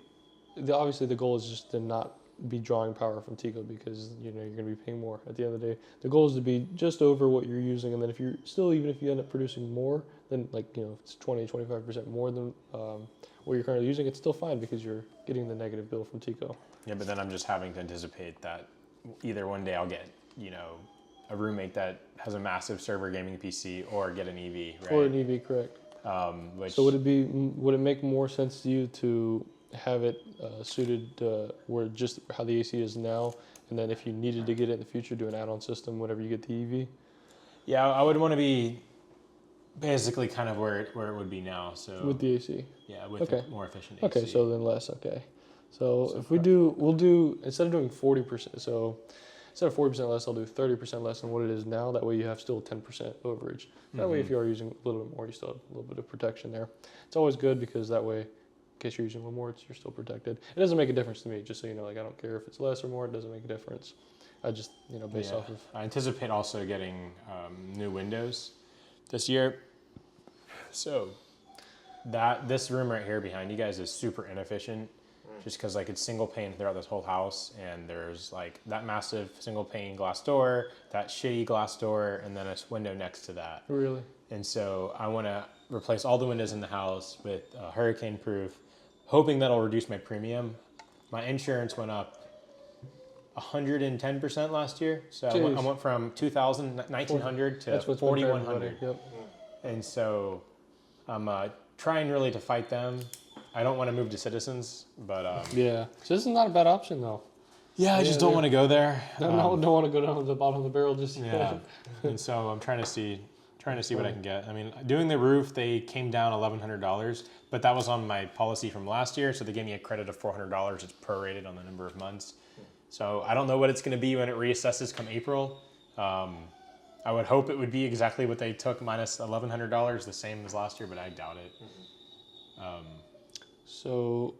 obviously the goal is just to not be drawing power from Tico because you're going to be paying more at the end of the day. The goal is to be just over what you're using, and then even if you end up producing more than, like, if it's 20-25% more than what you're currently using, it's still fine because you're getting the negative bill from Tico. Yeah, but then I'm just having to anticipate that either one day I'll get, a roommate that has a massive server gaming PC or get an EV, right? Or an EV, correct. So would it make more sense to you to have it suited where just how the AC is now, and then if you needed to get it in the future, do an add-on system whenever you get the EV? Yeah, I would want to be basically kind of where it would be now. So with the AC. Yeah, with a more efficient AC. Okay, so then less. Okay, so if we'll do instead of doing 40%. So instead of 40% less, I'll do 30% less than what it is now. That way you have still 10% overage. That way if you are using a little bit more, you still have a little bit of protection there. It's always good because that way, in case you're using a little more, you're still protected. It doesn't make a difference to me, just so you know. Like, I don't care if it's less or more. It doesn't make a difference. I just, based off of. I anticipate also getting new windows this year. So this room right here behind you guys is super inefficient. Just because it's single pane throughout this whole house, and there's that massive single pane glass door, that shitty glass door, and then a window next to that. Really? And so I want to replace all the windows in the house with hurricane proof, hoping that'll reduce my premium. My insurance went up 110% last year, so I went from $1,900 to $4,100. Yep. And so I'm trying really to fight them. I don't want to move to Citizens, but yeah, Citizens is not a bad option though. Yeah, I just don't want to go there. Don't want to go down to the bottom of the barrel just yeah. And so I'm trying to see what I can get. I mean, doing the roof, they came down $1,100, but that was on my policy from last year, so they gave me a credit of $400. It's prorated on the number of months. So I don't know what it's going to be when it reassesses come April. I would hope it would be exactly what they took minus $1,100, the same as last year, but I doubt it. So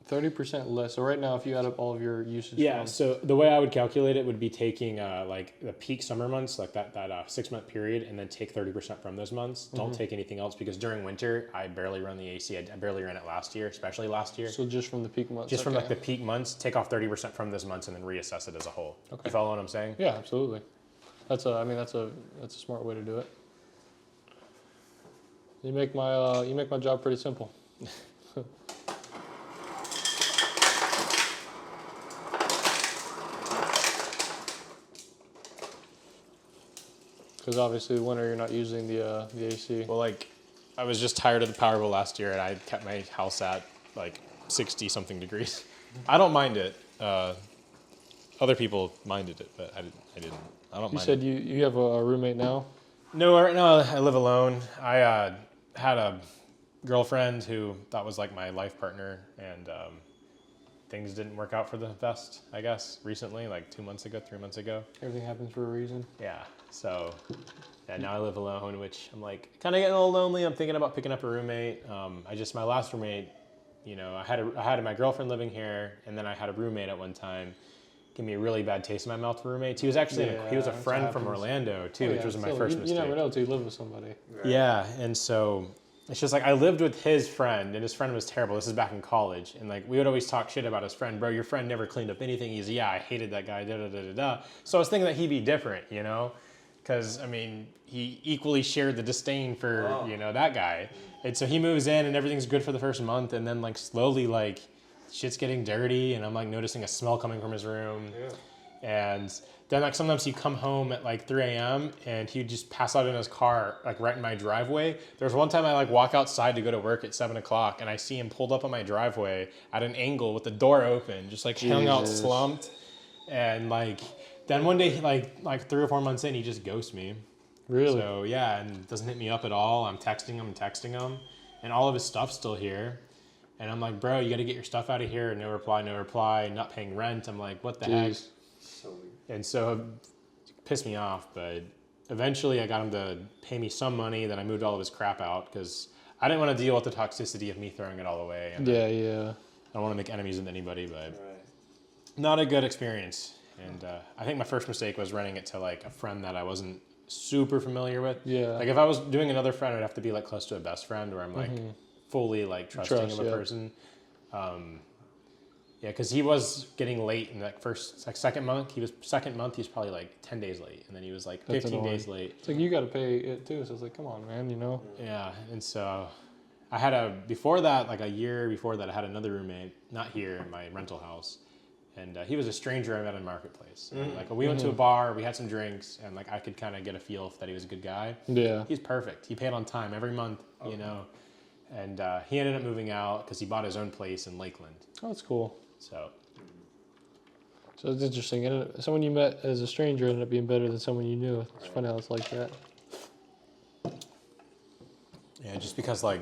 30% less. So right now, if you add up all of your usage. Yeah, so the way I would calculate it would be taking the peak summer months, like that 6-month period, and then take 30% from those months. Don't take anything else, because during winter, I barely run the AC. I barely ran it last year, especially last year. So just from the peak months? Just from the peak months, take off 30% from those months and then reassess it as a whole. Okay. You follow what I'm saying? Yeah, absolutely. That's a smart way to do it. You make my job pretty simple. Because obviously the winter you're not using the AC. Well, I was just tired of the power bill last year, and I kept my house at 60 something degrees. I don't mind it. Other people minded it, but I didn't. I don't mind. You said you have a roommate now? No, right now I live alone. I had a girlfriend who that was my life partner, and things didn't work out for the best, I guess, recently, like 2 months ago, 3 months ago. Everything happens for a reason. Yeah, so yeah, now I live alone, which I'm like kind of getting a little lonely. I'm thinking about picking up a roommate. My last roommate, you know, I had my girlfriend living here, and then I had a roommate at one time. Give me a really bad taste in my mouth for roommates. He was actually he was a friend from Orlando too, which was my first mistake. You never know till you live with somebody. Right. Yeah, and so it's just like I lived with his friend, and his friend was terrible. This is back in college, and like we would always talk shit about his friend. Bro, your friend never cleaned up anything. He's I hated that guy. Da da da da da. So I was thinking that he'd be different, you know, because I mean he equally shared the disdain for you know that guy, and so he moves in and everything's good for the first month, and then like slowly like shit's getting dirty, and I'm like noticing a smell coming from his room. Yeah. And then like sometimes he'd come home at like 3 a.m. and he'd just pass out in his car like right in my driveway. There was one time I like walk outside to go to work at 7 o'clock and I see him pulled up on my driveway at an angle with the door open, just like hung out slumped. And like then one day like 3 or 4 months in, he just ghosts me. Really? So yeah, and doesn't hit me up at all. I'm texting him, and all of his stuff's still here. And I'm like, bro, you got to get your stuff out of here. No reply, not paying rent. I'm like, what the heck? So weird. And so it pissed me off, but eventually I got him to pay me some money. Then I moved all of his crap out because I didn't want to deal with the toxicity of me throwing it all away. And yeah. I don't want to make enemies with anybody, but not a good experience. And I think my first mistake was renting it to like a friend that I wasn't super familiar with. Yeah. Like if I was doing another friend, I'd have to be like close to a best friend where I'm like fully like trusting of a person. Yeah, because he was getting late in that second month. He's probably like 10 days late, and then he was like 15 days late. It's like you got to pay it too. So it's like, come on, man, you know. Yeah, and so I had before that, like a year before that, I had another roommate, not here in my rental house, and he was a stranger I met in Marketplace. And, like we went to a bar, we had some drinks, and like I could kind of get a feel that he was a good guy. Yeah, he's perfect. He paid on time every month, you know, and he ended up moving out because he bought his own place in Lakeland. Oh, that's cool. So it's interesting. And someone you met as a stranger ended up being better than someone you knew. It's funny how it's like that. Yeah, just because like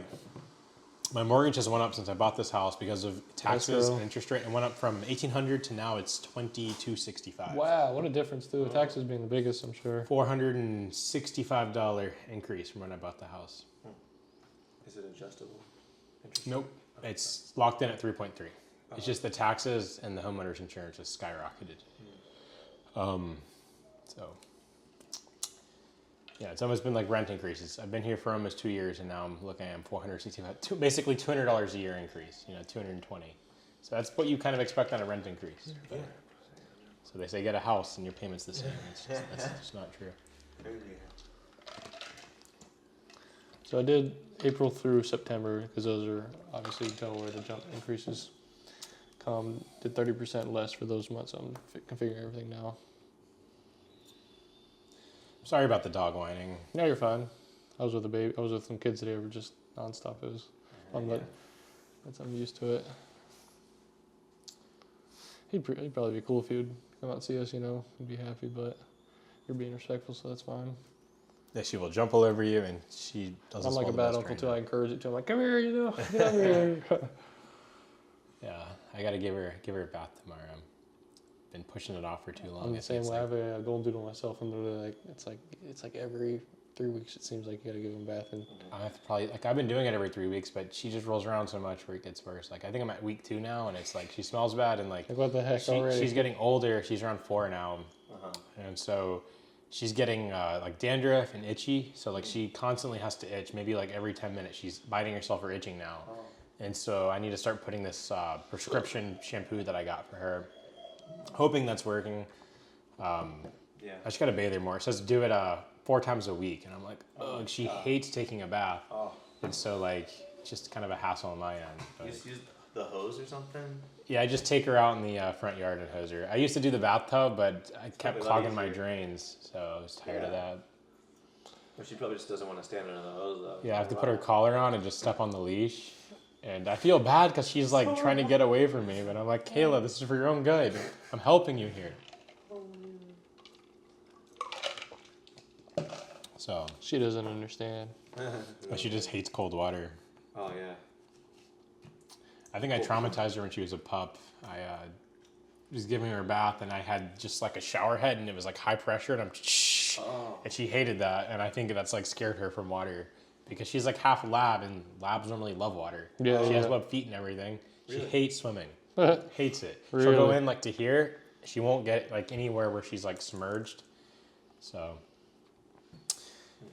my mortgage has went up since I bought this house because of taxes and interest rate. It went up from $1,800 to now it's $2,265. Wow, what a difference too. Taxes being the biggest, I'm sure. $465 increase from when I bought the house. Is it adjustable? Nope, it's locked in at 3.3. It's just the taxes and the homeowner's insurance has skyrocketed. So yeah, it's almost been like rent increases. I've been here for almost 2 years, and now I'm looking at $465, basically $200 a year increase. You know, $220. So that's what you kind of expect on a rent increase. But, so they say get a house and your payment's the same. That's just not true. So I did April through September because those are obviously tell where the jump increases come. Did 30% less for those months. So I'm configuring everything now. Sorry about the dog whining. No, you're fine. I was with a baby. I was with some kids today. Were just nonstop. It was fun, but I'm used to it. He'd probably be cool if he would come out and see us. You know, he'd be happy. But you're being respectful, so that's fine. Yeah, she will jump all over you, and she doesn't. I'm like a bad uncle too. I encourage it too. I'm like, come here, you know, get over here. Yeah, I gotta give her a bath tomorrow. Been pushing it off for too long. I'm the same way. I have a golden doodle myself, and literally it's like every 3 weeks it seems like you gotta give him a bath. And I have to probably I've been doing it every 3 weeks, but she just rolls around so much where it gets worse. Like I think I'm at week 2 now, and it's like she smells bad, and like what the heck already? She's getting older. She's around 4 now, and so she's getting like dandruff and itchy. So like she constantly has to itch. Maybe like every 10 minutes she's biting herself or itching now. And so I need to start putting this prescription shampoo that I got for her, hoping that's working. I just gotta bathe her more. It says do it 4 times a week, and I'm like, ugh, she hates taking a bath. And so like, it's just kind of a hassle on my end. But, you just use the hose or something? Yeah, I just take her out in the front yard and hose her. I used to do the bathtub, but I kept clogging my drains, so I was tired of that. But she probably just doesn't want to stand under the hose though. Yeah, I have to put her collar on and just step on the leash. And I feel bad because she's like trying to get away from me, but I'm like, Kayla, this is for your own good. I'm helping you here. So she doesn't understand. But she just hates cold water. Oh yeah. I think I traumatized her when she was a pup. I was giving her a bath, and I had just like a shower head, and it was like high pressure, and and she hated that, and I think that's like scared her from water because she's like half lab, and labs normally love water. Yeah, she has yeah. webbed feet and everything. She Really? hates swimming. Hates it. She'll Really? go in like to here. She won't get like anywhere where she's like submerged. So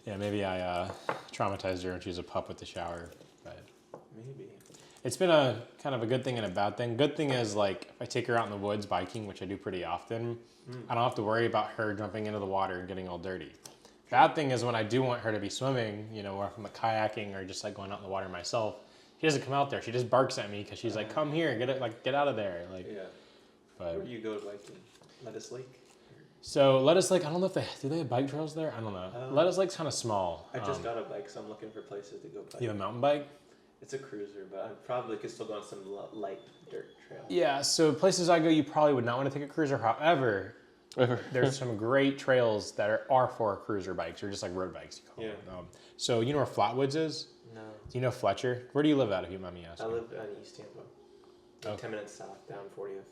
yeah, maybe I traumatized her when she was a pup with the shower. But Maybe. it's been a kind of a good thing and a bad thing. Good thing is like if I take her out in the woods biking, which I do pretty often, I don't have to worry about her jumping into the water and getting all dirty. Bad thing is when I do want her to be swimming, you know, or if I'm kayaking or just like going out in the water myself, she doesn't come out there. She just barks at me because she's like, "Come here, get out of there!" Like, Yeah. But Where do you go biking? Lettuce Lake? so Lettuce Lake, I don't know if do they have bike trails there? I don't know. Lettuce Lake's kind of small. I just got a bike, so I'm looking for places to go bike. You have a mountain bike? It's a cruiser, but I probably could still go on some light dirt trail. Yeah, so places I go, you probably would not want to take a cruiser. However, there's some great trails that are for cruiser bikes, or just like road bikes. You call them. So you know where Flatwoods is? No. Do you know Fletcher? Where do you live at, if you mind me asking? I live in East Tampa. Like 10 minutes south, down 40th.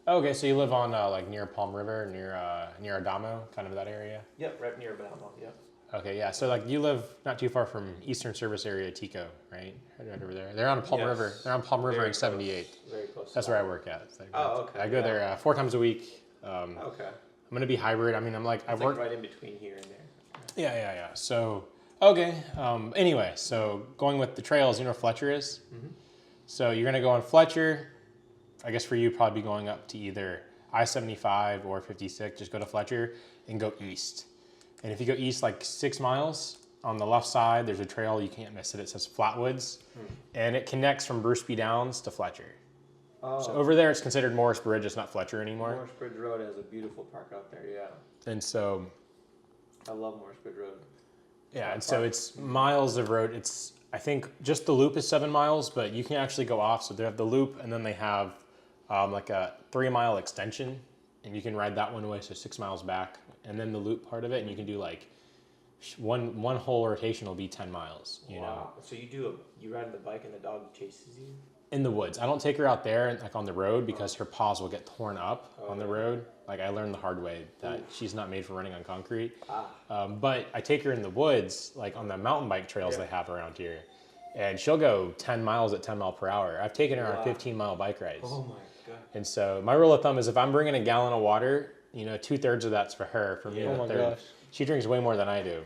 Okay, so you live on like near Palm River, near Adamo, kind of that area? Yep, right near Adamo, yep. Okay, yeah. So like you live not too far from Eastern Service Area, Tico, right? Right over there. They're on Palm River. They're on Palm River Very and 78. Very close. That's where I work at. It's like, okay. I go there 4 times a week. Okay. I'm gonna be hybrid. I mean, I It's work like right in between here and there. Yeah. So okay. Anyway, so going with the trails, you know where Fletcher is? Mhm. So you're gonna go on Fletcher. I guess for you, probably be going up to either I-75 or 56. Just go to Fletcher and go east. And if you go east like 6 miles, on the left side, there's a trail, you can't miss it. It says Flatwoods, and it connects from Bruceby Downs to Fletcher. Oh. So over there, it's considered Morris Bridge. It's not Fletcher anymore. Morris Bridge Road has a beautiful park out there, yeah. And so, I love Morris Bridge Road. yeah, and so it's miles of road. It's, I think just the loop is 7 miles, but you can actually go off. So they have the loop, and then they have like a 3-mile extension, and you can ride that one way, so 6 miles back, and then the loop part of it, and you can do like one whole rotation will be 10 miles. You know, So you ride the bike and the dog chases you? in the woods. I don't take her out there like on the road because her paws will get torn up on the road. Like I learned the hard way that she's not made for running on concrete. But I take her in the woods, like on the mountain bike trails they have around here, and she'll go 10 miles at 10 miles per hour. I've taken her on 15-mile bike rides. Oh my God. And so my rule of thumb is if I'm bringing a gallon of water, you know, 2/3 of that's for her. For me, Oh a my third. gosh. She drinks way more than I do.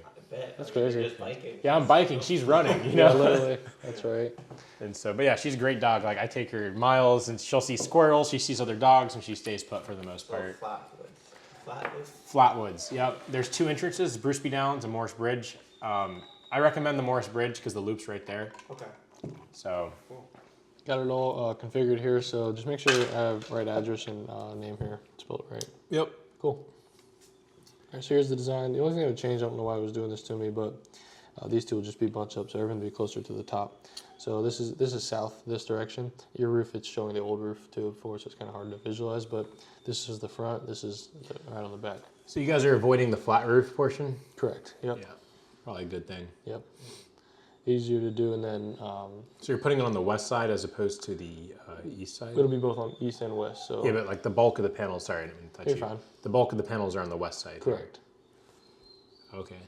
That's crazy. Just biking. Yeah, I'm biking. She's running. You know, Yeah, literally. That's right. And so, but yeah, she's a great dog. Like I take her miles, and she'll see squirrels. She sees other dogs, and she stays put for the most part. Flatwoods. Yep. There's 2 entrances: Bruceby Downs and Morris Bridge. I recommend the Morris Bridge because the loop's right there. Okay. So. Got it all configured here, so just make sure I have right address and name here. Spelled it right. Yep. Cool. All right, so here's the design. The only thing that would change, I don't know why it was doing this to me, but these two will just be bunched up, so everything will be closer to the top. So this is south, this direction. Your roof, it's showing the old roof too before, so it's kind of hard to visualize, but this is the front, this is right on the back. So you guys are avoiding the flat roof portion? Correct, yep. Yeah, probably a good thing. Yep. Easier to do, and then... so you're putting it on the west side as opposed to the east side? It'll be both on east and west, so... Yeah, but like the bulk of the panels, sorry, I didn't mean to touch You're you. fine. The bulk of the panels are on the west side. Correct. Okay.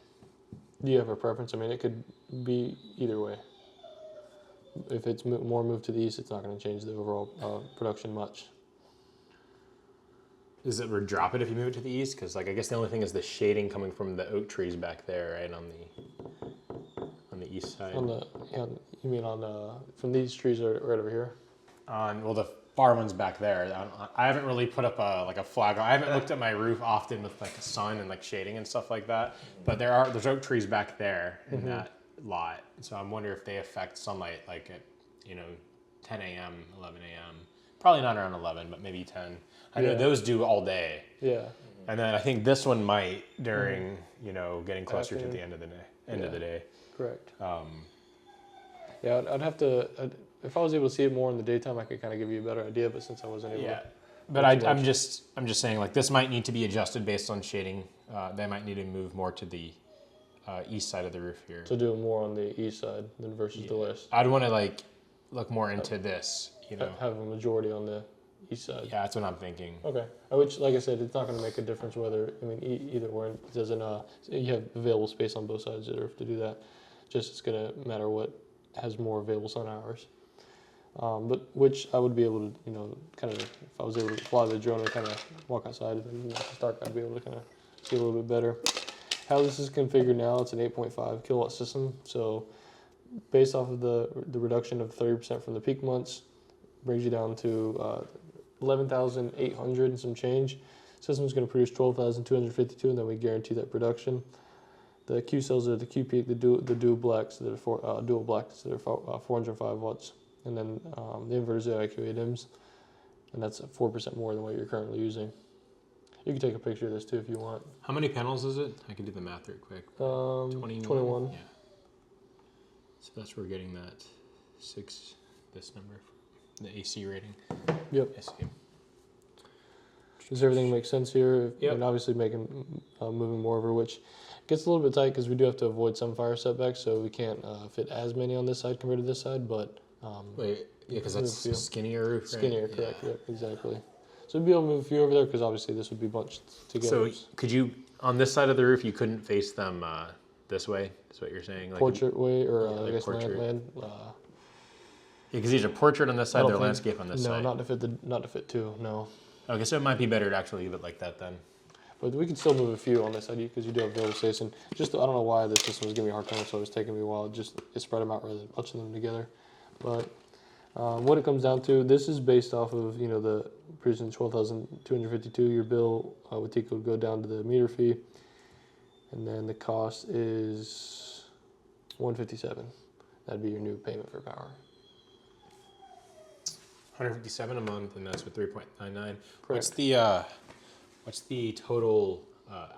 Do you have a preference? I mean, it could be either way. If it's more moved to the east, it's not going to change the overall production much. Does it drop it if you move it to the east? Because like I guess the only thing is the shading coming from the oak trees back there, right on the east side. On the you mean on from these trees right over here? Well, the far ones back there. I haven't really put up a flag. I haven't looked at my roof often with like the sun and like shading and stuff like that. But there's oak trees back there in that lot. So I'm wondering if they affect sunlight like at 10 a.m., 11 a.m. Probably not around 11, but maybe 10. I know those do all day. Yeah. And then I think this one might during getting closer to the end of the day. End of the day. Correct. Yeah, I'd have to. If I was able to see it more in the daytime, I could kind of give you a better idea. But since I wasn't able, to... But I'm just saying like this might need to be adjusted based on shading. They might need to move more to the east side of the roof here. So do it more on the east side than versus the west. I'd want to like look more into this, have a majority on the east side. Yeah, that's what I'm thinking. Okay. Which, like I said, it's not going to make a difference whether, I mean, either or. It doesn't, you have available space on both sides of the roof to do that. Just it's going to matter what has more available sun hours. But which I would be able to, kind of, if I was able to fly the drone and kind of walk outside and then it's dark, I'd be able to kind of see a little bit better. How this is configured now, it's an 8.5 kilowatt system. So based off of the reduction of 30% from the peak months, brings you down to 11,800 and some change. System's going to produce 12,252, and then we guarantee that production. The Q cells are the Q peak, the dual blacks that are dual blacks that are 405 watts, and then the inverters are IQ8 IMs, and that's 4% more than what you're currently using. You can take a picture of this too if you want. How many panels is it? I can do the math real quick. 21. Yeah. So that's where we're getting that this number, the AC rating. Yep. I see. Does everything make sense here? Yep. And obviously moving more over, which gets a little bit tight because we do have to avoid some fire setbacks, so we can't fit as many on this side compared to this side, but... Wait, yeah, because that's a skinnier roof, right? Skinnier, correct, yeah. Yep, exactly. So we'd be able to move a few over there because obviously this would be bunched together. So could you, on this side of the roof, you couldn't face them this way, is what you're saying? Like portrait way, or like I guess portrait. land. Yeah, because these are portrait on this side, they're landscape on this side. No, not to fit two, no. Okay, so it might be better to actually leave it like that then. But we can still move a few on this side because you do have available space. And just, I don't know why this system was giving me a hard time, so it was taking me a while. It spread them out rather than bunching them together. But what it comes down to, this is based off of, the producing 12,252. Your bill with TECO would go down to the meter fee. And then the cost is $157. That'd be your new payment for power. $157 a month, and that's with 3.99. Correct. What's the total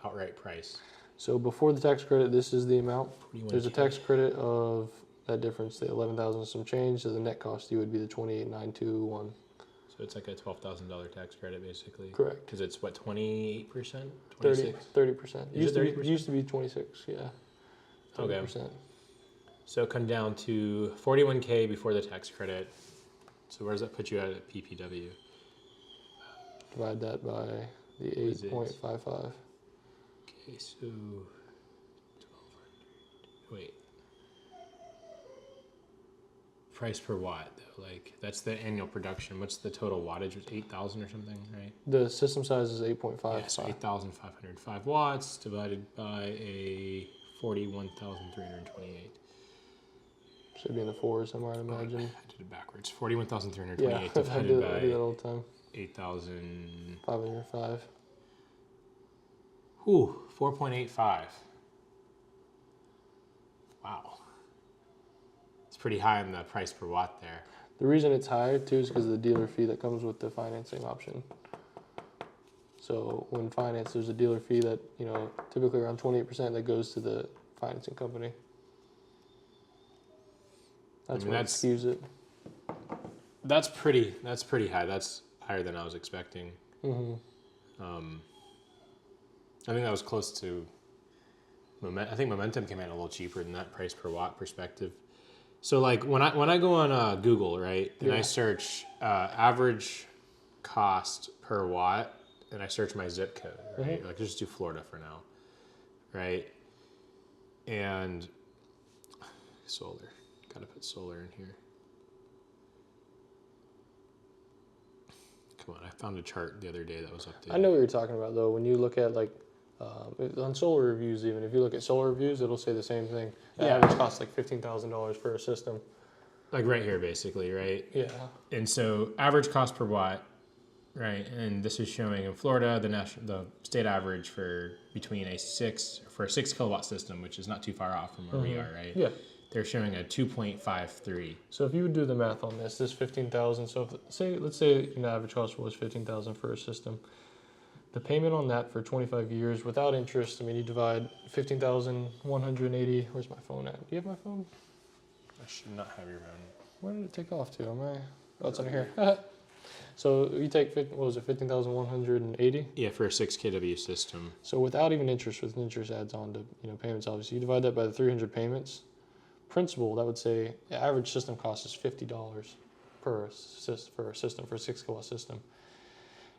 outright price? So before the tax credit, this is the amount. There's a 41K. tax credit of that difference, the 11,000 and some change. So the net cost you would be the 28,921. So it's like a $12,000 tax credit, basically. Correct. Because it's what, 28%, 30%. 26%. Used to be 26. Yeah. 30%. Okay. So it come down to 41K before the tax credit. So where does that put you at PPW? Divide that by the 8.55. Okay, so 1200. Wait. Price per watt though, like that's the annual production. What's the total wattage? It's 8,000 or something, right? The system size is 8.5. Yeah, so 8,505 watts divided by a 41,328. Should be in the fours somewhere, I'd imagine. I did it backwards. 41,328 Yeah, divided by I do that all the time. 8,000. 505. Ooh, 4.85. Wow. It's pretty high on the price per watt there. The reason it's higher too is because of the dealer fee that comes with the financing option. So when financed, there's a dealer fee that, typically around 28% that goes to the financing company. That's what skews it. That's pretty high. That's higher than I was expecting. Mm-hmm. I think that was close to I think Momentum came in a little cheaper than that price per watt perspective. So like when I go on Google, right, and I search average cost per watt, and I search my zip code, right? Mm-hmm. Like just do Florida for now, right? And solar, gotta put solar in here. Come on, I found a chart the other day that was updated. I know what you're talking about though. When you look at like on solar reviews, even if you look at solar reviews, it'll say the same thing. The average costs like $15,000 for a system. Like right here, basically, right? Yeah. And so average cost per watt, right? And this is showing in Florida the state average for a 6 kilowatt system, which is not too far off from where we are, right? Yeah. They're showing a 2.53. So if you would do the math on this 15,000. So let's say average cost was 15,000 for a system. The payment on that for 25 years without interest, I mean, you divide 15,180. Where's my phone at? Do you have my phone? I should not have your phone. Where did it take off to? Oh, it's under here. So you take, 15,180? Yeah, for a 6 kW system. So without even interest, with interest adds on to payments, obviously, you divide that by the 300 payments. Principal, that would say the average system cost is $50 for a system, for a 6 kilowatt system.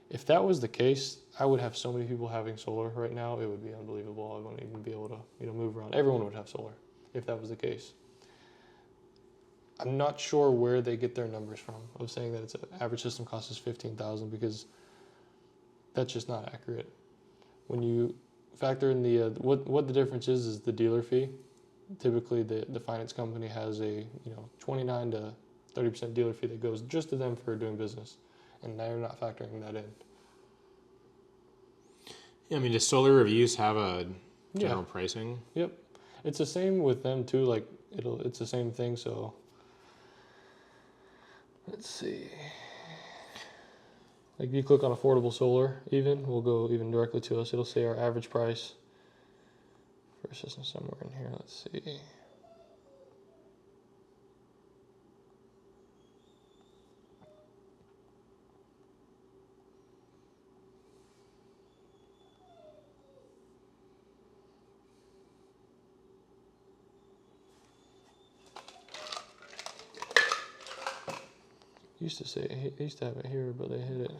If that was the case, I would have so many people having solar right now. It would be unbelievable. I wouldn't even be able to move around. Everyone would have solar if that was the case. I'm not sure where they get their numbers from of saying that it's an average system cost is $15,000, because that's just not accurate. When you factor in the what the difference is the dealer fee. Typically, the finance company has a 29 to 30% dealer fee that goes just to them for doing business, and they're not factoring that in. Yeah, I mean, does Solar Reviews have a general pricing? Yep, it's the same with them too. Like it's the same thing. So let's see. Like if you click on affordable solar, we'll go even directly to us. It'll say our average price for a system somewhere in here. Let's see. Used to have it here, but they hid it.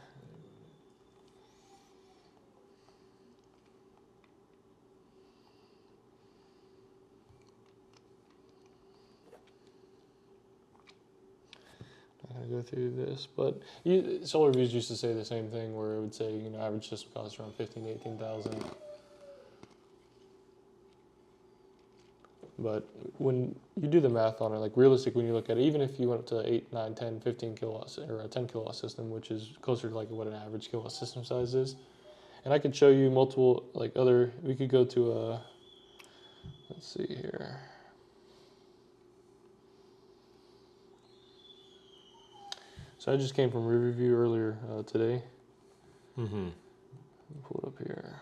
Not gonna go through this, but Solar Reviews used to say the same thing, where it would say average system cost around 15,000 to 18,000. But when you do the math on it, like realistic, when you look at it, even if you went up to 8, 9, 10, 15 kilowatts, or a 10 kilowatt system, which is closer to like what an average kilowatt system size is. And I could show you multiple, we could go to let's see here. So I just came from Riverview earlier today. Mm-hmm. Pull it up here.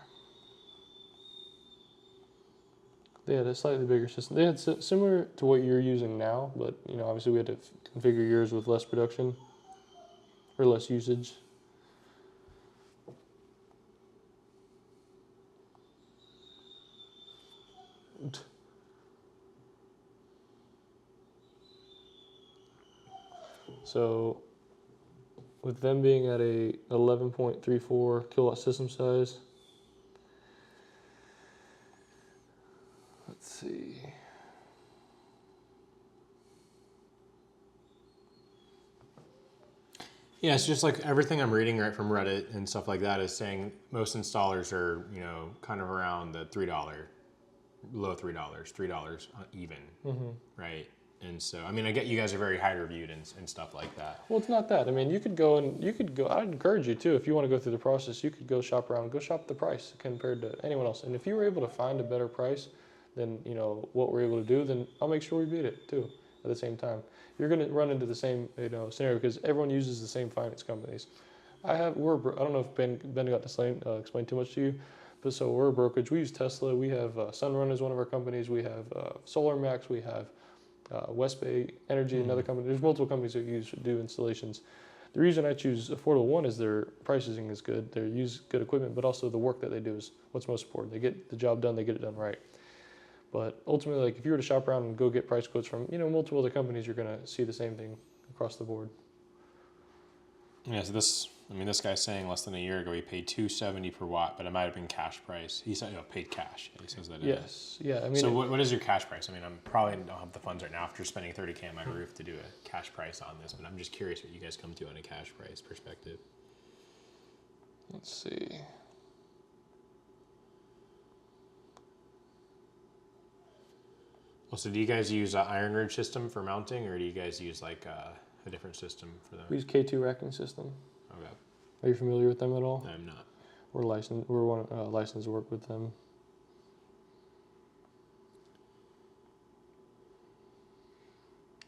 They had a slightly bigger system. They had similar to what you're using now, but obviously we had to configure yours with less production or less usage. So with them being at a 11.34 kilowatt system size, let's see. Yeah, it's just like everything I'm reading right from Reddit and stuff like that is saying most installers are, kind of around the $3, low $3 even, right? And so, I mean, I get you guys are very high reviewed and stuff like that. Well, it's not that. I mean, you could go, I'd encourage you too, if you want to go through the process, you could go shop around, go shop the price compared to anyone else. And if you were able to find a better price than, what we're able to do, then I'll make sure we beat it too at the same time. You're going to run into the same, scenario because everyone uses the same finance companies. I don't know if Ben got to explain too much to you, but so we're a brokerage. We use Tesla. We have Sunrun as one of our companies. We have Solar Max. We have West Bay Energy, another company. There's multiple companies that do installations. The reason I choose affordable, one is their pricing is good. They use good equipment, but also the work that they do is what's most important. They get the job done. They get it done right. But ultimately, like if you were to shop around and go get price quotes from multiple other companies, you're going to see the same thing across the board. Yeah, so this guy's saying less than a year ago he paid $270 per watt, but it might have been cash price. He said paid cash. He says that. Yes. Yeah. I mean. So what is your cash price? I mean, I'm probably don't have the funds right now after spending $30K on my roof to do a cash price on this, but I'm just curious what you guys come to on a cash price perspective. Let's see. Well, so do you guys use an Iron Ridge system for mounting, or do you guys use like a different system for that? We use K2 racking system. Okay. Are you familiar with them at all? I'm not. We're licensed. We're licensed to work with them.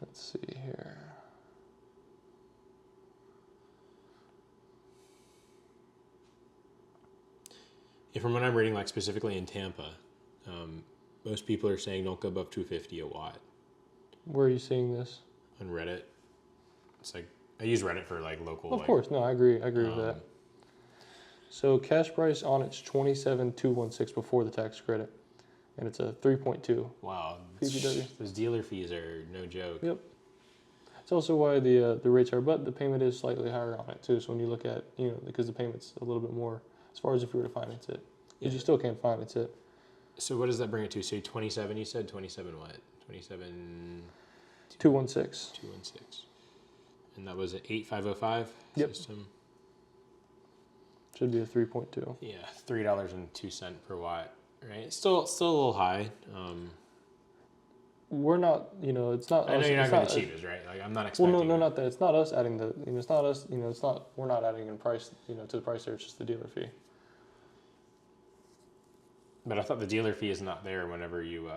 Let's see here. Yeah, from what I'm reading, like specifically in Tampa, most people are saying don't go above $250 a watt. Where are you seeing this? On Reddit. It's like I use Reddit for like local. Of course, no, I agree. I agree with that. So cash price on it's $27,216 before the tax credit, and it's a 3.2. Wow, PPW. those dealer fees are no joke. Yep. It's also why the rates are, but the payment is slightly higher on it too. So when you look at, because the payment's a little bit more as far as if you were to finance it, because you still can't finance it. So what does that bring it to? So 27, you said 27 what? 27. 216. 216. And that was an 8505 Yep. system. Should be a 3.2. Yeah, $3.02 per watt. Right. It's still a little high. We're not, it's not. I know us, you're not it's going to the cheapest, right? Like I'm not expecting. Well, no, not that. It's not us adding the. It's not us. It's not. We're not adding in price. To the price there. It's just the dealer fee. But I thought the dealer fee is not there whenever you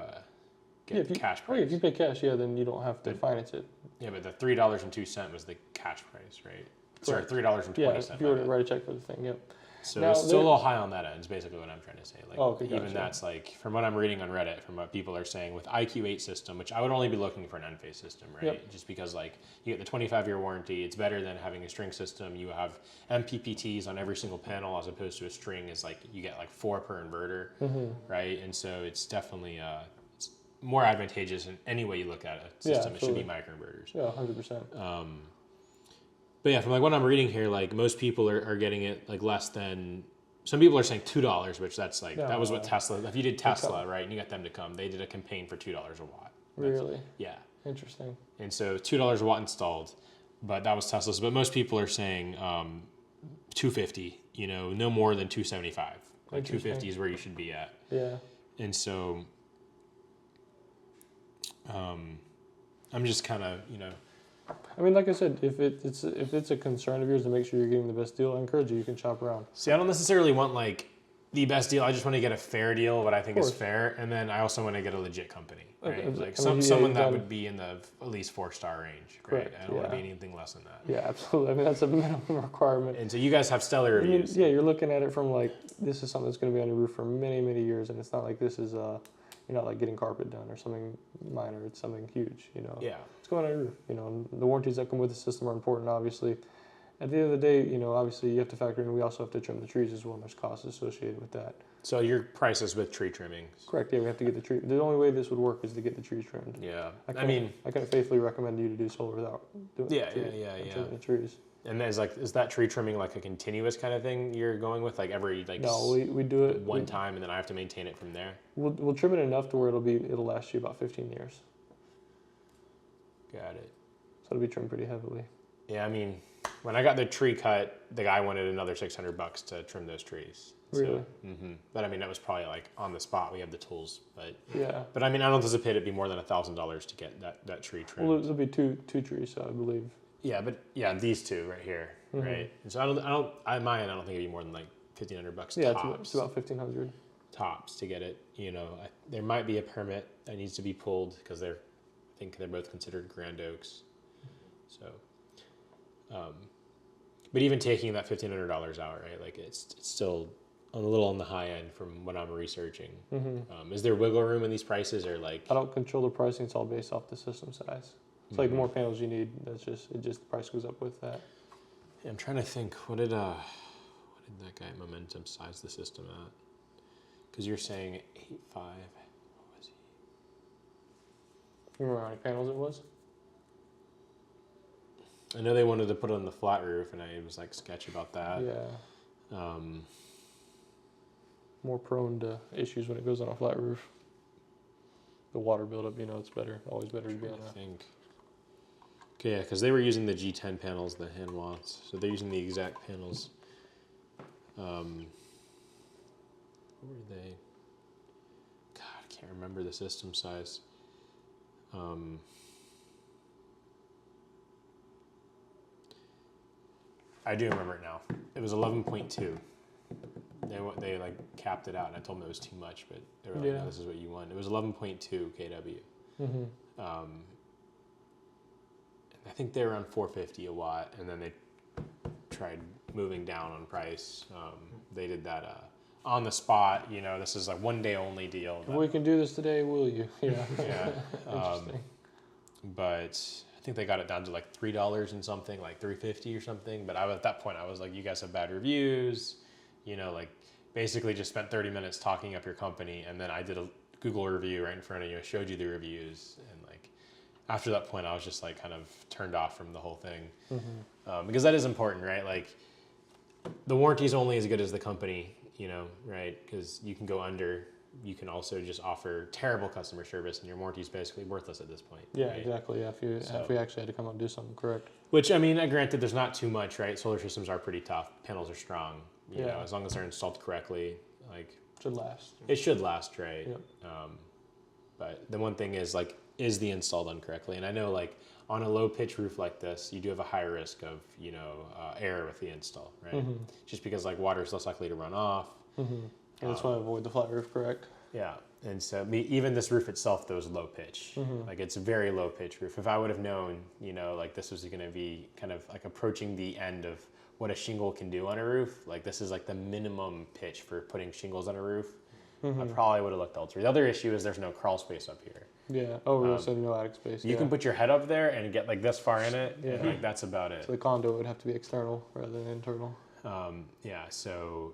get if you, cash Oh, price. yeah, if you pay cash, then you don't have to finance it. Yeah, but the $3.02 was the cash price, right? Sorry, Correct. $3.20. Yeah, if you were to write a check for the thing, yep. So Now, it's still a little high on that end, is basically what I'm trying to say. Like, okay, even gotcha. that's like, from what I'm reading on Reddit, from what people are saying, with IQ8 system, which I would only be looking for an Enphase system, right? Yep. Just because like you get the 25-year warranty, it's better than having a string system. You have MPPTs on every single panel as opposed to a string is like, you get like 4 per inverter, right? And so it's definitely it's more advantageous in any way you look at a system. It should be microinverters. Yeah, 100%. But yeah, from like what I'm reading here, like most people are getting it like less than. Some people are saying $2, which that's like that was what Tesla. If you did Tesla, right, and you got them to come, they did a campaign for $2 a watt. Really? Yeah. Interesting. And so $2 a watt installed, but that was Tesla's. But most people are saying $250. No more than $275. Like $250 is where you should be at. Yeah. And so, I'm just kind of I mean, like I said, if it's a concern of yours to make sure you're getting the best deal, I encourage you. You can shop around. See, I don't necessarily want like the best deal. I just want to get a fair deal, what I think is fair, and then I also want to get a legit company, right? Okay. Like I mean, someone that would be in the at least 4-star range, right? Correct, I don't want to be anything less than that. Yeah, absolutely. I mean, that's a minimum requirement. And so you guys have stellar reviews. Yeah, you're looking at it from like, this is something that's going to be on your roof for many, many years, and it's not like this is you're not like getting carpet done or something minor. It's something huge, Yeah. It's going on your roof. The warranties that come with the system are important, obviously. At the end of the day, obviously you have to factor in, we also have to trim the trees as well, and there's costs associated with that. So your price is with tree trimming. Correct, yeah, we have to get the tree. The only way this would work is to get the trees trimmed. Yeah. I couldn't faithfully recommend you to do solar without doing trimming the trees. And is that tree trimming like a continuous kind of thing you're going with, like every No, we do it one time and then I have to maintain it from there? We'll trim it enough to where it'll last you about 15 years. Got it. So it'll be trimmed pretty heavily. Yeah, I mean, when I got the tree cut, the guy wanted another $600 to trim those trees. Really? But I mean, that was probably like on the spot. We have the tools, but yeah. But I mean, I don't anticipate it'd be more than $1,000 to get that tree trimmed. Well, there'll be two trees, so I believe. Yeah, but these two right here, right? And so I don't think it'd be more than like $1,500 Yeah, tops. it's about 1,500 tops to get it. There might be a permit that needs to be pulled because I think they're both considered grand oaks. So, but even taking that $1,500 out, right? Like it's still a little on the high end from what I'm researching. Is there wiggle room in these prices, or like? I don't control the pricing. It's all based off the system size. It's like the more panels you need, the price goes up with that. Yeah, I'm trying to think. What did that guy at Momentum size the system at? Because you're saying 8.5. What was he? You remember how many panels it was? I know they wanted to put it on the flat roof, and I was like sketchy about that. Yeah. More prone to issues when it goes on a flat roof. The water buildup, it's better. Always better to be on that. Okay, yeah, because they were using the G10 panels, the hand watts. So they're using the exact panels. What were they? God, I can't remember the system size. I do remember it now. It was 11.2. They like capped it out, and I told them it was too much, but they were like, no, this is what you want. It was 11.2 kW. I think they were around $450 a watt, and then they tried moving down on price. They did that on the spot. This is like 1 day only deal. If we can do this today, will you? Yeah. Yeah. Interesting. But I think they got it down to like $3 and something, like $3.50 or something. But at that point, I was like, you guys have bad reviews. Like basically just spent 30 minutes talking up your company, and then I did a Google review right in front of you. I showed you the reviews, and like after that point, I was just like kind of turned off from the whole thing. Because that is important, right? Like the warranty is only as good as the company, you know, right? Because you can go under. You can also just offer terrible customer service, and your warranty is basically worthless at this point. Yeah, right? exactly. Yeah, if we actually had to come out and do something correct. Which, I mean, granted, there's not too much, right? Solar systems are pretty tough. Panels are strong. You know, as long as they're installed correctly, like should last. It should last, right? Yep. But the one thing is like, is the install done correctly? And I know like on a low pitch roof like this, you do have a higher risk of, you know, error with the install, right? Just because like water is less likely to run off. And that's why I avoid the flat roof, correct? Yeah, and so even this roof itself, though, is low pitch. Like it's a very low pitch roof. If I would have known, you know, like this was going to be kind of like approaching the end of what a shingle can do on a roof, like this is like the minimum pitch for putting shingles on a roof, I probably would have looked elsewhere. The other issue is there's no crawl space up here. Yeah. Oh, really? So no attic space. You can put your head up there and get like this far in it, and like that's about it. So the condo would have to be external rather than internal. Yeah. So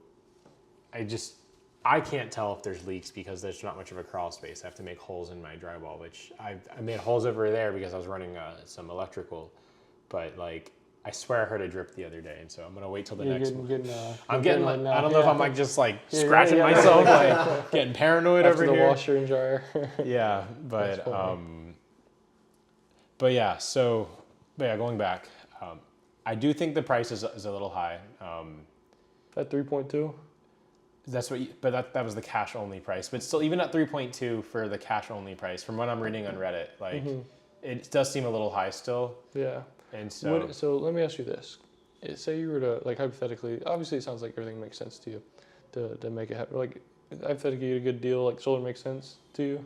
I can't tell if there's leaks because there's not much of a crawl space. I have to make holes in my drywall, which I made holes over there because I was running some electrical, but like I swear I heard a drip the other day, and so I'm gonna wait till the next one. I'm getting like, I don't know if I'm like just like scratching myself, like getting paranoid After over the here. washer and dryer. Yeah, but yeah. So, but yeah, going back, I do think the price is a little high. At 3.2. That's what, but that was the cash only price. But still, even at 3.2 for the cash only price, from what I'm reading on Reddit, like it does seem a little high still. Yeah. And so, so let me ask you this: say you were to like hypothetically, obviously it sounds like everything makes sense to you, to make it happen. Like hypothetically, you get a good deal. Like solar makes sense to you.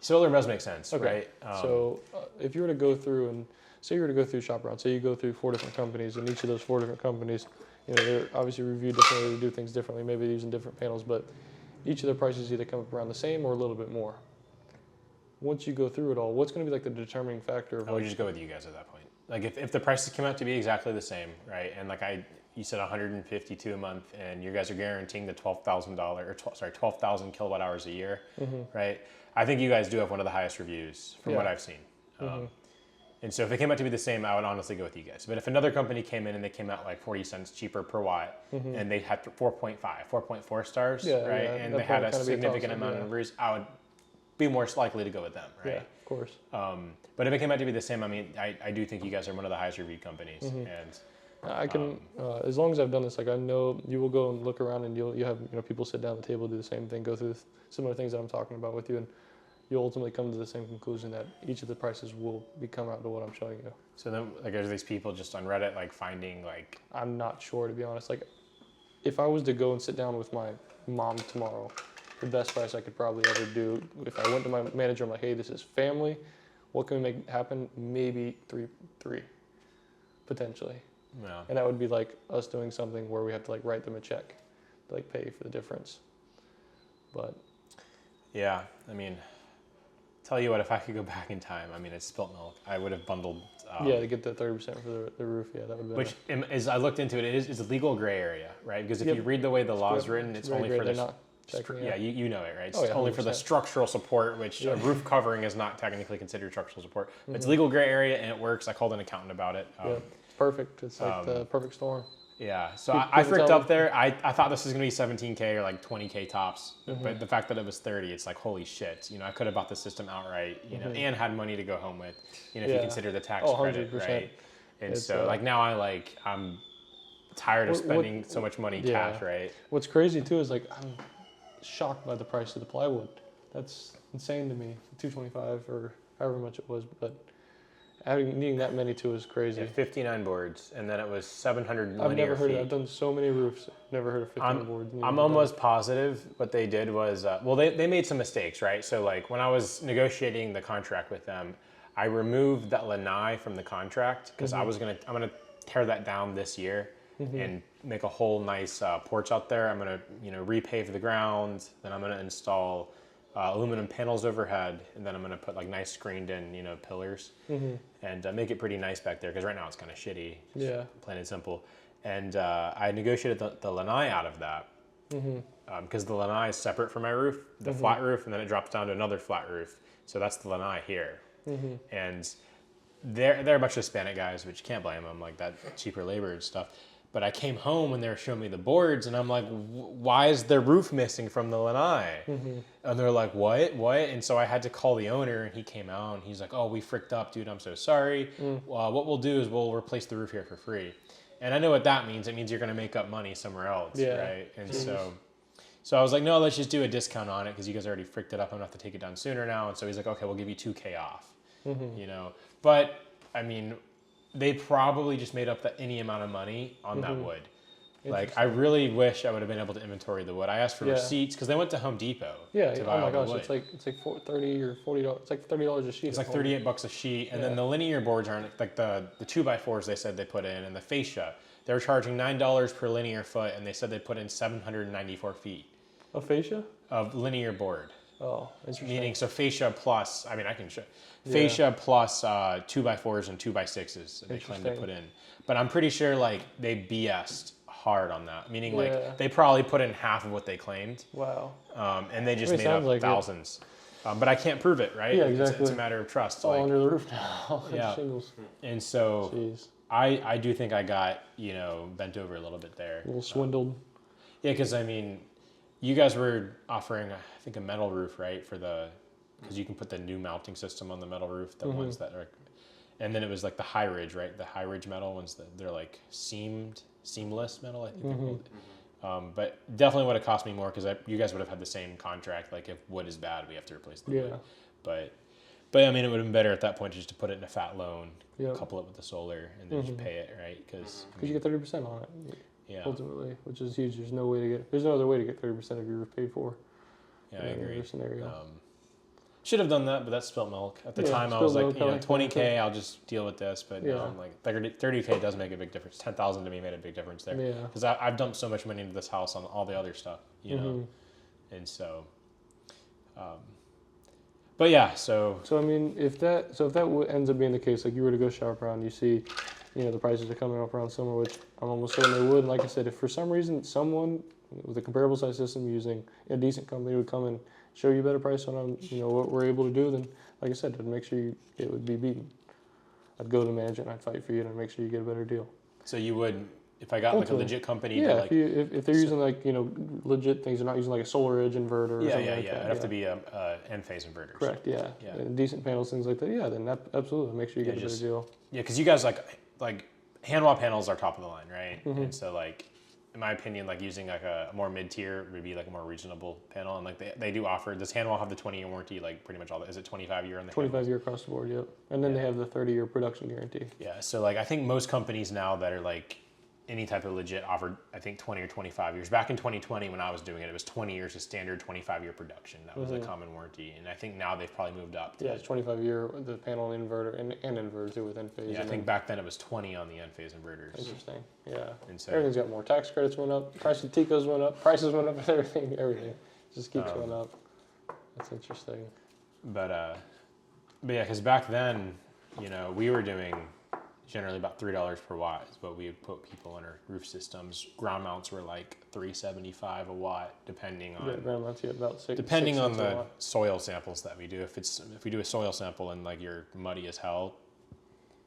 Solar does make sense, okay. Right? So if you were to go through and say you were to go through shop around, say you go through 4 different companies, and each of those 4 different companies, you know, they're obviously reviewed differently, they do things differently, maybe using different panels, but each of their prices either come up around the same or a little bit more. Once you go through it all, what's going to be like the determining factor of I would just go with you guys at that point. Like if the prices come out to be exactly the same, right? And like you said $152 a month, and you guys are guaranteeing the $12,000 kilowatt hours a year, right? I think you guys do have one of the highest reviews from what I've seen. And so if it came out to be the same, I would honestly go with you guys. But if another company came in and they came out like 40 cents cheaper per watt, and they had 4.4 stars, right? And they had a significant amount of reviews, I would be more likely to go with them, right? Yeah, of course. But if it came out to be the same, I mean, I do think you guys are one of the highest reviewed companies. And I can, as long as I've done this, like I know you will go and look around, and you have people sit down at the table, do the same thing, go through similar things that I'm talking about with you, and you'll ultimately come to the same conclusion that each of the prices will come out to what I'm showing you. So then, like, are these people just on Reddit, like, finding, like... I'm not sure, to be honest. Like, if I was to go and sit down with my mom tomorrow, the best price I could probably ever do, if I went to my manager, I'm like, hey, this is family, what can we make happen? Maybe three, potentially. Yeah. And that would be, like, us doing something where we have to, like, write them a check to, like, pay for the difference. But... Yeah, I mean... Tell you what, if I could go back in time, I mean, it's spilt milk. I would have bundled. To get the 30% for the roof, yeah, that would be. Which, as I looked into it, it's a legal gray area, right? Because if you read the way the law is written, it's only for the. Yeah, you know it, right? It's only for the structural support, which a roof covering is not technically considered structural support. But it's a legal gray area, and it works. I called an accountant about it. It's perfect. It's like the perfect storm. Yeah, so I freaked up there. I thought this was going to be 17K or like 20K tops, but the fact that it was 30, it's like, holy shit. You know, I could have bought the system outright, you know, and had money to go home with, you know, if you consider the tax credit, 100%. Right? And it's, so like now I'm tired of spending so much money cash, right? What's crazy too is like, I'm shocked by the price of the plywood. That's insane to me, $225 or however much it was, but needing that many too is crazy. Yeah, 59 boards, and then it was 700 linear I've never heard feet. I've done so many roofs, never heard of 59 boards. I'm almost positive what they did was, well, they made some mistakes, right? So like when I was negotiating the contract with them, I removed that lanai from the contract because I'm gonna tear that down this year and make a whole nice porch out there. I'm gonna repave the ground, then I'm gonna install aluminum panels overhead, and then I'm gonna put like nice screened in pillars and make it pretty nice back there because right now it's kind of shitty, plain and simple. And I negotiated the lanai out of that because the lanai is separate from my roof, the flat roof, and then it drops down to another flat roof. So that's the lanai here. And they're a bunch of Hispanic guys, which you can't blame them, like that cheaper labor and stuff. But I came home when they were showing me the boards, and I'm like, why is the roof missing from the lanai? And they're like, what? And so I had to call the owner, and he came out, and he's like, oh, we fricked up, dude. I'm so sorry. What we'll do is we'll replace the roof here for free. And I know what that means. It means you're going to make up money somewhere else, right? And so I was like, no, let's just do a discount on it because you guys already fricked it up. I'm going to have to take it down sooner now. And so he's like, okay, we'll give you $2,000 off, you know? But, I mean, they probably just made up any amount of money on that wood. Like, I really wish I would have been able to inventory the wood. I asked for receipts because they went to Home Depot. To buy oh my gosh, wood. it's like $30 or $40. It's like $30 a sheet. It's like $38 a sheet, and then the linear boards aren't like the 2x4s they said they put in, and the fascia. They were charging $9 per linear foot, and they said they put in 794 feet. A fascia? Of linear board. Oh, interesting. Meaning, so fascia plus, I mean, I can show. Fascia plus 2x4s and 2x6s that they claim to put in. But I'm pretty sure, like, they BS'd hard on that. Meaning, like, they probably put in half of what they claimed. Wow. And they just made up like thousands. But I can't prove it, right? Yeah, exactly. It's a matter of trust. It's all under the roof now. Shingles. And so I do think I got, you know, bent over a little bit there. A little swindled. Yeah, because, I mean, you guys were offering, I think, a metal roof, right? Because you can put the new mounting system on the metal roof, the ones that are, and then it was like the high ridge, right? The high ridge metal ones, they're like seamless metal, I think they're called. But definitely would have cost me more because you guys would have had the same contract. Like, if wood is bad, we have to replace the wood. But I mean, it would have been better at that point just to put it in a fat loan, couple it with the solar, and then just pay it, right? Because you get 30% on it. Yeah. Ultimately, which is huge. There's no other way to get 30% of your roof paid for. Yeah, I agree. Scenario. Should have done that, but that's spilt milk. At the time, I was like, you know, $20K, I'll just deal with this. But now I'm like, $30K does make a big difference. $10,000 to me made a big difference there. Yeah. Because I've dumped so much money into this house on all the other stuff, you know. And so, but yeah, so I mean, if that ends up being the case, like you were to go shop around, you see, you know, the prices are coming up around summer, which I'm almost certain they would. And like I said, if for some reason someone with a comparable size system using a decent company would come and show you a better price on, you know, what we're able to do, then like I said, I'd make sure it would be beaten. I'd go to the manager and I'd fight for you and I'd make sure you get a better deal. So you would, if I got like a legit company, yeah, to like, if they're using like, you know, legit things, they're not using like a solar edge inverter or something like that. It'd have to be a end-phase inverter. Correct, yeah. And decent panels, things like that. Yeah, then absolutely make sure you get a better deal. Yeah, because you guys like hand wall panels are top of the line, right? And so like, in my opinion, like using like a more mid-tier would be like a more reasonable panel. And like they do offer, does hand wall have the 20-year warranty, like pretty much all that? Is it 25-year on the 25-year across the board, yep. And then they have the 30-year production guarantee. Yeah, so like I think most companies now that are like any type of legit offered, I think 20 or 25 years. Back in 2020 when I was doing it, it was 20 years of standard 25-year production. That was a common warranty. And I think now they've probably moved up. Yeah, it's 25-year, the panel and inverter, and inverter too with end-phase. Yeah, I think back then it was 20 on the end-phase inverters. Interesting, yeah. And so everything's got more. Tax credits went up, price of Ticos went up, prices went up, everything just keeps going up. That's interesting. But yeah, because back then, you know, we were doing generally about $3 per watt is what we would put people on our roof systems. Ground mounts were like $3.75 a watt, depending on ground mounts, about depending on the soil samples that we do. If we do a soil sample and like you're muddy as hell,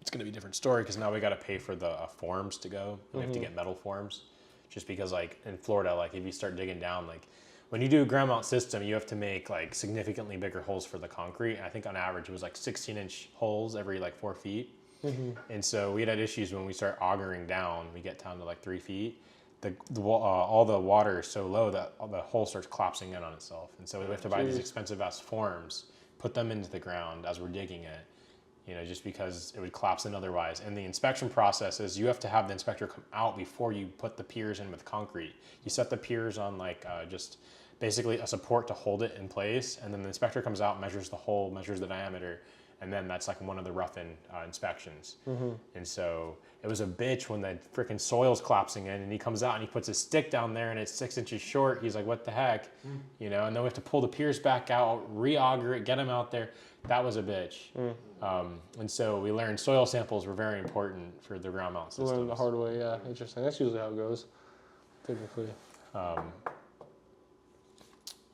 it's going to be a different story because now we got to pay for the forms to go. And we have to get metal forms, just because like in Florida, like if you start digging down, like when you do a ground mount system, you have to make like significantly bigger holes for the concrete. I think on average it was like 16-inch holes every like 4 feet. And so we had issues when we start augering down. We get down to like 3 feet. All the water is so low that the hole starts collapsing in on itself. And so we have to buy these expensive ass forms, put them into the ground as we're digging it, you know, just because it would collapse in otherwise. And the inspection process is you have to have the inspector come out before you put the piers in with concrete. You set the piers on like just basically a support to hold it in place, and then the inspector comes out, measures the hole, measures the diameter, and then that's like one of the rough-in inspections. And so it was a bitch when the freaking soil's collapsing in, and he comes out and he puts his stick down there and it's 6 inches short. He's like, what the heck? You know, and then we have to pull the piers back out, re-auger it, get him out there. That was a bitch. And so we learned soil samples were very important for the ground mount systems. Learn the hard way, yeah. Interesting. That's usually how it goes, typically.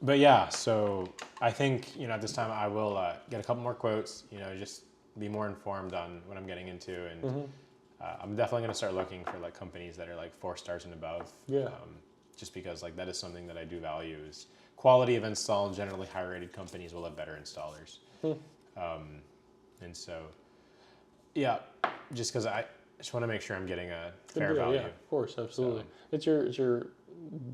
But yeah, so I think, you know, at this time I will get a couple more quotes, you know, just be more informed on what I'm getting into. And I'm definitely going to start looking for like companies that are like 4 stars and above. Yeah. Just because like that is something that I do value is quality of install. Generally high rated companies will have better installers. And so, yeah, just because I just want to make sure I'm getting a fair value. Yeah, of course, absolutely. It's your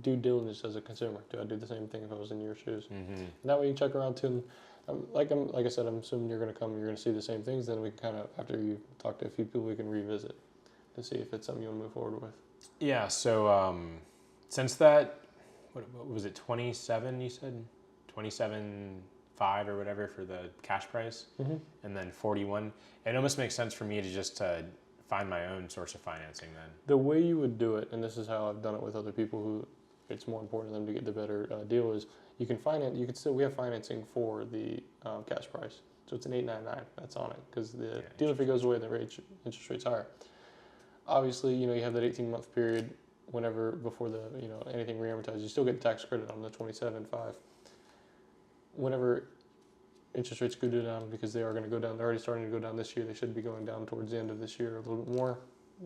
due diligence as a consumer. Do I do the same thing if I was in your shoes? And that way you check around too. And like I said, I'm assuming you're going to come. You're going to see the same things. Then we can kind of, after you talk to a few people, we can revisit to see if it's something you want to move forward with. Yeah. So since that, what was it? 27? You said 27.5 or whatever for the cash price, and then 41. It almost makes sense for me to just find my own source of financing then. The way you would do it, and this is how I've done it with other people who it's more important to them to get the better deal, is you can finance. You can still, we have financing for the cash price, so it's an $899 that's on it because the dealer fee goes away and the interest rate's higher. Obviously, you know, you have that 18-month period whenever before the, you know, anything re-amortizes, you still get tax credit on the 27.5. Whenever interest rates go down, because they are going to go down, they're already starting to go down this year, they should be going down towards the end of this year a little bit more.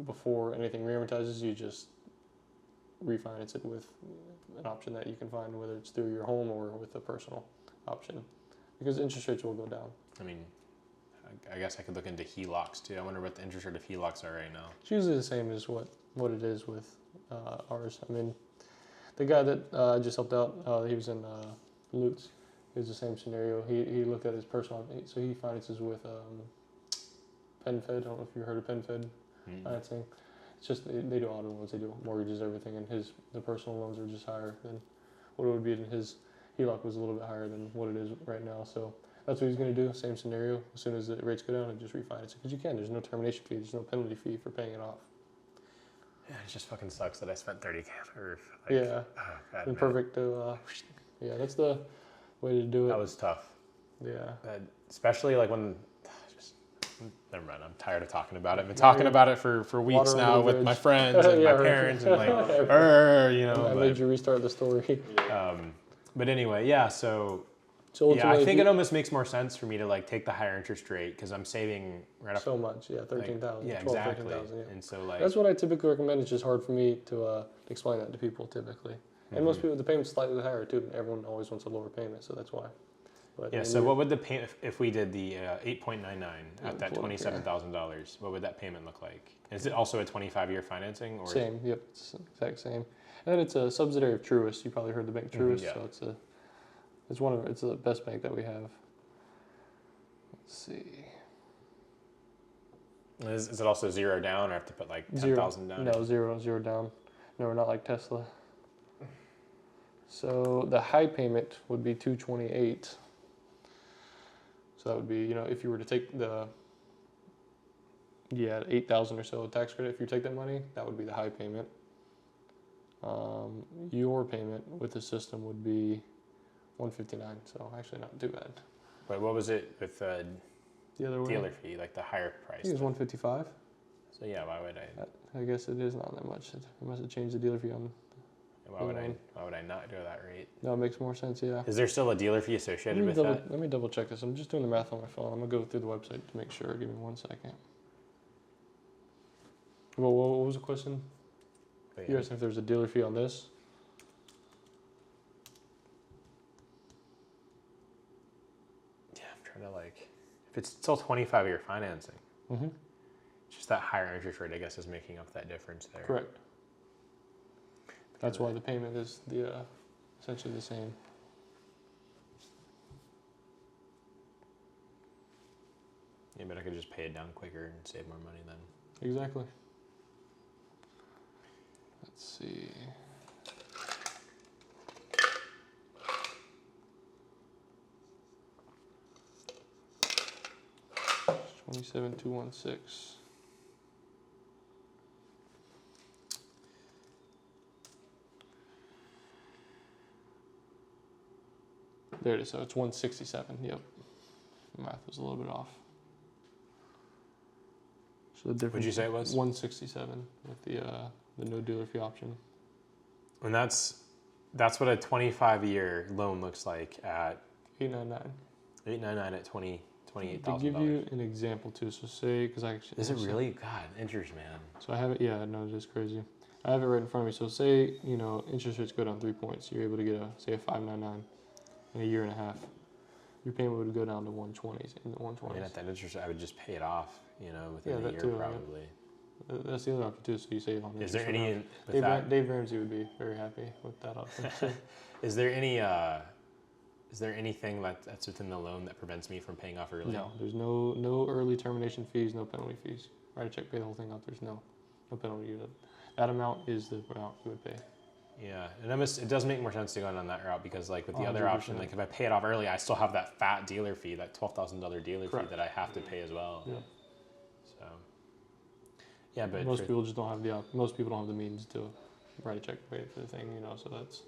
Before anything re-amortizes, you just refinance it with an option that you can find, whether it's through your home or with a personal option, because interest rates will go down. I mean, I guess I could look into HELOCs too. I wonder what the interest rate of HELOCs are right now. It's usually the same as what it is with ours. I mean, the guy that I just helped out, he was in Lutz. It was the same scenario. He looked at his personal, so he finances with PenFed. I don't know if you heard of PenFed financing. It's just they do auto loans, they do mortgages, everything, and the personal loans are just higher than what it would be in his. HELOC was a little bit higher than what it is right now, so that's what he's going to do. Same scenario. As soon as the rates go down, and just refinance it because you can. There's no termination fee. There's no penalty fee for paying it off. Yeah, it just fucking sucks that I spent $30,000 for. Yeah, oh, God, and perfect to. Yeah, that's the way to do it. That was tough. Yeah. Especially like when, never mind, I'm tired of talking about it. I've been talking about it for weeks now with my friends and my parents and like, you know. I made you restart the story. But anyway, yeah, so yeah, I think it almost makes more sense for me to like take the higher interest rate because I'm saving right up. So much, yeah, 13,000. Yeah, 12, exactly. 13,000, yeah. And so like. That's what I typically recommend. It's just hard for me to explain that to people typically. And most people, the payment's slightly higher too. Everyone always wants a lower payment, so that's why. But yeah, so what would the payment, if we did the 8.99 at that $27,000, what would that payment look like? Is it also a 25-year financing? Or same, yep, it's the exact same. And it's a subsidiary of Truist. You probably heard the bank Truist, so it's the best bank that we have. Let's see. Is it also zero down, or have to put like 10,000 down? No, zero down. No, we're not like Tesla. So the high payment would be $228. So that would be, you know, if you were to take the 8,000 or so tax credit, if you take that money, that would be the high payment. Your payment with the system would be $159. So actually not too bad. But what was it with the other way? Dealer fee, like the higher price? I think it was $155. So yeah, why would I? I guess it is not that much. I must have changed the dealer fee on. Why would I not do that rate? No, it makes more sense, yeah. Is there still a dealer fee associated with that? Let me double check this. I'm just doing the math on my phone. I'm going to go through the website to make sure. Give me 1 second. Well, what was the question? You asked if there's a dealer fee on this? Yeah, I'm trying to like, if it's still 25-year financing, just that higher interest rate, I guess, is making up that difference there. Correct. That's why the payment is essentially the same. Yeah, but I could just pay it down quicker and save more money then. Exactly. Let's see. $27,216. There it is. So it's 167. Yep. The math was a little bit off. So the difference. What'd you say it was? 167 with the no dealer fee option. And that's That's what a 25-year loan looks like at $899. $899 at To give $28,000. you an example too, so say, because I actually... Is it really? God, interest, man. So I have it, yeah, no, it is crazy. I have it right in front of me. So say, you know, interest rates go down 3 points. You're able to get say a 5.99 in a year and a half. Your payment would go down to 120s, in the 120s. I mean, at that interest, I would just pay it off, you know, within a that year too, probably. Yeah. That's the other option too, so you save on Is interest. there any... Dave Ramsey would be very happy with that option. Is there any... Is there anything that's within the loan that prevents me from paying off early? No, there's no early termination fees, no penalty fees. Write a check, pay the whole thing off. There's no penalty. That amount is the amount you would pay. Yeah, and it does make more sense to go down that route because, like, with the other 100%. option, like if I pay it off early, I still have that fat dealer fee, that $12,000 dealer Correct. fee that I have to pay as well. Yeah. So. Yeah, but most people just don't have most people don't have the means to write a check, pay for the thing, you know. So that's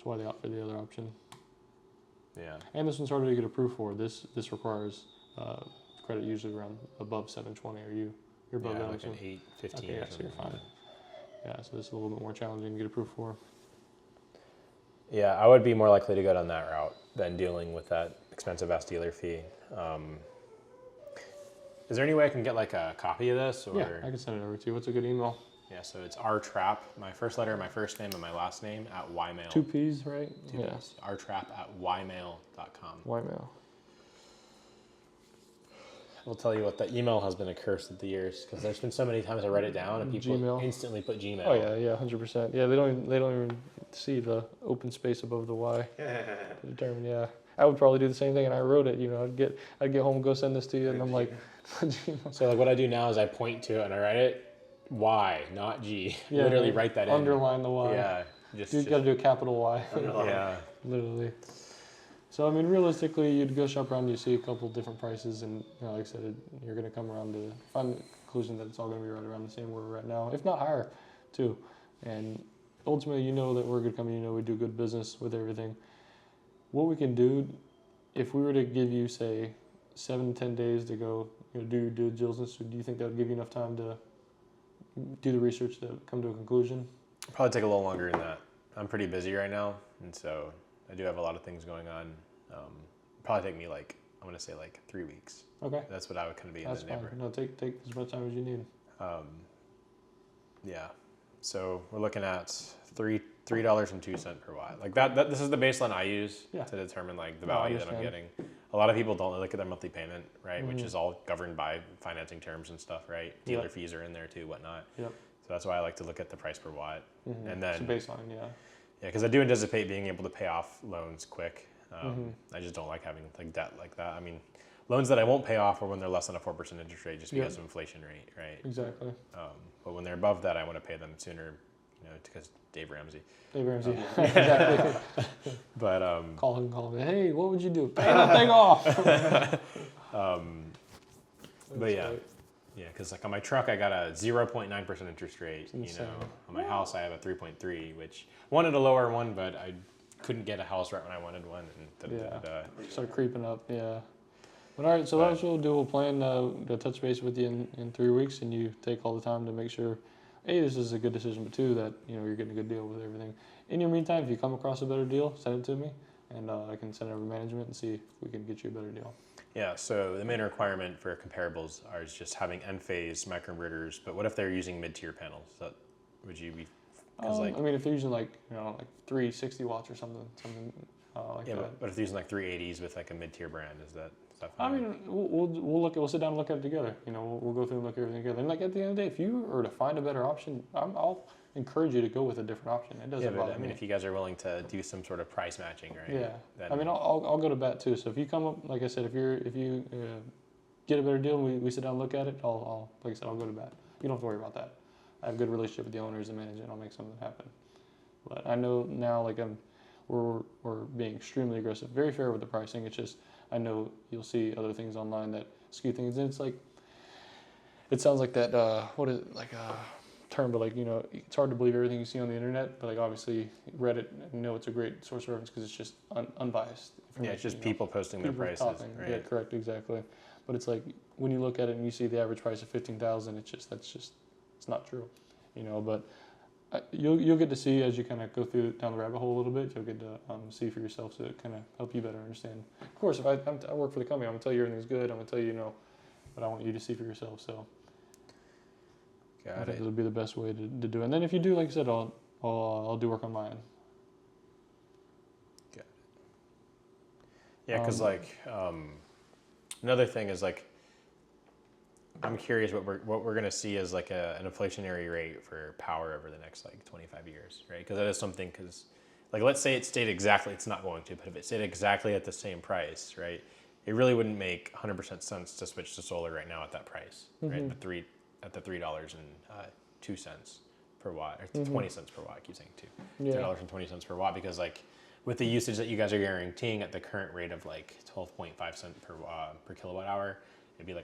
why they opt for the other option. Yeah. And this one's harder to get approved for. This requires credit usually around above 720. You're above that? Like an 815 okay, or yeah, so something. you're fine. Yeah, so this is a little bit more challenging to get approved for. Yeah, I would be more likely to go down that route than dealing with that expensive ass dealer fee. Is there any way I can get like a copy of this? Or? Yeah, I can send it over to you. What's a good email? Yeah, so it's rtrap, my first letter, my first name, and my last name at ymail. 2 P's, right? Two P's. rtrap at ymail.com. Ymail. I'll tell you what, the email has been a curse of the years because there's been so many times I write it down and people Gmail. instantly put Gmail. Oh yeah, 100%. Yeah, they don't even see the open space above the Y to determine. Yeah, I would probably do the same thing, and I wrote it. You know, I'd get home, go send this to you, and I'm like, So like what I do now is I point to it and I write it Y, not G. yeah, Literally write that in. Underline the Y. Yeah, You got to do a capital Y. Yeah. Literally. So I mean, realistically, you'd go shop around, you see a couple different prices, and you know, like I said, you're going to come around to find the conclusion that it's all going to be right around the same where we're at now, if not higher, too. And ultimately, you know that we're a good company. You know we do good business with everything. What we can do, if we were to give you, say, 7 to 10 days to go, you know, do your due diligence, do you think that would give you enough time to do the research to come to a conclusion? Probably take a little longer than that. I'm pretty busy right now, and so I do have a lot of things going on. Probably take me like, I'm gonna say like 3 weeks. Okay. That's what I would kind of be That's in the fine. neighborhood. No, take as much time as you need. Yeah. So we're looking at $3.02 per watt. Like that this is the baseline I use to determine like the value that I'm getting. A lot of people don't look at their monthly payment, right? Which is all governed by financing terms and stuff, right? Dealer fees are in there too, whatnot. Yep. So that's why I like to look at the price per watt. And then It's a baseline, yeah. Yeah, because I do anticipate being able to pay off loans quick. I just don't like having like debt like that. I mean, loans that I won't pay off are when they're less than a 4% interest rate just because of inflation rate, right? Exactly. But when they're above that, I want to pay them sooner, you know, because Dave Ramsey. Dave Ramsey, exactly. But call him. Hey, what would you do? Pay that thing off. But yeah. Yeah, because like on my truck, I got a 0.9% interest rate. You know, on my house, I have a 3.3, which I wanted a lower one, but I couldn't get a house right when I wanted one. And Start creeping up. Yeah. But all right, so that's what we'll do. We'll plan to touch base with you in 3 weeks, and you take all the time to make sure, A, this is a good decision, but 2, that you know you're getting a good deal with everything. In your meantime, if you come across a better deal, send it to me, and I can send it over to management and see if we can get you a better deal. Yeah, so the main requirement for comparables is just having end-phase microinverters, but what if they're using mid-tier panels? Would you be, I mean, if they're using like 360 watts or something like yeah, that. but if they're using like 380s with like a mid-tier brand, is that fine? I mean, we'll sit down and look at it together. You know, we'll go through and look at everything together. And like at the end of the day, if you were to find a better option, I'll encourage you to go with a different option. It doesn't bother me. I mean, if you guys are willing to do some sort of price matching, right? Yeah. Then, I mean, I'll go to bat too. So if you come up, like I said, if you get a better deal, and we sit down and look at it, I'll like I said, I'll go to bat. You don't have to worry about that. I have a good relationship with the owners and management. I'll make something happen. But I know now, like we're being extremely aggressive, very fair with the pricing. It's just I know you'll see other things online that skew things, and it's like it sounds like that. What is it, like a term? But like it's hard to believe everything you see on the internet. But like obviously Reddit, it's a great source of reference because it's just unbiased. Yeah, it's just people posting their prices. Right? Yeah, correct, exactly. But it's like when you look at it and you see the average price of $15,000, it's not true. But you'll get to see as you kind of go through down the rabbit hole a little bit. You'll get to see for yourself, so it kind of help you better understand. Of course, if I work for the company, I'm gonna tell you everything's good. I'm gonna tell you, but I want you to see for yourself. So I think it'll be the best way to do it. And then if you do, like I said, I'll do work on mine. Got it. Yeah, because another thing is I'm curious what we're gonna see as like an inflationary rate for power over the next 25 years, right? Because that is something. Because let's say it stayed exactly, it's not going to, but if it stayed exactly at the same price, right? It really wouldn't make 100% sense to switch to solar right now at that price, right? At the $3.02 per watt, or 20 cents per watt. I keep saying $3.20 per watt, because with the usage that you guys are guaranteeing at the current rate of 12.5 cents per kilowatt hour, it'd be $105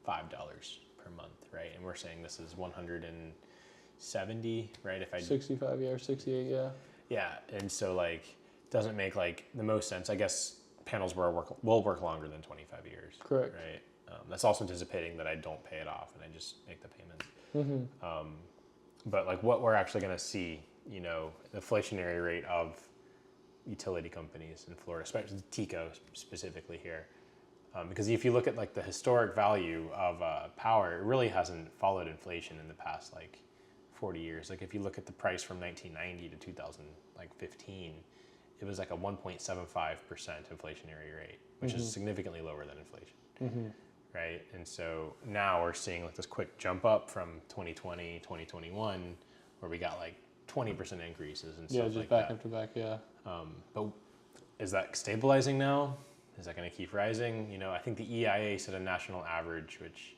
per month, right? And we're saying this is 170, right? If I 65, or 68, yeah. Yeah, and so doesn't make the most sense. I guess panels will work longer than 25 years. Correct. Right. That's also anticipating that I don't pay it off and I just make the payments. But what we're actually going to see, the inflationary rate of utility companies in Florida, especially TECO specifically here. Because if you look at the historic value of power, it really hasn't followed inflation in the past 40 years. If you look at the price from 1990 to 2015, it was a 1.75% inflationary rate, which is significantly lower than inflation, right? And so now we're seeing this quick jump up from 2020, 2021, where we got 20% increases and stuff just back after back, yeah. But is that stabilizing now? Is that going to keep rising? I think the EIA set a national average, which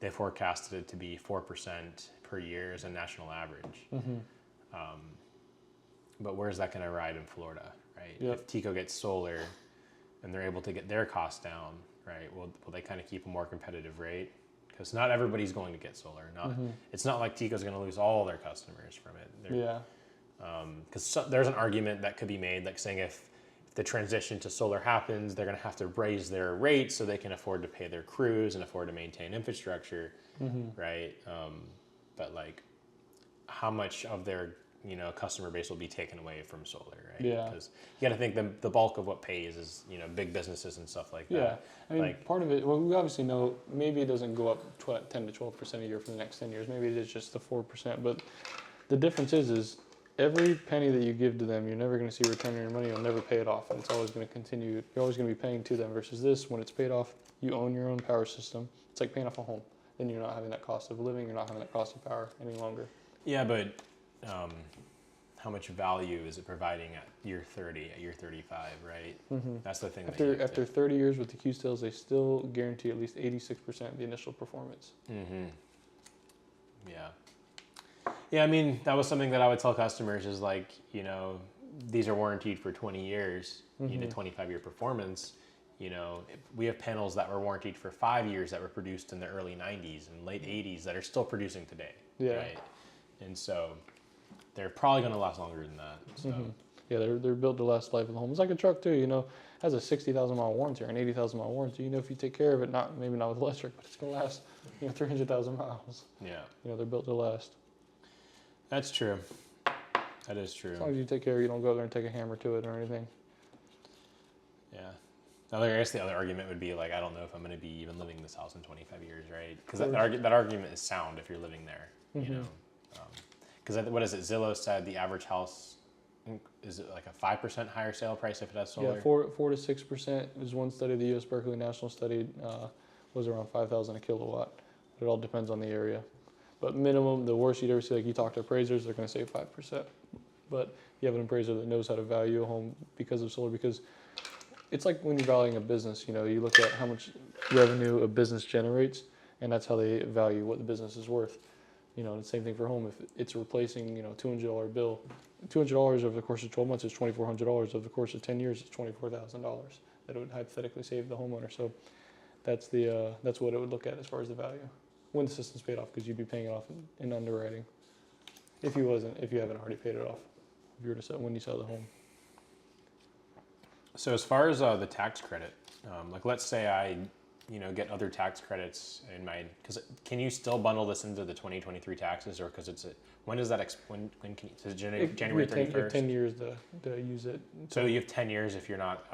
they forecasted it to be 4% per year as a national average. But where's that going to ride in Florida, right? Yep. If TECO gets solar and they're able to get their costs down, right, will they kind of keep a more competitive rate? Because not everybody's going to get solar. It's not like TECO's going to lose all their customers from it. Because there's an argument that could be made, saying if the transition to solar happens, they're going to have to raise their rates so they can afford to pay their crews and afford to maintain infrastructure, right? But how much of their customer base will be taken away from solar, right? Yeah. Because you got to think the bulk of what pays is big businesses and stuff like that. Yeah, I mean part of it. Well, we obviously know maybe it doesn't go up 10 to 12% a year for the next 10 years. Maybe it is just the 4%. But the difference is every penny that you give to them, you're never going to see a return on your money. You'll never pay it off, and it's always going to continue. You're always going to be paying to them. Versus this, when it's paid off, you own your own power system. It's like paying off a home. Then you're not having that cost of living. You're not having that cost of power any longer. Yeah, but how much value is it providing at year 30, at year 35, right? That's the thing. After 30 years with the Q stills, they still guarantee at least 86% of the initial performance. Yeah. Yeah, I mean, that was something that I would tell customers is these are warranted for 20 years, 25-year performance. We have panels that were warranted for 5 years that were produced in the early 90s and late 80s that are still producing today, right? And so they're probably going to last longer than that. So. Yeah, they're built to last life of the home. It's like a truck too, has a 60,000 mile warranty or an 80,000 mile warranty. If you take care of it, maybe not with electric, but it's going to last 300,000 miles. Yeah. They're built to last. That's true. That is true. As long as you take care, you don't go there and take a hammer to it or anything. Yeah. I guess the other argument would be I don't know if I'm going to be even living in this house in 25 years, right? Because that argument is sound if you're living there, Because what is it? Zillow said the average house is it a 5% higher sale price if it has solar? Yeah, 4 to 6% is one study. The U.S. Berkeley National study was around 5,000 a kilowatt. But it all depends on the area. But minimum, the worst you'd ever see, you talk to appraisers, they're going to say 5%. But you have an appraiser that knows how to value a home because of solar. Because it's like when you're valuing a business, you look at how much revenue a business generates, and that's how they value what the business is worth. The same thing for home. If it's replacing, $200 bill, $200 over the course of 12 months is $2,400. Over the course of 10 years, it's $24,000 that it would hypothetically save the homeowner. So that's what it would look at as far as the value when the system's paid off, because you'd be paying it off in underwriting if you haven't already paid it off. If you were to sell when you sell the home. So as far as the tax credit, let's say I get other tax credits in mind? Because can you still bundle this into the 2023 taxes, or because when does that when can you, is it January 31st? You have 10 years to use it. So you have 10 years if you're not.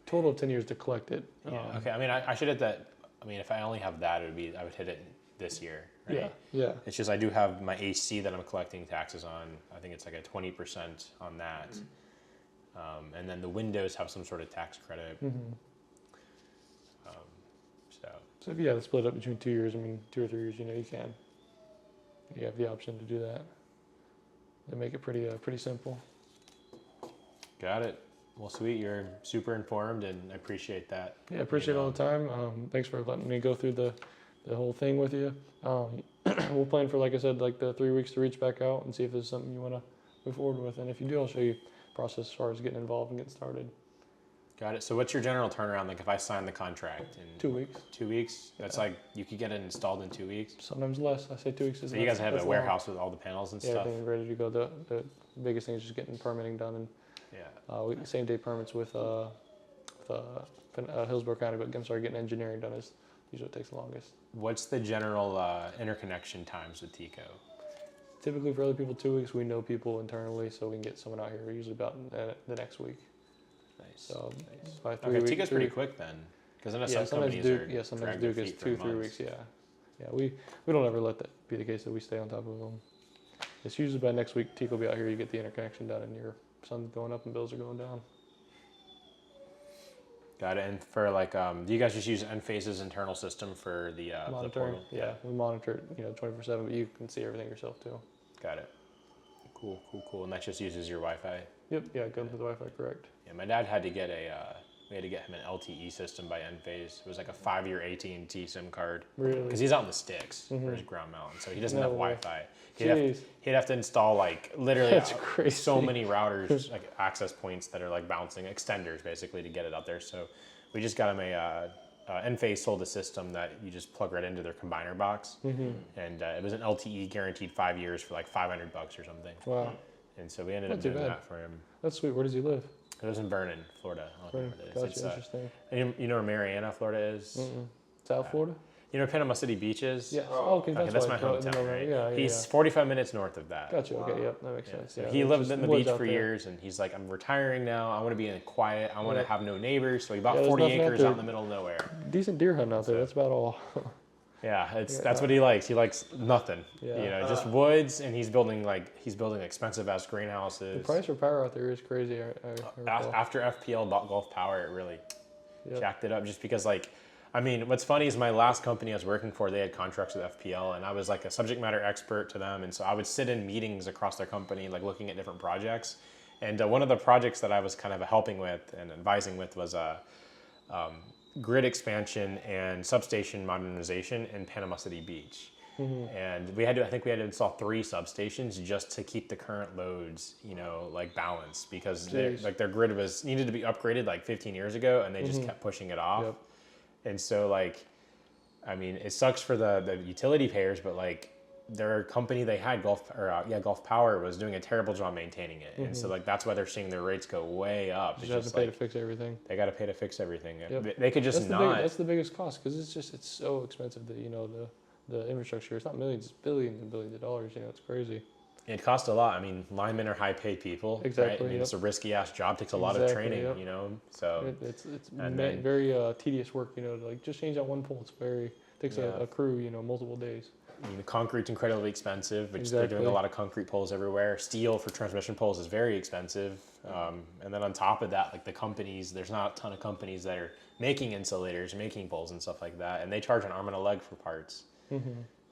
Total of 10 years to collect it. Yeah. Okay. I mean, I should hit that. I mean, if I only have that, I would hit it this year. Right? Yeah. Yeah. It's just I do have my AC that I'm collecting taxes on. I think it's like a 20% on that, and then the windows have some sort of tax credit. Mm-hmm. So if you have to split up between 2 years, I mean, 2 or 3 years, you can. You have the option to do that. They make it pretty simple. Got it. Well, sweet. You're super informed, and I appreciate that. Yeah, I appreciate it all the time. Thanks for letting me go through the whole thing with you. We'll plan for, like I said, like the 3 weeks to reach back out and see if there's something you want to move forward with. And if you do, I'll show you the process as far as getting involved and getting started. Got it. So what's your general turnaround? Like if I sign the contract in 2 weeks. 2 weeks? That's like, you could get it installed in 2 weeks? Sometimes less. I say 2 weeks is So you guys have a warehouse with all the panels and stuff? Yeah, everything's ready to go. The biggest thing is just getting permitting done. And same day permits with Hillsborough County, but I'm sorry, getting engineering done is usually what takes the longest. What's the general interconnection times with TECO? Typically for other people, 2 weeks. We know people internally, so we can get someone out here usually about the next week. Nice. So nice. by 3 weeks. TECO's pretty quick then, because I know some companies are sometimes Duke is 2-3 weeks. Yeah, we don't ever let that be the case, that we stay on top of them. It's usually by next week TECO will be out here. You get the interconnection done, and your sun's going up and bills are going down. Got it. And for like, do you guys just use Enphase's internal system for the monitoring? portal? Yeah, we monitor it, 24/7, but you can see everything yourself too. Got it. Cool. And that just uses your Wi-Fi? Yep. Yeah, it comes with Wi-Fi, correct. Yeah, my dad had to get we had to get him an LTE system by Enphase. It was like a 5-year AT&T SIM card. Really? Because he's out in the sticks for his ground mount, so he doesn't have Wi-Fi. He'd have to install like literally so many routers, like access points that are like bouncing extenders basically to get it out there. So we just got him Enphase sold a system that you just plug right into their combiner box, and it was an LTE guaranteed 5 years for like $500 or something. Wow. And so we ended up doing that for him. That's sweet. Where does he live? He lives in Vernon, Florida. Gotcha, interesting. You know where Marianna, Florida is? South Florida? You know where Panama City Beach is? Yeah. Oh, okay, that's my hometown, right? Yeah, he's 45 minutes north of that. Gotcha. Okay, yep, that makes sense. So he lived in the beach for years, and he's like, I'm retiring now. I want to be in quiet. I want to have no neighbors. So he bought 40 acres out in the middle of nowhere. Decent deer hunting out there. That's about all. Yeah, that's what he likes. He likes nothing. Yeah. Just woods, and he's building expensive ass greenhouses. The price for power out there is crazy. After FPL bought Gulf Power, it really jacked it up. Just because, what's funny is my last company I was working for, they had contracts with FPL, and I was like a subject matter expert to them, and so I would sit in meetings across their company, like looking at different projects. And one of the projects that I was kind of helping with and advising with was grid expansion and substation modernization in Panama City Beach. And I think we had to install 3 substations just to keep the current loads, balanced, because their grid needed to be upgraded like 15 years ago, and they just kept pushing it off. And so it sucks for the utility payers, but their company they had Gulf Power was doing a terrible job maintaining it, and so that's why they're seeing their rates go way up. You have to pay to fix everything. They got to pay to fix everything. Yep. They could just that's the biggest cost, because it's so expensive that the infrastructure. It's not millions, it's billions and billions of dollars. It's crazy. It costs a lot. Linemen are high paid people. Exactly. Right? It's a risky ass job. Takes a lot of training. So it's very tedious work. Just change out one pole. Takes a crew. Multiple days. Concrete's incredibly expensive, which they're doing a lot of concrete poles everywhere. Steel for transmission poles is very expensive. And then on top of that, the companies, there's not a ton of companies that are making insulators, making poles and stuff like that. And they charge an arm and a leg for parts.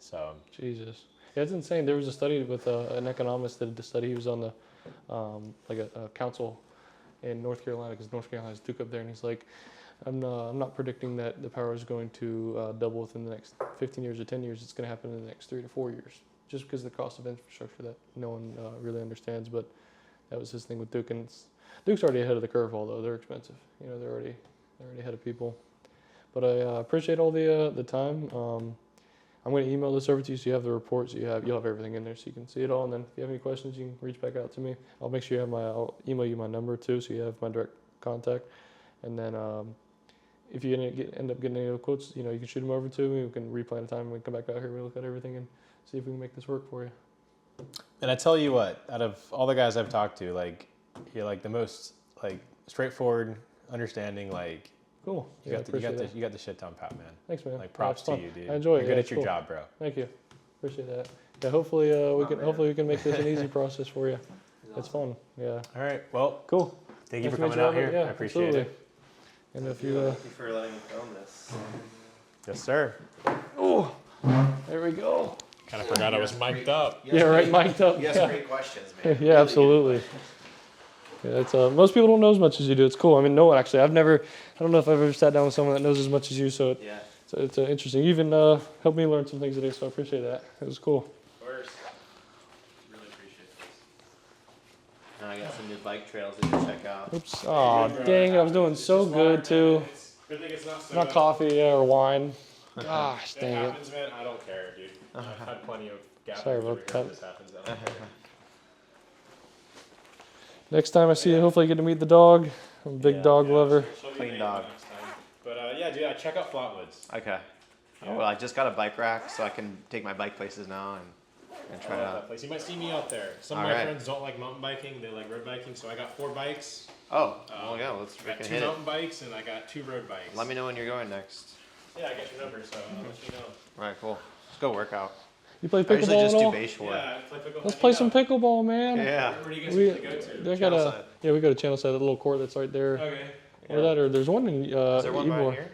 So. Jesus. Yeah, it's insane. There was a study with an economist that did the study. He was on the, a council in North Carolina, because North Carolina has Duke up there. And he's like, I'm not predicting that the power is going to double within the next 15 years or 10 years. It's going to happen in the next 3 to 4 years, just because of the cost of infrastructure that no one really understands. But that was his thing with Duke, and Duke's already ahead of the curve. Although they're expensive, they're already ahead of people. But I appreciate all the time. I'm going to email this over to you, so you have the report, so you'll have everything in there, so you can see it all. And then if you have any questions, you can reach back out to me. I'll make sure I'll email you my number too, so you have my direct contact. And then if you end up getting any other quotes, you know, you can shoot them over to me. We can replan a time and we can come back out here, we look at everything and see if we can make this work for you. And I tell you what, out of all the guys I've talked to, like, you're like the most like straightforward, understanding, like. Cool. You got the shit down pat, man. Thanks, man. Like props to you, dude. I enjoy it. You're good at your job, bro. Thank you. Appreciate that. Yeah, hopefully we can make this an easy process for you. It's fun. Yeah. All right. Well, cool. Thank you for coming out here. Yeah, I appreciate it. And if you Thank you for letting me film this. Yes, sir. Oh, there we go. Kind of forgot I was mic'd up. Yeah, right, mic'd up. You ask great questions, man. Yeah, absolutely. Yeah, it's most people don't know as much as you do. It's cool. I mean, no one actually. I don't know if I've ever sat down with someone that knows as much as you. So it's interesting. You even helped me learn some things today. So I appreciate that. It was cool. Of course. Really appreciate this. Now I got some new bike trails that you check out. Oops. Oh, dang! I was doing so good too. Good thing it's not coffee or wine. Gosh, dang it. Happens, man. I don't care, dude. I've had plenty of gaps. Sorry about that. This happens. I don't care. Next time I see you, hopefully you get to meet the dog. I'm a big dog lover. Clean dog. But yeah, dude, I check out Flatwoods. Okay. Oh, well, I just got a bike rack, so I can take my bike places now and try it out. That place. You might see me out there. Some of my friends don't like mountain biking; they like road biking. So I got 4 bikes. Oh, well, yeah, let's I got freaking 2 hit it. mountain bikes and I got 2 road bikes. Let me know when you're going next. Yeah, I got your number, so I'll let you know. All right, cool. Let's go work out. You play I usually pickleball just at do all? Bayshore. Yeah, I play pickleball. Let's play some pickleball, man. Yeah. Where do you guys usually go to? I got we go to Channel Side, that little court that's right there. Okay. Or that, or there's one in Is there one Ybor. right here?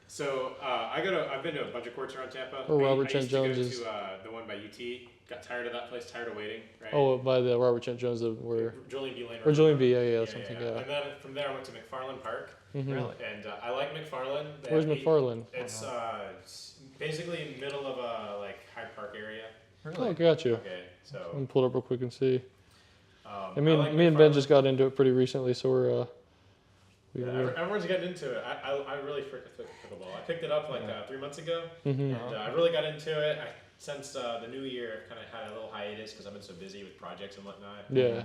So I've been to a bunch of courts around Tampa. Or Robert I Trent used to go Jones's. to the one by UT. Got tired of that place, tired of waiting. Right? Oh, by the Robert Trent Jones, where Julian B. Lane. or Julian B. Yeah, something. Yeah. And then from there I went to McFarland Park. Mhm. Really? And I like McFarland. They Where's have McFarland? It's basically in the middle of a like Hyde Park area. Oh, got you. Okay, so I'm gonna pull it up real quick and see. And I like me and Ben just got into it pretty recently, so we're everyone's getting into it. I really freaking took pickleball. I picked it up like 3 months ago, Mhm. and I really got into it. Since the new year, kind of had a little hiatus because I've been so busy with projects and whatnot. Yeah.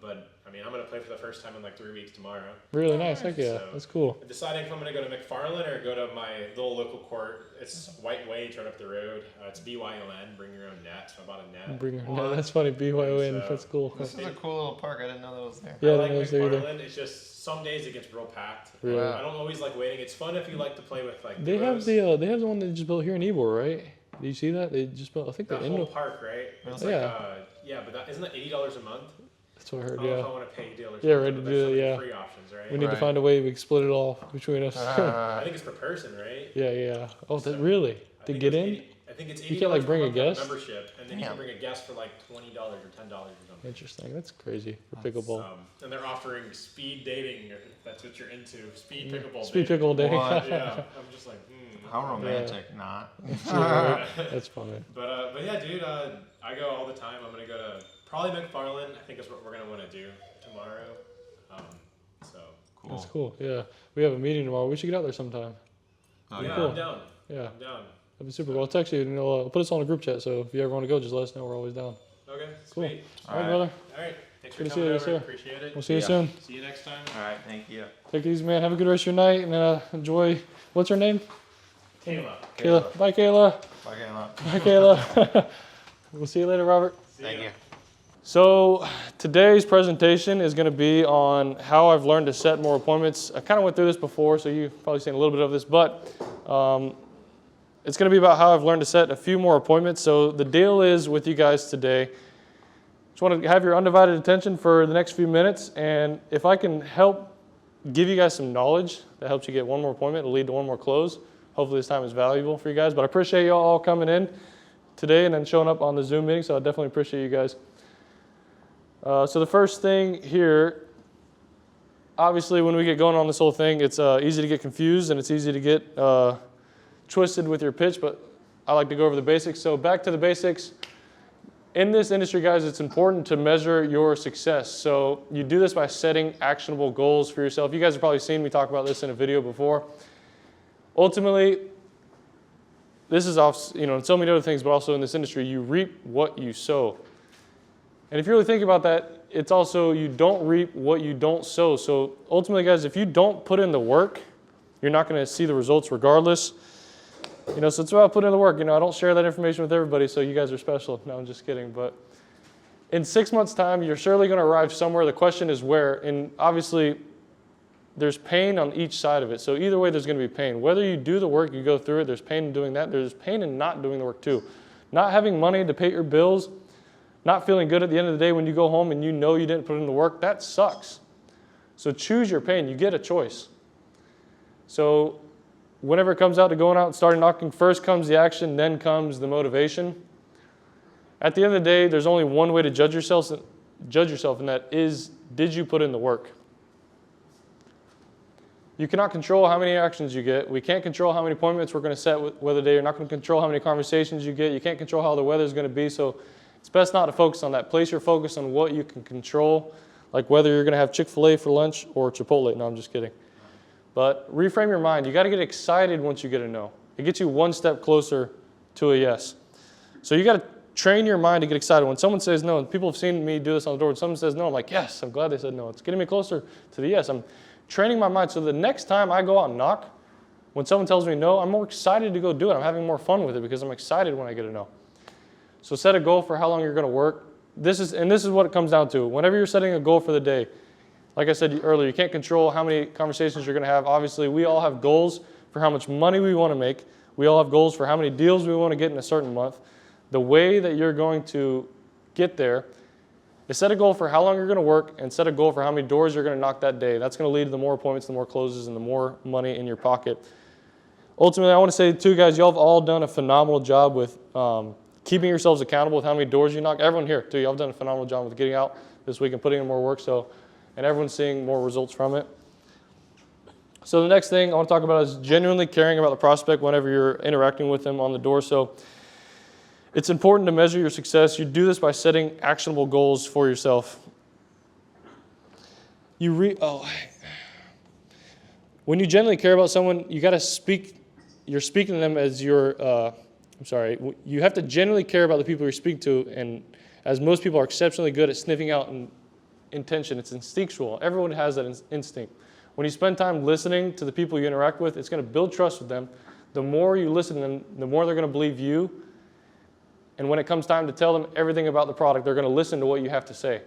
But I mean, I'm gonna play for the first time in like 3 weeks tomorrow. really nice. Heck yeah, So, that's cool. Deciding if I'm gonna go to McFarland or go to my little local court. It's White Wage right up the road. It's BYON. Bring your own net. So I bought a net. Bring her. That's funny. BYON. That's cool. This is a cool little park. I didn't know that was there. Yeah, I I like didn't know it was there either. McFarland. It's just some days it gets real packed. Really? I don't always like waiting. It's fun if you like to play with like. They have duos. they have the one they just built here in Ybor, right? Did you see that? They just built. I think The the whole indoor. park, right? It's Yeah. yeah, but isn't that $80 a month? That's what I heard. I don't know Yeah. if I want to pay dealers. Yeah, right to do it. Yeah. Free options, right? We need to find a way we can split it all between us. I think it's per person, right? Yeah. Oh, that really? To get in? I think it's $80 You can't like bring a per month for guest. Membership, and then you can bring a guest for like $20 or $10 or something. Interesting. That's crazy for pickleball. And they're offering speed dating, if that's what you're into. Speed pickleball. Speed dating. pickleball dating. Yeah, I'm just like, How romantic, not. Yeah, that's funny. But yeah, dude, I go all the time. I'm gonna go to probably McFarland. I think is what we're gonna want to do tomorrow. So cool. That's cool. Yeah, we have a meeting tomorrow. We should get out there sometime. Oh, yeah, cool. I'm down. Yeah, I'm down. that'd be super. Well, I'll text you and I'll put us on a group chat. So if you ever want to go, just let us know. We're always down. Okay, Cool. sweet. All right, brother. All right. Thanks for Good to coming see you, over. sir. Appreciate it. We'll see you soon. See you next time. All right, thank you. Take it easy, man. Have a good rest of your night and enjoy. What's her name? Kayla. Kayla. Bye, Kayla. Bye, Kayla. Bye, Kayla. We'll see you later, Robert. Thank you. So today's presentation is going to be on how I've learned to set more appointments. I kind of went through this before, so you've probably seen a little bit of this, but it's going to be about how I've learned to set a few more appointments. So the deal is with you guys today, just want to have your undivided attention for the next few minutes, and if I can help give you guys some knowledge that helps you get one more appointment, it'll lead to one more close. Hopefully this time is valuable for you guys, but I appreciate you all coming in today and then showing up on the Zoom meeting, so I definitely appreciate you guys. So the first thing here, obviously when we get going on this whole thing, it's easy to get confused and it's easy to get twisted with your pitch, but I like to go over the basics. So back to the basics. In this industry, guys, it's important to measure your success. So you do this by setting actionable goals for yourself. You guys have probably seen me talk about this in a video before. Ultimately, this is off, in so many other things, but also in this industry, you reap what you sow. And if you really think about that, it's also you don't reap what you don't sow. So ultimately, guys, if you don't put in the work You're not going to see the results regardless. You know, so it's about putting in the work. You know, I don't share that information with everybody, so you guys are special. No, I'm just kidding. But in 6 months' time, you're surely going to arrive somewhere. The question is where. And obviously, there's pain on each side of it. So either way, there's going to be pain. Whether you do the work, you go through it, there's pain in doing that. There's pain in not doing the work too. Not having money to pay your bills, not feeling good at the end of the day when you go home and you know you didn't put in the work, that sucks. So choose your pain. You get a choice. So whenever it comes out to going out and starting knocking, first comes the action, then comes the motivation. At the end of the day, there's only one way to judge yourself, and that is, did you put in the work? You cannot control how many actions you get. We can't control how many appointments we're going to set with a day. You're not going to control how many conversations you get. You can't control how the weather is going to be. So it's best not to focus on that. Place your focus on what you can control, like whether you're going to have Chick-fil-A for lunch or Chipotle. No, I'm just kidding. But reframe your mind. You got to get excited once you get a no. It gets you one step closer to a yes. So you got to train your mind to get excited. When someone says no, and people have seen me do this on the door, when someone says no, I'm like, yes, I'm glad they said no. It's getting me closer to the yes. I'm training my mind so the next time I go out and knock, when someone tells me no, I'm more excited to go do it. I'm having more fun with it because I'm excited when I get a no. So set a goal for how long you're going to work. This is what it comes down to. Whenever you're setting a goal for the day, like I said earlier, you can't control how many conversations you're going to have. Obviously, we all have goals for how much money we want to make. We all have goals for how many deals we want to get in a certain month. The way that you're going to get there is set a goal for how long you're going to work and set a goal for how many doors you're going to knock that day. That's going to lead to the more appointments, the more closes, and the more money in your pocket. Ultimately, I want to say to you guys, y'all have all done a phenomenal job with keeping yourselves accountable with how many doors you knock. Everyone here, too, y'all have done a phenomenal job with getting out this week and putting in more work, and everyone's seeing more results from it. So the next thing I want to talk about is genuinely caring about the prospect whenever you're interacting with them on the door. So it's important to measure your success. You do this by setting actionable goals for yourself. When you genuinely care about someone, you got to speak. You're speaking to them as your. You have to genuinely care about the people you speak to, and as most people are exceptionally good at sniffing out intention, it's instinctual. Everyone has that instinct. When you spend time listening to the people you interact with, it's going to build trust with them. The more you listen to them, the more they're going to believe you. And when it comes time to tell them everything about the product, they're going to listen to what you have to say.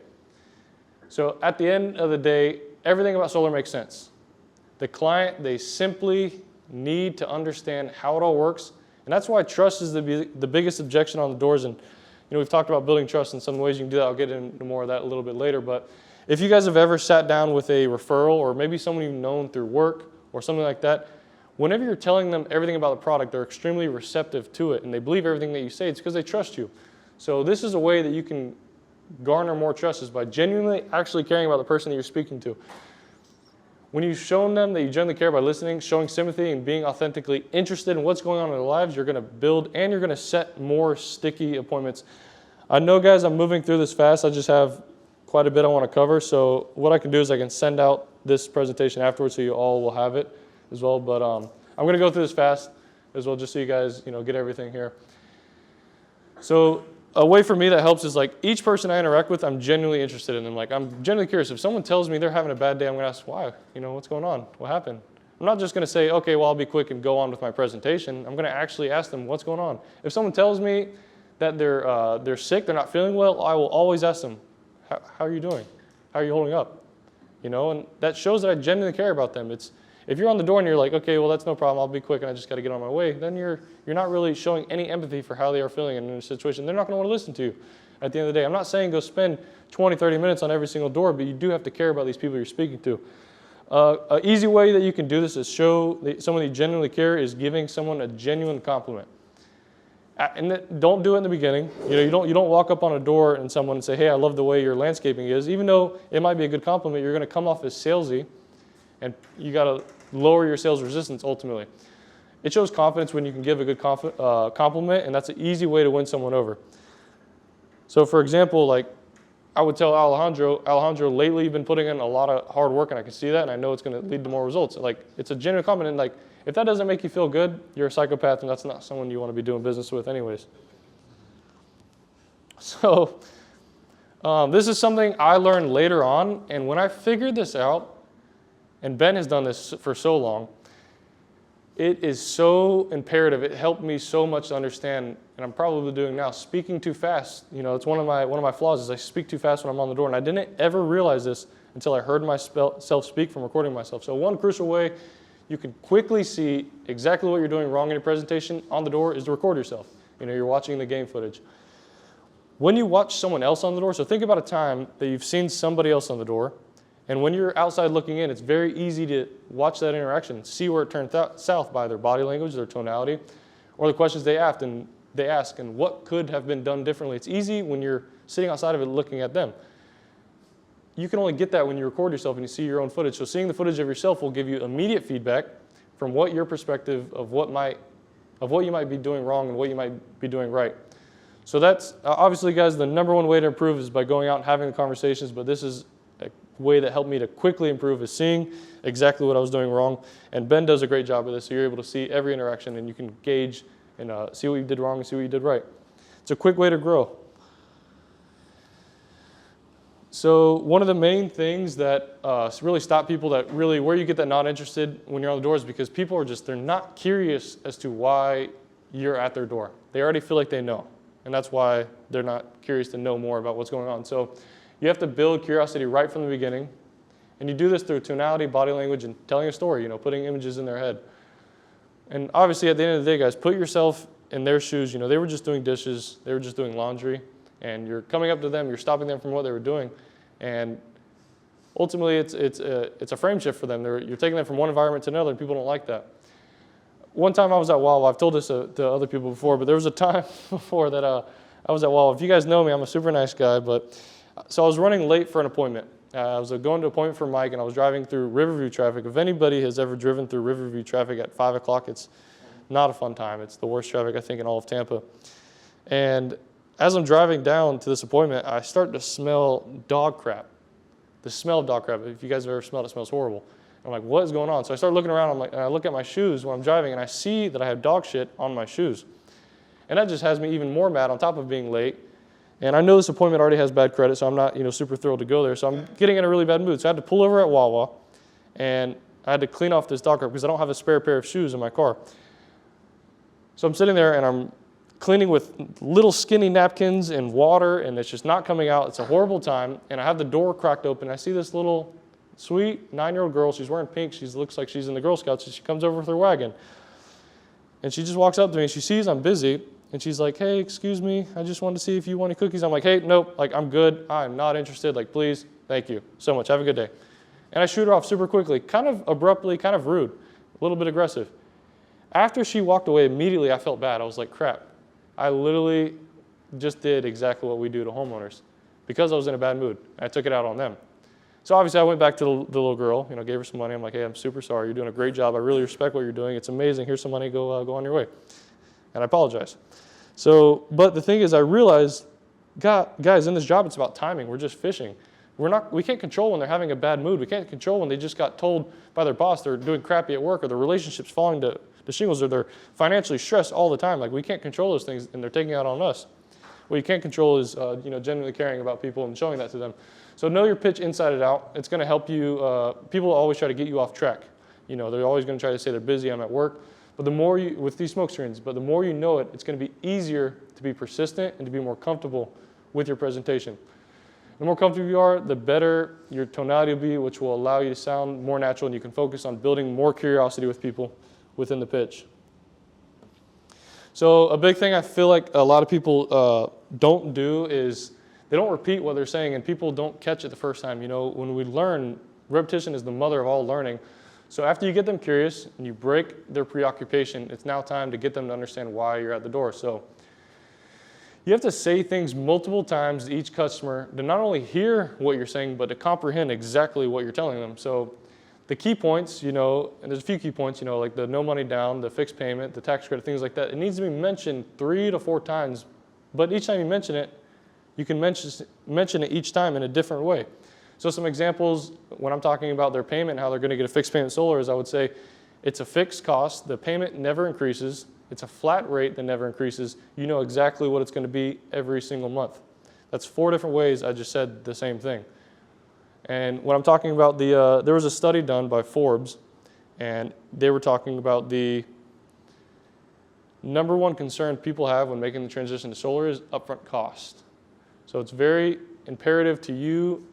So at the end of the day, everything about solar makes sense. The client, they simply need to understand how it all works. And that's why trust is the biggest objection on the doors. And we've talked about building trust in some ways. You can do that. I'll get into more of that a little bit later. But if you guys have ever sat down with a referral or maybe someone you've known through work or something like that, whenever you're telling them everything about the product, they're extremely receptive to it, and they believe everything that you say. It's because they trust you. So this is a way that you can garner more trust, is by genuinely actually caring about the person that you're speaking to. When you've shown them that you genuinely care by listening, showing sympathy, and being authentically interested in what's going on in their lives, you're going to build and you're going to set more sticky appointments. I know, guys, I'm moving through this fast. I just have quite a bit I want to cover. So what I can do is I can send out this presentation afterwards so you all will have it as well. But I'm going to go through this fast as well, just so you guys get everything here. So a way for me that helps is, like, each person I interact with, I'm genuinely interested in them. Like, I'm genuinely curious. If someone tells me they're having a bad day, I'm going to ask why. What's going on? What happened? I'm not just going to say, okay, well, I'll be quick and go on with my presentation. I'm going to actually ask them what's going on. If someone tells me that they're sick, they're not feeling well, I will always ask them, how are you doing? How are you holding up? And that shows that I genuinely care about them. If you're on the door and you're like, okay, well, that's no problem, I'll be quick and I just got to get on my way, then you're not really showing any empathy for how they are feeling in a situation. They're not going to want to listen to you at the end of the day. I'm not saying go spend 20, 30 minutes on every single door, but you do have to care about these people you're speaking to. An easy way that you can do this is show that someone you genuinely care is giving someone a genuine compliment. And don't do it in the beginning. You don't walk up on a door and someone and say, hey, I love the way your landscaping is. Even though it might be a good compliment, you're going to come off as salesy, and you got to lower your sales resistance ultimately. It shows confidence when you can give a good compliment, and that's an easy way to win someone over. So for example, like I would tell Alejandro, lately you've been putting in a lot of hard work, and I can see that, and I know it's going to lead to more results. Like, it's a genuine compliment. Like, if that doesn't make you feel good, you're a psychopath, and that's not someone you want to be doing business with anyways. So this is something I learned later on, and when I figured this out, and Ben has done this for so long, it is so imperative. It helped me so much to understand, and I'm probably doing now, speaking too fast. You know, it's one of my flaws is I speak too fast when I'm on the door, and I didn't ever realize this until I heard myself speak from recording myself. So one crucial way you can quickly see exactly what you're doing wrong in your presentation on the door is to record yourself. You know, you're watching the game footage. When you watch someone else on the door, so think about a time that you've seen somebody else on the door, and when you're outside looking in, it's very easy to watch that interaction, see where it turned south by their body language, their tonality, or the questions they ask, and what could have been done differently. It's easy when you're sitting outside of it looking at them. You can only get that when you record yourself and you see your own footage. So seeing the footage of yourself will give you immediate feedback from what your perspective of what you might be doing wrong and what you might be doing right. So that's obviously, guys, the number one way to improve is by going out and having the conversations, but this is a way that helped me to quickly improve is seeing exactly what I was doing wrong. And Ben does a great job of this, so you're able to see every interaction and you can gauge and see what you did wrong and see what you did right. It's a quick way to grow. So one of the main things that really stop people that really, where you get that not interested when you're on the door is because people are they're not curious as to why you're at their door. They already feel like they know. And that's why they're not curious to know more about what's going on. So you have to build curiosity right from the beginning. And you do this through tonality, body language, and telling a story, you know, putting images in their head. And obviously at the end of the day, guys, put yourself in their shoes. You know, they were just doing dishes, they were just doing laundry, and you're coming up to them, you're stopping them from what they were doing. And ultimately it's a frame shift for them. You're taking them from one environment to another, and people don't like that. One time I was at Wawa, I've told this to other people before, but there was a time before that I was at Wawa. If you guys know me, I'm a super nice guy, so I was running late for an appointment. I was going to an appointment for Mike, and I was driving through Riverview traffic. If anybody has ever driven through Riverview traffic at 5 o'clock, it's not a fun time. It's the worst traffic, I think, in all of Tampa. And as I'm driving down to this appointment, I start to smell dog crap. The smell of dog crap, if you guys have ever smelled it, smells horrible. I'm like, what is going on? So I start looking around, and I look at my shoes when I'm driving, and I see that I have dog shit on my shoes. And that just has me even more mad on top of being late. And I know this appointment already has bad credit, so I'm not, super thrilled to go there. So I'm getting in a really bad mood. So I had to pull over at Wawa, and I had to clean off this dog crap because I don't have a spare pair of shoes in my car. So I'm sitting there, and I'm cleaning with little skinny napkins and water, and it's just not coming out. It's a horrible time. And I have the door cracked open. I see this little sweet 9-year-old girl. She's wearing pink. She looks like she's in the Girl Scouts. And she comes over with her wagon. And she just walks up to me. She sees I'm busy. And she's like, hey, excuse me. I just wanted to see if you want any cookies. I'm like, hey, nope. Like, I'm good. I'm not interested. Like, please. Thank you so much. Have a good day. And I shoot her off super quickly, kind of abruptly, kind of rude, a little bit aggressive. After she walked away, immediately I felt bad. I was like, crap. I literally just did exactly what we do to homeowners because I was in a bad mood. I took it out on them. So obviously I went back to the little girl, gave her some money. I'm like, hey, I'm super sorry. You're doing a great job. I really respect what you're doing. It's amazing. Here's some money. Go on your way. And I apologize. So, but the thing is, I realized, guys, in this job, it's about timing. We're just fishing. We can't control when they're having a bad mood. We can't control when they just got told by their boss they're doing crappy at work, or their relationship's falling to shingles, or they're financially stressed all the time. Like, we can't control those things, and they're taking it out on us. What you can control is, genuinely caring about people and showing that to them. So know your pitch inside and out. It's going to help you. People always try to get you off track. They're always going to try to say they're busy, I'm at work. But the more you, with these smoke screens, but the more you know it, it's going to be easier to be persistent and to be more comfortable with your presentation. The more comfortable you are, the better your tonality will be, which will allow you to sound more natural, and you can focus on building more curiosity with people within the pitch. So a big thing I feel like a lot of people don't do is they don't repeat what they're saying, and people don't catch it the first time. When we learn, repetition is the mother of all learning. So after you get them curious and you break their preoccupation, it's now time to get them to understand why you're at the door. So you have to say things multiple times to each customer to not only hear what you're saying, but to comprehend exactly what you're telling them. So the key points, and there's a few key points, like the no money down, the fixed payment, the tax credit, things like that. It needs to be mentioned 3 to 4 times, but each time you mention it, you can mention it each time in a different way. So some examples when I'm talking about their payment, how they're going to get a fixed payment solar, is I would say it's a fixed cost. The payment never increases. It's a flat rate that never increases. You know exactly what it's going to be every single month. That's 4 different ways I just said the same thing. And when I'm talking about there was a study done by Forbes, and they were talking about the number one concern people have when making the transition to solar is upfront cost. So it's very imperative to you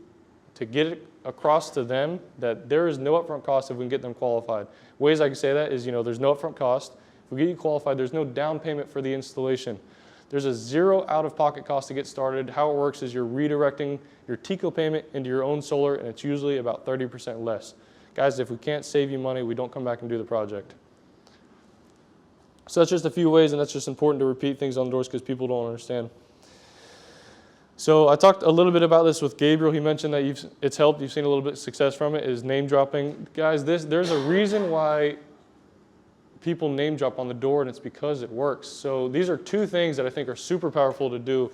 to get it across to them that there is no upfront cost if we can get them qualified. Ways I can say that is, there's no upfront cost. If we get you qualified, there's no down payment for the installation. There's a zero out-of-pocket cost to get started. How it works is you're redirecting your TECO payment into your own solar, and it's usually about 30% less. Guys, if we can't save you money, we don't come back and do the project. So that's just a few ways, and that's just important to repeat things on the doors because people don't understand. So I talked a little bit about this with Gabriel. He mentioned that it's helped. You've seen a little bit of success from it, is name dropping. Guys, there's a reason why people name drop on the door, and it's because it works. So these are two things that I think are super powerful to do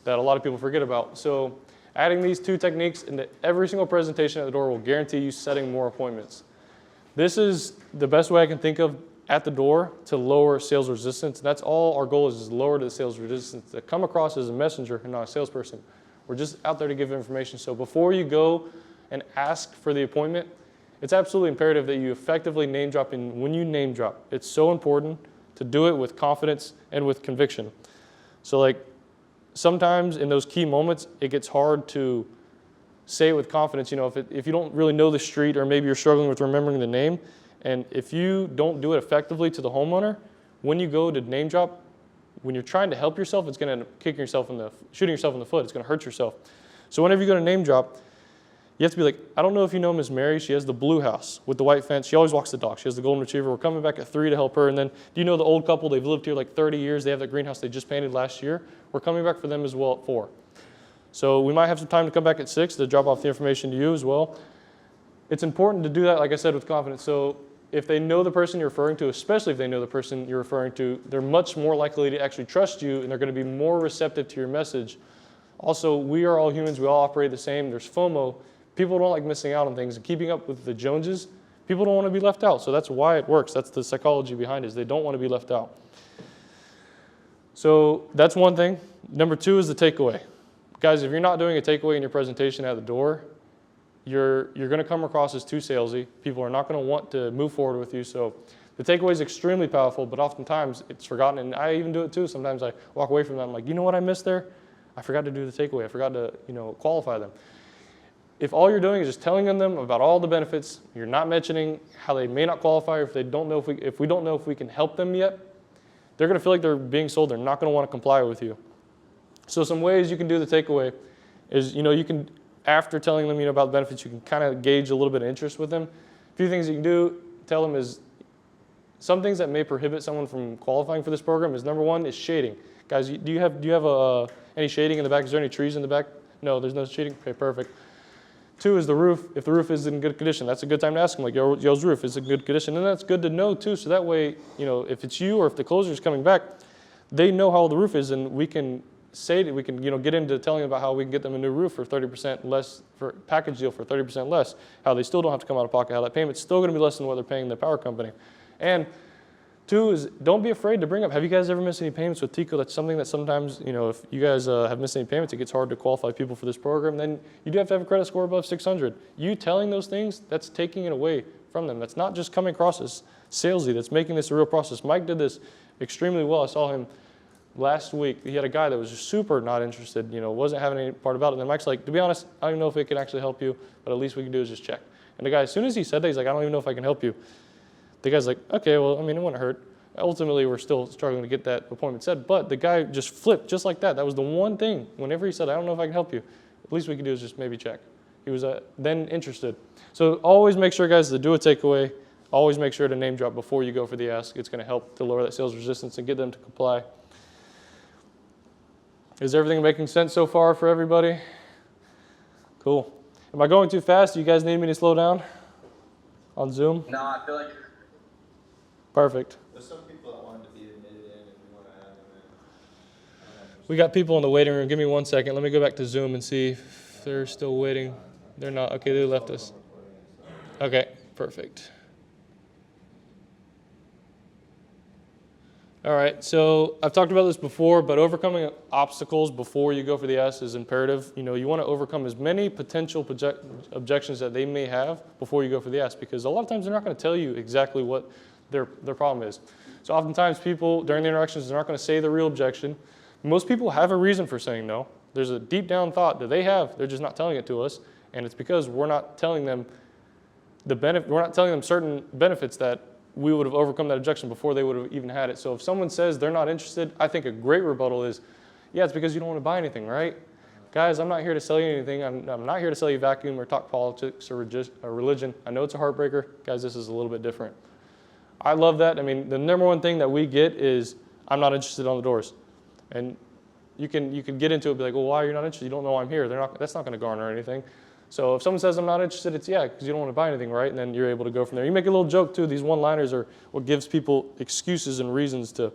that a lot of people forget about. So adding these two techniques into every single presentation at the door will guarantee you setting more appointments. This is the best way I can think of at the door to lower sales resistance. That's all our goal is lower the sales resistance, to come across as a messenger and not a salesperson. We're just out there to give information. So before you go and ask for the appointment, it's absolutely imperative that you effectively name drop. And when you name drop, it's so important to do it with confidence and with conviction. So like sometimes in those key moments, it gets hard to say it with confidence. If you don't really know the street, or maybe you're struggling with remembering the name, and if you don't do it effectively to the homeowner, when you go to name drop, when you're trying to help yourself, it's going to end up shooting yourself in the foot. It's going to hurt yourself. So whenever you go to name drop, you have to be like, I don't know if you know Miss Mary. She has the blue house with the white fence. She always walks the dog. She has the golden retriever. We're coming back at 3 to help her. And then, do you know the old couple? They've lived here like 30 years. They have that greenhouse they just painted last year. We're coming back for them as well at 4. So we might have some time to come back at 6 to drop off the information to you as well. It's important to do that, like I said, with confidence. So if they know the person you're referring to, especially if they know the person you're referring to, they're much more likely to actually trust you, and they're going to be more receptive to your message. Also, we are all humans. We all operate the same. There's FOMO. People don't like missing out on things, and keeping up with the Joneses, people don't want to be left out. So that's why it works. That's the psychology behind it, is they don't want to be left out. So that's one thing. Number 2 is the takeaway. Guys, if you're not doing a takeaway in your presentation at the door, you're going to come across as too salesy. People are not going to want to move forward with you. So the takeaway is extremely powerful, but oftentimes it's forgotten. And I even do it too. Sometimes I walk away from that. I'm like, you know what I missed there? I forgot to do the takeaway. I forgot to qualify them. If all you're doing is just telling them about all the benefits, you're not mentioning how they may not qualify, or if we don't know if we can help them yet, they're going to feel like they're being sold. They're not going to want to comply with you. So some ways you can do the takeaway is, you can, after telling them about the benefits, you can kind of gauge a little bit of interest with them. A few things you can do, tell them is, some things that may prohibit someone from qualifying for this program is, number 1 is shading. Guys, do you have any shading in the back? Is there any trees in the back? No, there's no shading? Okay, perfect. 2 is the roof. If the roof is in good condition, that's a good time to ask them, like, yo's roof is in good condition. And that's good to know too, so that way, if it's you or if the closer is coming back, they know how old the roof is, and we can say that we can, get into telling about how we can get them a new roof for 30% less, for package deal for 30% less, how they still don't have to come out of pocket, how that payment's still going to be less than what they're paying the power company. And 2 is, don't be afraid to bring up, have you guys ever missed any payments with TECO? That's something that sometimes, if you guys have missed any payments, it gets hard to qualify people for this program. Then you do have to have a credit score above 600. You telling those things, that's taking it away from them. That's not just coming across as salesy, that's making this a real process. Mike did this extremely well. I saw him last week. He had a guy that was just super not interested, wasn't having any part about it. And then Mike's like, to be honest, I don't even know if it can actually help you, but at least we can do is just check. And the guy, as soon as he said that, he's like, I don't even know if I can help you. The guy's like, okay, well, it wouldn't hurt. Ultimately, we're still struggling to get that appointment set, but the guy just flipped just like that. That was the one thing. Whenever he said, I don't know if I can help you, at least we can do is just maybe check. He was then interested. So always make sure, guys, to do a takeaway. Always make sure to name drop before you go for the ask. It's going to help to lower that sales resistance and get them to comply. Is everything making sense so far for everybody? Cool. Am I going too fast? Do you guys need me to slow down on Zoom? No, I feel like Perfect. there's some people that wanted to be admitted in, and we want to have them in. We got people in the waiting room. Give me 1 second. Let me go back to Zoom and see if they're still waiting. They're not. Okay, they left us. Okay, perfect. All right, so I've talked about this before, but overcoming obstacles before you go for the S is imperative. You know, you want to overcome as many potential objections that they may have before you go for the S, because a lot of times they're not going to tell you exactly what their problem is. So oftentimes people, during the interactions, they're not going to say the real objection. Most people have a reason for saying no. There's a deep down thought that they have, they're just not telling it to us, and it's because we're not telling them we're not telling them certain benefits that we would have overcome that objection before they would have even had it. So if someone says they're not interested, I think a great rebuttal is, yeah, it's because you don't want to buy anything, right? Guys, I'm not here to sell you anything. I'm not here to sell you vacuum or talk politics or religion. I know it's a heartbreaker. Guys, this is a little bit different. I love that. I mean, the number one thing that we get is, I'm not interested on the doors. And you can get into it and be like, well, why are you not interested? You don't know I'm here. That's not going to garner anything. So if someone says I'm not interested, it's yeah, because you don't want to buy anything, right? And then you're able to go from there. You make a little joke too. These one-liners are what gives people excuses and reasons to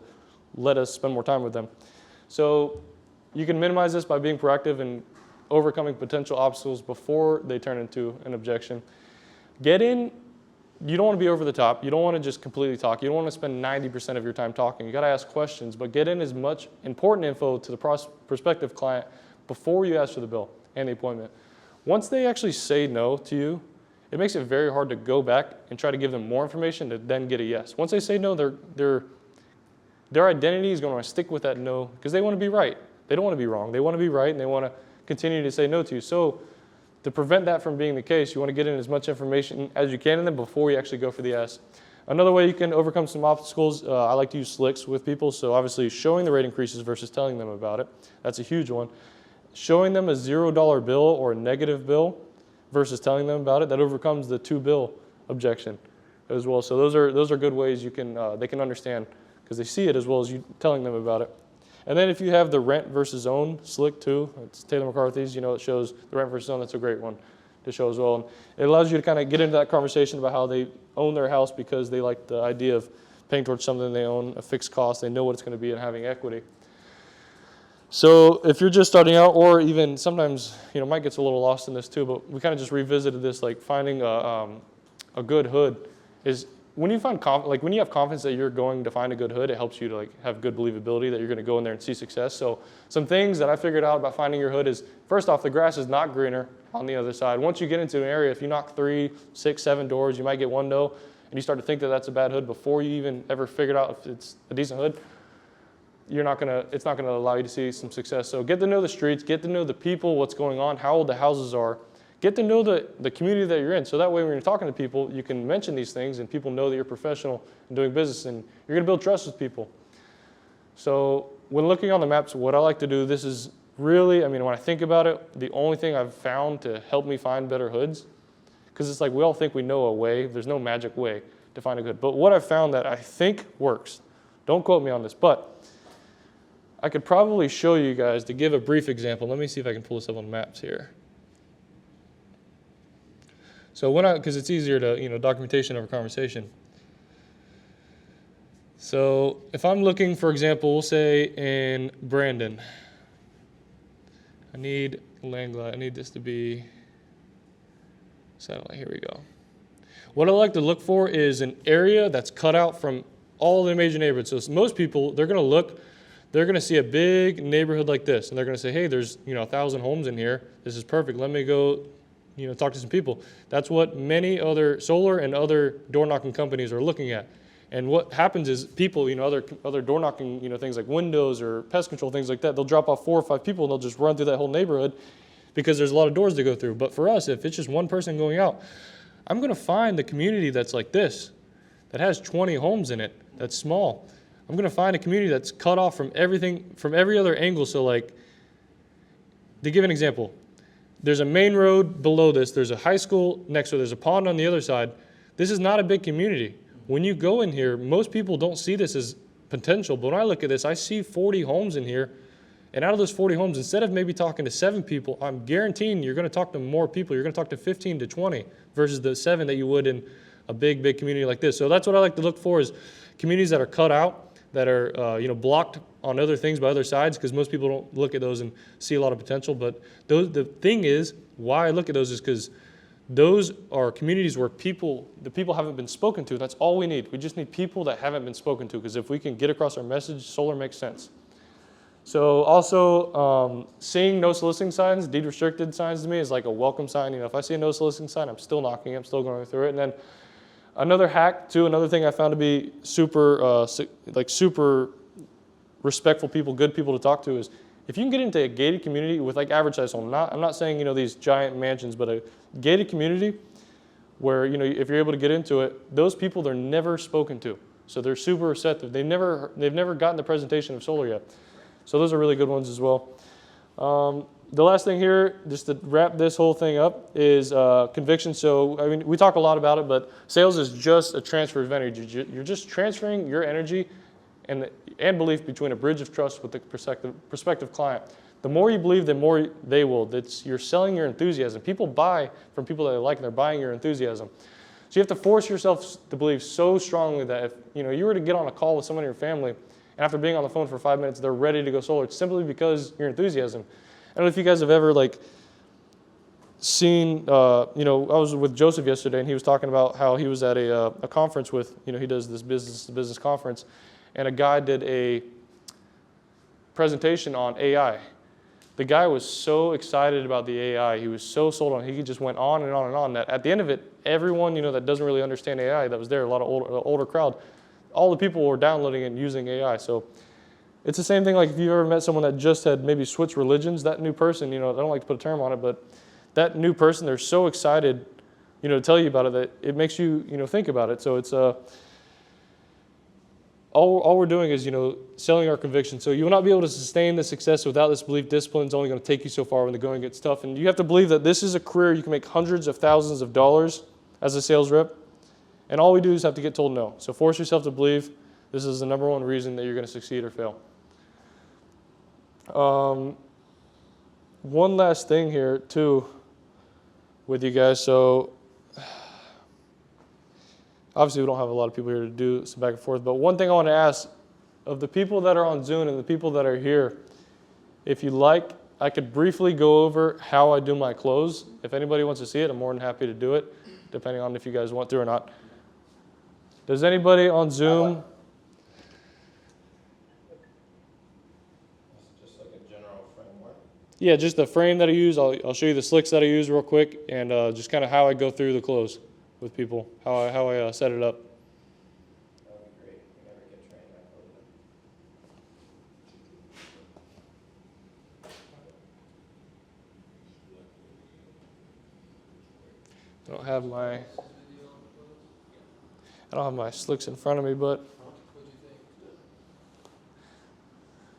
let us spend more time with them. So you can minimize this by being proactive and overcoming potential obstacles before they turn into an objection. Get in. You don't want to be over the top. You don't want to just completely talk. You don't want to spend 90% of your time talking. You got to ask questions, but get in as much important info to the prospective client before you ask for the bill and the appointment. Once they actually say no to you, it makes it very hard to go back and try to give them more information to then get a yes. Once they say no, their identity is going to stick with that no because they want to be right. They don't want to be wrong. They want to be right, and they want to continue to say no to you. So to prevent that from being the case, you want to get in as much information as you can in them before you actually go for the yes. Another way you can overcome some obstacles, I like to use slicks with people. So obviously showing the rate increases versus telling them about it. That's a huge one. Showing them a $0 bill or a negative bill versus telling them about it, that overcomes the 2 bill objection as well. So those are good ways you can they can understand because they see it as well as you telling them about it. And then if you have the rent versus own slick too, it's Taylor McCarthy's, it shows the rent versus own. That's a great one to show as well. And it allows you to kind of get into that conversation about how they own their house because they like the idea of paying towards something they own, a fixed cost. They know what it's going to be and having equity. So if you're just starting out, or even sometimes, Mike gets a little lost in this too, but we kind of just revisited this, like finding a good hood is when you find when you have confidence that you're going to find a good hood, it helps you to have good believability that you're going to go in there and see success. So some things that I figured out about finding your hood is, first off, the grass is not greener on the other side. Once you get into an area, if you knock 3, 6, 7 doors, you might get one no, and you start to think that that's a bad hood before you even ever figured out if it's a decent hood. It's not gonna allow you to see some success. So get to know the streets, get to know the people, what's going on, how old the houses are. Get to know the community that you're in. So that way when you're talking to people, you can mention these things and people know that you're professional in doing business and you're gonna build trust with people. So when looking on the maps, what I like to do, this is really, when I think about it, the only thing I've found to help me find better hoods, because it's like we all think we know a way, there's no magic way to find a good. But what I've found that I think works, don't quote me on this, but I could probably show you guys to give a brief example. Let me see if I can pull this up on maps here. So because it's easier to, documentation over conversation. So if I'm looking, for example, we'll say in Brandon, I need Langla, I need this to be satellite, here we go. What I like to look for is an area that's cut out from all the major neighborhoods. So most people, they're going to see a big neighborhood like this, and they're going to say, hey, there's 1,000 homes in here. This is perfect. Let me go talk to some people. That's what many other solar and other door knocking companies are looking at. And what happens is people, other door knocking, things like windows or pest control, things like that, they'll drop off 4 or 5 people and they'll just run through that whole neighborhood because there's a lot of doors to go through. But for us, if it's just one person going out, I'm going to find the community that's like this, that has 20 homes in it, that's small. I'm going to find a community that's cut off from everything, from every other angle. So like, to give an example, there's a main road below this, there's a high school next to it, there's a pond on the other side. This is not a big community. When you go in here, most people don't see this as potential, but when I look at this, I see 40 homes in here, and out of those 40 homes, instead of maybe talking to 7 people, I'm guaranteeing you're going to talk to more people. You're going to talk to 15 to 20 versus the 7 that you would in a big community like this. So that's what I like to look for is communities that are cut out, that are blocked on other things by other sides, because most people don't look at those and see a lot of potential. But the thing is, why I look at those is because those are communities where the people haven't been spoken to. That's all we need. We just need people that haven't been spoken to, because if we can get across our message, solar makes sense. So also, seeing no soliciting signs, deed restricted signs to me is like a welcome sign. You know, if I see a no soliciting sign, I'm still knocking, I'm still going through it. And then another hack too, another thing I found to be super, super respectful people, good people to talk to is, if you can get into a gated community with like average size home, I'm not saying, you know, these giant mansions, but a gated community where, you know, if you're able to get into it, those people, they're never spoken to. So they're super receptive. They've never gotten the presentation of solar yet. So those are really good ones as well. The last thing here, just to wrap this whole thing up, is conviction. So, I mean, we talk a lot about it, but sales is just a transfer of energy. You're just transferring your energy and belief between a bridge of trust with the prospective client. The more you believe, the more they will. You're selling your enthusiasm. People buy from people that they like, and they're buying your enthusiasm. So you have to force yourself to believe so strongly that if you were to get on a call with someone in your family, and after being on the phone for 5 minutes, they're ready to go solar, it's simply because your enthusiasm. I don't know if you guys have ever seen, I was with Joseph yesterday, and he was talking about how he was at a conference with, he does this business conference, and a guy did a presentation on AI. The guy was so excited about the AI. He was so sold on it. He just went on and on and on that at the end of it, everyone, that doesn't really understand AI that was there, a lot of older crowd, all the people were downloading and using AI. So it's the same thing like if you've ever met someone that just had maybe switched religions, that new person, I don't like to put a term on it, but that new person, they're so excited, to tell you about it that it makes you, think about it. So it's all we're doing is, selling our conviction. So you will not be able to sustain the success without this belief. Discipline is only going to take you so far when the going gets tough. And you have to believe that this is a career you can make hundreds of thousands of dollars as a sales rep. And all we do is have to get told no. So force yourself to believe this is the number one reason that you're going to succeed or fail. One last thing here, too, with you guys. So obviously, we don't have a lot of people here to do some back and forth, but one thing I want to ask of the people that are on Zoom and the people that are here, if you like, I could briefly go over how I do my close. If anybody wants to see it, I'm more than happy to do it, depending on if you guys want to or not. Does anybody on Zoom? Just like a general framework. Yeah, just the frame that I use. I'll show you the slicks that I use real quick, and just kind of how I go through the close with people, how I set it up. That would be great. We never get trained that. I don't have my slicks in front of me, but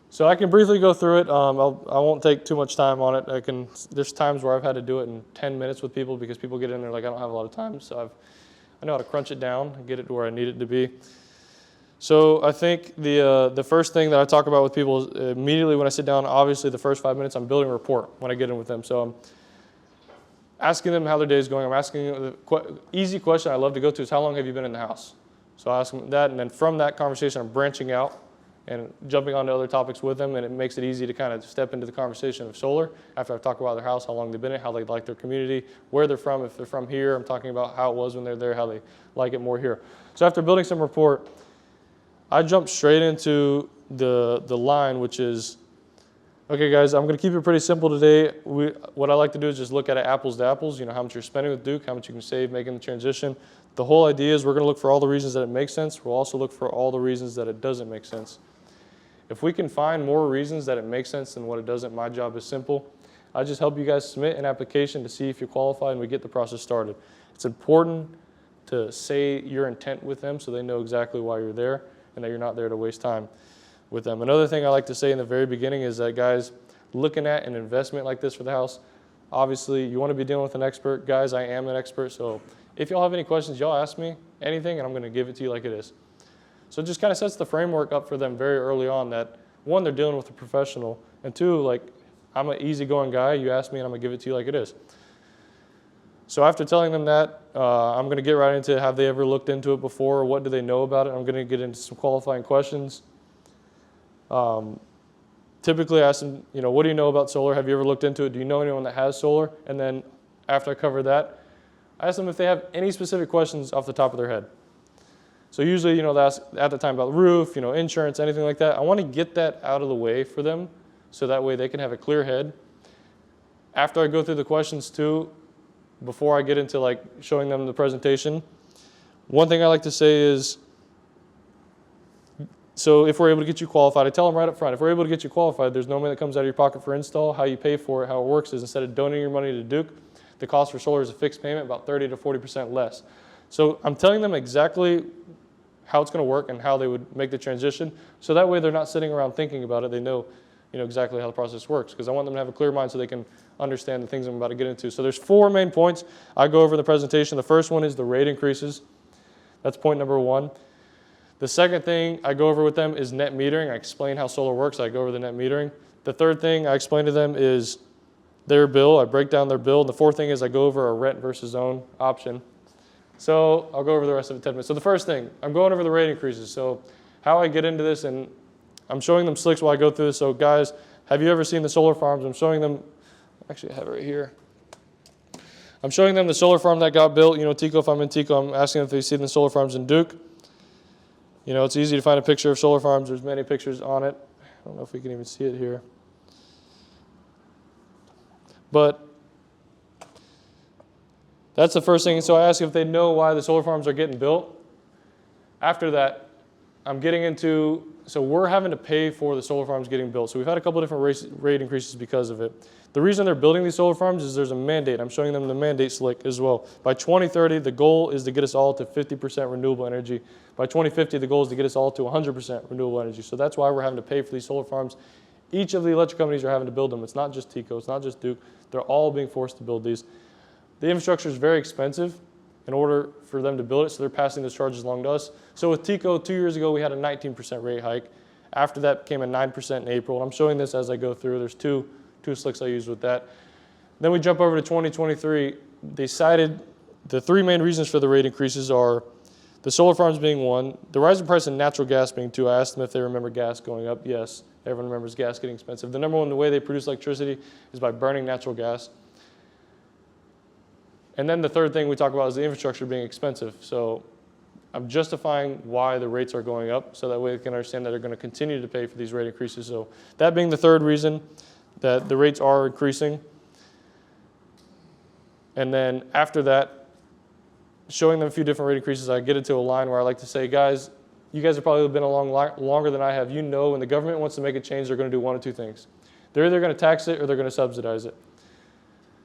so I can briefly go through it. I won't take too much time on it. There's times where I've had to do it in 10 minutes with people because people get in there like I don't have a lot of time. So I know how to crunch it down and get it to where I need it to be. So I think the first thing that I talk about with people is immediately when I sit down, obviously the first 5 minutes, I'm building a rapport when I get in with them. So I'm asking them how their day is going. I'm asking the easy question I love to go to is how long have you been in the house? So I ask them that, and then from that conversation, I'm branching out and jumping onto other topics with them, and it makes it easy to kind of step into the conversation of solar after I've talked about their house, how long they've been in it, how they like their community, where they're from. If they're from here, I'm talking about how it was when they're there, how they like it more here. So after building some rapport, I jump straight into the line, which is, okay, guys, I'm going to keep it pretty simple today. What I like to do is just look at it apples to apples, how much you're spending with Duke, how much you can save making the transition. The whole idea is we're going to look for all the reasons that it makes sense. We'll also look for all the reasons that it doesn't make sense. If we can find more reasons that it makes sense than what it doesn't, my job is simple. I just help you guys submit an application to see if you're qualified, and we get the process started. It's important to say your intent with them so they know exactly why you're there and that you're not there to waste time with them. Another thing I like to say in the very beginning is that, guys, looking at an investment like this for the house, obviously you want to be dealing with an expert. Guys, I am an expert, so if y'all have any questions, y'all ask me anything, and I'm going to give it to you like it is. So it just kind of sets the framework up for them very early on that, one, they're dealing with a professional, and two, like, I'm an easygoing guy. You ask me, and I'm going to give it to you like it is. So after telling them that, I'm going to get right into have they ever looked into it before? What do they know about it? I'm going to get into some qualifying questions. Typically I ask them, what do you know about solar? Have you ever looked into it? Do you know anyone that has solar? And then after I cover that, I ask them if they have any specific questions off the top of their head. So usually, they ask at the time about the roof, insurance, anything like that. I want to get that out of the way for them so that way they can have a clear head. After I go through the questions too, before I get into like showing them the presentation, one thing I like to say is, so if we're able to get you qualified, I tell them right up front, if we're able to get you qualified, there's no money that comes out of your pocket for install. How you pay for it, how it works is instead of donating your money to Duke, the cost for solar is a fixed payment, about 30 to 40% less. So I'm telling them exactly how it's going to work and how they would make the transition. So that way they're not sitting around thinking about it. They know, exactly how the process works, because I want them to have a clear mind so they can understand the things I'm about to get into. So there's 4 main points I go over in the presentation. The first one is the rate increases. That's point number 1. The second thing I go over with them is net metering. I explain how solar works. I go over the net metering. The third thing I explain to them is their bill. I break down their bill. And the fourth thing is I go over a rent versus own option. So I'll go over the rest of it in 10 minutes. So the first thing, I'm going over the rate increases. So how I get into this, and I'm showing them slicks while I go through this. So guys, have you ever seen the solar farms? I'm showing them, actually I have it right here. I'm showing them the solar farm that got built. Tico, if I'm in Tico, I'm asking if they've seen the solar farms in Duke. It's easy to find a picture of solar farms. There's many pictures on it. I don't know if we can even see it here. But that's the first thing. So I ask if they know why the solar farms are getting built. After that, I'm getting into, so we're having to pay for the solar farms getting built. So we've had a couple different rate increases because of it. The reason they're building these solar farms is there's a mandate. I'm showing them the mandate slick as well. By 2030, the goal is to get us all to 50% renewable energy. By 2050, the goal is to get us all to 100% renewable energy. So that's why we're having to pay for these solar farms. Each of the electric companies are having to build them. It's not just Tico, it's not just Duke. They're all being forced to build these. The infrastructure is very expensive in order for them to build it, so they're passing those charges along to us. So with Tico, 2 years ago, we had a 19% rate hike. After that came a 9% in April. And I'm showing this as I go through. There's two slicks I use with that. Then we jump over to 2023. They cited the 3 main reasons for the rate increases are the solar farms being 1, the rising price of natural gas being 2. I asked them if they remember gas going up. Yes, everyone remembers gas getting expensive. The number 1, the way they produce electricity is by burning natural gas. And then the third thing we talk about is the infrastructure being expensive. So I'm justifying why the rates are going up so that way they can understand that they're going to continue to pay for these rate increases. So that being the third reason that the rates are increasing. And then after that, showing them a few different rate increases, I get into a line where I like to say, guys, you guys have probably been along longer than I have. You know when the government wants to make a change, they're going to do 1 of 2 things. They're either going to tax it or they're going to subsidize it.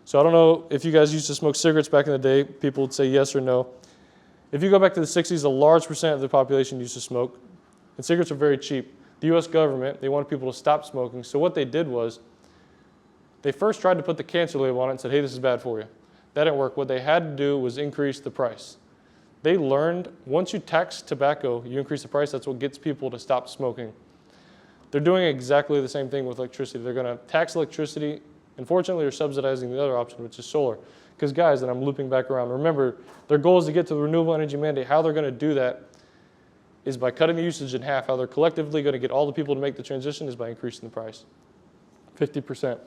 So I don't know if you guys used to smoke cigarettes back in the day. People would say yes or no. If you go back to the 60s, a large percent of the population used to smoke. And cigarettes are very cheap. The US government, they wanted people to stop smoking. So what they did was they first tried to put the cancer label on it and said, hey, this is bad for you. That didn't work. What they had to do was increase the price. They learned once you tax tobacco, you increase the price, that's what gets people to stop smoking. They're doing exactly the same thing with electricity. They're going to tax electricity. Unfortunately, they're subsidizing the other option, which is solar. Because guys, and I'm looping back around, remember, their goal is to get to the renewable energy mandate. How they're going to do that is by cutting the usage in half. How they're collectively going to get all the people to make the transition is by increasing the price, 50%.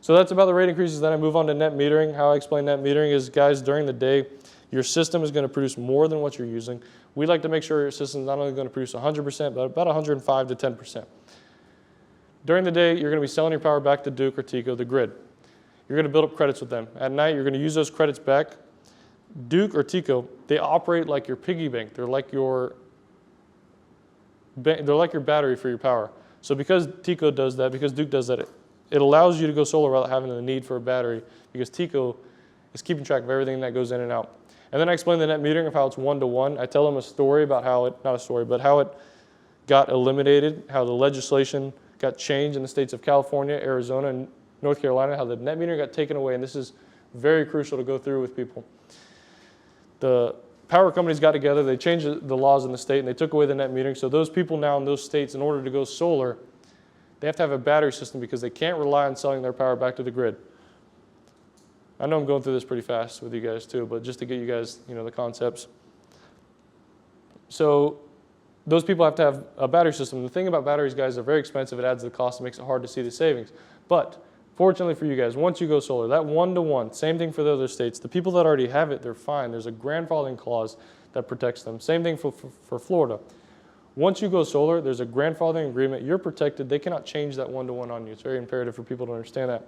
So that's about the rate increases. Then I move on to net metering. How I explain net metering is, guys, during the day, your system is going to produce more than what you're using. We like to make sure your system is not only going to produce 100%, but about 105 to 10%. During the day, you're going to be selling your power back to Duke or Tico, the grid. You're going to build up credits with them. At night, you're going to use those credits back. Duke or Tico, they operate like your piggy bank. They're like your battery for your power. So because Tico does that, because Duke does that, it allows you to go solar without having the need for a battery because Tico is keeping track of everything that goes in and out. And then I explain the net metering of how it's 1-to-1. I tell them a story about how it, not a story, but how it got eliminated, how the legislation got changed in the states of California, Arizona, and North Carolina, how the net metering got taken away. And this is very crucial to go through with people. The power companies got together, they changed the laws in the state, and they took away the net metering. So those people now in those states, in order to go solar, they have to have a battery system because they can't rely on selling their power back to the grid. I know I'm going through this pretty fast with you guys too, but just to get you guys, the concepts. So those people have to have a battery system. The thing about batteries, guys, they're very expensive. It adds to the cost. It makes it hard to see the savings. But Fortunately for you guys, once you go solar, that 1-to-1, same thing for the other states. The people that already have it, they're fine. There's a grandfathering clause that protects them. Same thing for Florida. Once you go solar, there's a grandfathering agreement. You're protected. They cannot change that 1-to-1 on you. It's very imperative for people to understand that.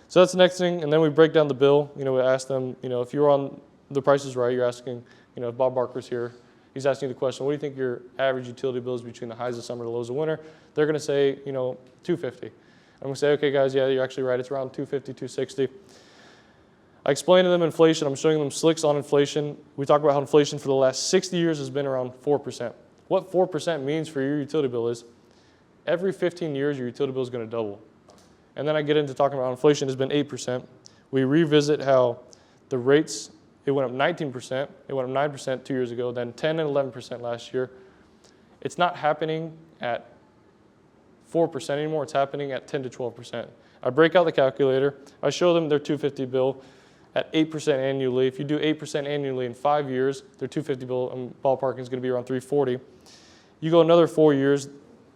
So that's the next thing. And then we break down the bill. We ask them, if you're on The Price is Right, you're asking, if Bob Barker's here, he's asking you the question, what do you think your average utility bill is between the highs of summer and the lows of winter? They're going to say, $250. I'm going to say, okay, guys, yeah, you're actually right. It's around $250, $260. I explain to them inflation. I'm showing them slicks on inflation. We talk about how inflation for the last 60 years has been around 4%. What 4% means for your utility bill is every 15 years, your utility bill is going to double. And then I get into talking about how inflation has been 8%. We revisit how the rates, it went up 19%. It went up 9% 2 years ago, then 10 and 11% last year. It's not happening at 4% anymore. It's happening at 10 to 12%. I break out the calculator. I show them their $250 bill at 8% annually. If you do 8% annually in 5 years, their $250 bill ballpark is going to be around $340. You go another 4 years,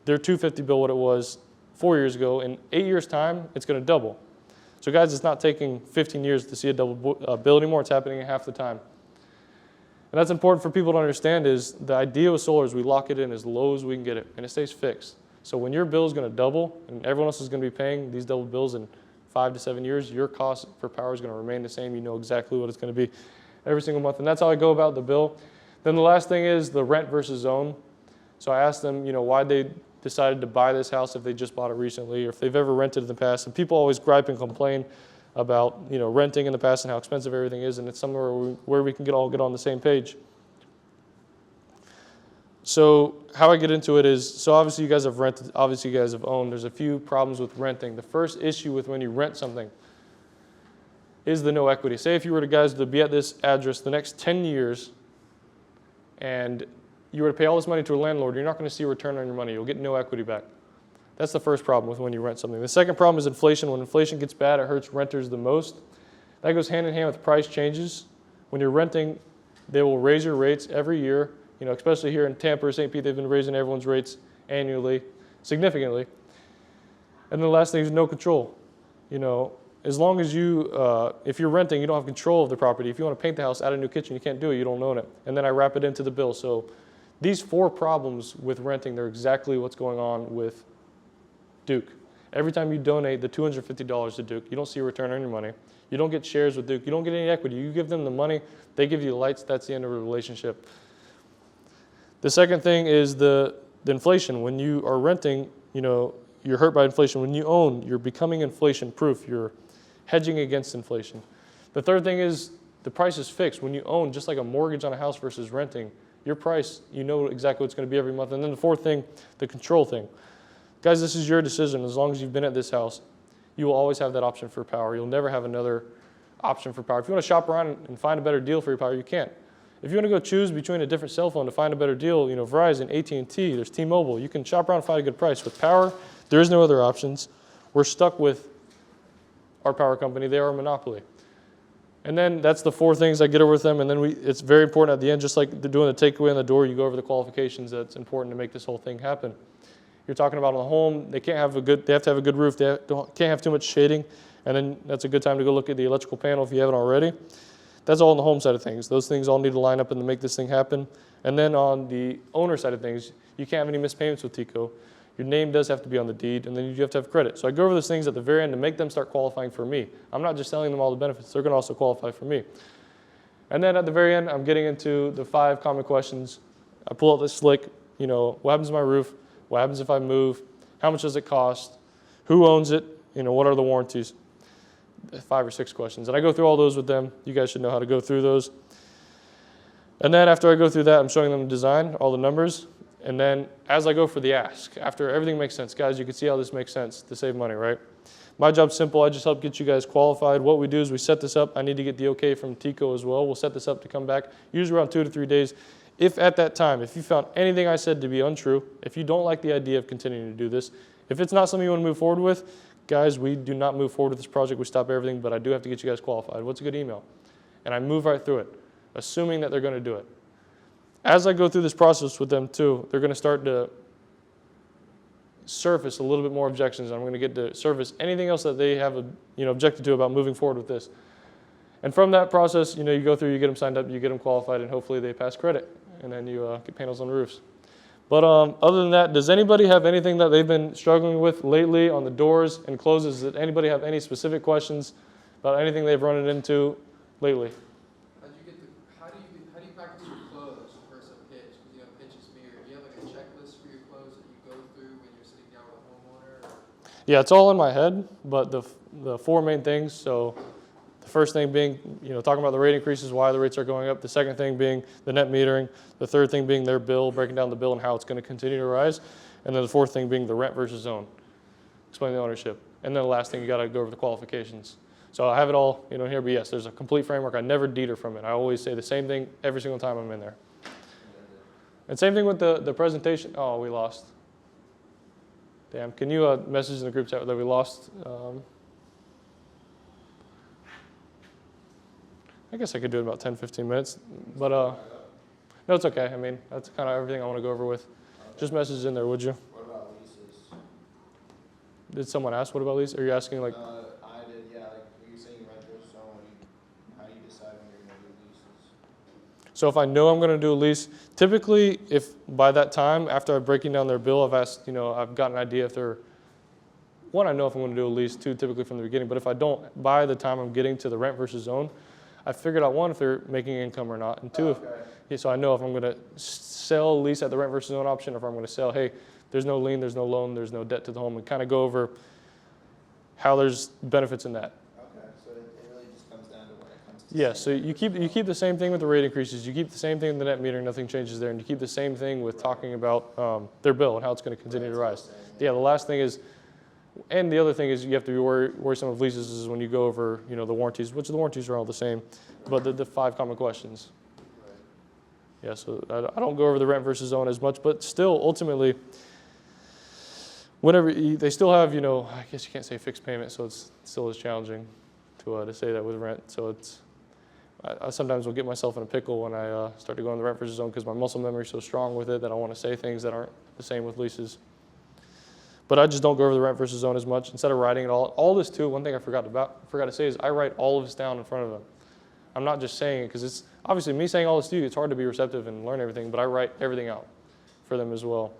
their $250 bill, what it was 4 years ago, in 8 years' time, it's going to double. So guys, it's not taking 15 years to see a double bill anymore. It's happening in half the time. And that's important for people to understand is the idea with solar is we lock it in as low as we can get it, and it stays fixed. So when your bill is going to double and everyone else is going to be paying these double bills in 5 to 7 years, your cost for power is going to remain the same. You know exactly what it's going to be every single month. And that's how I go about the bill. Then the last thing is the rent versus own. So I asked them, why they decided to buy this house if they just bought it recently or if they've ever rented in the past. And people always gripe and complain about renting in the past and how expensive everything is. And it's somewhere where we can all get on the same page. So how I get into it is, so obviously you guys have rented, obviously you guys have owned. There's a few problems with renting. The first issue with when you rent something is the no equity. Say if you were to be at this address the next 10 years and you were to pay all this money to a landlord, you're not going to see a return on your money. You'll get no equity back. That's the first problem with when you rent something. The second problem is inflation. When inflation gets bad, it hurts renters the most. That goes hand in hand with price changes. When you're renting, they will raise your rates every year. Especially here in Tampa or St. Pete, they've been raising everyone's rates annually, significantly. And then the last thing is no control. As long as if you're renting, you don't have control of the property. If you want to paint the house, add a new kitchen, you can't do it, you don't own it. And then I wrap it into the bill. So these 4 problems with renting, they're exactly what's going on with Duke. Every time you donate the $250 to Duke, you don't see a return on your money. You don't get shares with Duke. You don't get any equity. You give them the money, they give you the lights, that's the end of the relationship. The second thing is the inflation. When you are renting, you're hurt by inflation. When you own, you're becoming inflation proof. You're hedging against inflation. The third thing is the price is fixed. When you own, just like a mortgage on a house versus renting, your price, you know exactly what it's going to be every month. And then the fourth thing, the control thing. Guys, this is your decision. As long as you've been at this house, you will always have that option for power. You'll never have another option for power. If you want to shop around and find a better deal for your power, you can't. If you want to go choose between a different cell phone to find a better deal, Verizon, AT&T, there's T-Mobile. You can shop around and find a good price. With power, there is no other options. We're stuck with our power company. They are a monopoly. And then that's the 4 things I get over with them. And then it's very important at the end, just like they're doing the takeaway on the door, you go over the qualifications that's important to make this whole thing happen. You're talking about on the home, they have to have a good roof. They can't have too much shading. And then that's a good time to go look at the electrical panel if you haven't already. That's all on the home side of things. Those things all need to line up and to make this thing happen. And then on the owner side of things, you can't have any missed payments with TECO. Your name does have to be on the deed, and then you have to have credit. So I go over those things at the very end to make them start qualifying for me. I'm not just telling them all the benefits. They're going to also qualify for me. And then at the very end, I'm getting into the 5 common questions. I pull out this slick, what happens to my roof? What happens if I move? How much does it cost? Who owns it? What are the warranties? 5 or 6 questions. And I go through all those with them. You guys should know how to go through those. And then after I go through that, I'm showing them the design, all the numbers. And then as I go for the ask, after everything makes sense, guys, you can see how this makes sense to save money, right? My job's simple. I just help get you guys qualified. What we do is we set this up. I need to get the okay from TECO as well. We'll set this up to come back, usually around 2 to 3 days. If at that time, if you found anything I said to be untrue, if you don't like the idea of continuing to do this, if it's not something you want to move forward with, guys, we do not move forward with this project. We stop everything, but I do have to get you guys qualified. What's a good email? And I move right through it, assuming that they're going to do it. As I go through this process with them too, they're going to start to surface a little bit more objections. I'm going to get to surface anything else that they have objected to about moving forward with this. And from that process, you go through, you get them signed up, you get them qualified, and hopefully they pass credit, and then you get panels on roofs. But other than that, does anybody have anything that they've been struggling with lately on the doors and closes? Does anybody have any specific questions about anything they've run into lately? How do you practice your close versus a pitch? Because pitch is mirror. Do you have like a checklist for your close that you go through when you're sitting down with a homeowner? Yeah, it's all in my head, but the 4 main things. So the first thing being, talking about the rate increases, why the rates are going up. The second thing being the net metering. The third thing being their bill, breaking down the bill and how it's going to continue to rise. And then the fourth thing being the rent versus own. Explain the ownership. And then the last thing, you got to go over the qualifications. So I have it all, here, but yes, there's a complete framework. I never deter from it. I always say the same thing every single time I'm in there. And same thing with the presentation. Oh, we lost. Damn, can you message in the group chat that we lost? I guess I could do it in about 10, 15 minutes, but no, it's okay. I mean, that's kind of everything I want to go over with. Okay. Just message in there, would you? What about leases? Did someone ask what about lease? Are you asking like? I did, yeah. Like, were you saying rent versus own? How do you decide when you're going to do leases? So if I know I'm going to do a lease, typically, if by that time, after I'm breaking down their bill, I've asked, I've got an idea if they're, one, I know if I'm going to do a lease, two, typically from the beginning, but if I don't, by the time I'm getting to the rent versus own, I figured out, one, if they're making income or not, and two, so I know if I'm going to sell, lease at the rent versus own option, or if I'm going to sell, hey, there's no lien, there's no loan, there's no debt to the home, and kind of go over how there's benefits in that. Okay, so it really just comes down to when it comes to. Yeah, so you keep the same thing with the rate increases, you keep the same thing with the net metering, nothing changes there, and you keep the same thing with talking about their bill and how it's going to continue to rise. Yeah, the last thing is, and the other thing is you have to be worrisome of leases is when you go over, the warranties, which the warranties are all the same, but the 5 common questions. Yeah, so I don't go over the rent versus own as much, but still, ultimately, whenever they still have, I guess you can't say fixed payment, so it's still as challenging to say that with rent. So I sometimes will get myself in a pickle when I start to go on the rent versus own because my muscle memory is so strong with it that I want to say things that aren't the same with leases. But I just don't go over the rent versus own as much. Instead of writing it all this too, one thing I forgot to say is I write all of this down in front of them. I'm not just saying it because it's obviously me saying all this to you, it's hard to be receptive and learn everything, but I write everything out for them as well.